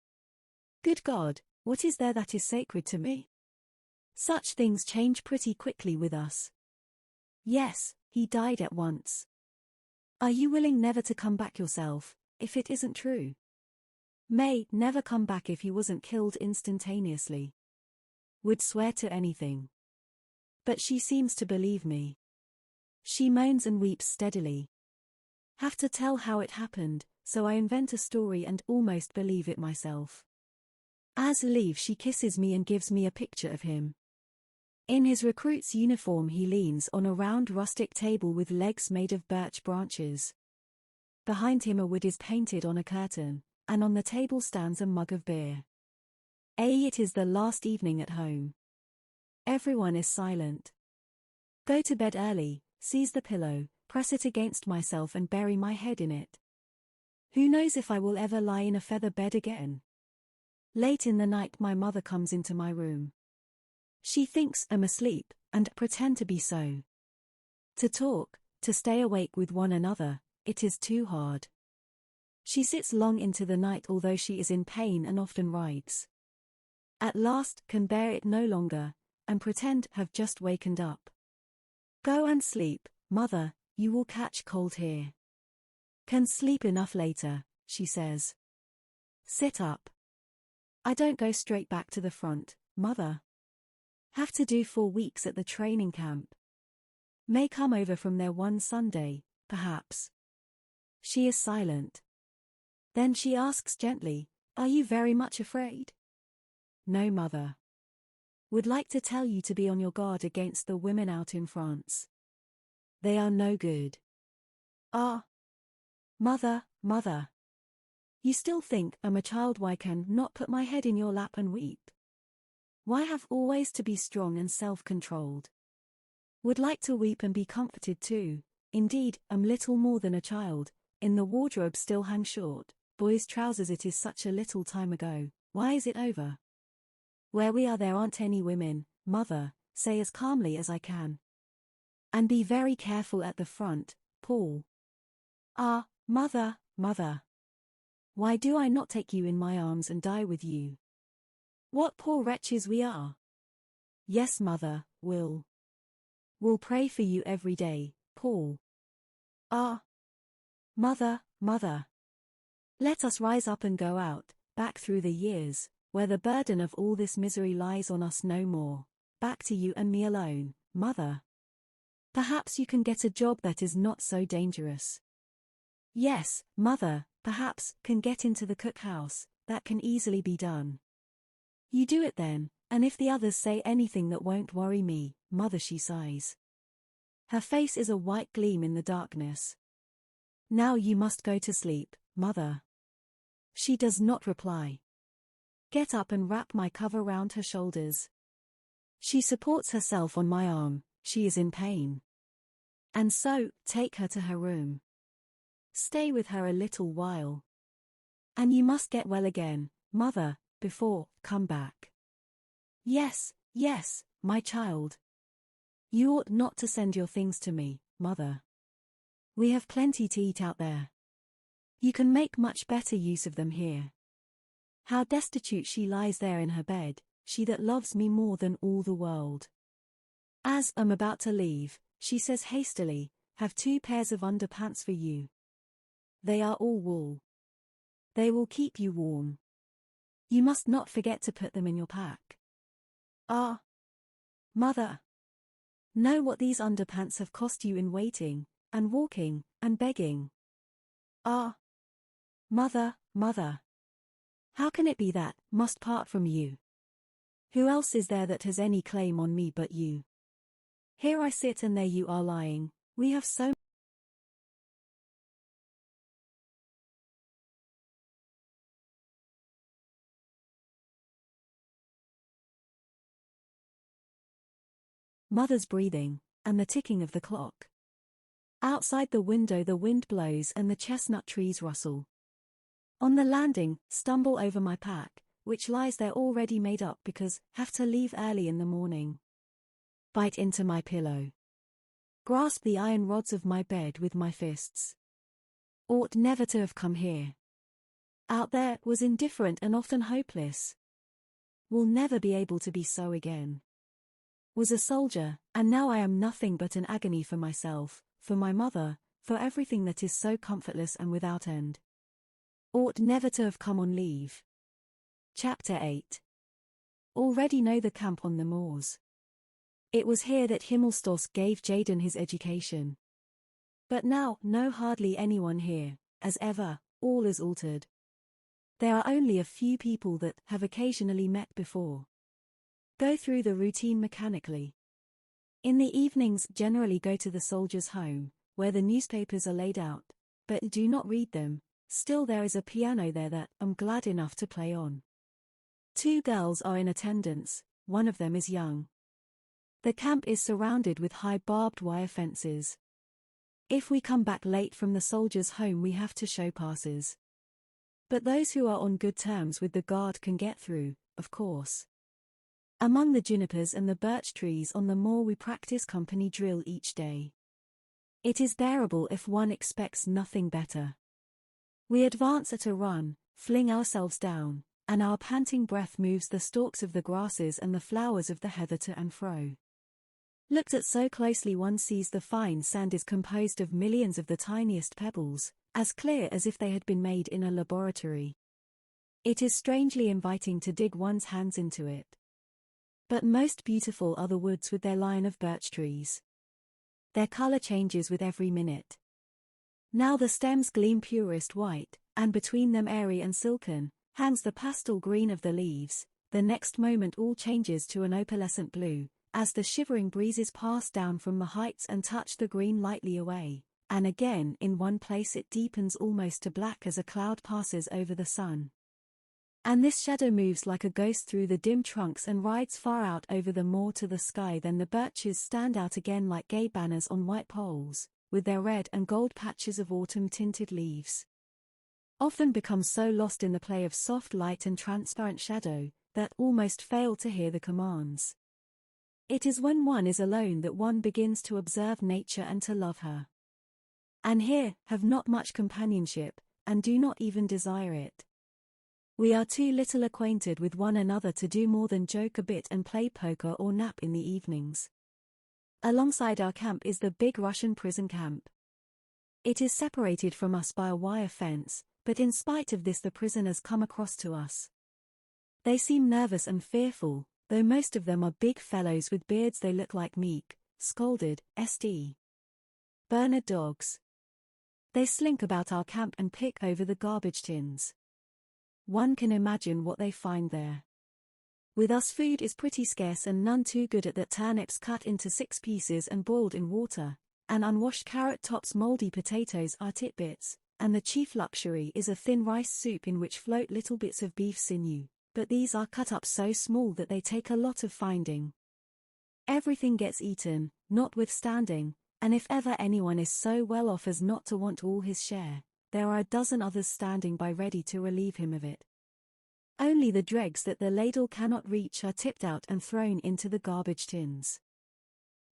Good God, what is there that is sacred to me? Such things change pretty quickly with us. Yes, he died at once. Are you willing never to come back yourself, if it isn't true? May never come back if he wasn't killed instantaneously. Would swear to anything. But she seems to believe me. She moans and weeps steadily. Have to tell how it happened, so I invent a story and almost believe it myself. As leave, she kisses me and gives me a picture of him. In his recruit's uniform, he leans on a round rustic table with legs made of birch branches. Behind him a wood is painted on a curtain, and on the table stands a mug of beer. It is the last evening at home. Everyone is silent. Go to bed early, seize the pillow, press it against myself and bury my head in it. Who knows if I will ever lie in a feather bed again? Late in the night my mother comes into my room. She thinks I'm asleep, and pretend to be so. To talk, to stay awake with one another, it is too hard. She sits long into the night although she is in pain and often writes. At last can bear it no longer, and pretend have just wakened up. Go and sleep, mother, you will catch cold here. Can sleep enough later, she says. Sit up. I don't go straight back to the front, mother. Have to do 4 weeks at the training camp. May come over from there one Sunday, perhaps. She is silent. Then she asks gently, "Are you very much afraid?" No, mother. Would like to tell you to be on your guard against the women out in France. They are no good. Ah. Mother, mother. You still think I'm a child? Why can not put my head in your lap and weep? Why have always to be strong and self-controlled? Would like to weep and be comforted too. Indeed, I'm little more than a child. In the wardrobe still hang short, boys' trousers. It is such a little time ago. Why is it over? Where we are there aren't any women, mother, say as calmly as I can. And be very careful at the front, Paul. Ah, mother, mother. Why do I not take you in my arms and die with you? What poor wretches we are. Yes, mother, we'll pray for you every day, Paul. Ah, mother, mother. Let us rise up and go out, back through the years, where the burden of all this misery lies on us no more, back to you and me alone, mother. Perhaps you can get a job that is not so dangerous. Yes, mother, perhaps, can get into the cookhouse, that can easily be done. You do it then, and if the others say anything that won't worry me, mother, she sighs. Her face is a white gleam in the darkness. Now you must go to sleep, mother. She does not reply. Get up and wrap my cover round her shoulders. She supports herself on my arm, she is in pain. And so, take her to her room. Stay with her a little while. And you must get well again, mother, before, come back. Yes, yes, my child. You ought not to send your things to me, mother. We have plenty to eat out there. You can make much better use of them here. How destitute she lies there in her bed, she that loves me more than all the world. As I'm about to leave, she says hastily, have 2 pairs of underpants for you. They are all wool. They will keep you warm. You must not forget to put them in your pack. Ah, mother. Know what these underpants have cost you in waiting, and walking, and begging. Ah, mother, mother. How can it be that must part from you? Who else is there that has any claim on me but you? Here I sit and there you are lying, we have so mother's breathing, and the ticking of the clock. Outside the window the wind blows and the chestnut trees rustle. On the landing, stumble over my pack, which lies there already made up because have to leave early in the morning. Bite into my pillow. Grasp the iron rods of my bed with my fists. Ought never to have come here. Out there was indifferent and often hopeless. Will never be able to be so again. Was a soldier, and now I am nothing but an agony for myself, for my mother, for everything that is so comfortless and without end. Ought never to have come on leave. Chapter 8. Already know the camp on the moors. It was here that Himmelsstoss gave Jaden his education. But now, no hardly anyone here, as ever, all is altered. There are only a few people that have occasionally met before. Go through the routine mechanically. In the evenings generally go to the soldier's home, where the newspapers are laid out, but do not read them, still there is a piano there that I'm glad enough to play on. 2 girls are in attendance, one of them is young. The camp is surrounded with high barbed wire fences. If we come back late from the soldier's home we have to show passes. But those who are on good terms with the guard can get through, of course. Among the junipers and the birch trees on the moor we practice company drill each day. It is bearable if one expects nothing better. We advance at a run, fling ourselves down, and our panting breath moves the stalks of the grasses and the flowers of the heather to and fro. Looked at so closely one sees the fine sand is composed of millions of the tiniest pebbles, as clear as if they had been made in a laboratory. It is strangely inviting to dig one's hands into it. But most beautiful are the woods with their line of birch trees. Their color changes with every minute. Now the stems gleam purest white, and between them airy and silken, hangs the pastel green of the leaves, the next moment all changes to an opalescent blue, as the shivering breezes pass down from the heights and touch the green lightly away, and again in one place it deepens almost to black as a cloud passes over the sun. And this shadow moves like a ghost through the dim trunks and rides far out over the moor to the sky. Then the birches stand out again like gay banners on white poles, with their red and gold patches of autumn-tinted leaves. Often become so lost in the play of soft light and transparent shadow, that almost fail to hear the commands. It is when one is alone that one begins to observe nature and to love her. And here, have not much companionship, and do not even desire it. We are too little acquainted with one another to do more than joke a bit and play poker or nap in the evenings. Alongside our camp is the big Russian prison camp. It is separated from us by a wire fence, but in spite of this the prisoners come across to us. They seem nervous and fearful, though most of them are big fellows with beards. They look like meek, scolded, St. Bernard dogs. They slink about our camp and pick over the garbage tins. One can imagine what they find there. With us food is pretty scarce and none too good at that. Turnips cut into 6 pieces and boiled in water, and unwashed carrot tops, moldy potatoes are tidbits, and the chief luxury is a thin rice soup in which float little bits of beef sinew, but these are cut up so small that they take a lot of finding. Everything gets eaten, notwithstanding, and if ever anyone is so well off as not to want all his share, there are a dozen others standing by ready to relieve him of it. Only the dregs that the ladle cannot reach are tipped out and thrown into the garbage tins.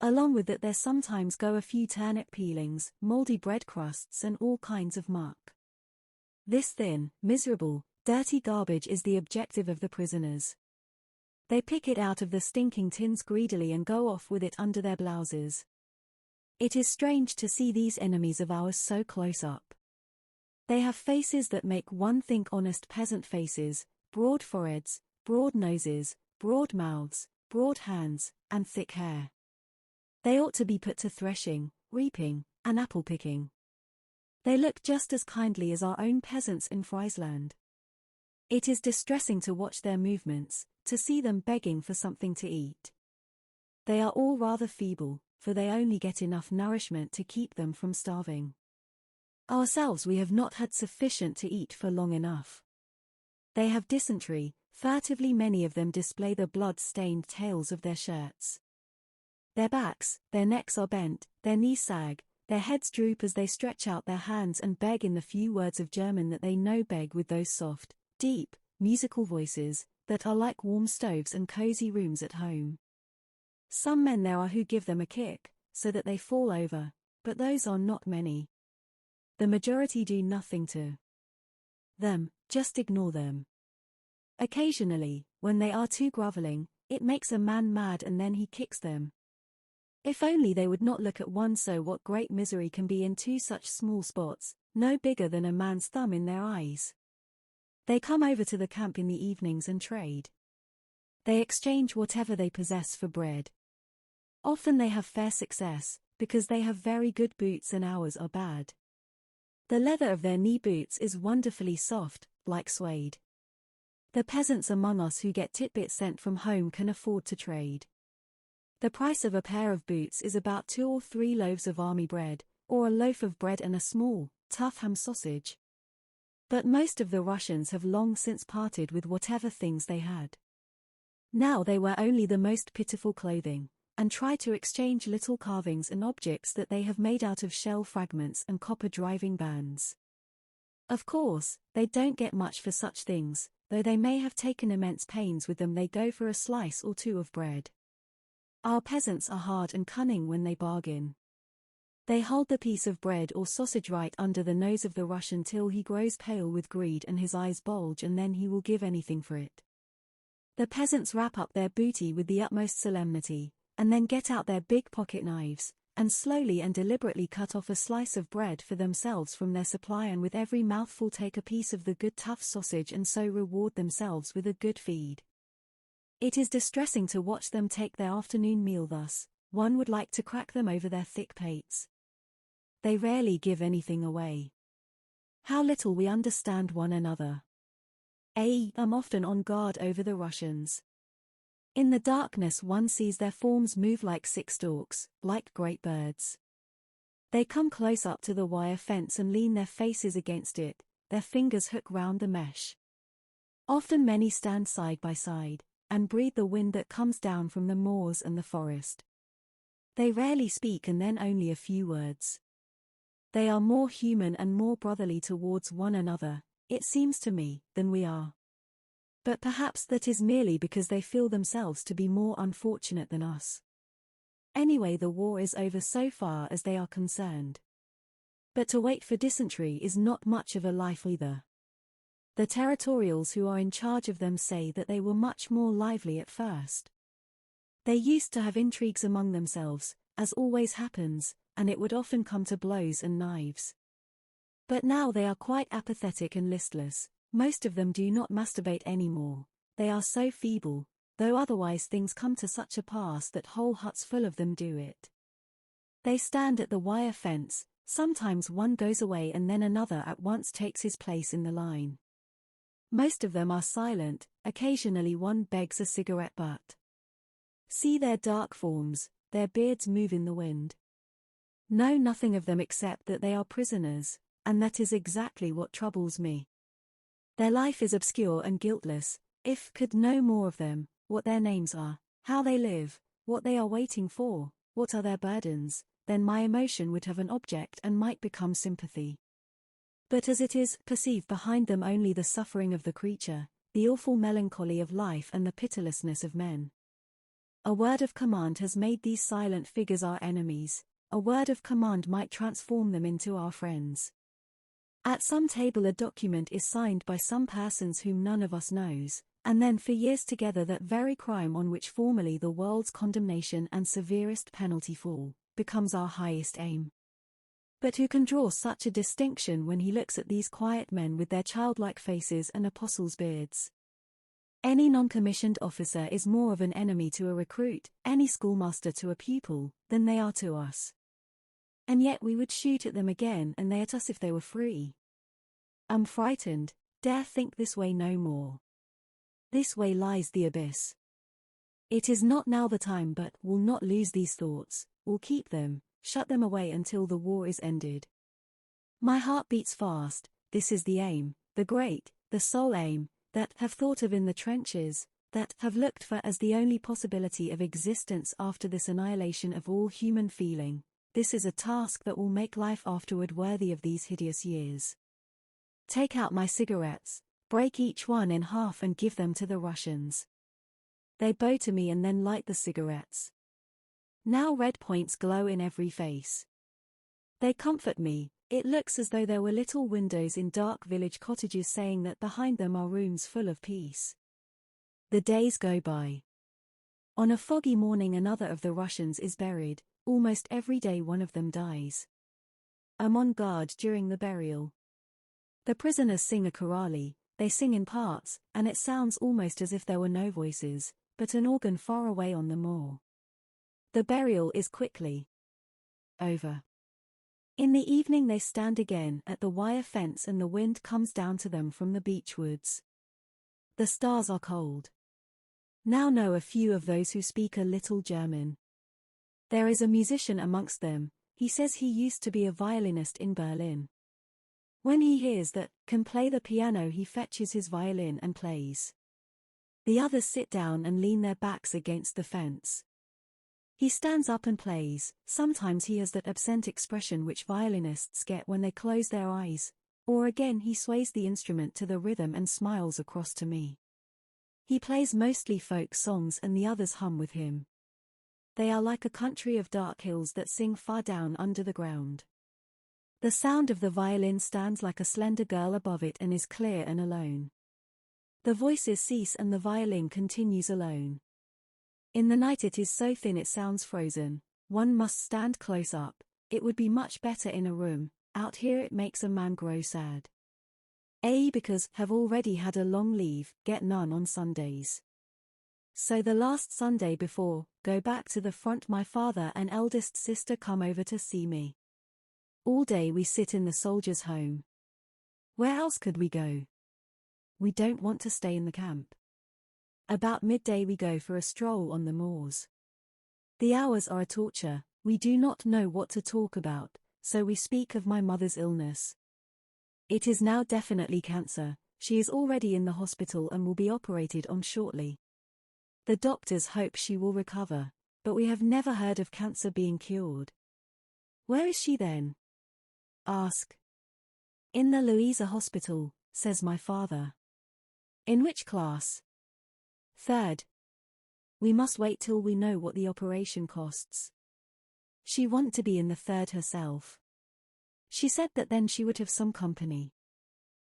Along with it there sometimes go a few turnip peelings, moldy bread crusts and all kinds of muck. This thin, miserable, dirty garbage is the objective of the prisoners. They pick it out of the stinking tins greedily and go off with it under their blouses. It is strange to see these enemies of ours so close up. They have faces that make one think honest peasant faces, broad foreheads, broad noses, broad mouths, broad hands, and thick hair. They ought to be put to threshing, reaping, and apple picking. They look just as kindly as our own peasants in Friesland. It is distressing to watch their movements, to see them begging for something to eat. They are all rather feeble, for they only get enough nourishment to keep them from starving. Ourselves we have not had sufficient to eat for long enough. They have dysentery, furtively many of them display the blood-stained tails of their shirts. Their backs, their necks are bent, their knees sag, their heads droop as they stretch out their hands and beg in the few words of German that they know, beg with those soft, deep, musical voices, that are like warm stoves and cozy rooms at home. Some men there are who give them a kick, so that they fall over, but those are not many. The majority do nothing to them, just ignore them. Occasionally, when they are too groveling, it makes a man mad and then he kicks them. If only they would not look at one so. What great misery can be in 2 such small spots, no bigger than a man's thumb in their eyes. They come over to the camp in the evenings and trade. They exchange whatever they possess for bread. Often they have fair success, because they have very good boots and ours are bad. The leather of their knee boots is wonderfully soft, like suede. The peasants among us who get titbits sent from home can afford to trade. The price of a pair of boots is about 2 or 3 loaves of army bread, or a loaf of bread and a small, tough ham sausage. But most of the Russians have long since parted with whatever things they had. Now they wear only the most pitiful clothing, and try to exchange little carvings and objects that they have made out of shell fragments and copper driving bands. Of course, they don't get much for such things, though they may have taken immense pains with them. They go for a slice or 2 of bread. Our peasants are hard and cunning when they bargain. They hold the piece of bread or sausage right under the nose of the Russian till he grows pale with greed and his eyes bulge, and then he will give anything for it. The peasants wrap up their booty with the utmost solemnity, and then get out their big pocket knives, and slowly and deliberately cut off a slice of bread for themselves from their supply, and with every mouthful take a piece of the good tough sausage, and so reward themselves with a good feed. It is distressing to watch them take their afternoon meal thus. One would like to crack them over their thick pates. They rarely give anything away. How little we understand one another. I am often on guard over the Russians. In the darkness one sees their forms move like 6 storks, like great birds. They come close up to the wire fence and lean their faces against it, their fingers hook round the mesh. Often many stand side by side, and breathe the wind that comes down from the moors and the forest. They rarely speak, and then only a few words. They are more human and more brotherly towards one another, it seems to me, than we are. But perhaps that is merely because they feel themselves to be more unfortunate than us. Anyway, the war is over so far as they are concerned. But to wait for dysentery is not much of a life either. The territorials who are in charge of them say that they were much more lively at first. They used to have intrigues among themselves, as always happens, and it would often come to blows and knives. But now they are quite apathetic and listless. Most of them do not masturbate anymore. They are so feeble, though otherwise things come to such a pass that whole huts full of them do it. They stand at the wire fence, sometimes one goes away and then another at once takes his place in the line. Most of them are silent, occasionally one begs a cigarette butt. See their dark forms, their beards move in the wind. Know nothing of them except that they are prisoners, and that is exactly what troubles me. Their life is obscure and guiltless. If could know more of them, what their names are, how they live, what they are waiting for, what are their burdens, then my emotion would have an object and might become sympathy. But as it is, perceive behind them only the suffering of the creature, the awful melancholy of life and the pitilessness of men. A word of command has made these silent figures our enemies. A word of command might transform them into our friends. At some table a document is signed by some persons whom none of us knows, and then for years together that very crime on which formerly the world's condemnation and severest penalty fall, becomes our highest aim. But who can draw such a distinction when he looks at these quiet men with their childlike faces and apostles' beards? Any non-commissioned officer is more of an enemy to a recruit, any schoolmaster to a pupil, than they are to us. And yet we would shoot at them again and they at us if they were free. I'm frightened, dare think this way no more. This way lies the abyss. It is not now the time, but will not lose these thoughts, will keep them, shut them away until the war is ended. My heart beats fast, this is the aim, the great, the sole aim, that have thought of in the trenches, that have looked for as the only possibility of existence after this annihilation of all human feeling. This is a task that will make life afterward worthy of these hideous years. Take out my cigarettes, break each one in half and give them to the Russians. They bow to me and then light the cigarettes. Now red points glow in every face. They comfort me. It looks as though there were little windows in dark village cottages saying that behind them are rooms full of peace. The days go by. On a foggy morning another of the Russians is buried. Almost every day one of them dies. I'm on guard during the burial. The prisoners sing a chorale, they sing in parts, and it sounds almost as if there were no voices, but an organ far away on the moor. The burial is quickly over. In the evening they stand again at the wire fence and the wind comes down to them from the beech woods. The stars are cold. Now know a few of those who speak a little German. There is a musician amongst them, he says he used to be a violinist in Berlin. When he hears that can play the piano he fetches his violin and plays. The others sit down and lean their backs against the fence. He stands up and plays. Sometimes he has that absent expression which violinists get when they close their eyes, or again he sways the instrument to the rhythm and smiles across to me. He plays mostly folk songs and the others hum with him. They are like a country of dark hills that sing far down under the ground. The sound of the violin stands like a slender girl above it and is clear and alone. The voices cease and the violin continues alone. In the night it is so thin it sounds frozen. One must stand close up. It would be much better in a room. Out here it makes a man grow sad. Because have already had a long leave, get none on Sundays. So the last Sunday before, go back to the front. My father and eldest sister come over to see me. All day we sit in the soldiers' home. Where else could we go? We don't want to stay in the camp. About midday we go for a stroll on the moors. The hours are a torture, we do not know what to talk about, so we speak of my mother's illness. It is now definitely cancer, she is already in the hospital and will be operated on shortly. The doctors hope she will recover, but we have never heard of cancer being cured. Where is she then? Ask. In the Louisa Hospital, says my father. In which class? Third. We must wait till we know what the operation costs. She wants to be in the third herself. She said that then she would have some company.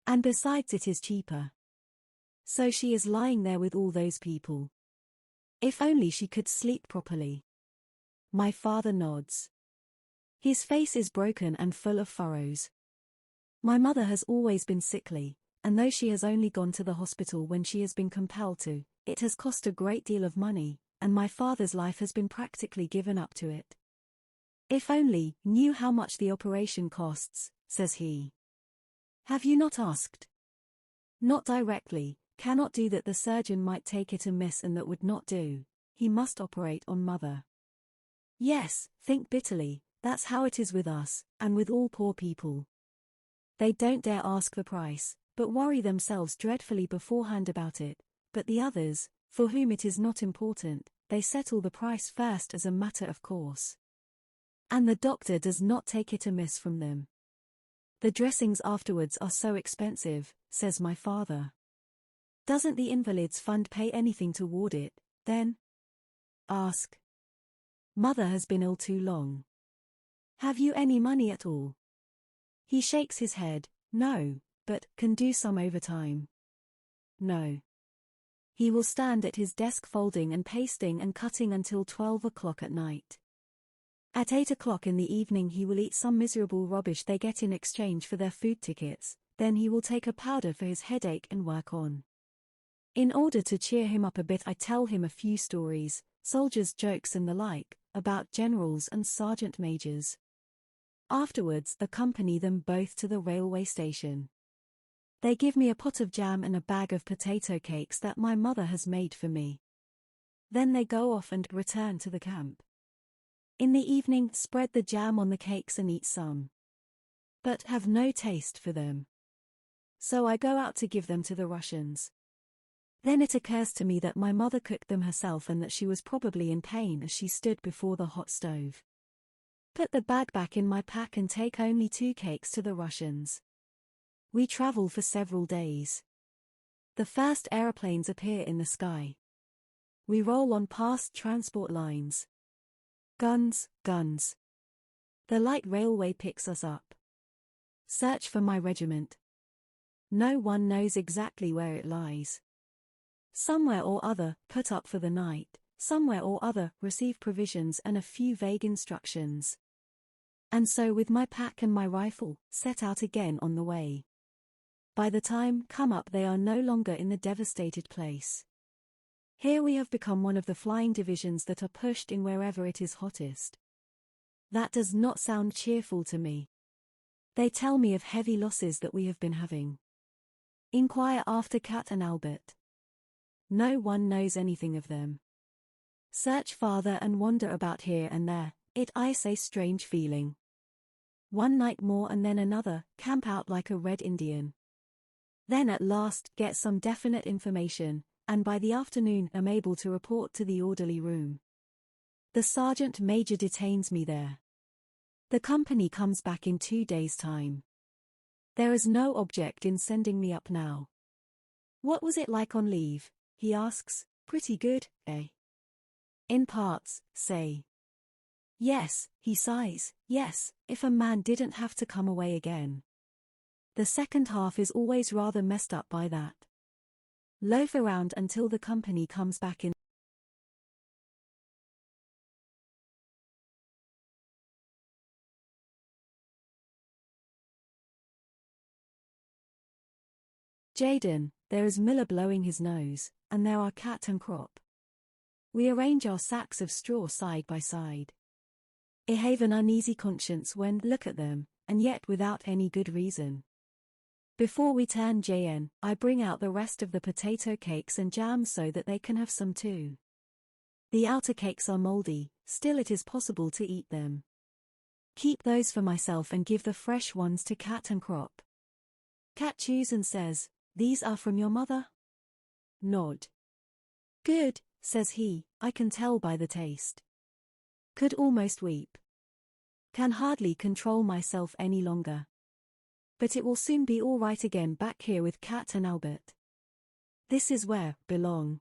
And besides, it is cheaper. So she is lying there with all those people. If only she could sleep properly. My father nods. His face is broken and full of furrows. My mother has always been sickly, and though she has only gone to the hospital when she has been compelled to, it has cost a great deal of money, and my father's life has been practically given up to it. If only knew how much the operation costs, says he. Have you not asked? Not directly, cannot do that. The surgeon might take it amiss and that would not do. He must operate on mother. Yes, think bitterly, that's how it is with us, and with all poor people. They don't dare ask the price, but worry themselves dreadfully beforehand about it, but the others, for whom it is not important, they settle the price first as a matter of course. And the doctor does not take it amiss from them. The dressings afterwards are so expensive, says my father. Doesn't the Invalids Fund pay anything toward it, then? Ask. Mother has been ill too long. Have you any money at all? He shakes his head, no, but can do some overtime. No. He will stand at his desk folding and pasting and cutting until 12 o'clock at night. At 8 o'clock in the evening he will eat some miserable rubbish they get in exchange for their food tickets, then he will take a powder for his headache and work on. In order to cheer him up a bit, I tell him a few stories, soldiers' jokes and the like, about generals and sergeant majors. Afterwards accompany them both to the railway station. They give me a pot of jam and a bag of potato cakes that my mother has made for me. Then they go off and return to the camp. In the evening spread the jam on the cakes and eat some. But have no taste for them. So I go out to give them to the Russians. Then it occurs to me that my mother cooked them herself and that she was probably in pain as she stood before the hot stove. Put the bag back in my pack and take only 2 cakes to the Russians. We travel for several days. The first aeroplanes appear in the sky. We roll on past transport lines. Guns, guns. The light railway picks us up. Search for my regiment. No one knows exactly where it lies. Somewhere or other, put up for the night, somewhere or other, receive provisions and a few vague instructions. And so with my pack and my rifle, set out again on the way. By the time come up they are no longer in the devastated place. Here we have become one of the flying divisions that are pushed in wherever it is hottest. That does not sound cheerful to me. They tell me of heavy losses that we have been having. Inquire after Kat and Albert. No one knows anything of them. Search farther and wander about here and there, it is a strange feeling. One night more and then another, camp out like a red Indian. Then at last get some definite information, and by the afternoon am able to report to the orderly room. The sergeant major detains me there. The company comes back in 2 days' time. There is no object in sending me up now. What was it like on leave? He asks. Pretty good, eh? In parts, say. Yes, he sighs, yes, if a man didn't have to come away again. The second half is always rather messed up by that. Loaf around until the company comes back in. Jaden, there is Miller blowing his nose, and there are Cat and Crop. We arrange our sacks of straw side by side. I have an uneasy conscience when look at them, and yet without any good reason. Before we turn JN, I bring out the rest of the potato cakes and jam so that they can have some too. The outer cakes are moldy, still it is possible to eat them. Keep those for myself and give the fresh ones to Cat and Crop. Cat chews and says, "These are from your mother?" Nod. "Good," says he, "I can tell by the taste." Could almost weep. Can hardly control myself any longer. But it will soon be all right again back here with Cat and Albert. This is where belong.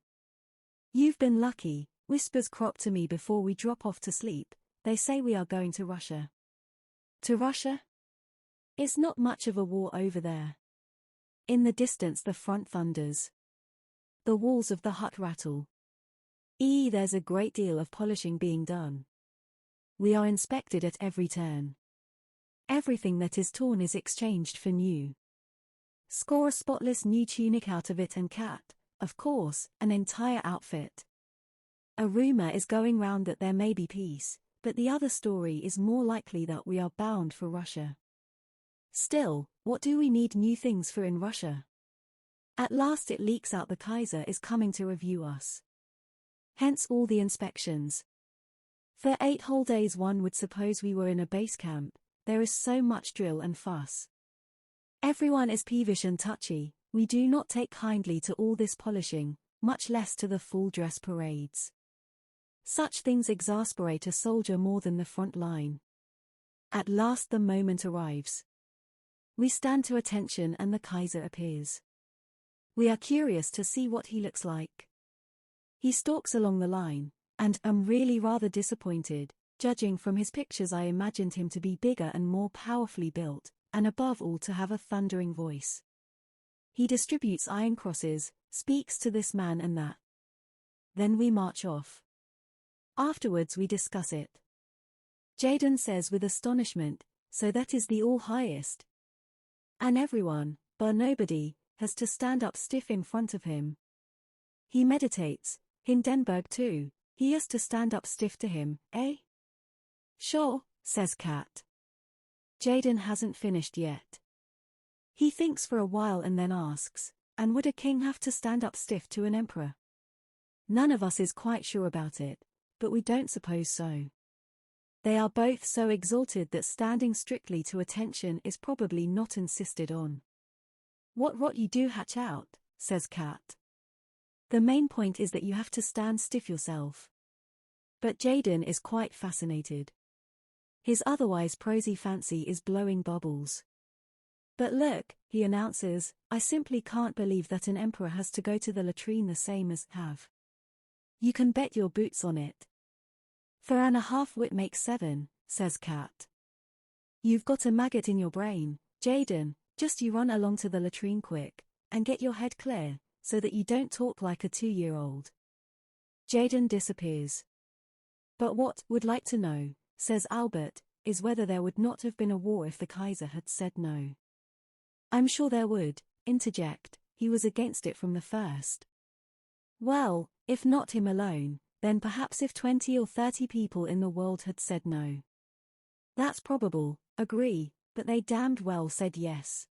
You've been lucky, whispers Crop to me before we drop off to sleep. They say we are going to Russia. To Russia? It's not much of a war over there. In the distance the front thunders. The walls of the hut rattle. There's a great deal of polishing being done. We are inspected at every turn. Everything that is torn is exchanged for new. Score a spotless new tunic out of it and cat, of course, an entire outfit. A rumor is going round that there may be peace, but the other story is more likely that we are bound for Russia. Still, what do we need new things for in Russia? At last it leaks out the Kaiser is coming to review us. Hence all the inspections. For 8 whole days one would suppose we were in a base camp, there is so much drill and fuss. Everyone is peevish and touchy, we do not take kindly to all this polishing, much less to the full dress parades. Such things exasperate a soldier more than the front line. At last the moment arrives. We stand to attention and the Kaiser appears. We are curious to see what he looks like. He stalks along the line, and am really rather disappointed. Judging from his pictures I imagined him to be bigger and more powerfully built, and above all to have a thundering voice. He distributes iron crosses, speaks to this man and that. Then we march off. Afterwards we discuss it. Jadon says with astonishment, "So that is the all-highest." And everyone, bar nobody, has to stand up stiff in front of him. He meditates. Hindenburg too, he has to stand up stiff to him, eh? Sure, says Kat. Jadon hasn't finished yet. He thinks for a while and then asks, and would a king have to stand up stiff to an emperor? None of us is quite sure about it, but we don't suppose so. They are both so exalted that standing strictly to attention is probably not insisted on. What rot you do hatch out, says Kat. The main point is that you have to stand stiff yourself. But Jadon is quite fascinated. His otherwise prosy fancy is blowing bubbles. But look, he announces, I simply can't believe that an emperor has to go to the latrine the same as have. You can bet your boots on it. 4.5 wit makes 7, says Kat. You've got a maggot in your brain, Jadon, just you run along to the latrine quick, and get your head clear, so that you don't talk like a 2-year-old. Jadon disappears. But what would like to know, says Albert, is whether there would not have been a war if the Kaiser had said no. I'm sure there would, interject, he was against it from the first. Well, if not him alone, then perhaps if 20 or 30 people in the world had said no. That's probable, agree, but they damned well said yes.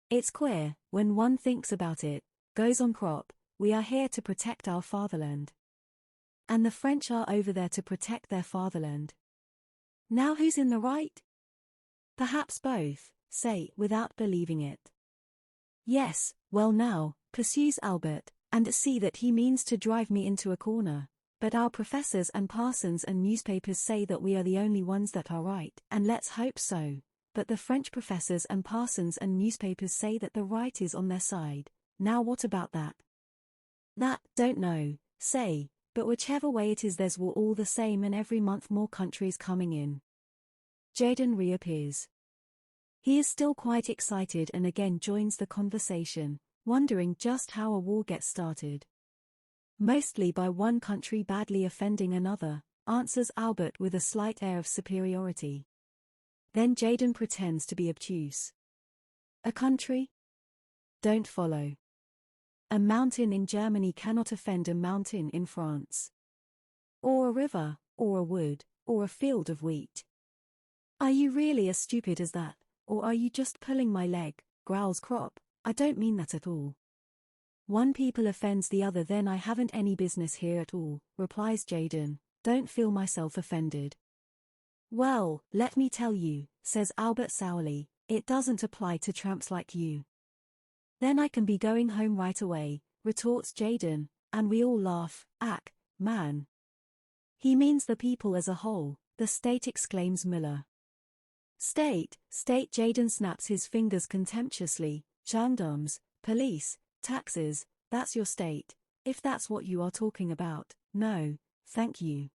It's queer, when one thinks about it, goes on Crop, we are here to protect our fatherland. And the French are over there to protect their fatherland. Now who's in the right? Perhaps both, say, without believing it. Yes, well now, pursues Albert, and see that he means to drive me into a corner, but our professors and parsons and newspapers say that we are the only ones that are right, and let's hope so, but the French professors and parsons and newspapers say that the right is on their side. Now what about that? That, don't know, say, but whichever way it is there's war all the same and every month more countries coming in. Jadon reappears. He is still quite excited and again joins the conversation, wondering just how a war gets started. Mostly by one country badly offending another, answers Albert with a slight air of superiority. Then Jadon pretends to be obtuse. A country? Don't follow. A mountain in Germany cannot offend a mountain in France. Or a river, or a wood, or a field of wheat. Are you really as stupid as that, or are you just pulling my leg, growls Crop, I don't mean that at all. One people offends the other then I haven't any business here at all, replies Jadon, don't feel myself offended. Well, let me tell you, says Albert sourly, it doesn't apply to tramps like you. Then I can be going home right away, retorts Jadon, and we all laugh, ack, man. He means the people as a whole, the state exclaims Miller. State, Jadon snaps his fingers contemptuously, gendarmes, police, taxes, that's your state, if that's what you are talking about, no, thank you.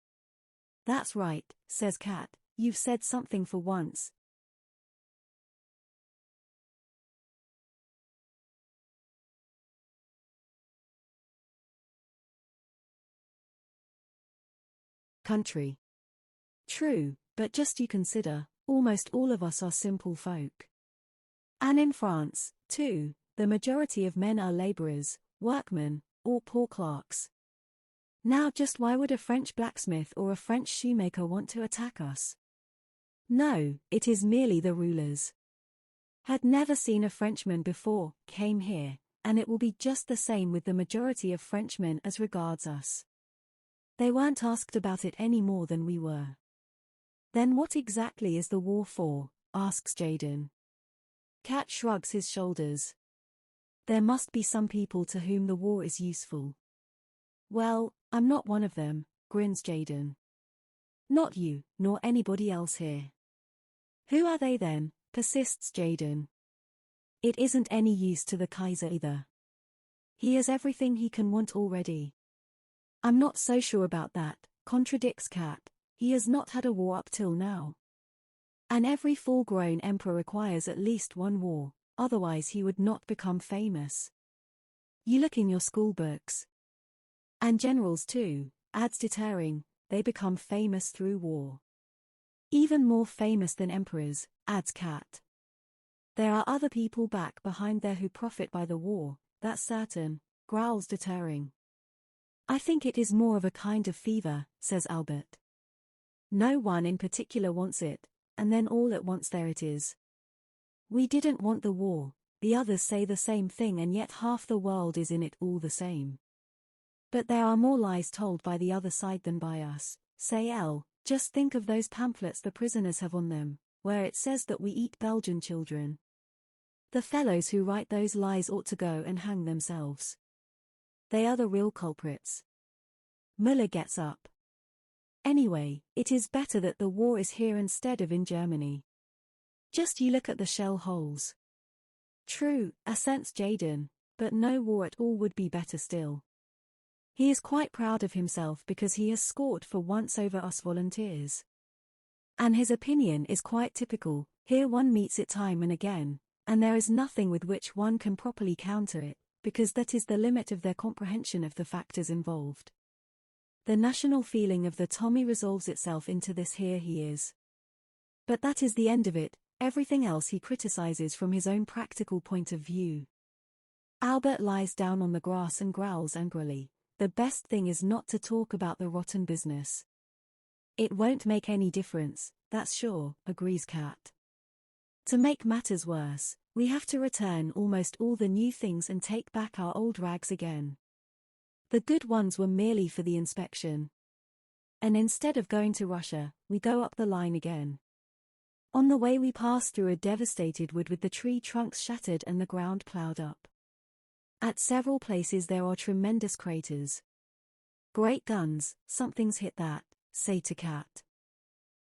That's right, says Kat, you've said something for once. country. True, but just you consider, almost all of us are simple folk. And in France, too, the majority of men are labourers, workmen, or poor clerks. Now just why would a French blacksmith or a French shoemaker want to attack us? No, it is merely the rulers. Had never seen a Frenchman before, came here, and it will be just the same with the majority of Frenchmen as regards us. They weren't asked about it any more than we were. Then what exactly is the war for? Asks Jaden. Cat shrugs his shoulders. There must be some people to whom the war is useful. Well, I'm not one of them, grins Jaden. Not you, nor anybody else here. Who are they then? Persists Jaden. It isn't any use to the Kaiser either. He has everything he can want already. I'm not so sure about that, contradicts Cat. He has not had a war up till now. And every full-grown emperor requires at least one war, otherwise he would not become famous. You look in your school books. And generals too, adds deterring, they become famous through war. Even more famous than emperors, adds Cat. There are other people back behind there who profit by the war, that's certain, growls deterring. I think it is more of a kind of fever, says Albert. No one in particular wants it, and then all at once there it is. We didn't want the war, the others say the same thing and yet half the world is in it all the same. But there are more lies told by the other side than by us, say L. Just think of those pamphlets the prisoners have on them, where it says that we eat Belgian children. The fellows who write those lies ought to go and hang themselves. They are the real culprits. Müller gets up. Anyway, it is better that the war is here instead of in Germany. Just you look at the shell holes. True, assents Jaden, but no war at all would be better still. He is quite proud of himself because he has scored for once over us volunteers. And his opinion is quite typical, here one meets it time and again, and there is nothing with which one can properly counter it, because that is the limit of their comprehension of the factors involved. The national feeling of the Tommy resolves itself into this here he is. But that is the end of it, everything else he criticizes from his own practical point of view. Albert lies down on the grass and growls angrily. The best thing is not to talk about the rotten business. It won't make any difference, that's sure, agrees Cat. To make matters worse, we have to return almost all the new things and take back our old rags again. The good ones were merely for the inspection. And instead of going to Russia, we go up the line again. On the way we pass through a devastated wood with the tree trunks shattered and the ground ploughed up. At several places there are tremendous craters. Great guns, something's hit that, say to Cat.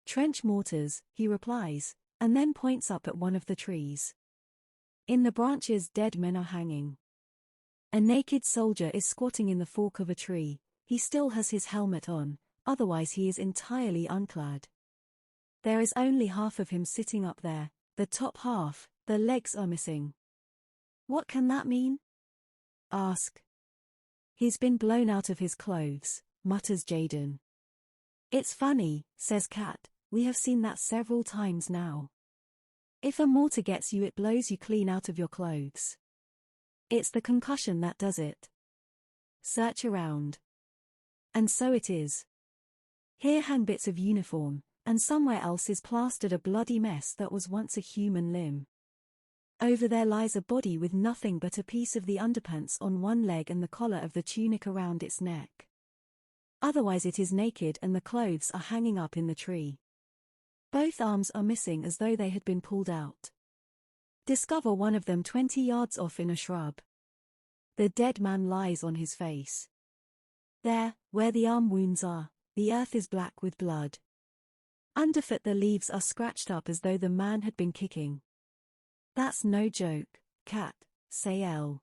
Trench mortars, he replies, and then points up at one of the trees. In the branches dead men are hanging. A naked soldier is squatting in the fork of a tree, he still has his helmet on, otherwise he is entirely unclad. There is only half of him sitting up there, the top half, the legs are missing. What can that mean? Ask. He's been blown out of his clothes, mutters Jaden. It's funny, says Cat, we have seen that several times now. If a mortar gets you it blows you clean out of your clothes. It's the concussion that does it. Search around. And so it is. Here hang bits of uniform, and somewhere else is plastered a bloody mess that was once a human limb. Over there lies a body with nothing but a piece of the underpants on one leg and the collar of the tunic around its neck. Otherwise it is naked and the clothes are hanging up in the tree. Both arms are missing as though they had been pulled out. Discover one of them 20 yards off in a shrub. The dead man lies on his face. There, where the arm wounds are, the earth is black with blood. Underfoot the leaves are scratched up as though the man had been kicking. That's no joke, Cat, say L.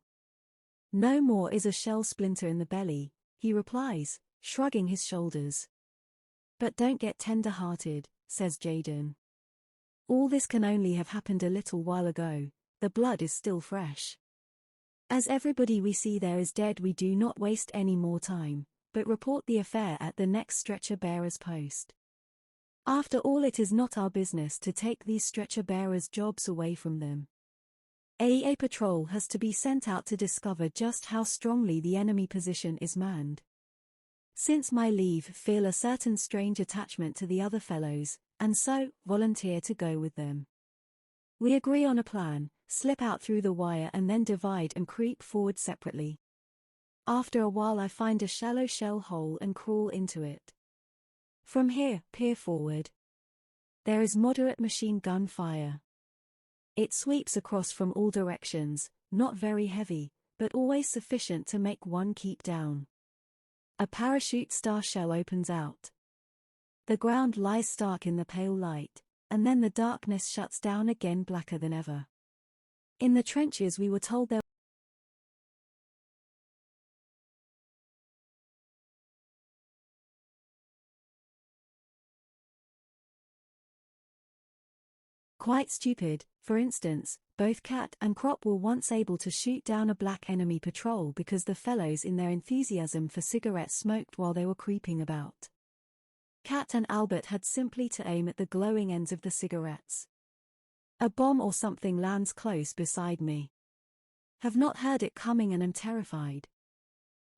No more is a shell splinter in the belly, he replies, shrugging his shoulders. But don't get tender-hearted, says Jaden. All this can only have happened a little while ago, the blood is still fresh. As everybody we see there is dead we do not waste any more time, but report the affair at the next stretcher-bearer's post. After all, it is not our business to take these stretcher-bearers' jobs away from them. A patrol has to be sent out to discover just how strongly the enemy position is manned. Since my leave, feel a certain strange attachment to the other fellows, and so, volunteer to go with them. We agree on a plan, slip out through the wire and then divide and creep forward separately. After a while I find a shallow shell hole and crawl into it. From here, peer forward. There is moderate machine gun fire. It sweeps across from all directions, not very heavy, but always sufficient to make one keep down. A parachute star shell opens out. The ground lies stark in the pale light, and then the darkness shuts down again, blacker than ever. In the trenches we were told there quite stupid. For instance, both Cat and Crop were once able to shoot down a black enemy patrol because the fellows in their enthusiasm for cigarettes smoked while they were creeping about. Cat and Albert had simply to aim at the glowing ends of the cigarettes. A bomb or something lands close beside me. Have not heard it coming and am terrified.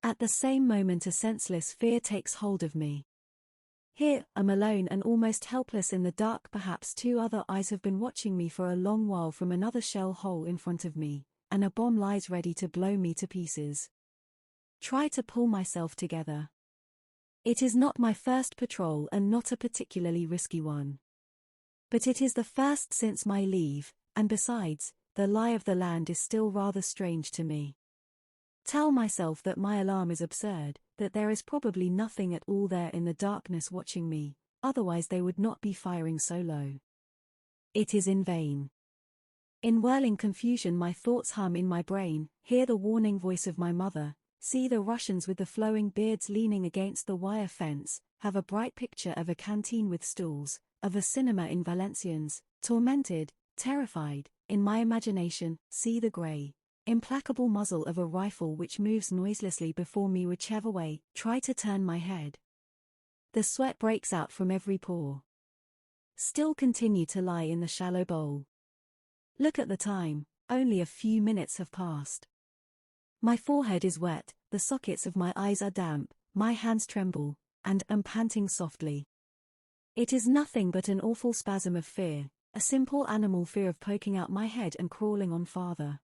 At the same moment a senseless fear takes hold of me. Here, I'm alone and almost helpless in the dark. Perhaps two other eyes have been watching me for a long while from another shell hole in front of me, and a bomb lies ready to blow me to pieces. Try to pull myself together. It is not my first patrol and not a particularly risky one. But it is the first since my leave, and besides, the lie of the land is still rather strange to me. Tell myself that my alarm is absurd, that there is probably nothing at all there in the darkness watching me, otherwise they would not be firing so low. It is in vain. In whirling confusion my thoughts hum in my brain, hear the warning voice of my mother, see the Russians with the flowing beards leaning against the wire fence, have a bright picture of a canteen with stools, of a cinema in Valenciennes, tormented, terrified, in my imagination, see the grey, implacable muzzle of a rifle which moves noiselessly before me whichever way, try to turn my head. The sweat breaks out from every pore. Still continue to lie in the shallow bowl. Look at the time, only a few minutes have passed. My forehead is wet, the sockets of my eyes are damp, my hands tremble, and am panting softly. It is nothing but an awful spasm of fear, a simple animal fear of poking out my head and crawling on farther.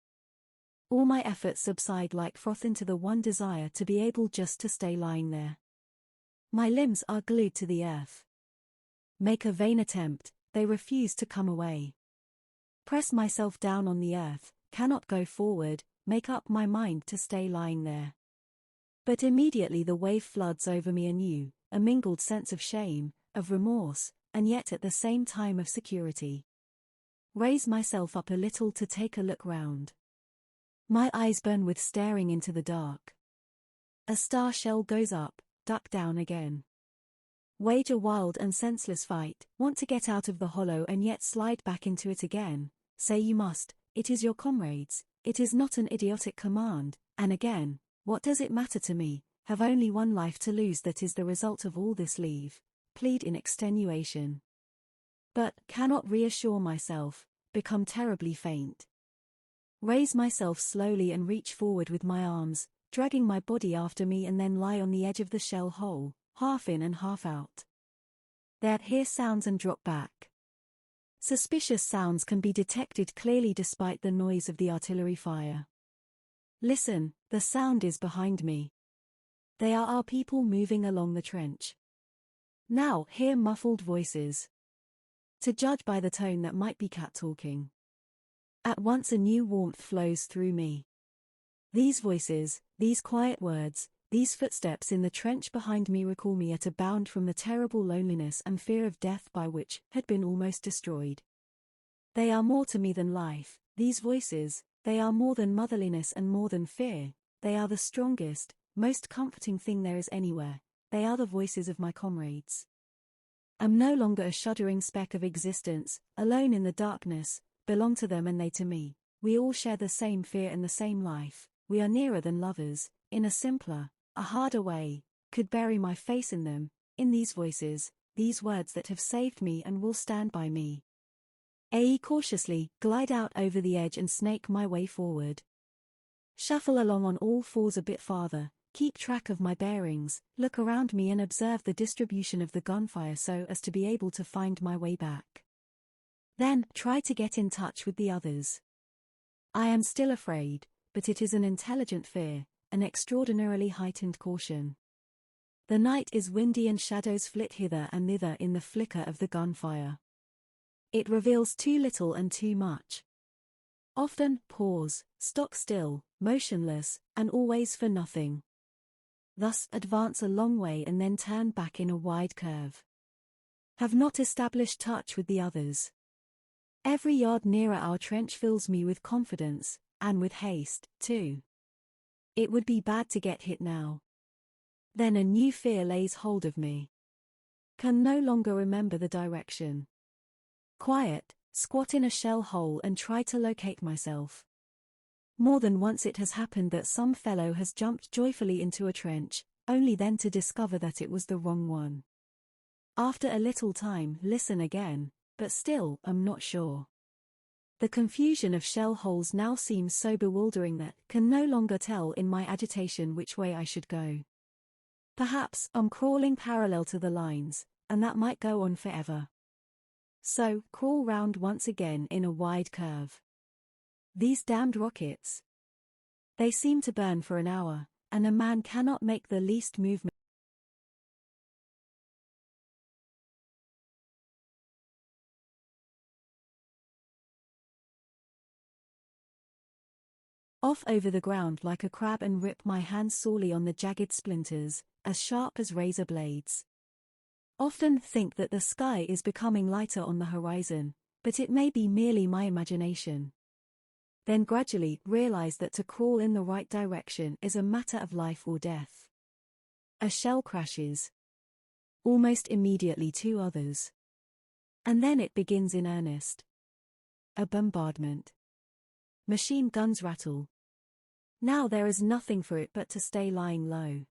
All my efforts subside like froth into the one desire to be able just to stay lying there. My limbs are glued to the earth. Make a vain attempt, they refuse to come away. Press myself down on the earth, cannot go forward, make up my mind to stay lying there. But immediately the wave floods over me anew, a mingled sense of shame, of remorse, and yet at the same time of security. Raise myself up a little to take a look round. My eyes burn with staring into the dark. A star shell goes up, duck down again. Wage a wild and senseless fight, want to get out of the hollow and yet slide back into it again, say you must, it is your comrades, it is not an idiotic command, and again, what does it matter to me, have only one life to lose, that is the result of all this leave, plead in extenuation. But, cannot reassure myself, become terribly faint. Raise myself slowly and reach forward with my arms, dragging my body after me, and then lie on the edge of the shell hole, half in and half out. There, hear sounds and drop back. Suspicious sounds can be detected clearly despite the noise of the artillery fire. Listen, the sound is behind me. They are our people moving along the trench. Now, hear muffled voices. To judge by the tone, that might be Cat talking. At once a new warmth flows through me. These voices, these quiet words, these footsteps in the trench behind me recall me at a bound from the terrible loneliness and fear of death by which had been almost destroyed. They are more to me than life, these voices, they are more than motherliness and more than fear, they are the strongest, most comforting thing there is anywhere, they are the voices of my comrades. I'm no longer a shuddering speck of existence, alone in the darkness, belong to them and they to me. We all share the same fear and the same life, we are nearer than lovers, in a simpler, a harder way, could bury my face in them, in these voices, these words that have saved me and will stand by me. Cautiously, glide out over the edge and snake my way forward. Shuffle along on all fours a bit farther, keep track of my bearings, look around me and observe the distribution of the gunfire so as to be able to find my way back. Then, try to get in touch with the others. I am still afraid, but it is an intelligent fear, an extraordinarily heightened caution. The night is windy and shadows flit hither and thither in the flicker of the gunfire. It reveals too little and too much. Often, pause, stock still, motionless, and always for nothing. Thus, advance a long way and then turn back in a wide curve. Have not established touch with the others. Every yard nearer our trench fills me with confidence, and with haste, too. It would be bad to get hit now. Then a new fear lays hold of me. Can no longer remember the direction. Quiet, squat in a shell hole and try to locate myself. More than once it has happened that some fellow has jumped joyfully into a trench, only then to discover that it was the wrong one. After a little time, listen again, but still, I'm not sure. The confusion of shell holes now seems so bewildering that can no longer tell in my agitation which way I should go. Perhaps I'm crawling parallel to the lines, and that might go on forever. So, crawl round once again in a wide curve. These damned rockets. They seem to burn for an hour, and a man cannot make the least movement. Off over the ground like a crab and rip my hands sorely on the jagged splinters, as sharp as razor blades. Often think that the sky is becoming lighter on the horizon, but it may be merely my imagination. Then gradually realize that to crawl in the right direction is a matter of life or death. A shell crashes. Almost immediately 2 others. And then it begins in earnest. A bombardment. Machine guns rattle. Now there is nothing for it but to stay lying low.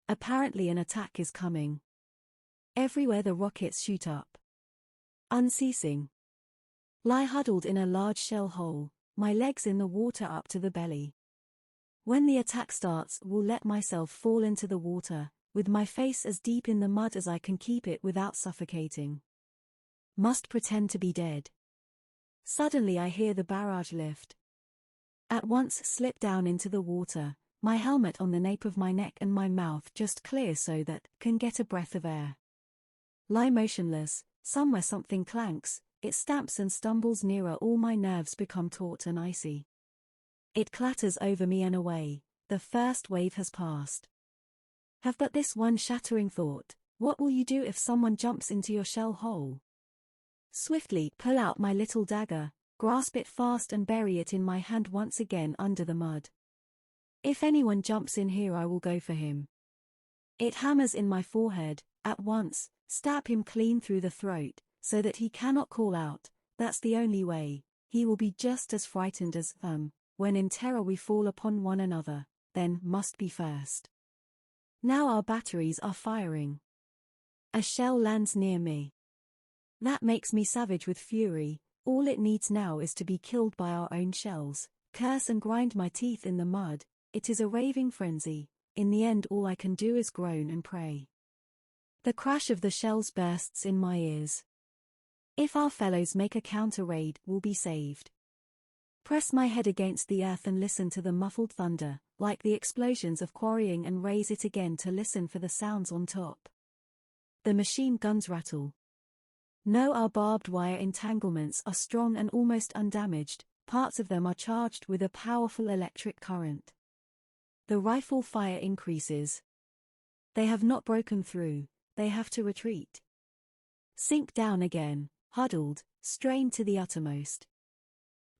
Apparently an attack is coming. Everywhere the rockets shoot up. Unceasing. Lie huddled in a large shell hole, my legs in the water up to the belly. When the attack starts, will let myself fall into the water, with my face as deep in the mud as I can keep it without suffocating. Must pretend to be dead. Suddenly I hear the barrage lift. At once slip down into the water, my helmet on the nape of my neck and my mouth just clear so that can get a breath of air. Lie motionless, somewhere something clanks, it stamps and stumbles nearer, all my nerves become taut and icy. It clatters over me and away, the first wave has passed. Have but this one shattering thought, what will you do if someone jumps into your shell hole? Swiftly pull out my little dagger, grasp it fast and bury it in my hand once again under the mud. If anyone jumps in here I will go for him. It hammers in my forehead, at once, stab him clean through the throat, so that he cannot call out, that's the only way, he will be just as frightened as, when in terror we fall upon one another, then must be first. Now our batteries are firing. A shell lands near me. That makes me savage with fury, all it needs now is to be killed by our own shells, curse and grind my teeth in the mud, it is a raving frenzy, in the end all I can do is groan and pray. The crash of the shells bursts in my ears. If our fellows make a counter-raid, we'll be saved. Press my head against the earth and listen to the muffled thunder, like the explosions of quarrying, and raise it again to listen for the sounds on top. The machine guns rattle. No, our barbed wire entanglements are strong and almost undamaged, parts of them are charged with a powerful electric current. The rifle fire increases. They have not broken through, they have to retreat. Sink down again, huddled, strained to the uttermost.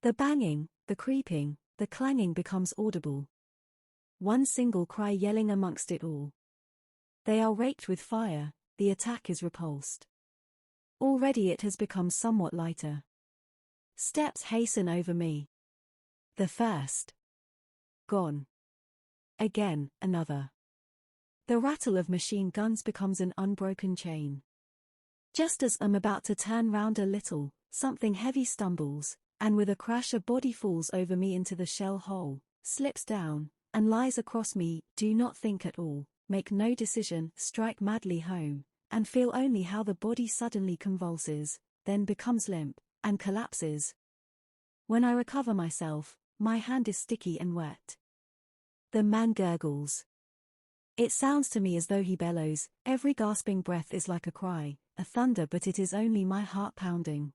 The banging, the creeping, the clanging becomes audible. One single cry yelling amongst it all. They are raked with fire, the attack is repulsed. Already it has become somewhat lighter. Steps hasten over me. The first. Gone. Again, another. The rattle of machine guns becomes an unbroken chain. Just as I'm about to turn round a little, something heavy stumbles, and with a crash a body falls over me into the shell hole, slips down, and lies across me. Do not think at all, make no decision, strike madly home, and feel only how the body suddenly convulses, then becomes limp, and collapses. When I recover myself, my hand is sticky and wet. The man gurgles. It sounds to me as though he bellows. Every gasping breath is like a cry, a thunder, but it is only my heart pounding.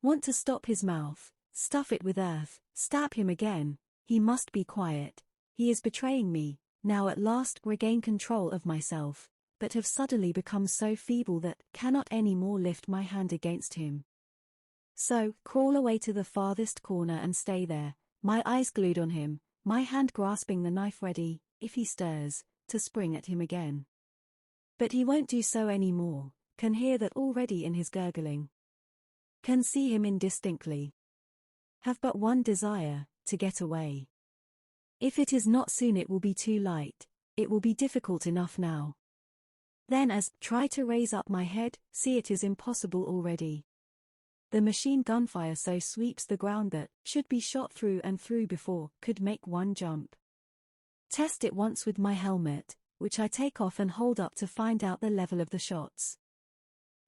Want to stop his mouth, stuff it with earth, stab him again. He must be quiet. He is betraying me. Now at last regain control of myself, but have suddenly become so feeble that cannot any more lift my hand against him. So, crawl away to the farthest corner and stay there, my eyes glued on him, my hand grasping the knife ready, if he stirs, to spring at him again. But he won't do so any more, can hear that already in his gurgling. Can see him indistinctly. Have but one desire, to get away. If it is not soon it will be too light, it will be difficult enough now. Then as, try to raise up my head, see it is impossible already. The machine gunfire so sweeps the ground that, should be shot through and through before, could make one jump. Test it once with my helmet, which I take off and hold up to find out the level of the shots.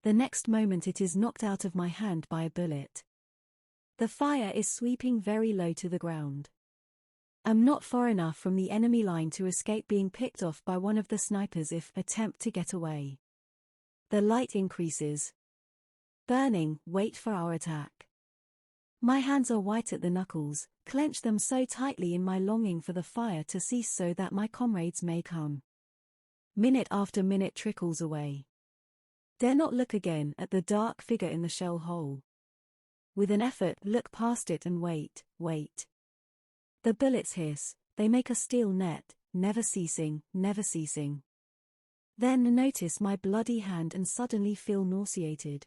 The next moment it is knocked out of my hand by a bullet. The fire is sweeping very low to the ground. I'm not far enough from the enemy line to escape being picked off by one of the snipers if attempt to get away. The light increases. Burning, wait for our attack. My hands are white at the knuckles, clench them so tightly in my longing for the fire to cease so that my comrades may come. Minute after minute trickles away. Dare not look again at the dark figure in the shell hole. With an effort, look past it and wait, wait. The bullets hiss, they make a steel net, never ceasing, never ceasing. Then notice my bloody hand and suddenly feel nauseated.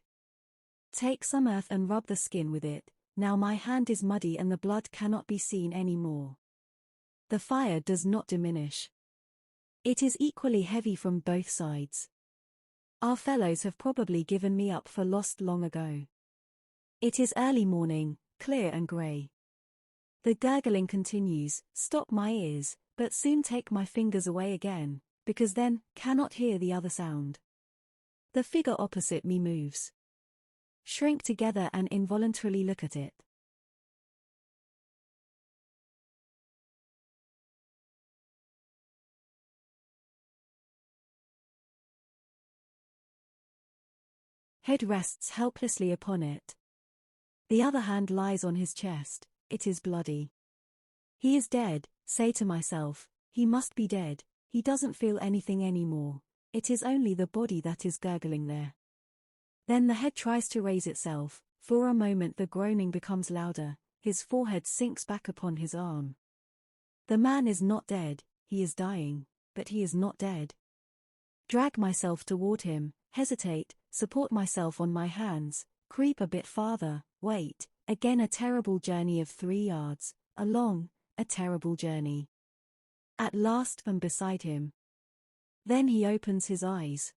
Take some earth and rub the skin with it. Now my hand is muddy and the blood cannot be seen any more. The fire does not diminish. It is equally heavy from both sides. Our fellows have probably given me up for lost long ago. It is early morning, clear and grey. The gurgling continues, stop my ears, but soon take my fingers away again, because then, cannot hear the other sound. The figure opposite me moves. Shrink together and involuntarily look at it. Head rests helplessly upon it. The other hand lies on his chest, it is bloody. He is dead, say to myself, he must be dead, he doesn't feel anything anymore, it is only the body that is gurgling there. Then the head tries to raise itself, for a moment the groaning becomes louder, his forehead sinks back upon his arm. The man is not dead, he is dying, but he is not dead. Drag myself toward him, hesitate, support myself on my hands, creep a bit farther, wait, again a terrible journey of 3 yards, a terrible journey. At last I'm beside him. Then he opens his eyes.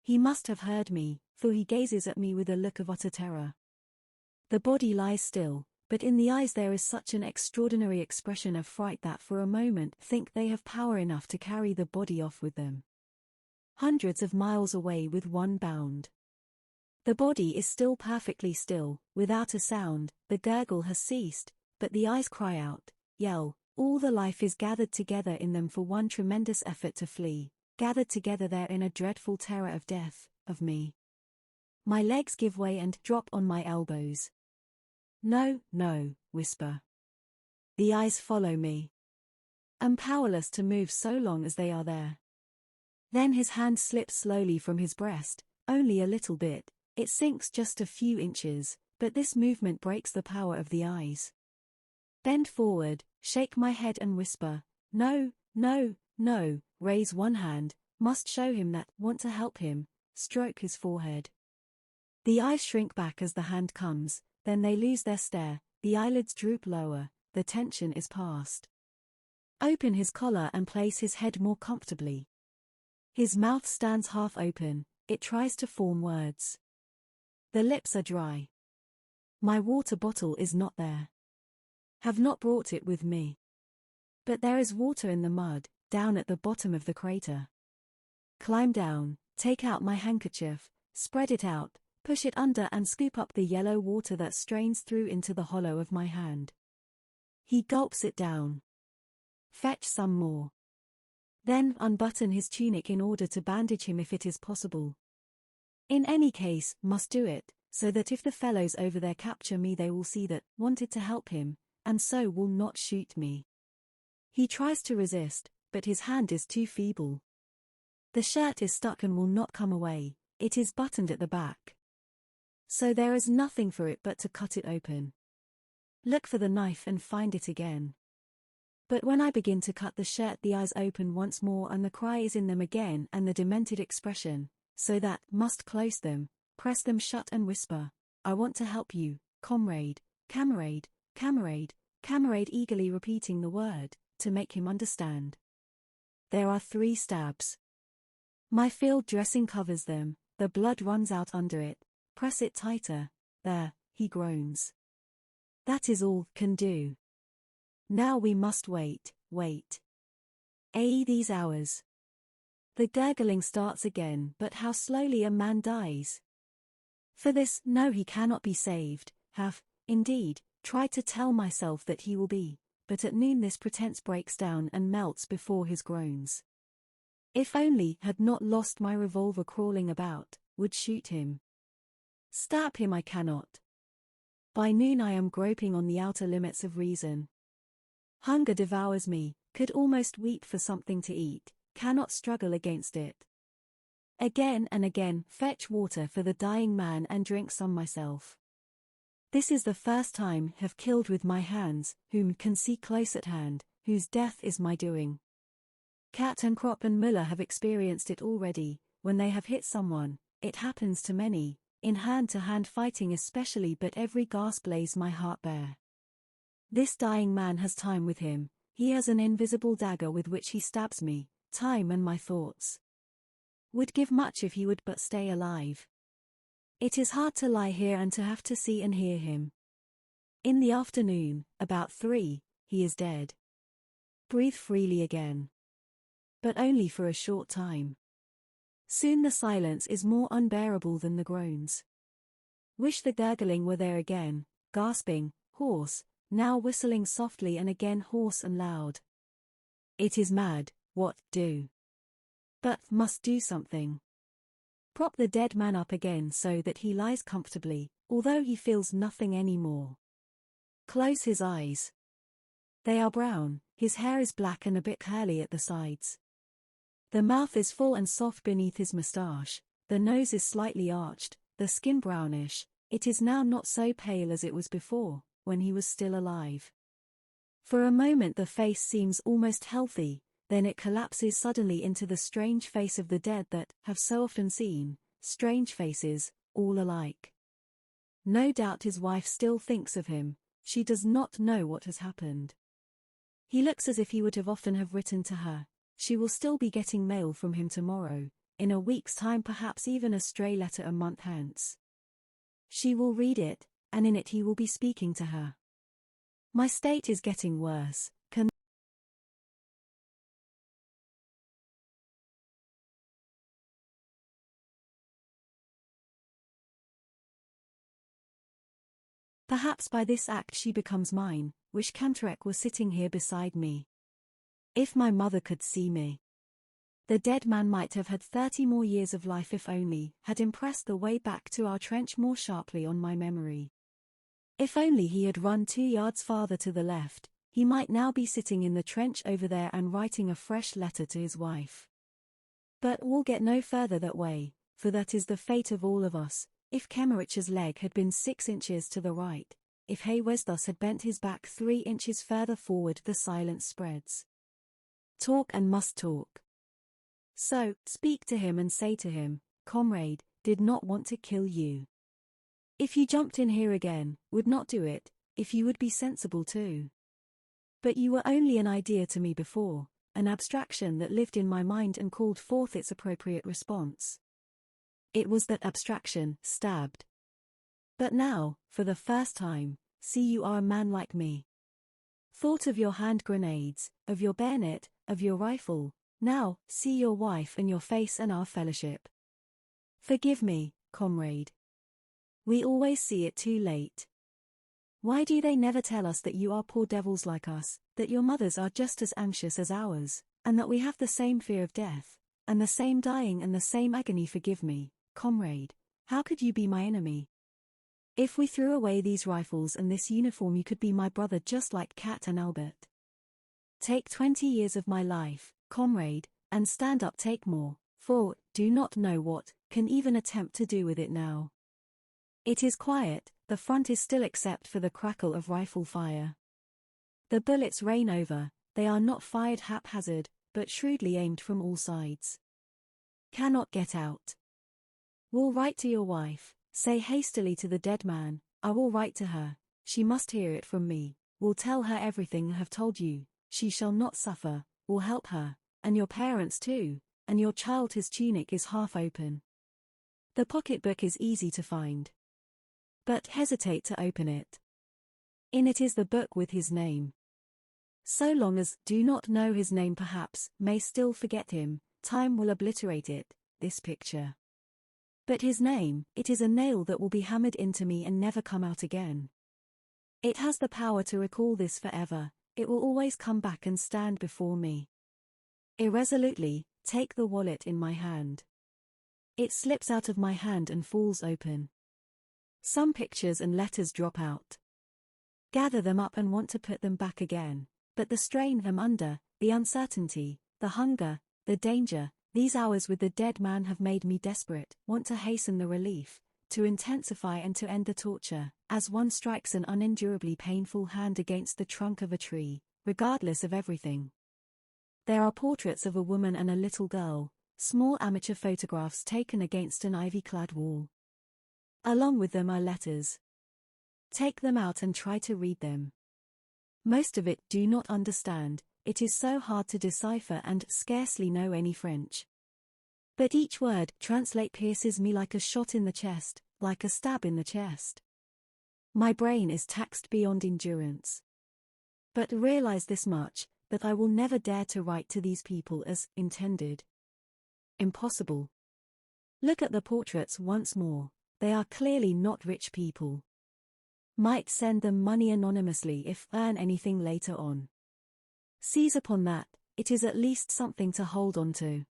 He must have heard me, for he gazes at me with a look of utter terror. The body lies still, but in the eyes there is such an extraordinary expression of fright that for a moment think they have power enough to carry the body off with them. Hundreds of miles away with one bound. The body is still perfectly still, without a sound, the gurgle has ceased, but the eyes cry out, yell, all the life is gathered together in them for one tremendous effort to flee, gathered together there in a dreadful terror of death, of me. My legs give way and drop on my elbows. No, no, whisper. The eyes follow me. I'm powerless to move so long as they are there. Then his hand slips slowly from his breast, only a little bit, it sinks just a few inches, but this movement breaks the power of the eyes. Bend forward, shake my head and whisper, no, no, no, raise one hand, must show him that, want to help him, stroke his forehead. The eyes shrink back as the hand comes, then they lose their stare, the eyelids droop lower, the tension is past. Open his collar and place his head more comfortably. His mouth stands half open, it tries to form words. The lips are dry. My water bottle is not there. Have not brought it with me. But there is water in the mud, down at the bottom of the crater. Climb down, take out my handkerchief, spread it out, push it under and scoop up the yellow water that strains through into the hollow of my hand. He gulps it down. Fetch some more. Then unbutton his tunic in order to bandage him if it is possible. In any case, must do it, so that if the fellows over there capture me they will see that wanted to help him, and so will not shoot me. He tries to resist, but his hand is too feeble. The shirt is stuck and will not come away, it is buttoned at the back. So there is nothing for it but to cut it open. Look for the knife and find it again. But when I begin to cut the shirt the eyes open once more and the cry is in them again and the demented expression, so that must close them, press them shut and whisper, I want to help you, comrade, camarade, camarade, camarade eagerly repeating the word, to make him understand. There are 3 stabs. My field dressing covers them, the blood runs out under it, press it tighter, there, he groans. That is all can do. Now we must wait. These hours. The gurgling starts again, but how slowly a man dies. For this, no, he cannot be saved, have, indeed, tried to tell myself that he will be, but at noon this pretense breaks down and melts before his groans. If only had not lost my revolver crawling about, would shoot him. Stab him I cannot. By noon I am groping on the outer limits of reason. Hunger devours me, could almost weep for something to eat, cannot struggle against it. Again and again fetch water for the dying man and drink some myself. This is the first time have killed with my hands, whom can see close at hand, whose death is my doing. Cat and Crop and Müller have experienced it already, when they have hit someone, it happens to many, in hand-to-hand fighting especially, but every gasp lays my heart bare. This dying man has time with him, he has an invisible dagger with which he stabs me, time and my thoughts. Would give much if he would but stay alive. It is hard to lie here and to have to see and hear him. In the afternoon, about 3, he is dead. Breathe freely again. But only for a short time. Soon the silence is more unbearable than the groans. Wish the gurgling were there again, gasping, hoarse, now whistling softly and again hoarse and loud. It is mad, what do? But must do something. Prop the dead man up again so that he lies comfortably, although he feels nothing any more. Close his eyes. They are brown, his hair is black and a bit curly at the sides. The mouth is full and soft beneath his moustache, the nose is slightly arched, the skin brownish, it is now not so pale as it was before, when he was still alive. For a moment the face seems almost healthy, then it collapses suddenly into the strange face of the dead that have so often seen, strange faces, all alike. No doubt his wife still thinks of him, she does not know what has happened. He looks as if he would have often have written to her, she will still be getting mail from him tomorrow, in a week's time perhaps even a stray letter a month hence. She will read it, and in it he will be speaking to her. My state is getting worse. Perhaps by this act she becomes mine, wish Cantrek was sitting here beside me. If my mother could see me. The dead man might have had 30 more years of life if only had impressed the way back to our trench more sharply on my memory. If only he had run 2 yards farther to the left, he might now be sitting in the trench over there and writing a fresh letter to his wife. But we'll get no further that way, for that is the fate of all of us. If Kemmerich's leg had been 6 inches to the right, if Haywesdos had bent his back 3 inches further forward, the silence spreads. Talk and must talk. So, speak to him and say to him, comrade, did not want to kill you. If you jumped in here again, would not do it, if you would be sensible too. But you were only an idea to me before, an abstraction that lived in my mind and called forth its appropriate response. It was that abstraction, stabbed. But now, for the first time, see you are a man like me. Thought of your hand grenades, of your bayonet, of your rifle, now, see your wife and your face and our fellowship. Forgive me, comrade. We always see it too late. Why do they never tell us that you are poor devils like us, that your mothers are just as anxious as ours, and that we have the same fear of death, and the same dying and the same agony? Forgive me, comrade, how could you be my enemy? If we threw away these rifles and this uniform, you could be my brother just like Kat and Albert. Take 20 years of my life, comrade, and stand up, take more, for, do not know what, can even attempt to do with it now. It is quiet, the front is still except for the crackle of rifle fire. The bullets rain over, they are not fired haphazard, but shrewdly aimed from all sides. Cannot get out. Will write to your wife, say hastily to the dead man, I will write to her, she must hear it from me, will tell her everything I have told you, she shall not suffer, will help her, and your parents too, and your child. His tunic is half open. The pocketbook is easy to find. But hesitate to open it. In it is the book with his name. So long as do not know his name, perhaps, may still forget him, time will obliterate it, this picture. But his name, it is a nail that will be hammered into me and never come out again. It has the power to recall this forever, it will always come back and stand before me. Irresolutely, take the wallet in my hand. It slips out of my hand and falls open. Some pictures and letters drop out. Gather them up and want to put them back again, but the strain I'm under, the uncertainty, the hunger, the danger, these hours with the dead man have made me desperate, want to hasten the relief, to intensify and to end the torture, as one strikes an unendurably painful hand against the trunk of a tree, regardless of everything. There are portraits of a woman and a little girl, small amateur photographs taken against an ivy-clad wall. Along with them are letters. Take them out and try to read them. Most of it do not understand, it is so hard to decipher and scarcely know any French. But each word pierces me like a shot in the chest, like a stab in the chest. My brain is taxed beyond endurance. But realize this much, that I will never dare to write to these people as intended. Impossible. Look at the portraits once more, they are clearly not rich people. Might send them money anonymously if earn anything later on. Seize upon that, it is at least something to hold on to.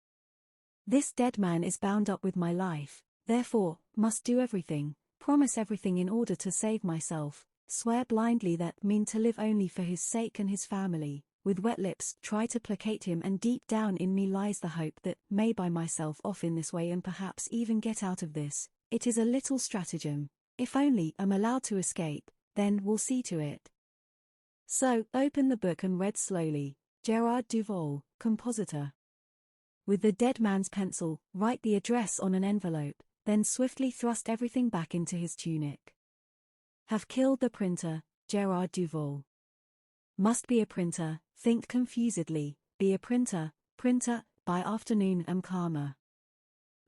This dead man is bound up with my life, therefore, must do everything, promise everything in order to save myself, swear blindly that mean to live only for his sake and his family, with wet lips try to placate him, and deep down in me lies the hope that may buy myself off in this way and perhaps even get out of this. It is a little stratagem. If only I'm allowed to escape, then we'll see to it. So, open the book and read slowly, Gerard Duval, compositor. With the dead man's pencil, write the address on an envelope, then swiftly thrust everything back into his tunic. Have killed the printer, Gerard Duval. Must be a printer, think confusedly, be a printer, by afternoon am calmer.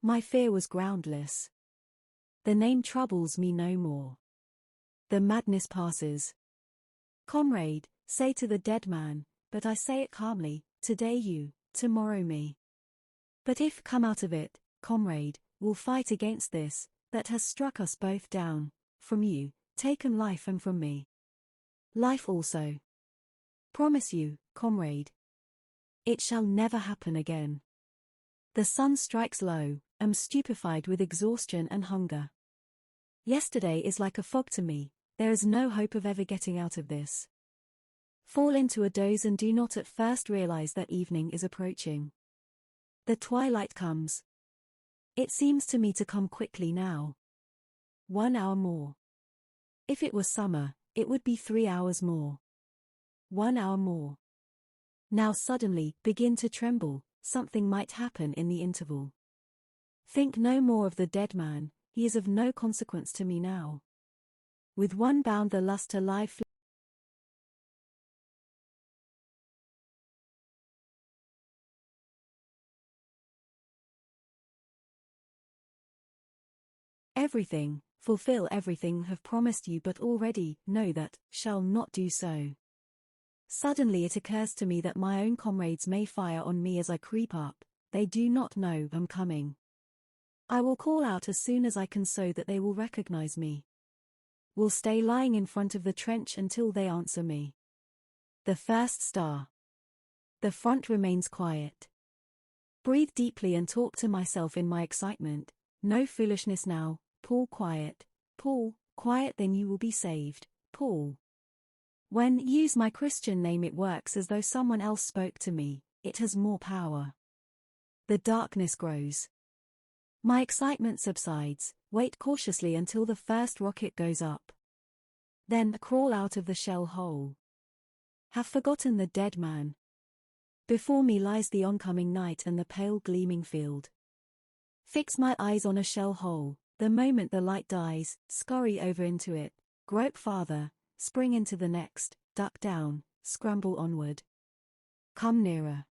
My fear was groundless. The name troubles me no more. The madness passes. Comrade, say to the dead man, but I say it calmly, today you, tomorrow me. But if come out of it, comrade, we'll fight against this, that has struck us both down, from you, taken life and from me. Life also. Promise you, comrade. It shall never happen again. The sun strikes low, am stupefied with exhaustion and hunger. Yesterday is like a fog to me, there is no hope of ever getting out of this. Fall into a doze and do not at first realize that evening is approaching. The twilight comes. It seems to me to come quickly now. 1 hour more. If it was summer, it would be 3 hours more. 1 hour more. Now suddenly, begin to tremble, something might happen in the interval. Think no more of the dead man, he is of no consequence to me now. With one bound the lust to life everything, fulfill everything have promised you but already know that, shall not do so. Suddenly it occurs to me that my own comrades may fire on me as I creep up, they do not know I'm coming. I will call out as soon as I can so that they will recognize me. Will stay lying in front of the trench until they answer me. The first star. The front remains quiet. Breathe deeply and talk to myself in my excitement. No foolishness now, Paul quiet, then you will be saved, Paul. When use my Christian name it works as though someone else spoke to me, it has more power. The darkness grows. My excitement subsides, wait cautiously until the first rocket goes up. Then crawl out of the shell hole. Have forgotten the dead man. Before me lies the oncoming night and the pale gleaming field. Fix my eyes on a shell hole, the moment the light dies, scurry over into it, grope farther, spring into the next, duck down, scramble onward. Come nearer.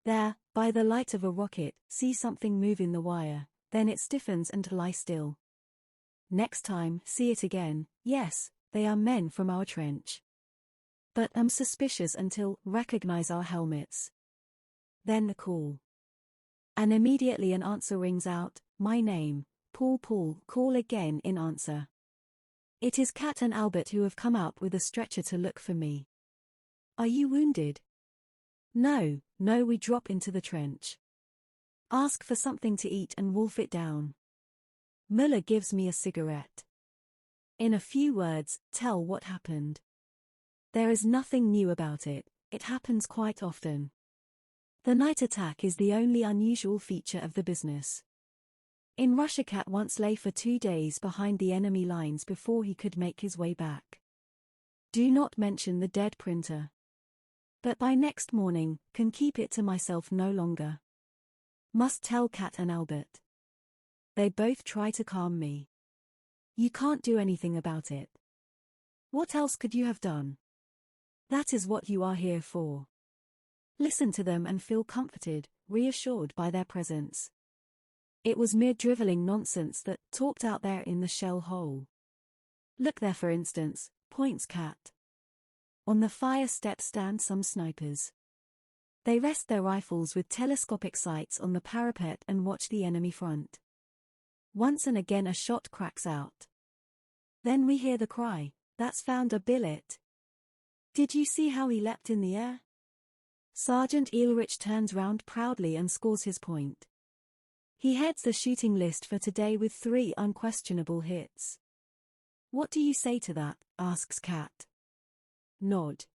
There, by the light of a rocket, see something move in the wire, then it stiffens and lie still. Next time, see it again, yes, they are men from our trench. But I'm suspicious until recognize our helmets. Then the call. And immediately an answer rings out, my name, Paul. Call again in answer. It is Kat and Albert who have come up with a stretcher to look for me. Are you wounded? No, we drop into the trench. Ask for something to eat and wolf it down. Müller gives me a cigarette. In a few words, tell what happened. There is nothing new about it, it happens quite often. The night attack is the only unusual feature of the business. In Russia Kat once lay for 2 days behind the enemy lines before he could make his way back. Do not mention the dead printer. But by next morning, can keep it to myself no longer. Must tell Kat and Albert. They both try to calm me. You can't do anything about it. What else could you have done? That is what you are here for. Listen to them and feel comforted, reassured by their presence. It was mere drivelling nonsense that talked out there in the shell hole. Look there for instance, points Kat. On the fire step stand some snipers. They rest their rifles with telescopic sights on the parapet and watch the enemy front. Once and again a shot cracks out. Then we hear the cry, that's found a billet. Did you see how he leapt in the air? Sergeant Erich turns round proudly and scores his point. He heads the shooting list for today with 3 unquestionable hits. What do you say to that? Asks Kat. Nod.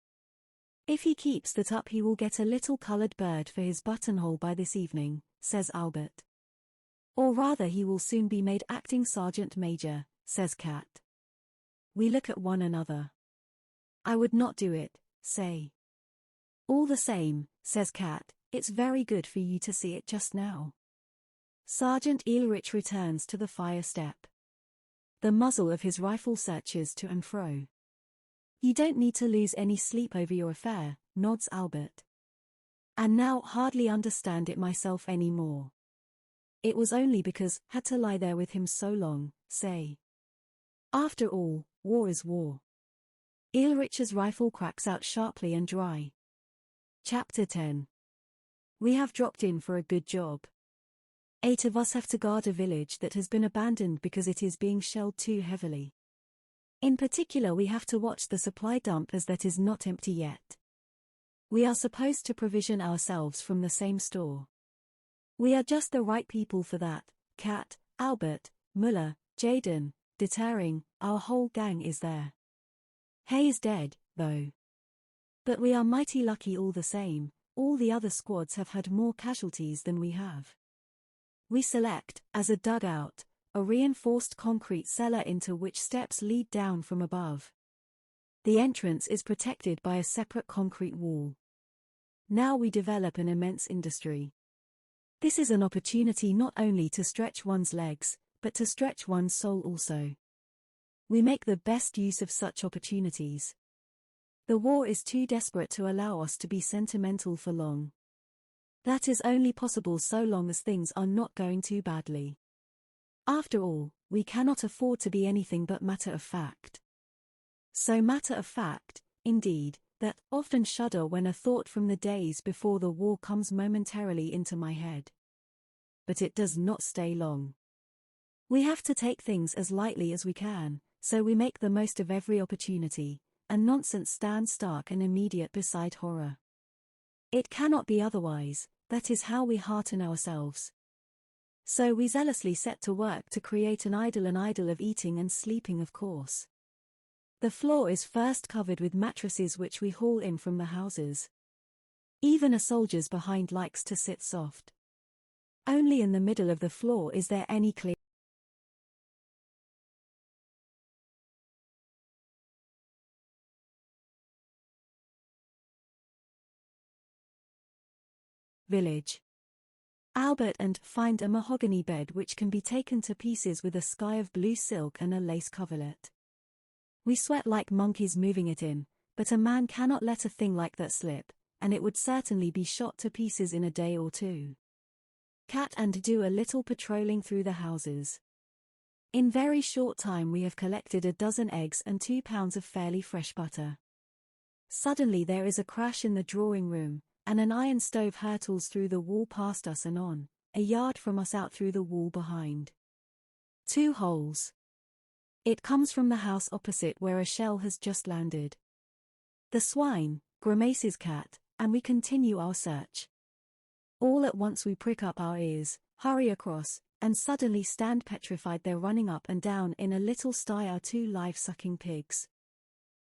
If he keeps that up he will get a little coloured bird for his buttonhole by this evening, says Albert. Or rather he will soon be made acting sergeant major, says Kat. We look at one another. I would not do it, say. All the same, says Kat, it's very good for you to see it just now. Sergeant Erich returns to the fire step. The muzzle of his rifle searches to and fro. You don't need to lose any sleep over your affair, nods Albert. And now hardly understand it myself any more. It was only because had to lie there with him so long, say. After all, war is war. Erlich's rifle cracks out sharply and dry. Chapter 10. We have dropped in for a good job. 8 of us have to guard a village that has been abandoned because it is being shelled too heavily. In particular we have to watch the supply dump as that is not empty yet. We are supposed to provision ourselves from the same store. We are just the right people for that, Kat, Albert, Müller, Jaden, Dettering, our whole gang is there. Hay is dead, though. But we are mighty lucky all the same, all the other squads have had more casualties than we have. We select, as a dugout, a reinforced concrete cellar into which steps lead down from above. The entrance is protected by a separate concrete wall. Now we develop an immense industry. This is an opportunity not only to stretch one's legs, but to stretch one's soul also. We make the best use of such opportunities. The war is too desperate to allow us to be sentimental for long. That is only possible so long as things are not going too badly. After all, we cannot afford to be anything but matter of fact. So matter of fact, indeed, that often shudder when a thought from the days before the war comes momentarily into my head. But it does not stay long. We have to take things as lightly as we can, so we make the most of every opportunity, and nonsense stands stark and immediate beside horror. It cannot be otherwise, that is how we hearten ourselves. So we zealously set to work to create an idyll of eating and sleeping, of course. The floor is first covered with mattresses which we haul in from the houses. Even a soldier's behind likes to sit soft. Only in the middle of the floor is there any clear village. Albert and find a mahogany bed which can be taken to pieces with a sky of blue silk and a lace coverlet. We sweat like monkeys moving it in, but a man cannot let a thing like that slip, and it would certainly be shot to pieces in a day or two. Cat and do a little patrolling through the houses. In very short time we have collected a dozen eggs and 2 pounds of fairly fresh butter. Suddenly there is a crash in the drawing room, and an iron stove hurtles through the wall past us and on, a yard from us out through the wall behind. 2 holes. It comes from the house opposite where a shell has just landed. The swine, grimaces Cat, and we continue our search. All at once we prick up our ears, hurry across, and suddenly stand petrified there running up and down in a little sty our 2 live-sucking pigs.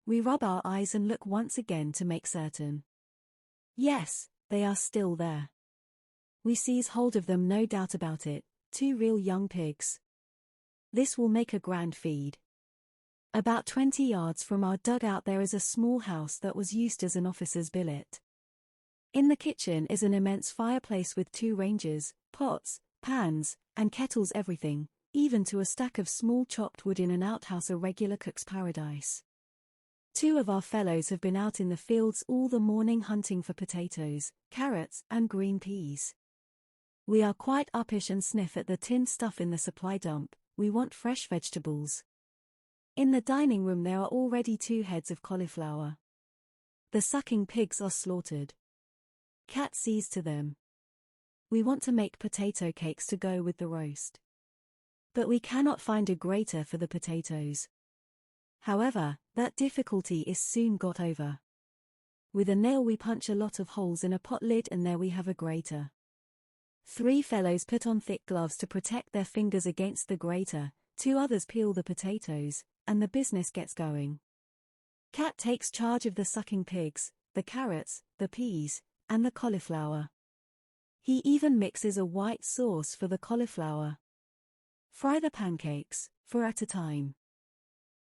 We rub our eyes and look once again to make certain. Yes, they are still there. We seize hold of them, no doubt about it, 2 real young pigs. This will make a grand feed. About 20 yards from our dugout there is a small house that was used as an officer's billet. In the kitchen is an immense fireplace with 2 ranges, pots, pans, and kettles, everything, even to a stack of small chopped wood in an outhouse, a regular cook's paradise. 2 of our fellows have been out in the fields all the morning hunting for potatoes, carrots, and green peas. We are quite uppish and sniff at the tinned stuff in the supply dump. We want fresh vegetables. In the dining room there are already 2 heads of cauliflower. The sucking pigs are slaughtered. Cat sees to them. We want to make potato cakes to go with the roast. But we cannot find a grater for the potatoes. However, that difficulty is soon got over. With a nail we punch a lot of holes in a pot lid and there we have a grater. 3 fellows put on thick gloves to protect their fingers against the grater, 2 others peel the potatoes, and the business gets going. Cat takes charge of the sucking pigs, the carrots, the peas, and the cauliflower. He even mixes a white sauce for the cauliflower. Fry the pancakes, 4 at a time.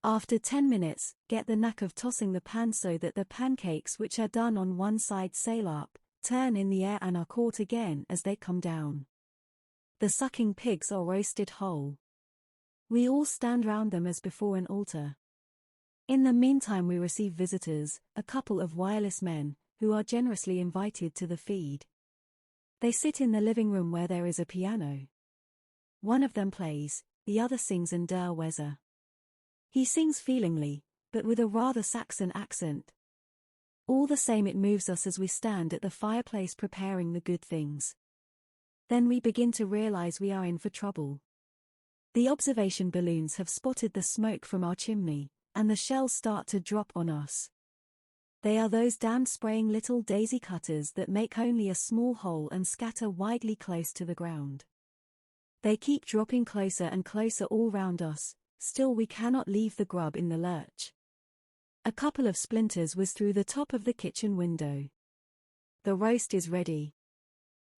After 10 minutes, get the knack of tossing the pan so that the pancakes which are done on one side sail up, turn in the air and are caught again as they come down. The sucking pigs are roasted whole. We all stand round them as before an altar. In the meantime we receive visitors, a couple of wireless men, who are generously invited to the feed. They sit in the living room where there is a piano. One of them plays, the other sings in der Weser. He sings feelingly, but with a rather Saxon accent. All the same it moves us as we stand at the fireplace preparing the good things. Then we begin to realize we are in for trouble. The observation balloons have spotted the smoke from our chimney, and the shells start to drop on us. They are those damned spraying little daisy cutters that make only a small hole and scatter widely close to the ground. They keep dropping closer and closer all round us, still we cannot leave the grub in the lurch. A couple of splinters whiz through the top of the kitchen window. The roast is ready.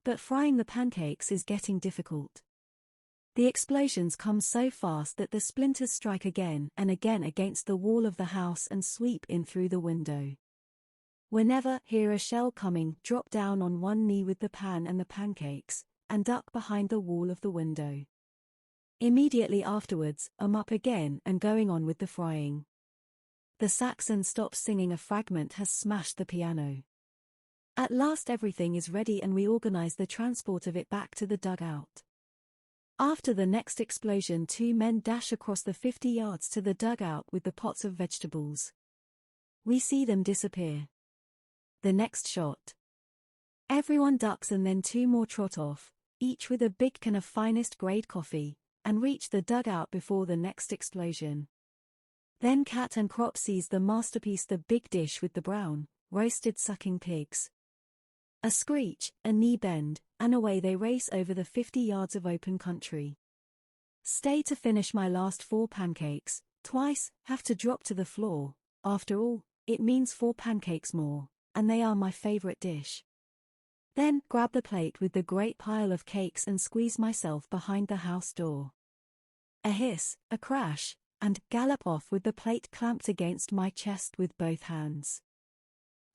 But frying the pancakes is getting difficult. The explosions come so fast that the splinters strike again and again against the wall of the house and sweep in through the window. Whenever hear a shell coming, drop down on one knee with the pan and the pancakes, and duck behind the wall of the window. Immediately afterwards, up again and going on with the frying. The Saxon stops singing, a fragment has smashed the piano. At last everything is ready and we organize the transport of it back to the dugout. After the next explosion, 2 men dash across the 50 yards to the dugout with the pots of vegetables. We see them disappear. The next shot. Everyone ducks and then 2 more trot off, each with a big can of finest grade coffee, and reach the dugout before the next explosion. Then Cat and Crop seize the masterpiece, the big dish with the brown, roasted sucking pigs. A screech, a knee bend, and away they race over the 50 yards of open country. Stay to finish my last 4 pancakes, twice, have to drop to the floor. After all, it means 4 pancakes more, and they are my favorite dish. Then, grab the plate with the great pile of cakes and squeeze myself behind the house door. A hiss, a crash, and gallop off with the plate clamped against my chest with both hands.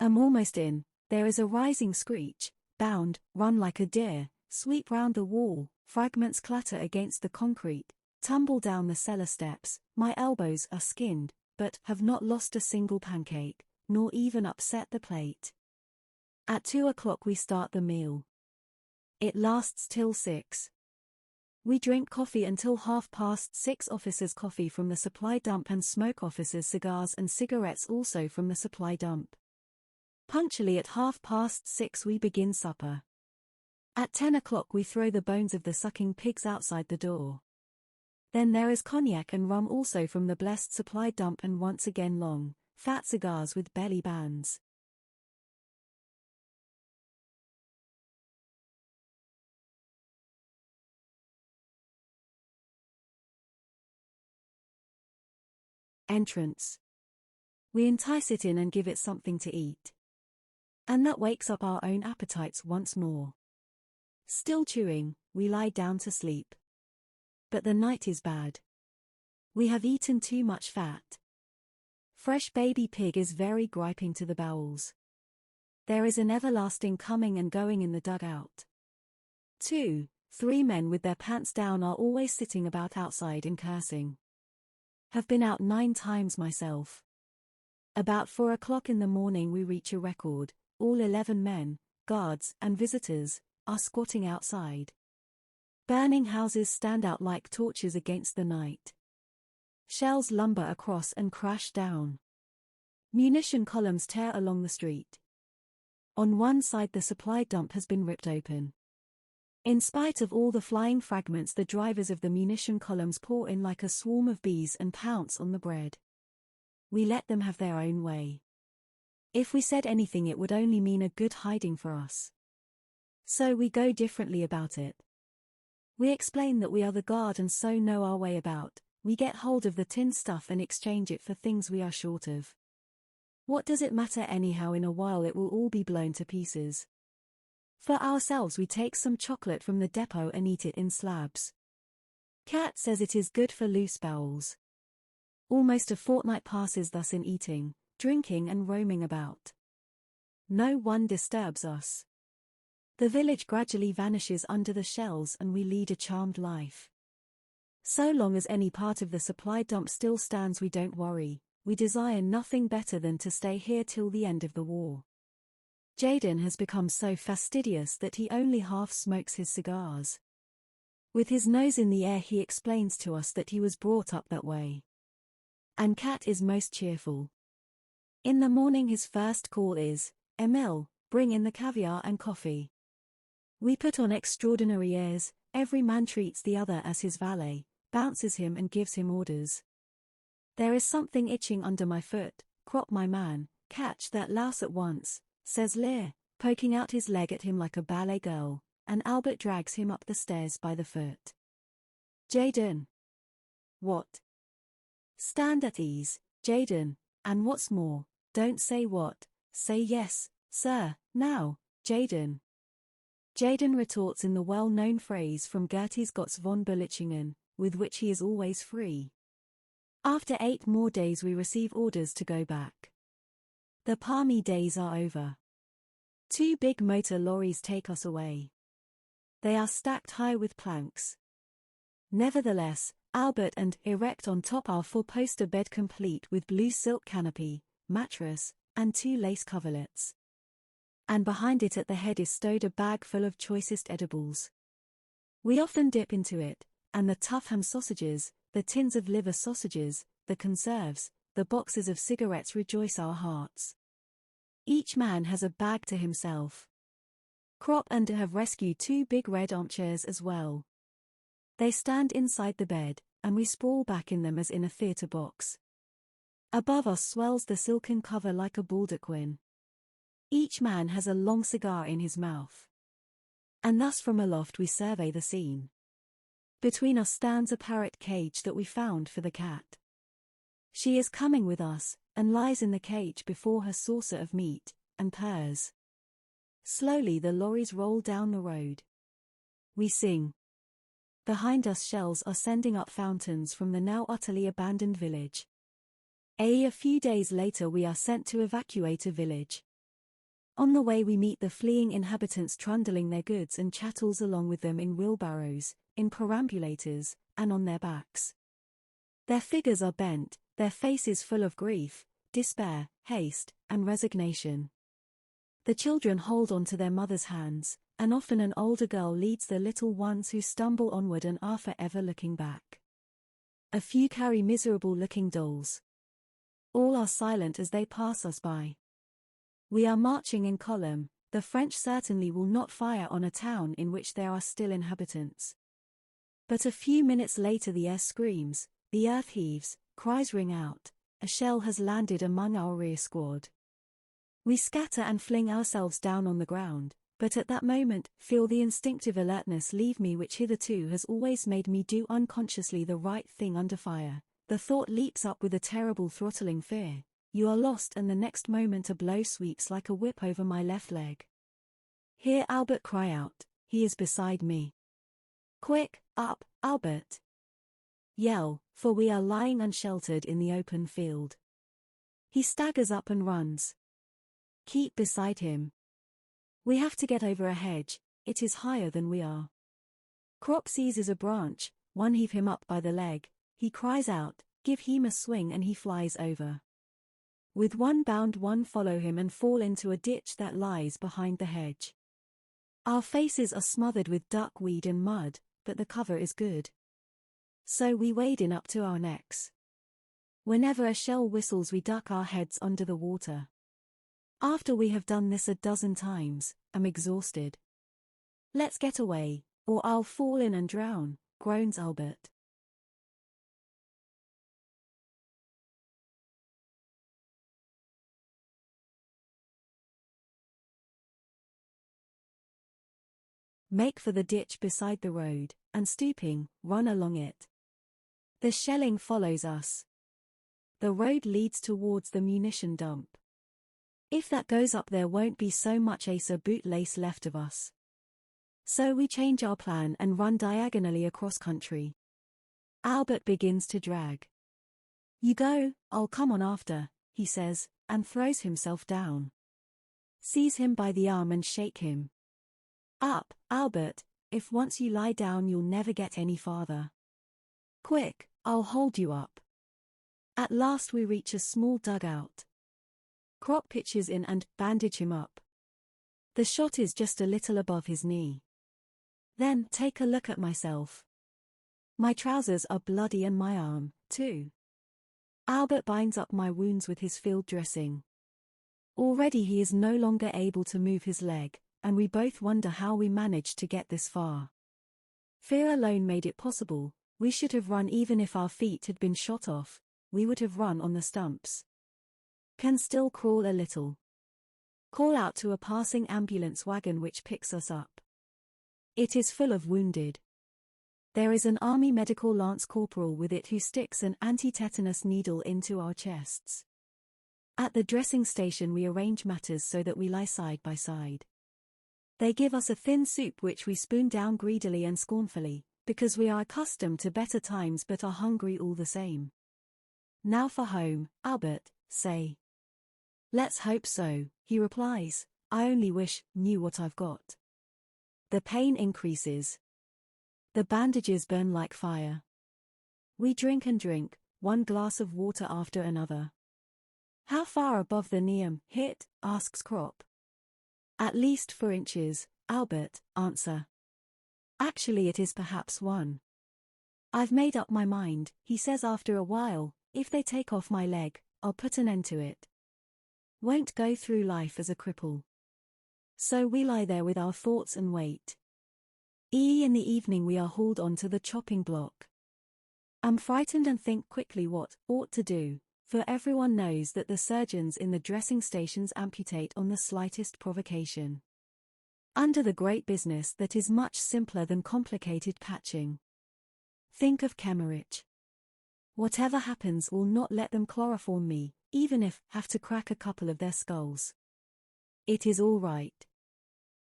I'm almost in. There is a rising screech, bound, run like a deer, sweep round the wall, fragments clatter against the concrete, tumble down the cellar steps. My elbows are skinned, but have not lost a single pancake, nor even upset the plate. At 2 o'clock we start the meal. It lasts till 6. We drink coffee until 6:30. Officers' coffee from the supply dump and smoke officers' cigars and cigarettes also from the supply dump. Punctually at 6:30 we begin supper. At 10 o'clock we throw the bones of the sucking pigs outside the door. Then there is cognac and rum also from the blessed supply dump, and once again long, fat cigars with belly bands. Entrance. We entice it in and give it something to eat. And that wakes up our own appetites once more. Still chewing, we lie down to sleep. But the night is bad. We have eaten too much fat. Fresh baby pig is very griping to the bowels. There is an everlasting coming and going in the dugout. 2, 3 men with their pants down are always sitting about outside and cursing. Have been out 9 times myself. About 4 o'clock in the morning we reach a record. All 11 men, guards, and visitors, are squatting outside. Burning houses stand out like torches against the night. Shells lumber across and crash down. Munition columns tear along the street. On one side the supply dump has been ripped open. In spite of all the flying fragments, the drivers of the munition columns pour in like a swarm of bees and pounce on the bread. We let them have their own way. If we said anything it would only mean a good hiding for us. So we go differently about it. We explain that we are the guard and so know our way about. We get hold of the tin stuff and exchange it for things we are short of. What does it matter anyhow? In a while it will all be blown to pieces. For ourselves we take some chocolate from the depot and eat it in slabs. Cat says it is good for loose bowels. Almost a fortnight passes thus in eating, drinking and roaming about. No one disturbs us. The village gradually vanishes under the shells and we lead a charmed life. So long as any part of the supply dump still stands we don't worry. We desire nothing better than to stay here till the end of the war. Jaden has become so fastidious that he only half smokes his cigars. With his nose in the air he explains to us that he was brought up that way. And Cat is most cheerful. In the morning his first call is, "Emil, bring in the caviar and coffee." We put on extraordinary airs, every man treats the other as his valet, bounces him and gives him orders. There is something itching under my foot. Crop, my man, catch that louse at once, says Lear, poking out his leg at him like a ballet girl, and Albert drags him up the stairs by the foot. Jaden. What? Stand at ease, Jaden, and what's more, don't say what, say yes, sir, now, Jaden. Jaden retorts in the well-known phrase from Gertie's Gotts von Berlichingen, with which he is always free. After 8 more days we receive orders to go back. The palmy days are over. 2 big motor lorries take us away. They are stacked high with planks. Nevertheless, Albert and erect on top our 4-poster bed complete with blue silk canopy, mattress, and 2 lace coverlets. And behind it at the head is stowed a bag full of choicest edibles. We often dip into it, and the tough ham sausages, the tins of liver sausages, the conserves, the boxes of cigarettes rejoice our hearts. Each man has a bag to himself. Crop and I have rescued 2 big red armchairs as well. They stand inside the bed, and we sprawl back in them as in a theatre box. Above us swells the silken cover like a baldaquin. Each man has a long cigar in his mouth. And thus from aloft we survey the scene. Between us stands a parrot cage that we found for the cat. She is coming with us, and lies in the cage before her saucer of meat, and purrs. Slowly the lorries roll down the road. We sing. Behind us shells are sending up fountains from the now utterly abandoned village. A few days later we are sent to evacuate a village. On the way we meet the fleeing inhabitants trundling their goods and chattels along with them in wheelbarrows, in perambulators, and on their backs. Their figures are bent, their faces full of grief, despair, haste, and resignation. The children hold on to their mothers' hands, and often an older girl leads the little ones who stumble onward and are forever looking back. A few carry miserable-looking dolls. All are silent as they pass us by. We are marching in column. The French certainly will not fire on a town in which there are still inhabitants. But a few minutes later the air screams, the earth heaves, cries ring out, a shell has landed among our rear squad. We scatter and fling ourselves down on the ground, but at that moment feel the instinctive alertness leave me which hitherto has always made me do unconsciously the right thing under fire. The thought leaps up with a terrible throttling fear. You are lost, and the next moment a blow sweeps like a whip over my left leg. Hear Albert cry out, he is beside me. Quick, up, Albert! Yell, for we are lying unsheltered in the open field. He staggers up and runs. Keep beside him. We have to get over a hedge, it is higher than we are. Crop seizes a branch, one heave him up by the leg, he cries out, give him a swing, and he flies over. With one bound one follow him and fall into a ditch that lies behind the hedge. Our faces are smothered with duckweed and mud, but the cover is good. So we wade in up to our necks. Whenever a shell whistles we duck our heads under the water. After we have done this a dozen times, I'm exhausted. Let's get away, or I'll fall in and drown, groans Albert. Make for the ditch beside the road, and stooping, run along it. The shelling follows us. The road leads towards the munition dump. If that goes up there won't be so much ace or bootlace left of us. So we change our plan and run diagonally across country. Albert begins to drag. You go, I'll come on after, he says, and throws himself down. Seize him by the arm and shake him. Up, Albert, if once you lie down you'll never get any farther. Quick, I'll hold you up. At last we reach a small dugout. Crop pitches in and bandage him up. The shot is just a little above his knee. Then take a look at myself. My trousers are bloody and my arm, too. Albert binds up my wounds with his field dressing. Already he is no longer able to move his leg, and we both wonder how we managed to get this far. Fear alone made it possible. We should have run even if our feet had been shot off, we would have run on the stumps. Can still crawl a little. Call out to a passing ambulance wagon which picks us up. It is full of wounded. There is an army medical lance corporal with it who sticks an anti-tetanus needle into our chests. At the dressing station we arrange matters so that we lie side by side. They give us a thin soup which we spoon down greedily and scornfully, because we are accustomed to better times but are hungry all the same. Now for home, Albert, say. Let's hope so, he replies, I only knew what I've got. The pain increases. The bandages burn like fire. We drink and drink, one glass of water after another. How far above the knee am hit? Asks Crop. At least 4 inches, Albert, answer. Actually it is perhaps 1. I've made up my mind, he says after a while. If they take off my leg, I'll put an end to it. Won't go through life as a cripple. So we lie there with our thoughts and wait. In the evening we are hauled onto the chopping block. I'm frightened and think quickly what ought to do, for everyone knows that the surgeons in the dressing stations amputate on the slightest provocation. Under the great business that is much simpler than complicated patching. Think of Erich. Whatever happens will not let them chloroform me, even if have to crack a couple of their skulls. It is all right.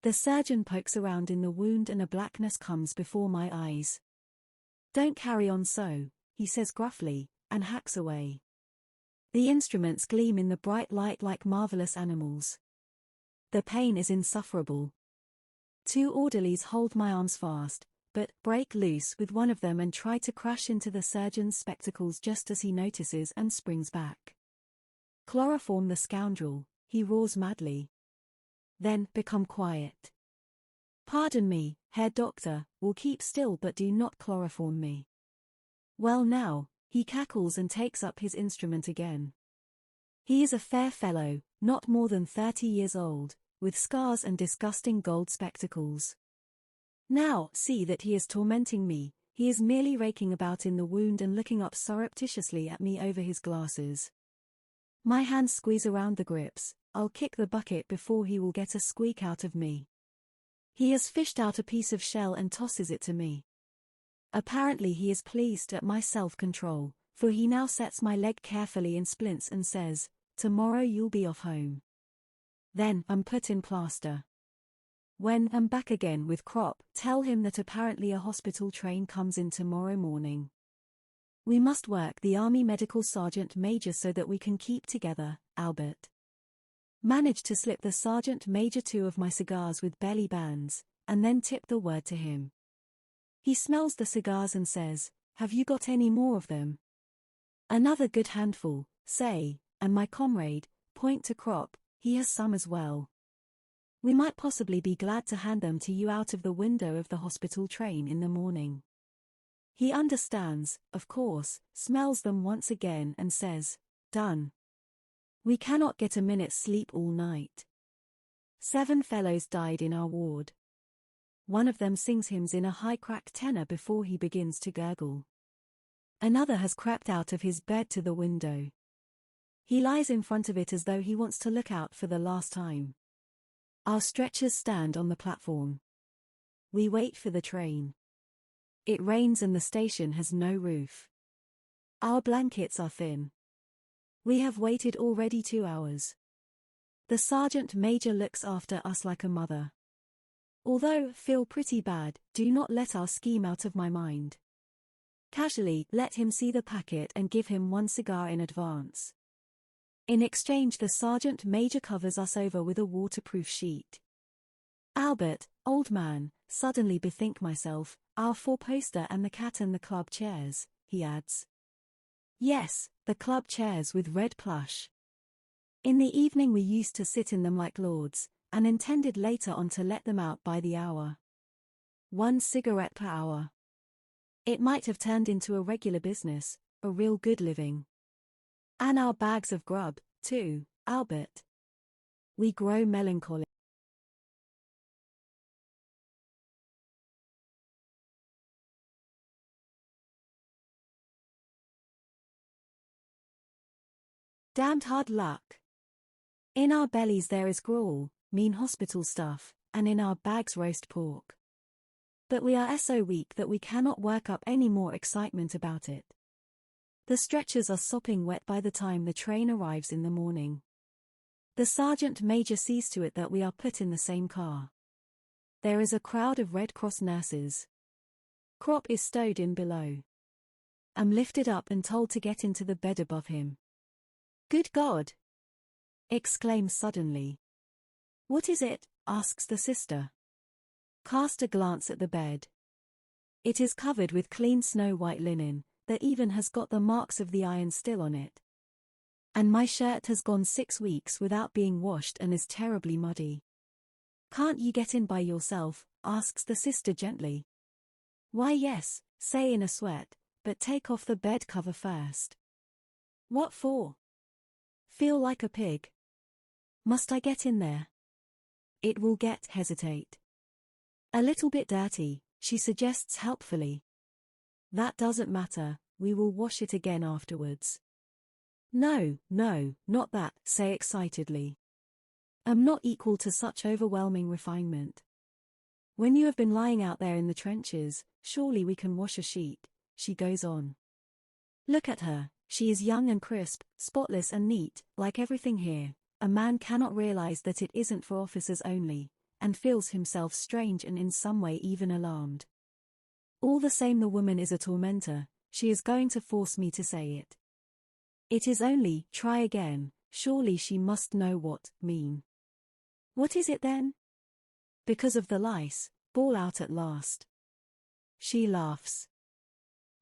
The surgeon pokes around in the wound and a blackness comes before my eyes. Don't carry on so, he says gruffly, and hacks away. The instruments gleam in the bright light like marvelous animals. The pain is insufferable. 2 orderlies hold my arms fast, but break loose with one of them and try to crash into the surgeon's spectacles just as he notices and springs back. Chloroform the scoundrel, he roars madly. Then, become quiet. Pardon me, Herr Doctor, will keep still but do not chloroform me. Well now, he cackles and takes up his instrument again. He is a fair fellow, not more than 30 years old, with scars and disgusting gold spectacles. Now, see that he is tormenting me, he is merely raking about in the wound and looking up surreptitiously at me over his glasses. My hands squeeze around the grips, I'll kick the bucket before he will get a squeak out of me. He has fished out a piece of shell and tosses it to me. Apparently he is pleased at my self-control, for he now sets my leg carefully in splints and says, "Tomorrow you'll be off home." Then I'm put in plaster. When I'm back again with Crop, tell him that apparently a hospital train comes in tomorrow morning. We must work the Army Medical Sergeant Major so that we can keep together, Albert. Manage to slip the Sergeant Major 2 of my cigars with belly bands, and then tip the word to him. He smells the cigars and says, "Have you got any more of them?" "Another good handful, say," and my comrade, point to Crop, "he has some as well. We might possibly be glad to hand them to you out of the window of the hospital train in the morning." He understands, of course, smells them once again and says, "Done." We cannot get a minute's sleep all night. 7 fellows died in our ward. One of them sings hymns in a high cracked tenor before he begins to gurgle. Another has crept out of his bed to the window. He lies in front of it as though he wants to look out for the last time. Our stretchers stand on the platform. We wait for the train. It rains and the station has no roof. Our blankets are thin. We have waited already 2 hours. The Sergeant Major looks after us like a mother. Although feel pretty bad, do not let our scheme out of my mind. Casually let him see the packet and give him 1 cigar in advance. In exchange the Sergeant Major covers us over with a waterproof sheet. Albert, old man, suddenly bethink myself, our 4-poster and the cat and the club chairs, he adds. Yes, the club chairs with red plush. In the evening we used to sit in them like lords, and intended later on to let them out by the hour. 1 cigarette per hour. It might have turned into a regular business, a real good living. And our bags of grub, too, Albert. We grow melancholy. Damned hard luck. In our bellies there is gruel, mean hospital stuff, and in our bags roast pork. But we are so weak that we cannot work up any more excitement about it. The stretchers are sopping wet by the time the train arrives in the morning. The Sergeant Major sees to it that we are put in the same car. There is a crowd of Red Cross nurses. Crop is stowed in below. I'm lifted up and told to get into the bed above him. "Good God!" exclaims suddenly. "What is it?" asks the sister. Cast a glance at the bed. It is covered with clean snow-white linen, that even has got the marks of the iron still on it. And my shirt has gone 6 weeks without being washed and is terribly muddy. "Can't you get in by yourself?" asks the sister gently. Why yes, say in a sweat, but take off the bed cover first. What for? Feel like a pig? Must I get in there? It will get hesitate. A little bit dirty, she suggests helpfully. That doesn't matter, we will wash it again afterwards. No, no, not that, say excitedly. I'm not equal to such overwhelming refinement. When you have been lying out there in the trenches, surely we can wash a sheet, she goes on. Look at her, she is young and crisp, spotless and neat, like everything here. A man cannot realize that it isn't for officers only, and feels himself strange and in some way even alarmed. All the same, the woman is a tormentor, she is going to force me to say it. It is only, try again, surely she must know what, mean. What is it then? Because of the lice, bawl out at last. She laughs.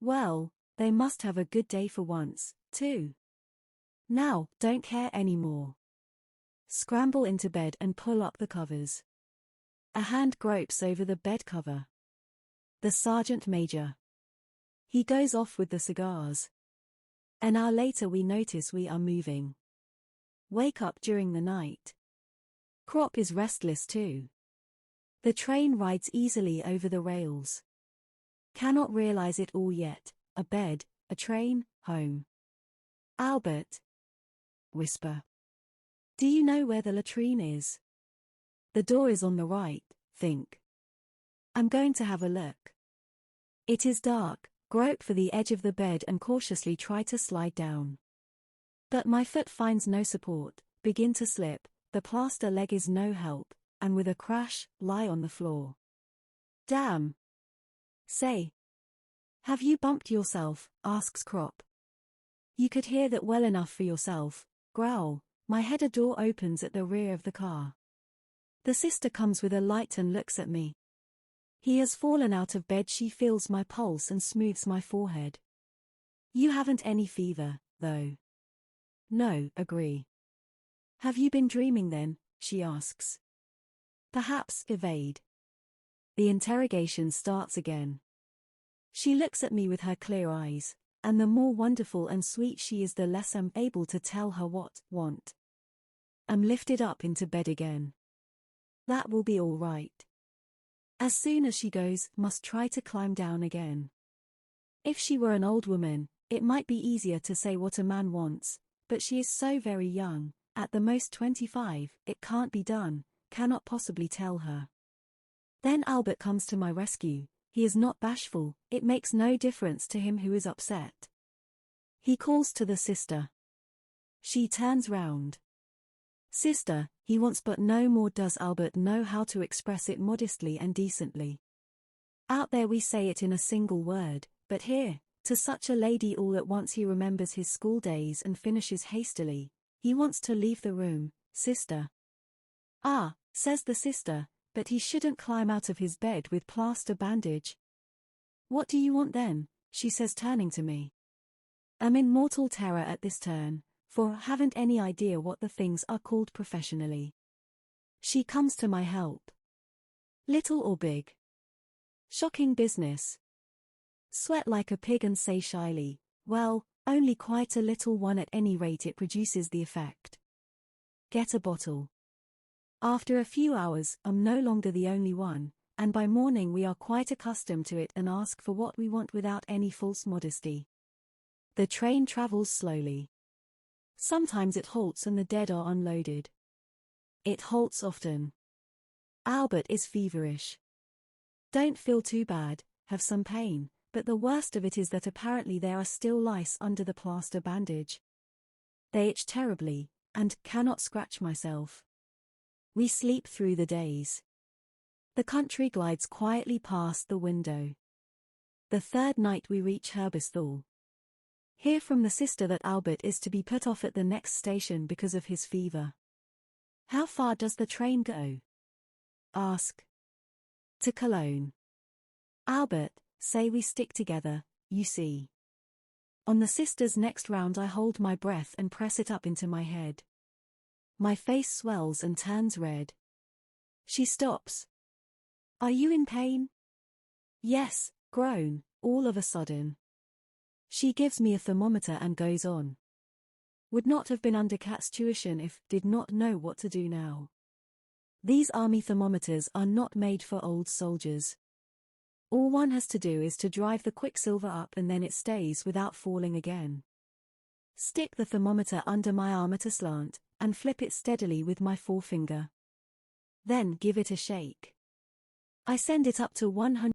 Well, they must have a good day for once, too. Now, don't care any more. Scramble into bed and pull up the covers. A hand gropes over the bed cover. The sergeant major. He goes off with the cigars. An hour later we notice we are moving. Wake up during the night. Crop is restless too. The train rides easily over the rails. Cannot realize it all yet, a bed, a train, home. Albert. Whisper. Do you know where the latrine is? The door is on the right, think. I'm going to have a look. It is dark, grope for the edge of the bed and cautiously try to slide down. But my foot finds no support, begin to slip, the plaster leg is no help, and with a crash, lie on the floor. Damn. Say. Have you bumped yourself? Asks Crop. You could hear that well enough for yourself, growl. My head. A door opens at the rear of the car. The sister comes with a light and looks at me. He has fallen out of bed. She feels my pulse and smooths my forehead. You haven't any fever, though. No, agree. Have you been dreaming then? She asks. Perhaps, evade. The interrogation starts again. She looks at me with her clear eyes, and the more wonderful and sweet she is, the less I'm able to tell her what, want. I'm lifted up into bed again. That will be all right. As soon as she goes, must try to climb down again. If she were an old woman, it might be easier to say what a man wants, but she is so very young, at the most 25, it can't be done, cannot possibly tell her. Then Albert comes to my rescue. He is not bashful, it makes no difference to him who is upset. He calls to the sister. She turns round. Sister, he wants, but no more does Albert know how to express it modestly and decently. Out there we say it in a single word, but here, to such a lady all at once he remembers his school days and finishes hastily. He wants to leave the room, sister. Ah, says the sister, but he shouldn't climb out of his bed with plaster bandage. What do you want then? She says, turning to me. I'm in mortal terror at this turn, for haven't any idea what the things are called professionally. She comes to my help. Little or big? Shocking business. Sweat like a pig and say shyly, well, only quite a little one, at any rate it produces the effect. Get a bottle. After a few hours, I'm no longer the only one, and by morning we are quite accustomed to it and ask for what we want without any false modesty. The train travels slowly. Sometimes it halts and the dead are unloaded. It halts often. Albert is feverish. Don't feel too bad, have some pain, but the worst of it is that apparently there are still lice under the plaster bandage. They itch terribly, and cannot scratch myself. We sleep through the days. The country glides quietly past the window. The third night we reach Herbesthal. Hear from the sister that Albert is to be put off at the next station because of his fever. How far does the train go? Ask. To Cologne. Albert, say we stick together, you see. On the sister's next round I hold my breath and press it up into my head. My face swells and turns red. She stops. Are you in pain? Yes, groan, all of a sudden. She gives me a thermometer and goes on. Would not have been under cat's tuition if did not know what to do now. These army thermometers are not made for old soldiers. All one has to do is to drive the quicksilver up and then it stays without falling again. Stick the thermometer under my arm at a slant, and flip it steadily with my forefinger. Then give it a shake. I send it up to 100.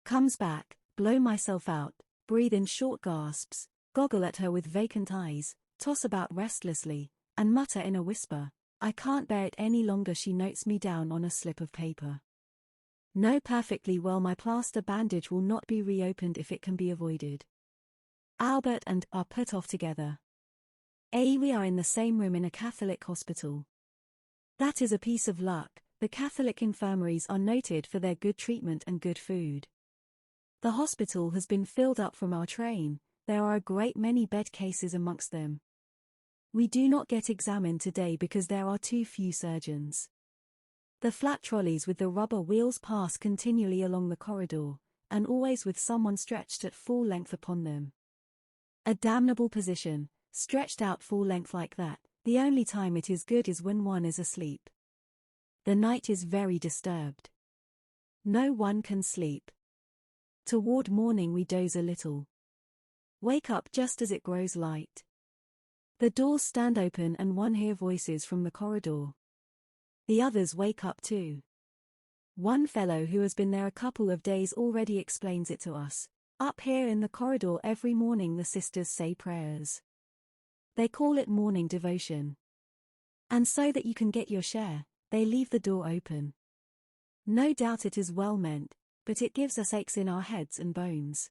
Comes back, blow myself out, breathe in short gasps, goggle at her with vacant eyes, toss about restlessly, and mutter in a whisper, I can't bear it any longer. She notes me down on a slip of paper. Know perfectly well my plaster bandage will not be reopened if it can be avoided. Albert and are put off together. We are in the same room in a Catholic hospital. That is a piece of luck. The Catholic infirmaries are noted for their good treatment and good food. The hospital has been filled up from our train. There are a great many bed cases amongst them. We do not get examined today because there are too few surgeons. The flat trolleys with the rubber wheels pass continually along the corridor, and always with someone stretched at full length upon them. A damnable position, stretched out full length like that. The only time it is good is when one is asleep. The night is very disturbed. No one can sleep. Toward morning we doze a little. Wake up just as it grows light. The doors stand open and one hears voices from the corridor. The others wake up too. One fellow who has been there a couple of days already explains it to us. Up here in the corridor every morning the sisters say prayers. They call it morning devotion. And so that you can get your share, they leave the door open. No doubt it is well meant, but it gives us aches in our heads and bones.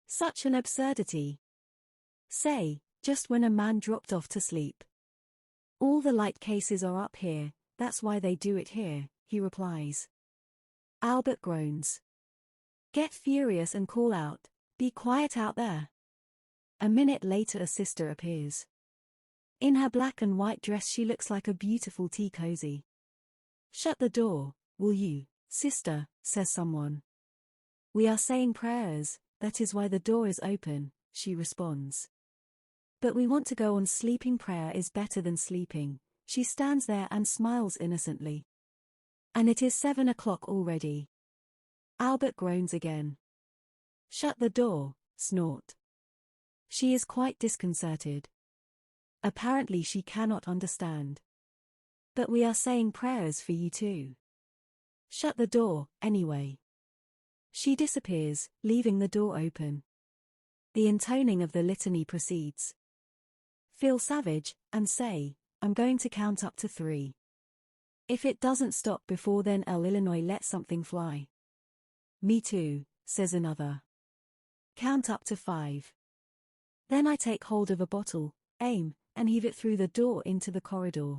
Such an absurdity. Say, just when a man dropped off to sleep. All the light cases are up here, that's why they do it here, he replies. Albert groans. Get furious and call out, be quiet out there. A minute later a sister appears. In her black and white dress she looks like a beautiful tea cozy. Shut the door, will you, sister, says someone. We are saying prayers, that is why the door is open, she responds. But we want to go on sleeping. Prayer is better than sleeping. She stands there and smiles innocently. And it is 7 o'clock already. Albert groans again. Shut the door, snort. She is quite disconcerted. Apparently she cannot understand. But we are saying prayers for you too. Shut the door, anyway. She disappears, leaving the door open. The intoning of the litany proceeds. Feel savage, and say, I'm going to count up to 3. If it doesn't stop before then, Illinois let something fly. Me too, says another. Count up to 5. Then I take hold of a bottle, aim, and heave it through the door into the corridor.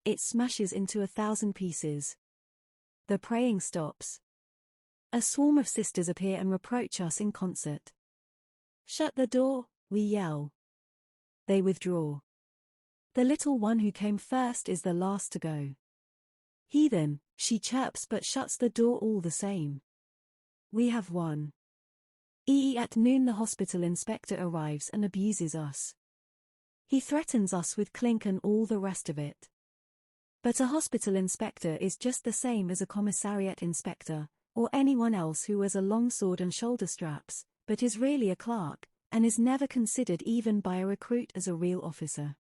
It smashes into 1,000 pieces. The praying stops. A swarm of sisters appear and reproach us in concert. Shut the door, we yell. They withdraw. The little one who came first is the last to go. Heathen, she chirps but shuts the door all the same. We have won. At noon the hospital inspector arrives and abuses us. He threatens us with clink and all the rest of it. But a hospital inspector is just the same as a commissariat inspector, or anyone else who wears a long sword and shoulder straps, but is really a clerk, and is never considered even by a recruit as a real officer.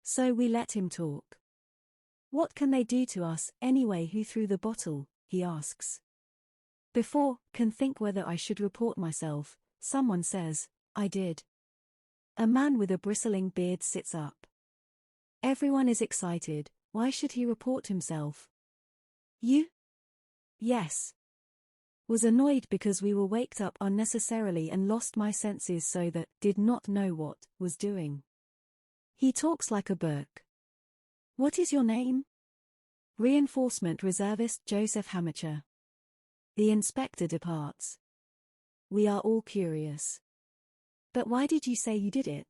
So we let him talk. What can they do to us, anyway? Who threw the bottle, he asks. Before can think whether I should report myself, someone says, I did. A man with a bristling beard sits up. Everyone is excited. Why should he report himself? You? Yes. Was annoyed because we were waked up unnecessarily and lost my senses so that did not know what was doing. He talks like a book. What is your name? Reinforcement Reservist Joseph Hamacher. The inspector departs. We are all curious. But why did you say you did it?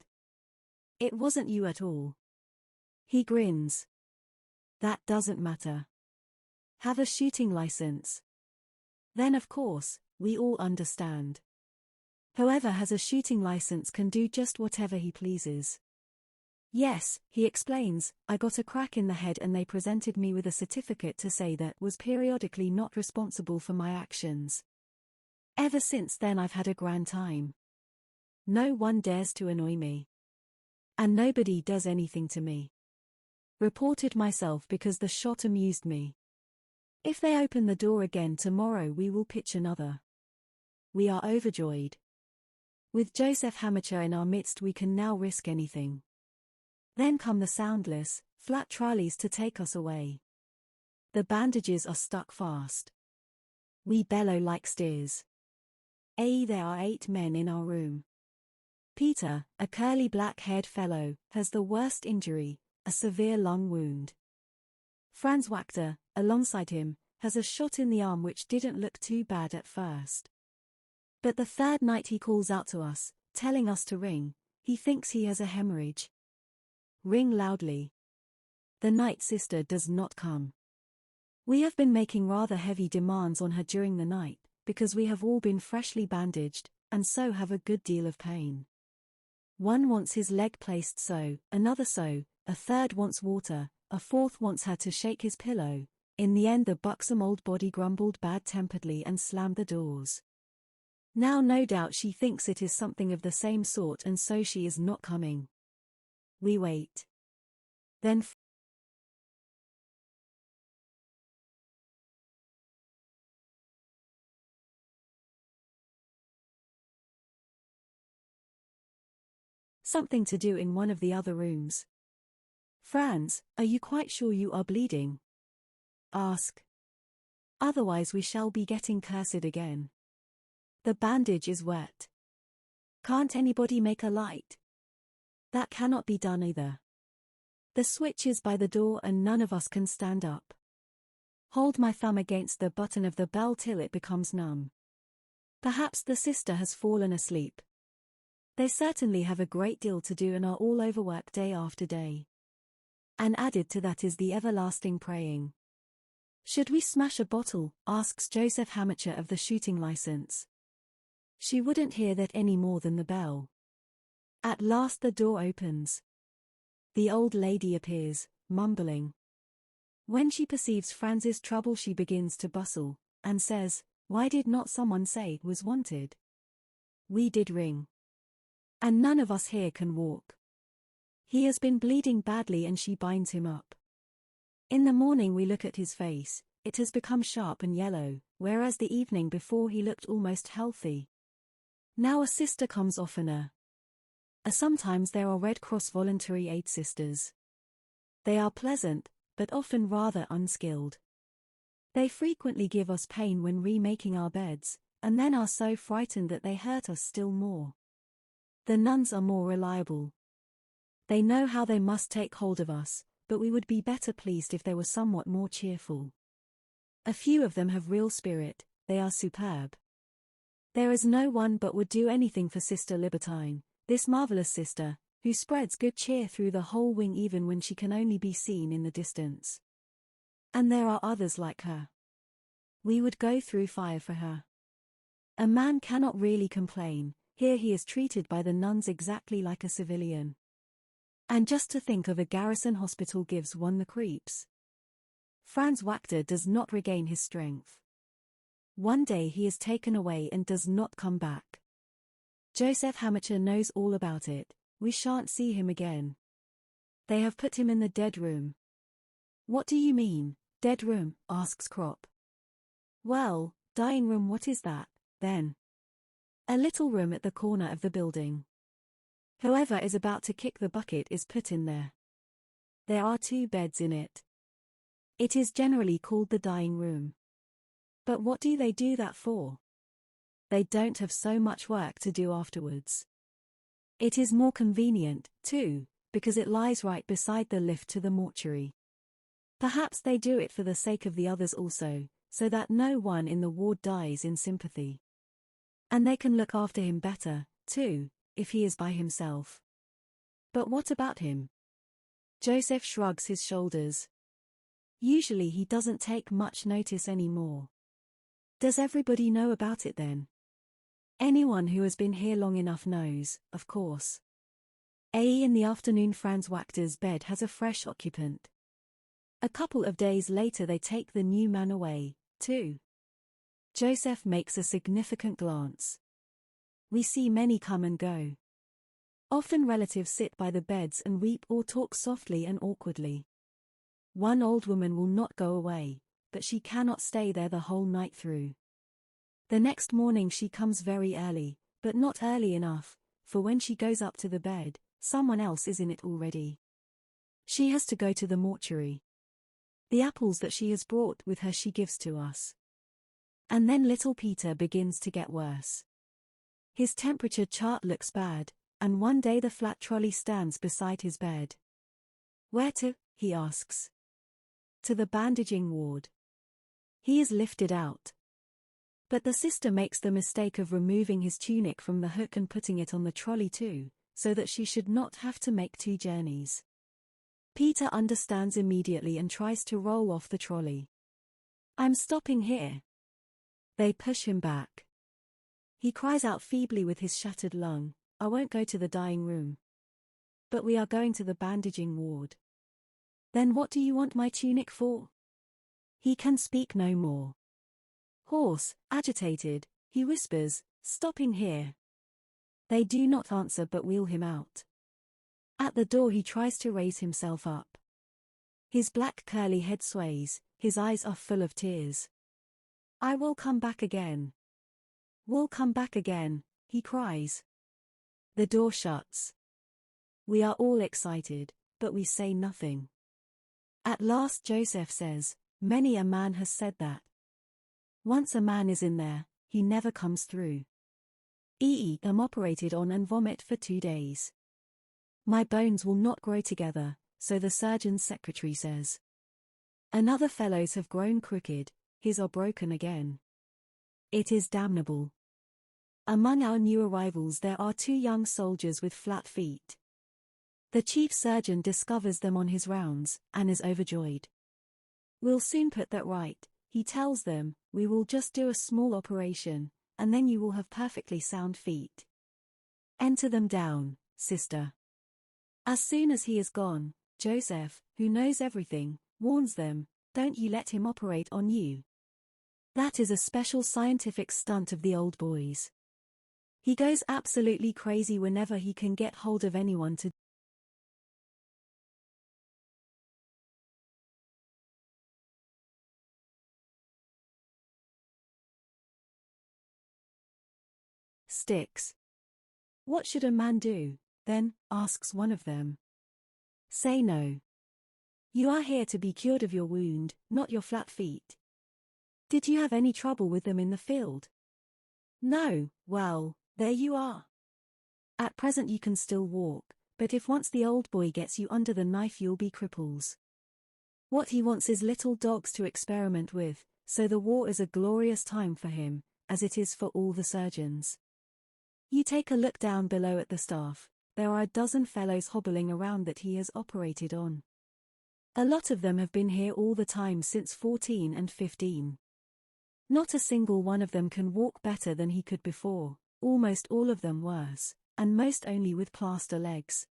It wasn't you at all. He grins. That doesn't matter. Have a shooting license. Then of course, we all understand. Whoever has a shooting license can do just whatever he pleases. Yes, he explains, I got a crack in the head and they presented me with a certificate to say that was periodically not responsible for my actions. Ever since then I've had a grand time. No one dares to annoy me. And nobody does anything to me. Reported myself because the shot amused me. If they open the door again tomorrow we will pitch another. We are overjoyed. With Joseph Hamacher in our midst we can now risk anything. Then come the soundless, flat trolleys to take us away. The bandages are stuck fast. We bellow like steers. There are 8 men in our room. Peter, a curly black-haired fellow, has the worst injury, a severe lung wound. Franz Wachter, alongside him, has a shot in the arm which didn't look too bad at first. But the third night he calls out to us, telling us to ring. He thinks he has a hemorrhage. Ring loudly. The night sister does not come. We have been making rather heavy demands on her during the night, because we have all been freshly bandaged, and so have a good deal of pain. One wants his leg placed so, another so, a third wants water, a fourth wants her to shake his pillow. In the end the buxom old body grumbled bad-temperedly and slammed the doors. Now no doubt she thinks it is something of the same sort and so she is not coming. We wait. Then something to do in one of the other rooms. Franz, are you quite sure you are bleeding? Ask. Otherwise we shall be getting cursed again. The bandage is wet. Can't anybody make a light? That cannot be done either. The switch is by the door and none of us can stand up. Hold my thumb against the button of the bell till it becomes numb. Perhaps the sister has fallen asleep. They certainly have a great deal to do and are all overworked day after day. And added to that is the everlasting praying. Should we smash a bottle? Asks Joseph Hamacher of the shooting license. She wouldn't hear that any more than the bell. At last the door opens. The old lady appears, mumbling. When she perceives Franz's trouble she begins to bustle, and says, why did not someone say was wanted? We did ring. And none of us here can walk. He has been bleeding badly and she binds him up. In the morning we look at his face, it has become sharp and yellow, whereas the evening before he looked almost healthy. Now a sister comes oftener. Sometimes there are Red Cross voluntary aid sisters. They are pleasant, but often rather unskilled. They frequently give us pain when remaking our beds, and then are so frightened that they hurt us still more. The nuns are more reliable. They know how they must take hold of us, but we would be better pleased if they were somewhat more cheerful. A few of them have real spirit, they are superb. There is no one but would do anything for Sister Libertine, this marvelous sister, who spreads good cheer through the whole wing even when she can only be seen in the distance. And there are others like her. We would go through fire for her. A man cannot really complain, here he is treated by the nuns exactly like a civilian. And just to think of a garrison hospital gives one the creeps. Franz Wachter does not regain his strength. One day he is taken away and does not come back. Joseph Hamacher knows all about it, we shan't see him again. They have put him in the dead room. What do you mean, dead room? Asks Kropp. Well, dying room. What is that, then? A little room at the corner of the building. Whoever is about to kick the bucket is put in there. There are 2 beds in it. It is generally called the dying room. But what do they do that for? They don't have so much work to do afterwards. It is more convenient, too, because it lies right beside the lift to the mortuary. Perhaps they do it for the sake of the others also, so that no one in the ward dies in sympathy. And they can look after him better, too, if he is by himself. But what about him? Joseph shrugs his shoulders. Usually he doesn't take much notice anymore. Does everybody know about it then? Anyone who has been here long enough knows, of course. In the afternoon Franz Wachter's bed has a fresh occupant. A couple of days later they take the new man away, too. Joseph makes a significant glance. We see many come and go. Often relatives sit by the beds and weep or talk softly and awkwardly. One old woman will not go away, but she cannot stay there the whole night through. The next morning she comes very early, but not early enough, for when she goes up to the bed, someone else is in it already. She has to go to the mortuary. The apples that she has brought with her she gives to us. And then little Peter begins to get worse. His temperature chart looks bad, and one day the flat trolley stands beside his bed. Where to? He asks. To the bandaging ward. He is lifted out. But the sister makes the mistake of removing his tunic from the hook and putting it on the trolley too, so that she should not have to make 2 journeys. Peter understands immediately and tries to roll off the trolley. I'm stopping here. They push him back. He cries out feebly with his shattered lung, I won't go to the dying room. But we are going to the bandaging ward. Then what do you want my tunic for? He can speak no more. Hoarse, agitated, he whispers, stopping here. They do not answer but wheel him out. At the door he tries to raise himself up. His black curly head sways, his eyes are full of tears. I will come back again. We'll come back again, he cries. The door shuts. We are all excited, but we say nothing. At last Joseph says, many a man has said that. Once a man is in there, he never comes through. I'm operated on and vomit for 2 days. My bones will not grow together, so the surgeon's secretary says. Another fellows have grown crooked, his are broken again. It is damnable. Among our new arrivals there are 2 young soldiers with flat feet. The chief surgeon discovers them on his rounds, and is overjoyed. We'll soon put that right, he tells them, we will just do a small operation, and then you will have perfectly sound feet. Enter them down, sister. As soon as he is gone, Joseph, who knows everything, warns them, don't you let him operate on you. That is a special scientific stunt of the old boy's. He goes absolutely crazy whenever he can get hold of anyone to sticks. What should a man do, then, asks one of them. Say no. You are here to be cured of your wound, not your flat feet. Did you have any trouble with them in the field? No, well, there you are. At present you can still walk, but if once the old boy gets you under the knife you'll be cripples. What he wants is little dogs to experiment with, so the war is a glorious time for him, as it is for all the surgeons. You take a look down below at the staff, there are a dozen fellows hobbling around that he has operated on. A lot of them have been here all the time since 14 and 15. Not a single one of them can walk better than he could before, almost all of them worse, and most only with plaster legs.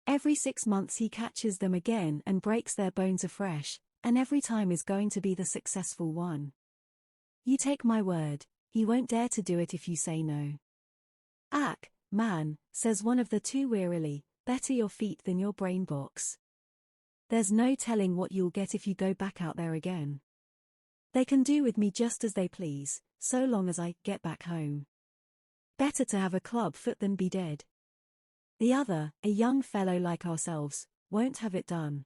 Every 6 months he catches them again and breaks their bones afresh, and every time is going to be the successful one. You take my word, he won't dare to do it if you say no. Ack, man, says one of the 2 wearily, better your feet than your brain box. There's no telling what you'll get if you go back out there again. They can do with me just as they please, so long as I get back home. Better to have a club foot than be dead. The other, a young fellow like ourselves, won't have it done.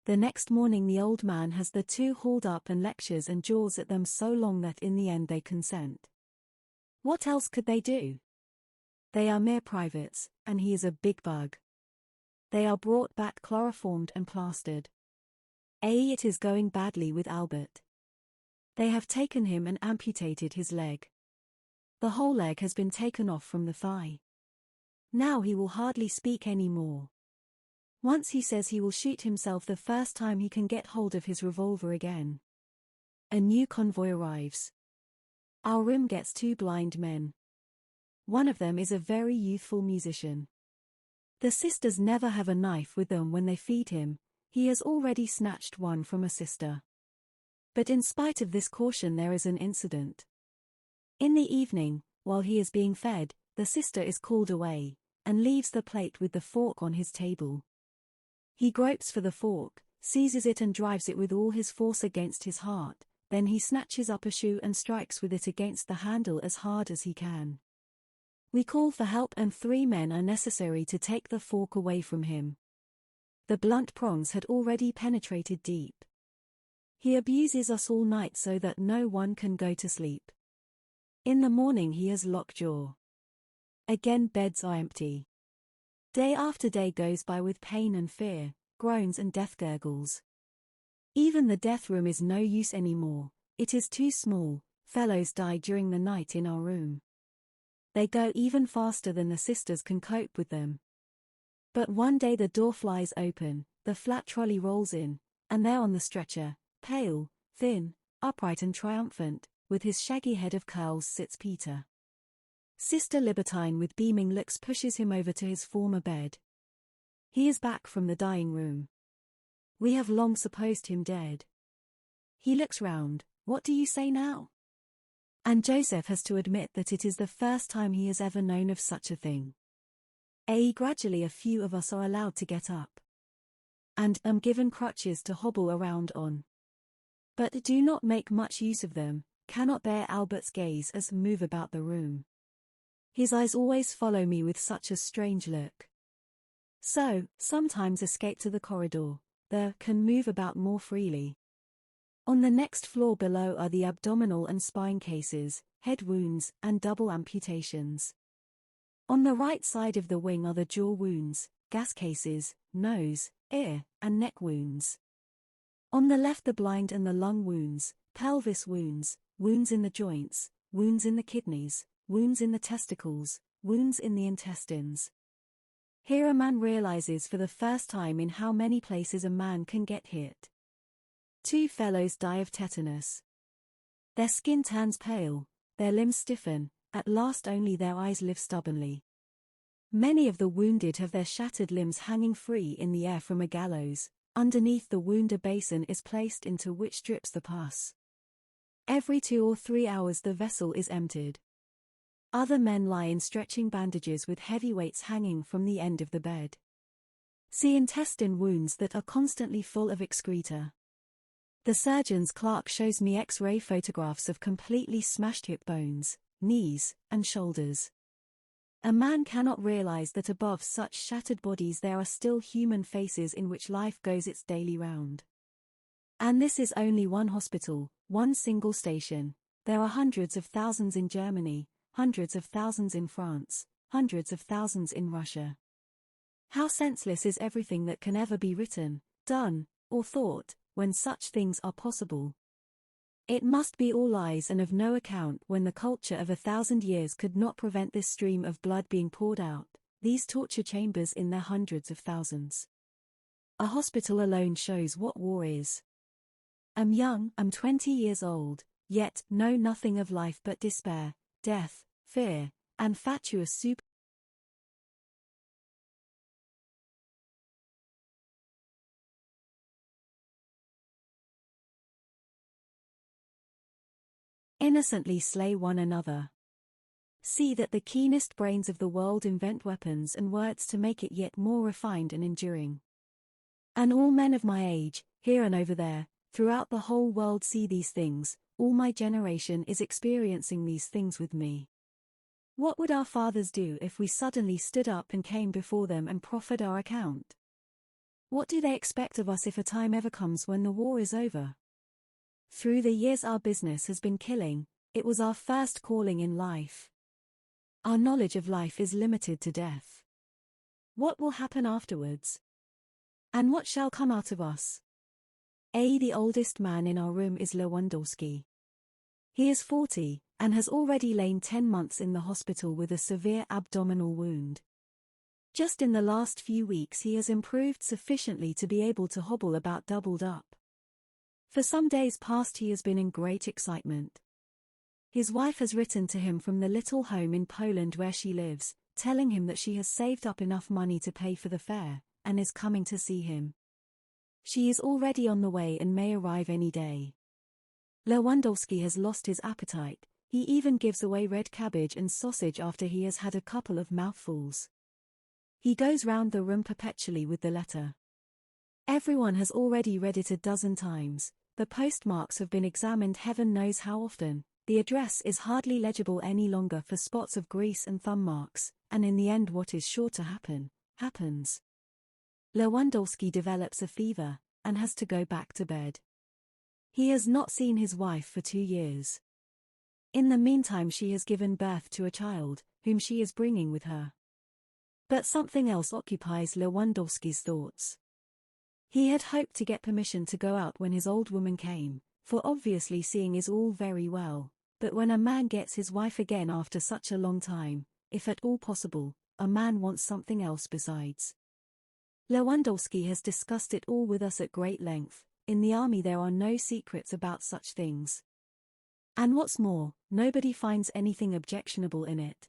The next morning the old man has the 2 hauled up and lectures and jaws at them so long that in the end they consent. What else could they do? They are mere privates, and he is a big bug. They are brought back chloroformed and plastered. It is going badly with Albert. They have taken him and amputated his leg. The whole leg has been taken off from the thigh. Now he will hardly speak any more. Once he says he will shoot himself the first time he can get hold of his revolver again. A new convoy arrives. Our room gets 2 blind men. One of them is a very youthful musician. The sisters never have a knife with them when they feed him. He has already snatched one from a sister. But in spite of this caution, there is an incident. In the evening, while he is being fed, the sister is called away, and leaves the plate with the fork on his table. He gropes for the fork, seizes it and drives it with all his force against his heart, then he snatches up a shoe and strikes with it against the handle as hard as he can. We call for help and 3 men are necessary to take the fork away from him. The blunt prongs had already penetrated deep. He abuses us all night so that no one can go to sleep. In the morning he has lockjaw. Again beds are empty. Day after day goes by with pain and fear, groans and death gurgles. Even the death room is no use anymore, it is too small. Fellows die during the night in our room. They go even faster than the sisters can cope with them. But one day the door flies open, the flat trolley rolls in, and there on the stretcher, pale, thin, upright and triumphant, with his shaggy head of curls sits Peter. Sister Libertine with beaming looks pushes him over to his former bed. He is back from the dying room. We have long supposed him dead. He looks round. What do you say now? And Joseph has to admit that it is the first time he has ever known of such a thing. Gradually a few of us are allowed to get up. And am given crutches to hobble around on. But do not make much use of them, cannot bear Albert's gaze as move about the room. His eyes always follow me with such a strange look. So, sometimes escape to the corridor, can move about more freely. On the next floor below are the abdominal and spine cases, head wounds, and double amputations. On the right side of the wing are the jaw wounds, gas cases, nose, ear, and neck wounds. On the left the blind and the lung wounds, pelvis wounds, wounds in the joints, wounds in the kidneys, wounds in the testicles, wounds in the intestines. Here a man realizes for the first time in how many places a man can get hit. 2 fellows die of tetanus. Their skin turns pale, their limbs stiffen, at last only their eyes live stubbornly. Many of the wounded have their shattered limbs hanging free in the air from a gallows. Underneath the wound a basin is placed into which drips the pus. Every 2 or 3 hours the vessel is emptied. Other men lie in stretching bandages with heavy weights hanging from the end of the bed. See intestine wounds that are constantly full of excreta. The surgeon's clerk shows me X-ray photographs of completely smashed hip bones, knees, and shoulders. A man cannot realize that above such shattered bodies there are still human faces in which life goes its daily round. And this is only one hospital, one single station. There are hundreds of thousands in Germany, hundreds of thousands in France, hundreds of thousands in Russia. How senseless is everything that can ever be written, done, or thought, when such things are possible. It must be all lies and of no account when the culture of 1,000 years could not prevent this stream of blood being poured out, these torture chambers in their hundreds of thousands. A hospital alone shows what war is. I'm young, I'm 20 years old, yet know nothing of life but despair, death, fear, and fatuous soup. Innocently slay one another. See that the keenest brains of the world invent weapons and words to make it yet more refined and enduring. And all men of my age, here and over there, throughout the whole world see these things, all my generation is experiencing these things with me. What would our fathers do if we suddenly stood up and came before them and proffered our account? What do they expect of us if a time ever comes when the war is over? Through the years our business has been killing, it was our first calling in life. Our knowledge of life is limited to death. What will happen afterwards? And what shall come out of us? The oldest man in our room is Lewandowski. He is 40, and has already lain 10 months in the hospital with a severe abdominal wound. Just in the last few weeks he has improved sufficiently to be able to hobble about doubled up. For some days past he has been in great excitement. His wife has written to him from the little home in Poland where she lives, telling him that she has saved up enough money to pay for the fare, and is coming to see him. She is already on the way and may arrive any day. Lewandowski has lost his appetite, he even gives away red cabbage and sausage after he has had a couple of mouthfuls. He goes round the room perpetually with the letter. Everyone has already read it a dozen times, the postmarks have been examined heaven knows how often, the address is hardly legible any longer for spots of grease and thumb marks, and in the end what is sure to happen, happens. Lewandowski develops a fever, and has to go back to bed. He has not seen his wife for 2 years. In the meantime she has given birth to a child, whom she is bringing with her. But something else occupies Lewandowski's thoughts. He had hoped to get permission to go out when his old woman came, for obviously seeing is all very well, but when a man gets his wife again after such a long time, if at all possible, a man wants something else besides. Lewandowski has discussed it all with us at great length. In the army there are no secrets about such things. And what's more, nobody finds anything objectionable in it.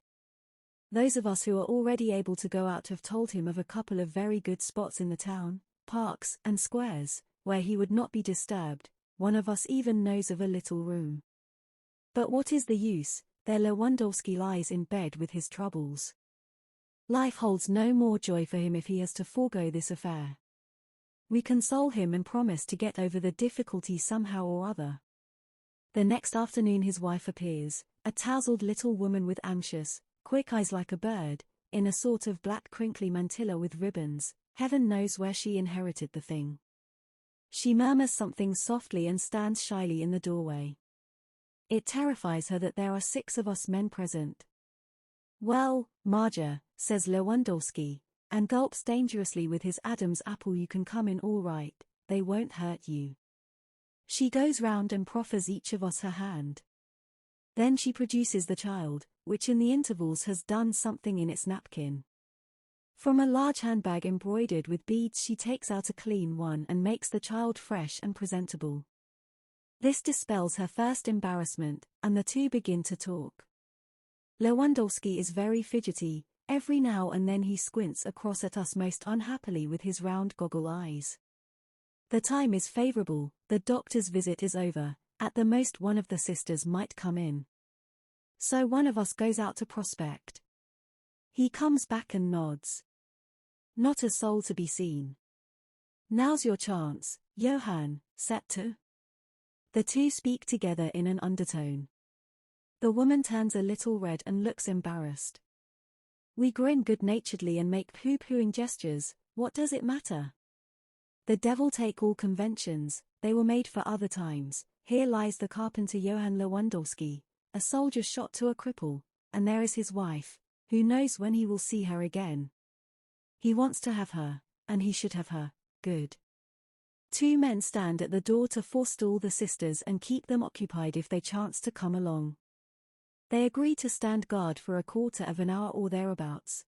Those of us who are already able to go out have told him of a couple of very good spots in the town, parks and squares, where he would not be disturbed. One of us even knows of a little room. But what is the use? There Lewandowski lies in bed with his troubles. Life holds no more joy for him if he has to forego this affair. We console him and promise to get over the difficulty somehow or other. The next afternoon his wife appears, a tousled little woman with anxious, quick eyes like a bird, in a sort of black crinkly mantilla with ribbons. Heaven knows where she inherited the thing. She murmurs something softly and stands shyly in the doorway. It terrifies her that there are 6 of us men present. "Well, Marja," says Lewandowski, and gulps dangerously with his Adam's apple, "you can come in all right, they won't hurt you." She goes round and proffers each of us her hand. Then she produces the child, which in the intervals has done something in its napkin. From a large handbag embroidered with beads she takes out a clean one and makes the child fresh and presentable. This dispels her first embarrassment, and the two begin to talk. Lewandowski is very fidgety, every now and then he squints across at us most unhappily with his round goggle eyes. The time is favorable, the doctor's visit is over, at the most one of the sisters might come in. So one of us goes out to prospect. He comes back and nods. Not a soul to be seen. "Now's your chance, Johann, set to." The two speak together in an undertone. The woman turns a little red and looks embarrassed. We grin good-naturedly and make pooh-poohing gestures. What does it matter? The devil take all conventions, they were made for other times. Here lies the carpenter Johann Lewandowski, a soldier shot to a cripple, and there is his wife, who knows when he will see her again. He wants to have her, and he should have her, good. 2 men stand at the door to forestall the sisters and keep them occupied if they chance to come along. They agree to stand guard for a quarter of an hour or thereabouts.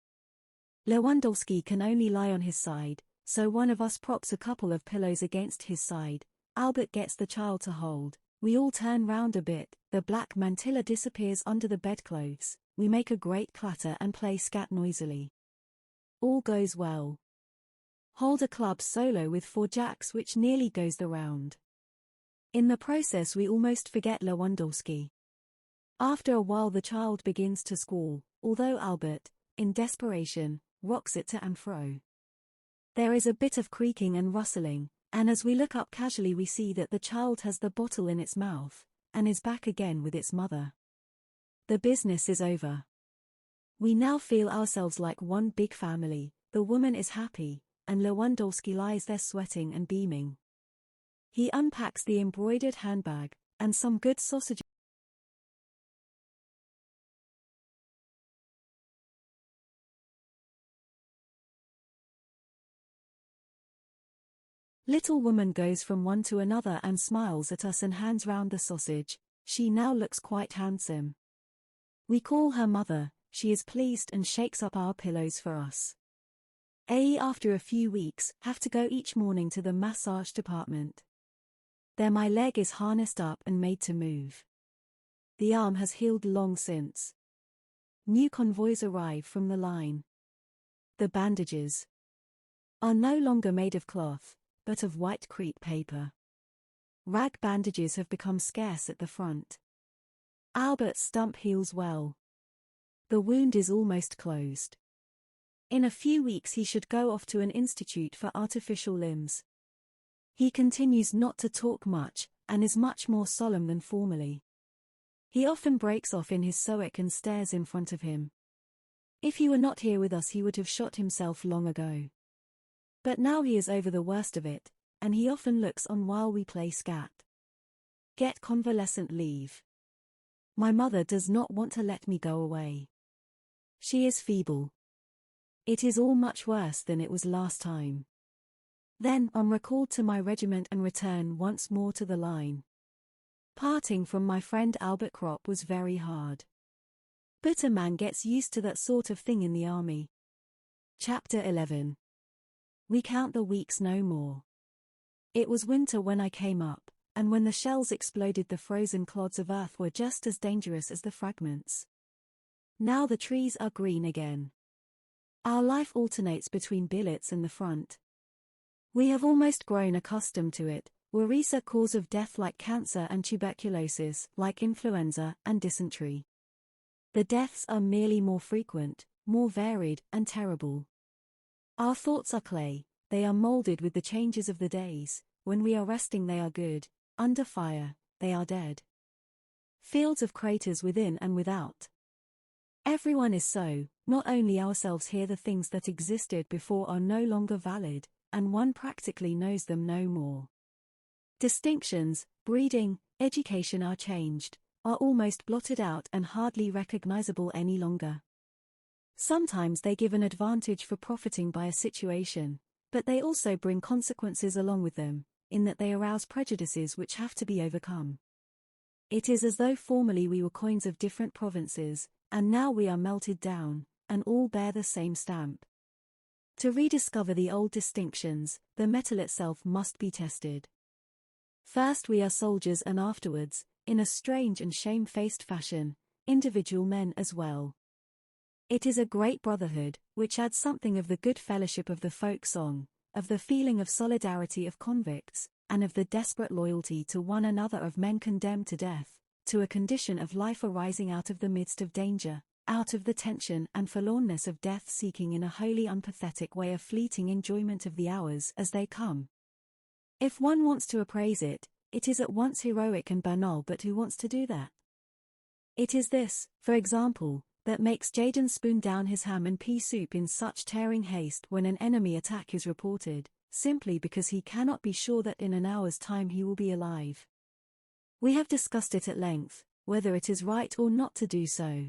Lewandowski can only lie on his side, so one of us props a couple of pillows against his side. Albert gets the child to hold. We all turn round a bit, the black mantilla disappears under the bedclothes, we make a great clatter and play scat noisily. All goes well. Hold a club solo with 4 jacks which nearly goes the round. In the process we almost forget Lewandowski. After a while the child begins to squall, although Albert, in desperation, rocks it to and fro. There is a bit of creaking and rustling, and as we look up casually we see that the child has the bottle in its mouth, and is back again with its mother. The business is over. We now feel ourselves like one big family, the woman is happy, and Lewandowski lies there sweating and beaming. He unpacks the embroidered handbag, and some good sausage. Little woman goes from one to another and smiles at us and hands round the sausage. She now looks quite handsome. We call her mother, she is pleased and shakes up our pillows for us. After a few weeks, have to go each morning to the massage department. There my leg is harnessed up and made to move. The arm has healed long since. New convoys arrive from the line. The bandages are no longer made of cloth, but of white crepe paper. Rag bandages have become scarce at the front. Albert's stump heals well. The wound is almost closed. In a few weeks he should go off to an institute for artificial limbs. He continues not to talk much, and is much more solemn than formerly. He often breaks off in his stoic and stares in front of him. If he were not here with us he would have shot himself long ago. But now he is over the worst of it, and he often looks on while we play scat. Get convalescent leave. My mother does not want to let me go away. She is feeble. It is all much worse than it was last time. Then I'm recalled to my regiment and return once more to the line. Parting from my friend Albert Kropp was very hard. But a man gets used to that sort of thing in the army. Chapter 11. We count the weeks no more. It was winter when I came up, and when the shells exploded the frozen clods of earth were just as dangerous as the fragments. Now the trees are green again. Our life alternates between billets and the front. We have almost grown accustomed to it. Worries are cause of death like cancer and tuberculosis, like influenza and dysentery. The deaths are merely more frequent, more varied and terrible. Our thoughts are clay, they are molded with the changes of the days. When we are resting they are good, under fire, they are dead. Fields of craters within and without. Everyone is so, not only ourselves here, the things that existed before are no longer valid, and one practically knows them no more. Distinctions, breeding, education are changed, are almost blotted out and hardly recognizable any longer. Sometimes they give an advantage for profiting by a situation, but they also bring consequences along with them, in that they arouse prejudices which have to be overcome. It is as though formerly we were coins of different provinces, and now we are melted down, and all bear the same stamp. To rediscover the old distinctions, the metal itself must be tested. First we are soldiers and afterwards, in a strange and shame-faced fashion, individual men as well. It is a great brotherhood, which adds something of the good fellowship of the folk song, of the feeling of solidarity of convicts, and of the desperate loyalty to one another of men condemned to death, to a condition of life arising out of the midst of danger, out of the tension and forlornness of death, seeking in a wholly unpathetic way a fleeting enjoyment of the hours as they come. If one wants to appraise it, it is at once heroic and banal, but who wants to do that? It is this, for example, that makes Jaden spoon down his ham and pea soup in such tearing haste when an enemy attack is reported, simply because he cannot be sure that in an hour's time he will be alive. We have discussed it at length, whether it is right or not to do so.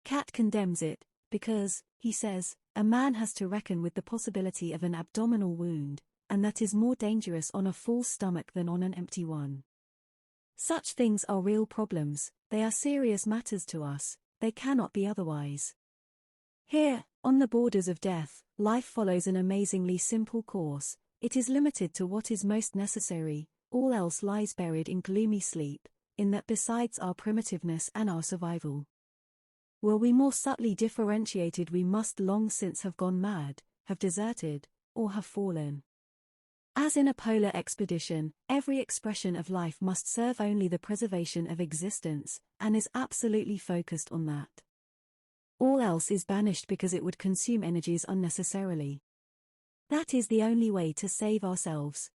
Cat condemns it, because, he says, a man has to reckon with the possibility of an abdominal wound, and that is more dangerous on a full stomach than on an empty one. Such things are real problems, they are serious matters to us, they cannot be otherwise. Here, on the borders of death, life follows an amazingly simple course. It is limited to what is most necessary, all else lies buried in gloomy sleep, in that besides our primitiveness and our survival. Were we more subtly differentiated we must long since have gone mad, have deserted, or have fallen. As in a polar expedition, every expression of life must serve only the preservation of existence, and is absolutely focused on that. All else is banished because it would consume energies unnecessarily. That is the only way to save ourselves.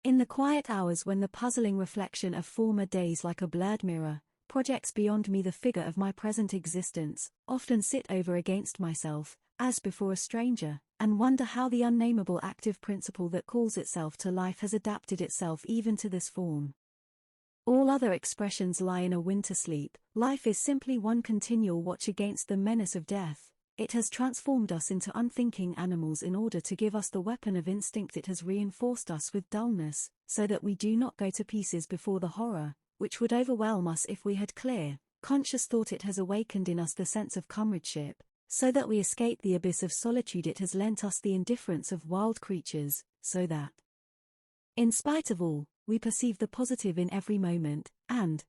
In the quiet hours when the puzzling reflection of former days like a blurred mirror projects beyond me the figure of my present existence, often sit over against myself, as before a stranger, and wonder how the unnameable active principle that calls itself to life has adapted itself even to this form. All other expressions lie in a winter sleep. Life is simply one continual watch against the menace of death. It has transformed us into unthinking animals in order to give us the weapon of instinct. It has reinforced us with dullness, so that we do not go to pieces before the horror, which would overwhelm us if we had clear, conscious thought. It has awakened in us the sense of comradeship, So that we escape the abyss of solitude, it has lent us the indifference of wild creatures, so that, in spite of all, we perceive the positive in every moment, and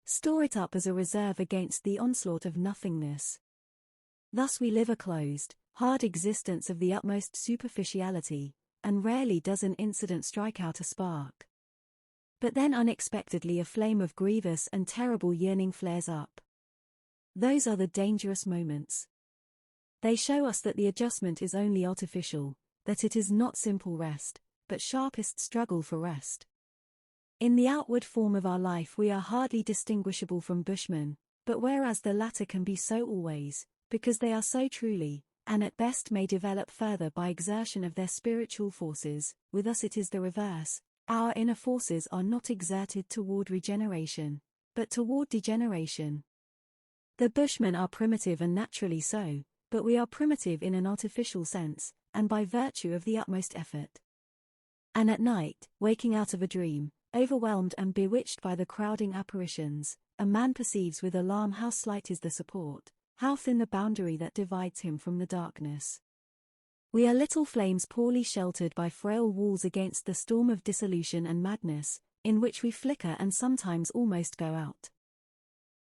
store it up as a reserve against the onslaught of nothingness. Thus we live a closed, hard existence of the utmost superficiality, and rarely does an incident strike out a spark. But then unexpectedly a flame of grievous and terrible yearning flares up. Those are the dangerous moments. They show us that the adjustment is only artificial, that it is not simple rest, but sharpest struggle for rest. In the outward form of our life we are hardly distinguishable from bushmen, but whereas the latter can be so always, because they are so truly, and at best may develop further by exertion of their spiritual forces, with us it is the reverse. Our inner forces are not exerted toward regeneration, but toward degeneration. The bushmen are primitive and naturally so, but we are primitive in an artificial sense, and by virtue of the utmost effort. And at night, waking out of a dream, overwhelmed and bewitched by the crowding apparitions, a man perceives with alarm how slight is the support, how thin the boundary that divides him from the darkness. We are little flames poorly sheltered by frail walls against the storm of dissolution and madness, in which we flicker and sometimes almost go out.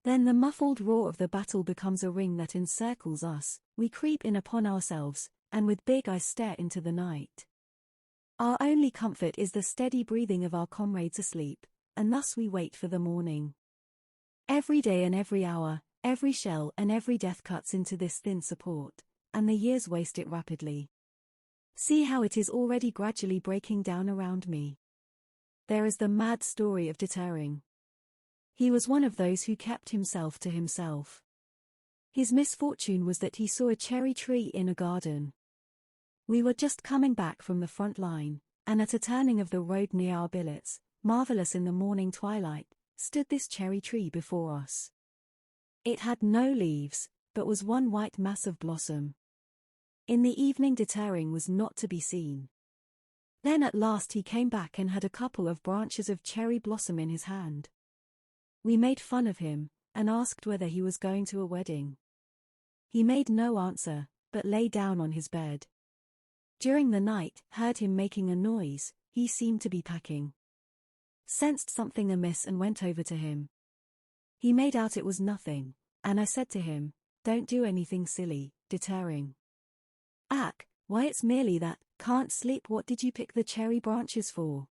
Then the muffled roar of the battle becomes a ring that encircles us, we creep in upon ourselves, and with big eyes stare into the night. Our only comfort is the steady breathing of our comrades asleep, and thus we wait for the morning. Every day and every hour, every shell and every death cuts into this thin support, and the years waste it rapidly. See how it is already gradually breaking down around me. There is the mad story of deterring. He was one of those who kept himself to himself. His misfortune was that he saw a cherry tree in a garden. We were just coming back from the front line, and at a turning of the road near our billets, marvelous in the morning twilight, stood this cherry tree before us. It had no leaves, but was one white mass of blossom. In the evening deterring was not to be seen. Then at last he came back and had a couple of branches of cherry blossom in his hand. We made fun of him, and asked whether he was going to a wedding. He made no answer, but lay down on his bed. During the night, heard him making a noise, he seemed to be packing. Sensed something amiss and went over to him. He made out it was nothing, and I said to him, "Don't do anything silly, deterring." "Ack, why it's merely that, can't sleep. What did you pick the cherry branches for?"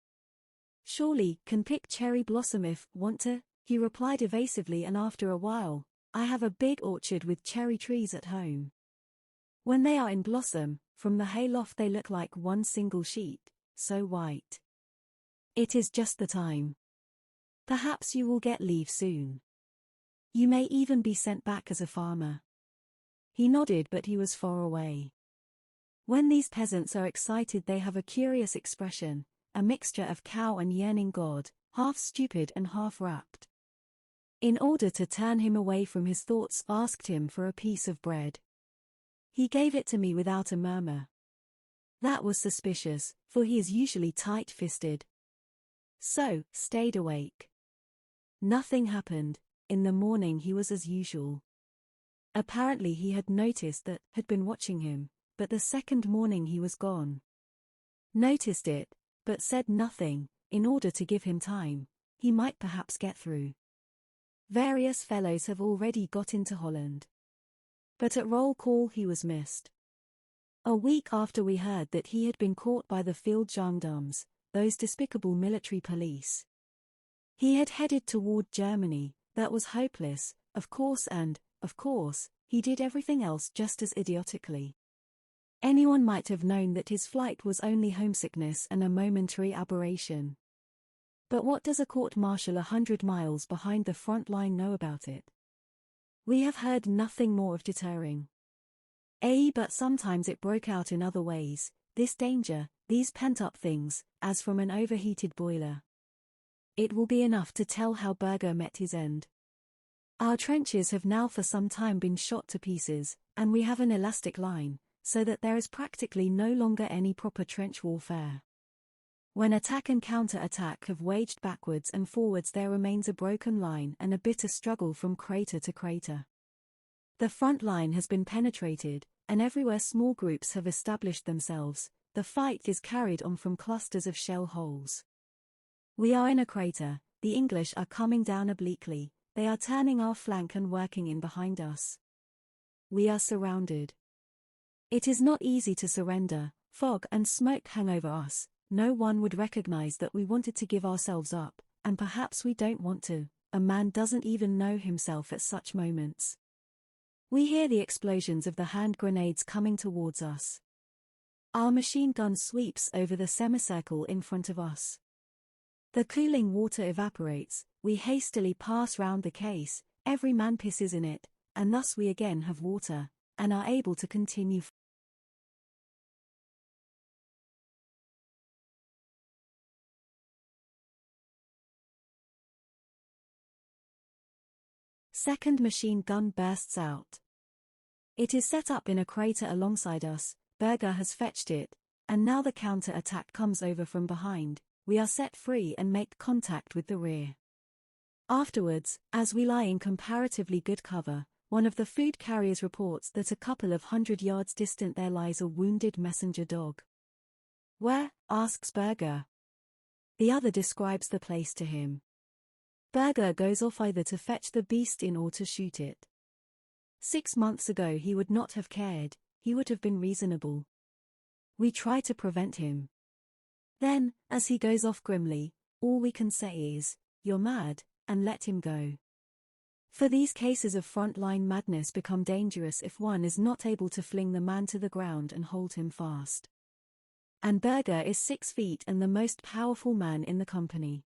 "Surely, can pick cherry blossom if, want to," he replied evasively, and after a while, "I have a big orchard with cherry trees at home. When they are in blossom, from the hayloft they look like one single sheet, so white. It is just the time. Perhaps you will get leave soon. You may even be sent back as a farmer." He nodded, but he was far away. When these peasants are excited they have a curious expression, a mixture of cow and yearning God, half stupid and half rapt. In order to turn him away from his thoughts, asked him for a piece of bread. He gave it to me without a murmur. That was suspicious, for he is usually tight-fisted. So, stayed awake. Nothing happened. In the morning he was as usual. Apparently he had noticed that, had been watching him, but the second morning he was gone. Noticed it, but said nothing, in order to give him time, he might perhaps get through. Various fellows have already got into Holland. But at roll call he was missed. A week after we heard that he had been caught by the field gendarmes, those despicable military police. He had headed toward Germany. That was hopeless, of course, and, of course, he did everything else just as idiotically. Anyone might have known that his flight was only homesickness and a momentary aberration. But what does a court-martial 100 miles behind the front line know about it? We have heard nothing more of deterring. But sometimes it broke out in other ways, this danger, these pent-up things, as from an overheated boiler. It will be enough to tell how Berger met his end. Our trenches have now for some time been shot to pieces, and we have an elastic line, so that there is practically no longer any proper trench warfare. When attack and counter-attack have waged backwards and forwards, there remains a broken line and a bitter struggle from crater to crater. The front line has been penetrated, and everywhere small groups have established themselves, the fight is carried on from clusters of shell holes. We are in a crater, the English are coming down obliquely, they are turning our flank and working in behind us. We are surrounded. It is not easy to surrender, fog and smoke hang over us, no one would recognize that we wanted to give ourselves up, and perhaps we don't want to, a man doesn't even know himself at such moments. We hear the explosions of the hand grenades coming towards us. Our machine gun sweeps over the semicircle in front of us. The cooling water evaporates, we hastily pass round the case, every man pisses in it, and thus we again have water, and are able to continue. Second machine gun bursts out. It is set up in a crater alongside us, Berger has fetched it, and now the counter-attack comes over from behind, we are set free and make contact with the rear. Afterwards, as we lie in comparatively good cover, one of the food carriers reports that a couple of 100 yards distant there lies a wounded messenger dog. Where? Asks Berger. The other describes the place to him. Berger goes off either to fetch the beast in or to shoot it. 6 months ago he would not have cared, he would have been reasonable. We try to prevent him. Then, as he goes off grimly, all we can say is, "You're mad," and let him go. For these cases of front-line madness become dangerous if one is not able to fling the man to the ground and hold him fast. And Berger is 6 feet and the most powerful man in the company.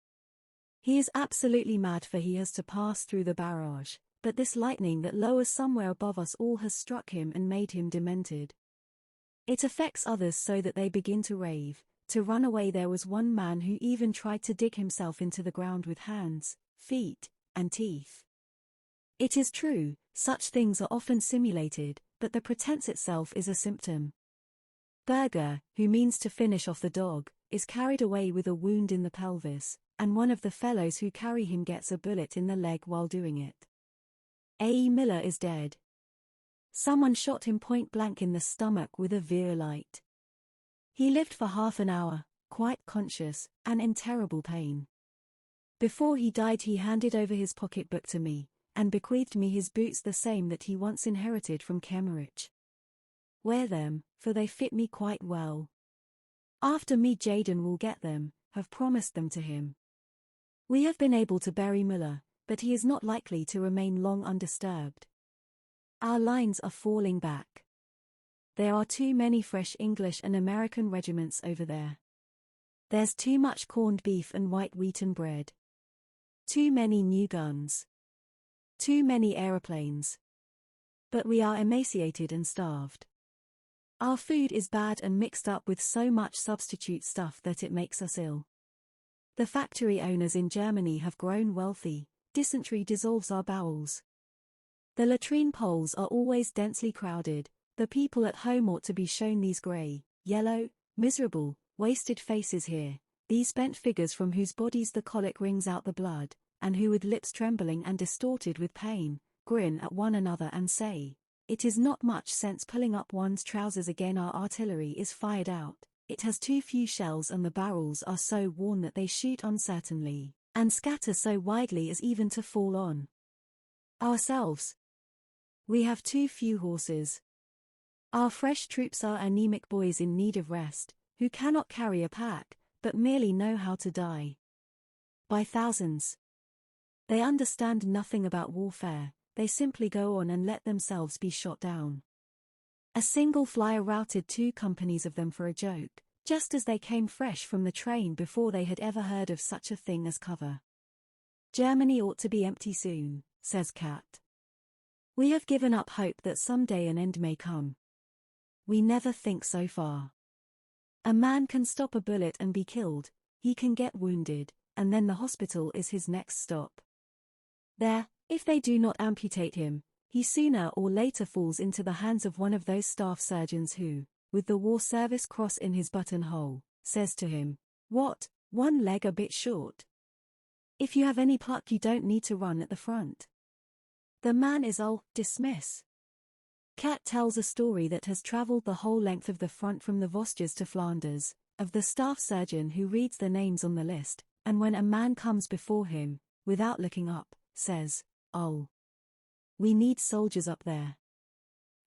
He is absolutely mad, for he has to pass through the barrage, but this lightning that lowers somewhere above us all has struck him and made him demented. It affects others so that they begin to rave, to run away. There was one man who even tried to dig himself into the ground with hands, feet, and teeth. It is true, such things are often simulated, but the pretense itself is a symptom. Berger, who means to finish off the dog, is carried away with a wound in the pelvis, and one of the fellows who carry him gets a bullet in the leg while doing it. A. Miller is dead. Someone shot him point blank in the stomach with a virulite. He lived for half an hour, quite conscious, and in terrible pain. Before he died he handed over his pocketbook to me, and bequeathed me his boots, the same that he once inherited from Kemmerich. Wear them, for they fit me quite well. After me Jaden will get them, have promised them to him. We have been able to bury Miller, but he is not likely to remain long undisturbed. Our lines are falling back. There are too many fresh English and American regiments over there. There's too much corned beef and white wheaten bread. Too many new guns. Too many aeroplanes. But we are emaciated and starved. Our food is bad and mixed up with so much substitute stuff that it makes us ill. The factory owners in Germany have grown wealthy, dysentery dissolves our bowels. The latrine poles are always densely crowded, the people at home ought to be shown these grey, yellow, miserable, wasted faces here, these bent figures from whose bodies the colic wrings out the blood, and who with lips trembling and distorted with pain, grin at one another and say, "It is not much sense pulling up one's trousers again. Our artillery is fired out, it has too few shells and the barrels are so worn that they shoot uncertainly, and scatter so widely as even to fall on ourselves. We have too few horses. Our fresh troops are anemic boys in need of rest, who cannot carry a pack, but merely know how to die. By thousands. They understand nothing about warfare, they simply go on and let themselves be shot down. A single flyer routed 2 companies of them for a joke, just as they came fresh from the train before they had ever heard of such a thing as cover. Germany ought to be empty soon, says Kat. We have given up hope that someday an end may come. We never think so far. A man can stop a bullet and be killed, he can get wounded, and then the hospital is his next stop. There, if they do not amputate him, he sooner or later falls into the hands of one of those staff surgeons who, with the war service cross in his buttonhole, says to him, "What, one leg a bit short? If you have any pluck you don't need to run at the front." The man is dismiss. Cat tells a story that has travelled the whole length of the front from the Vosges to Flanders, of the staff surgeon who reads the names on the list, and when a man comes before him, without looking up, says, "Oh, we need soldiers up there."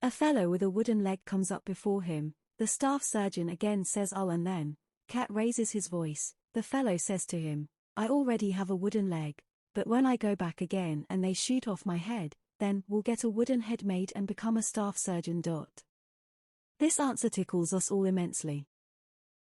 A fellow with a wooden leg comes up before him, the staff surgeon again says "Oh," and then, Cat raises his voice, the fellow says to him, "I already have a wooden leg, but when I go back again and they shoot off my head, then we'll get a wooden head made and become a staff surgeon." This answer tickles us all immensely.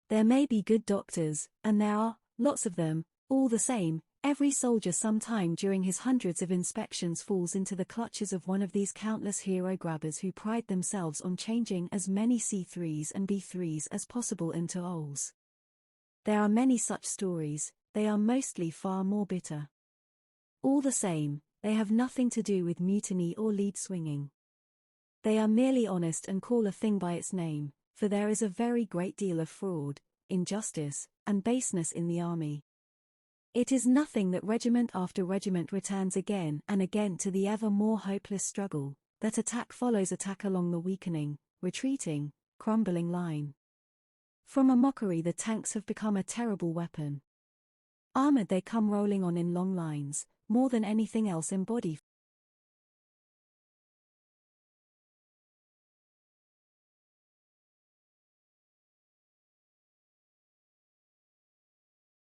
There may be good doctors, and there are, lots of them, all the same, every soldier sometime during his hundreds of inspections falls into the clutches of one of these countless hero grabbers who pride themselves on changing as many C3s and B3s as possible into O's. There are many such stories, they are mostly far more bitter. All the same, they have nothing to do with mutiny or lead swinging. They are merely honest and call a thing by its name, for there is a very great deal of fraud, injustice, and baseness in the army. It is nothing that regiment after regiment returns again and again to the ever more hopeless struggle, that attack follows attack along the weakening, retreating, crumbling line. From a mockery the tanks have become a terrible weapon. Armored they come rolling on in long lines, more than anything else embody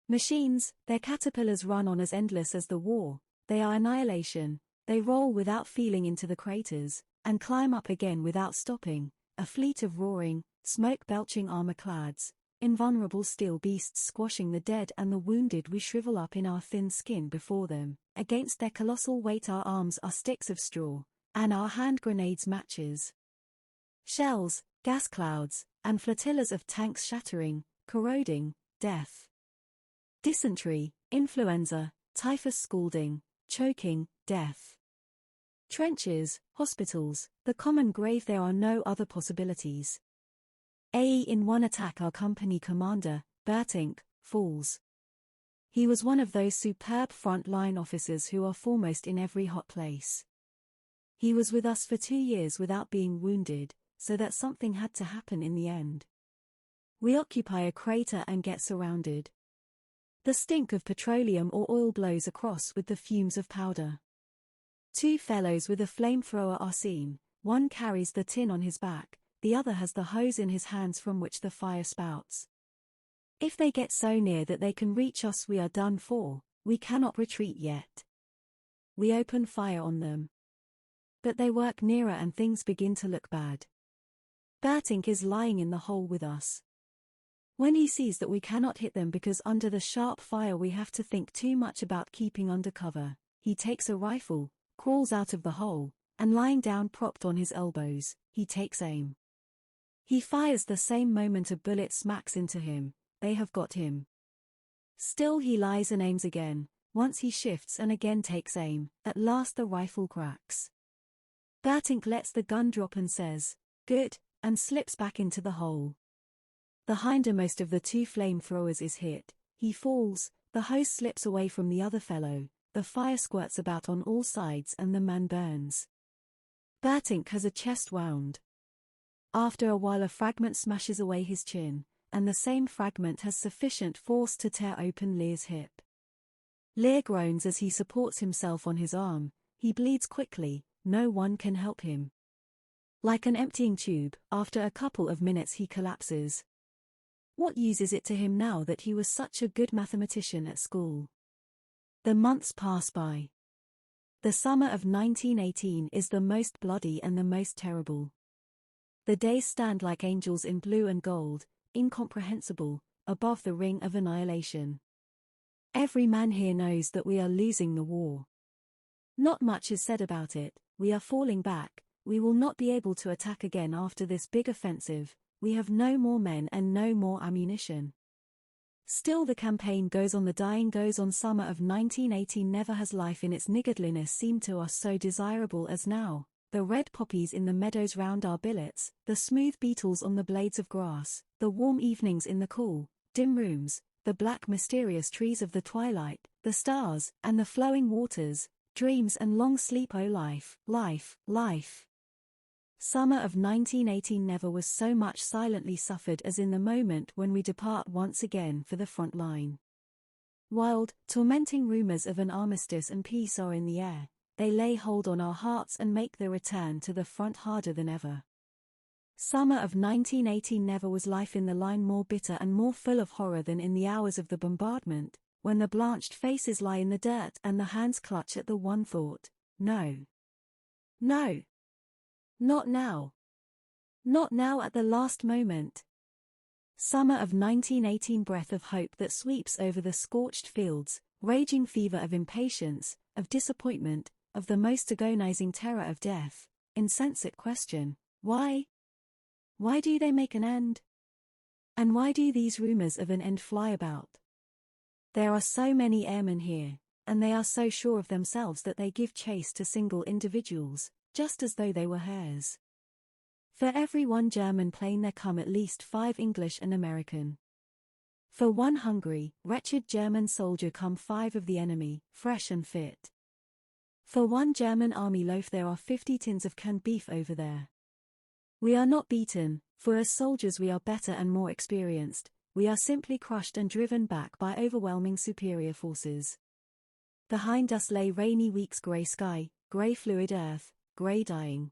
machines, their caterpillars run on as endless as the war, they are annihilation, they roll without feeling into the craters, and climb up again without stopping, a fleet of roaring, smoke-belching armor-clads, invulnerable steel beasts squashing the dead and the wounded we shrivel up in our thin skin before them. Against their colossal weight our arms are sticks of straw, and our hand grenades matches. Shells, gas clouds, and flotillas of tanks shattering, corroding, death. Dysentery, influenza, typhus scalding, choking, death. Trenches, hospitals, the common grave, there are no other possibilities. In one attack our company commander, Bertink, falls. He was one of those superb front-line officers who are foremost in every hot place. He was with us for 2 years without being wounded, so that something had to happen in the end. We occupy a crater and get surrounded. The stink of petroleum or oil blows across with the fumes of powder. 2 fellows with a flamethrower are seen, one carries the tin on his back, the other has the hose in his hands from which the fire spouts. If they get so near that they can reach us we are done for, we cannot retreat yet. We open fire on them. But they work nearer and things begin to look bad. Bertink is lying in the hole with us. When he sees that we cannot hit them because under the sharp fire we have to think too much about keeping under cover, he takes a rifle, crawls out of the hole, and lying down propped on his elbows, he takes aim. He fires the same moment a bullet smacks into him, they have got him. Still he lies and aims again, once he shifts and again takes aim, at last the rifle cracks. Bertink lets the gun drop and says, "Good," and slips back into the hole. The hindermost of the 2 flamethrowers is hit, he falls, the hose slips away from the other fellow, the fire squirts about on all sides and the man burns. Bertink has a chest wound. After a while a fragment smashes away his chin, and the same fragment has sufficient force to tear open Lear's hip. Lear groans as he supports himself on his arm, he bleeds quickly, no one can help him. Like an emptying tube, after a couple of minutes he collapses. What use is it to him now that he was such a good mathematician at school? The months pass by. The summer of 1918 is the most bloody and the most terrible. The days stand like angels in blue and gold, incomprehensible, above the ring of annihilation. Every man here knows that we are losing the war. Not much is said about it, we are falling back, we will not be able to attack again after this big offensive, we have no more men and no more ammunition. Still the campaign goes on, the dying goes on. Summer of 1918 never has life in its niggardliness seemed to us so desirable as now. The red poppies in the meadows round our billets, the smooth beetles on the blades of grass, the warm evenings in the cool, dim rooms, the black mysterious trees of the twilight, the stars, and the flowing waters, dreams and long sleep. Oh life, life, life! Summer of 1918 never was so much silently suffered as in the moment when we depart once again for the front line. Wild, tormenting rumors of an armistice and peace are in the air. They lay hold on our hearts and make the return to the front harder than ever. Summer of 1918 never was life in the line more bitter and more full of horror than in the hours of the bombardment, when the blanched faces lie in the dirt and the hands clutch at the one thought, no. No. Not now. Not now at the last moment. Summer of 1918 breath of hope that sweeps over the scorched fields, raging fever of impatience, of disappointment, of the most agonizing terror of death, insensate question, why? Why do they make an end? And why do these rumors of an end fly about? There are so many airmen here, and they are so sure of themselves that they give chase to single individuals, just as though they were hares. For every one German plane there come at least 5 English and American. For one hungry, wretched German soldier come 5 of the enemy, fresh and fit. For one German army loaf there are 50 tins of canned beef over there. We are not beaten, for as soldiers we are better and more experienced, we are simply crushed and driven back by overwhelming superior forces. Behind us lay rainy weeks, grey sky, grey fluid earth, grey dying.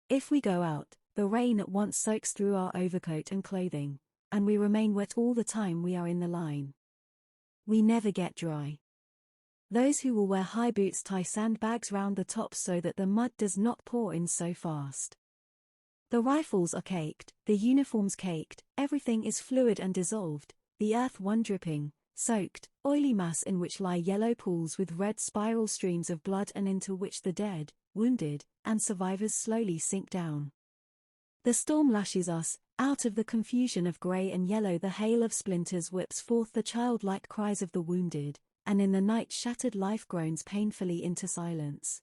If we go out, the rain at once soaks through our overcoat and clothing, and we remain wet all the time we are in the line. We never get dry. Those who will wear high boots tie sandbags round the tops so that the mud does not pour in so fast. The rifles are caked, the uniforms caked, everything is fluid and dissolved, the earth one dripping, soaked, oily mass in which lie yellow pools with red spiral streams of blood and into which the dead, wounded, and survivors slowly sink down. The storm lashes us, out of the confusion of grey and yellow the hail of splinters whips forth the childlike cries of the wounded, and in the night shattered life groans painfully into silence.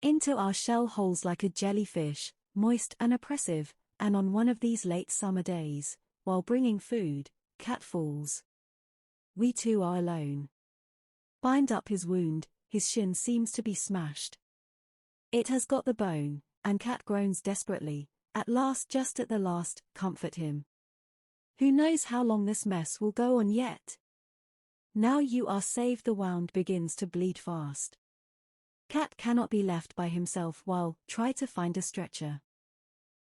Into our shell holes like a jellyfish, moist and oppressive, and on one of these late summer days, while bringing food, Cat falls. We too are alone. Bind up his wound, his shin seems to be smashed. It has got the bone, and Cat groans desperately, at last, just at the last, comfort him. Who knows how long this mess will go on yet? Now you are saved, the wound begins to bleed fast. Cat cannot be left by himself while, try to find a stretcher.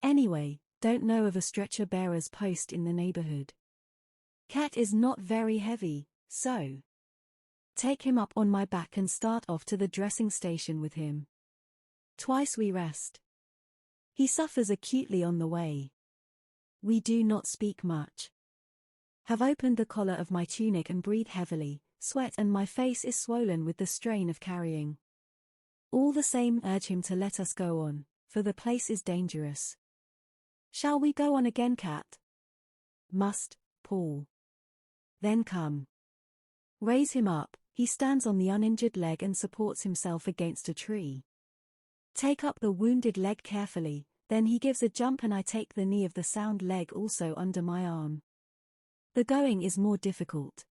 Anyway, don't know of a stretcher bearer's post in the neighborhood. Cat is not very heavy, so take him up on my back and start off to the dressing station with him. Twice we rest. He suffers acutely on the way. We do not speak much. Have opened the collar of my tunic and breathe heavily, sweat and my face is swollen with the strain of carrying. All the same urge him to let us go on, for the place is dangerous. Shall we go on again, Cat? Must, Paul. Then come. Raise him up, he stands on the uninjured leg and supports himself against a tree. Take up the wounded leg carefully, then he gives a jump and I take the knee of the sound leg also under my arm. The going is more difficult.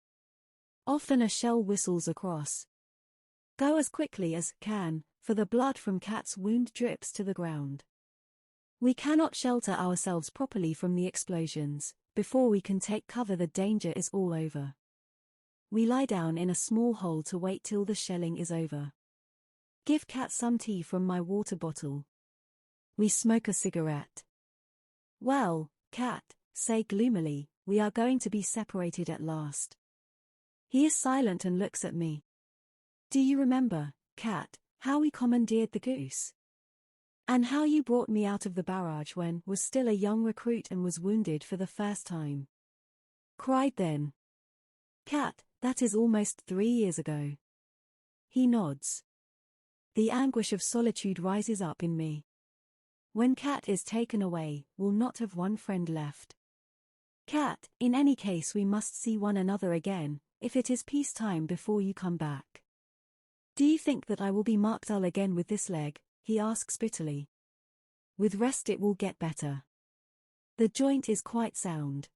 Often a shell whistles across. Go as quickly as can, for the blood from Cat's wound drips to the ground. We cannot shelter ourselves properly from the explosions. Before we can take cover the danger is all over. We lie down in a small hole to wait till the shelling is over. Give Cat some tea from my water bottle. We smoke a cigarette. Well, Cat, say gloomily, we are going to be separated at last. He is silent and looks at me. Do you remember, Cat, how we commandeered the goose? And how you brought me out of the barrage when was still a young recruit and was wounded for the first time? Cried then. Cat, that is almost 3 years ago. He nods. The anguish of solitude rises up in me. When Cat is taken away, we'll not have one friend left. Cat, in any case we must see one another again, if it is peacetime before you come back. Do you think that I will be marked dull again with this leg? He asks bitterly. With rest it will get better. The joint is quite sound.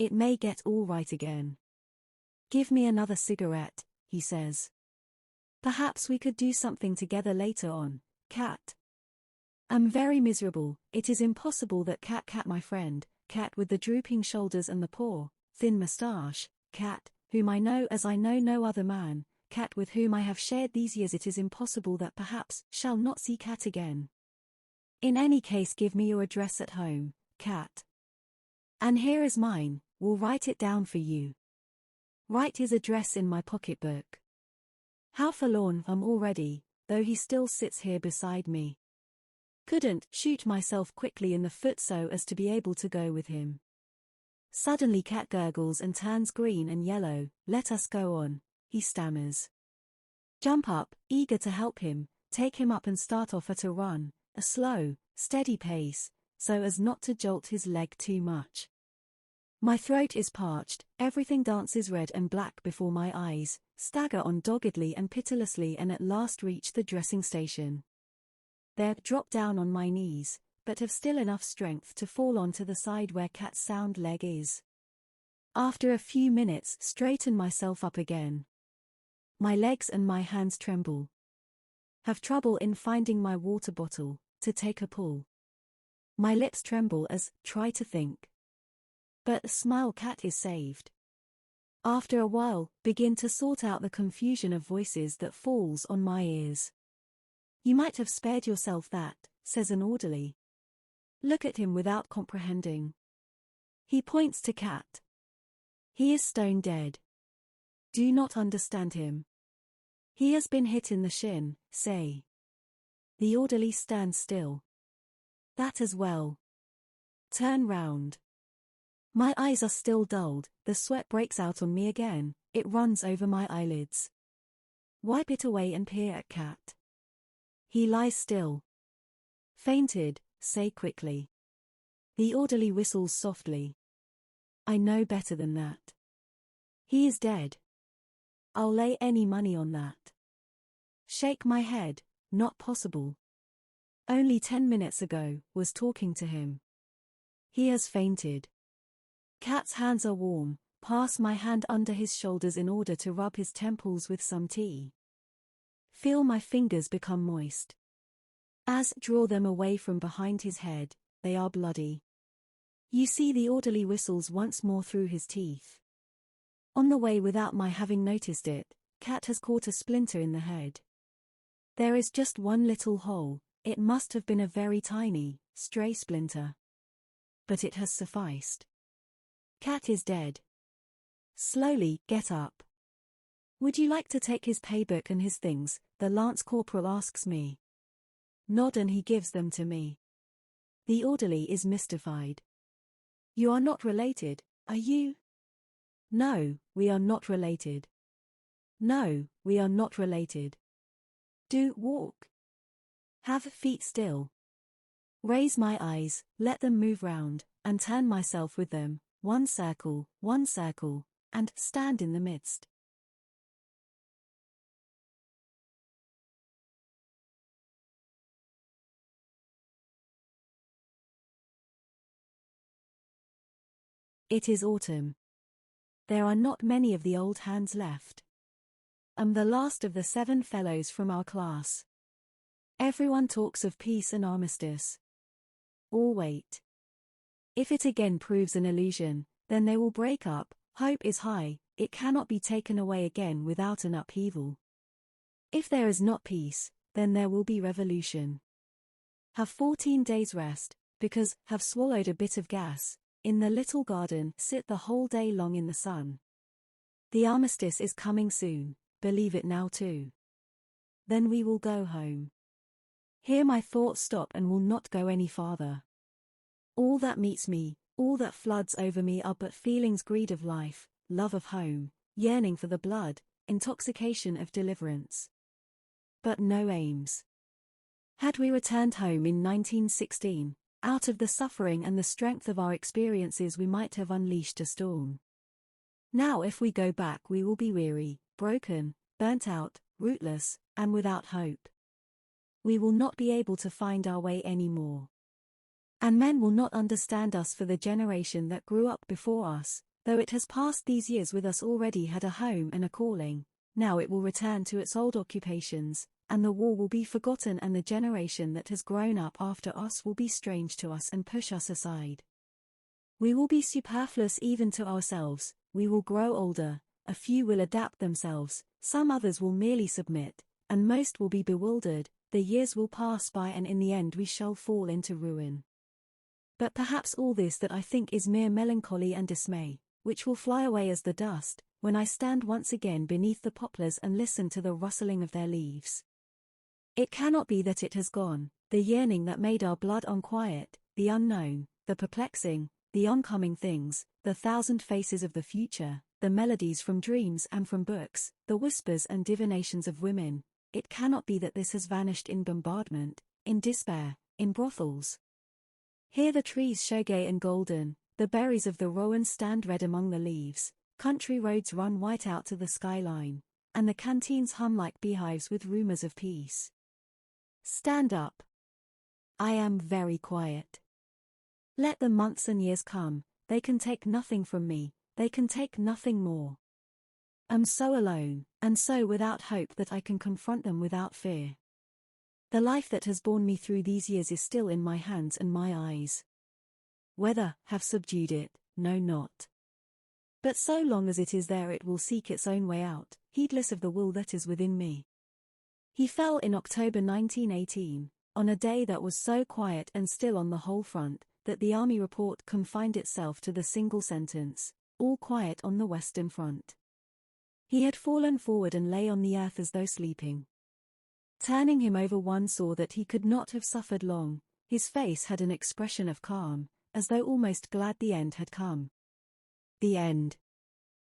It may get all right again. Give me another cigarette, he says. Perhaps we could do something together later on, Cat. I'm very miserable. It is impossible that Cat my friend, Cat with the drooping shoulders and the poor, thin moustache, Cat, whom I know as I know no other man, Cat with whom I have shared these years, it is impossible that perhaps shall not see Cat again. In any case, give me your address at home, Cat. And here is mine, we'll write it down for you. Write his address in my pocketbook. How forlorn I'm already, though he still sits here beside me. Couldn't shoot myself quickly in the foot so as to be able to go with him. Suddenly Cat gurgles and turns green and yellow. Let us go on, he stammers. Jump up, eager to help him, take him up and start off at a run, a slow, steady pace, so as not to jolt his leg too much. My throat is parched, everything dances red and black before my eyes, stagger on doggedly and pitilessly and at last reach the dressing station. There, drop down on my knees, but have still enough strength to fall onto the side where Cat's sound leg is. After a few minutes, straighten myself up again. My legs and my hands tremble. Have trouble in finding my water bottle, to take a pull. My lips tremble as, try to think. But smile, Cat is saved. After a while, begin to sort out the confusion of voices that falls on my ears. You might have spared yourself that, says an orderly. Look at him without comprehending. He points to Cat. He is stone dead. Do not understand him. He has been hit in the shin, say. The orderly stands still. That as well. Turn round. My eyes are still dulled, the sweat breaks out on me again, it runs over my eyelids. Wipe it away and peer at Cat. He lies still. Fainted, say quickly. The orderly whistles softly. I know better than that. He is dead. I'll lay any money on that. Shake my head, not possible. Only 10 minutes ago, was talking to him. He has fainted. Cat's hands are warm, pass my hand under his shoulders in order to rub his temples with some tea. Feel my fingers become moist. As draw them away from behind his head, they are bloody. You see the orderly whistles once more through his teeth. On the way without my having noticed it, Cat has caught a splinter in the head. There is just one little hole, it must have been a very tiny, stray splinter. But it has sufficed. Cat is dead. Slowly, get up. Would you like to take his paybook and his things, the lance corporal asks me. Nod and he gives them to me. The orderly is mystified. You are not related, are you? No, we are not related. No, we are not related. Do walk. Have feet still. Raise my eyes, let them move round, and turn myself with them, one circle, and stand in the midst. It is autumn. There are not many of the old hands left. I'm the last of the 7 fellows from our class. Everyone talks of peace and armistice. All wait. If it again proves an illusion, then they will break up. Hope is high, it cannot be taken away again without an upheaval. If there is not peace, then there will be revolution. Have 14 days rest, because, have swallowed a bit of gas, in the little garden, sit the whole day long in the sun. The armistice is coming soon, believe it now too. Then we will go home. Here my thoughts stop and will not go any farther. All that meets me, all that floods over me are but feelings, greed of life, love of home, yearning for the blood, intoxication of deliverance. But no aims. Had we returned home in 1916, out of the suffering and the strength of our experiences we might have unleashed a storm. Now if we go back we will be weary, broken, burnt out, rootless, and without hope. We will not be able to find our way any more. And men will not understand us for the generation that grew up before us, though it has passed these years with us already, had a home and a calling. Now it will return to its old occupations, and the war will be forgotten, and the generation that has grown up after us will be strange to us and push us aside. We will be superfluous even to ourselves, we will grow older, a few will adapt themselves, some others will merely submit, and most will be bewildered. The years will pass by, and in the end we shall fall into ruin. But perhaps all this that I think is mere melancholy and dismay, which will fly away as the dust, when I stand once again beneath the poplars and listen to the rustling of their leaves. It cannot be that it has gone, the yearning that made our blood unquiet, the unknown, the perplexing, the oncoming things, the thousand faces of the future, the melodies from dreams and from books, the whispers and divinations of women. It cannot be that this has vanished in bombardment, in despair, in brothels. Here the trees show gay and golden, the berries of the rowan stand red among the leaves, country roads run white out to the skyline, and the canteens hum like beehives with rumors of peace. Stand up. I am very quiet. Let the months and years come, they can take nothing from me, they can take nothing more. I'm so alone, and so without hope that I can confront them without fear. The life that has borne me through these years is still in my hands and my eyes. Whether have subdued it, know not. But so long as it is there, it will seek its own way out, heedless of the will that is within me. He fell in October 1918, on a day that was so quiet and still on the whole front, that the army report confined itself to the single sentence, "All quiet on the Western Front." He had fallen forward and lay on the earth as though sleeping. Turning him over, one saw that he could not have suffered long. His face had an expression of calm, as though almost glad the end had come. The end.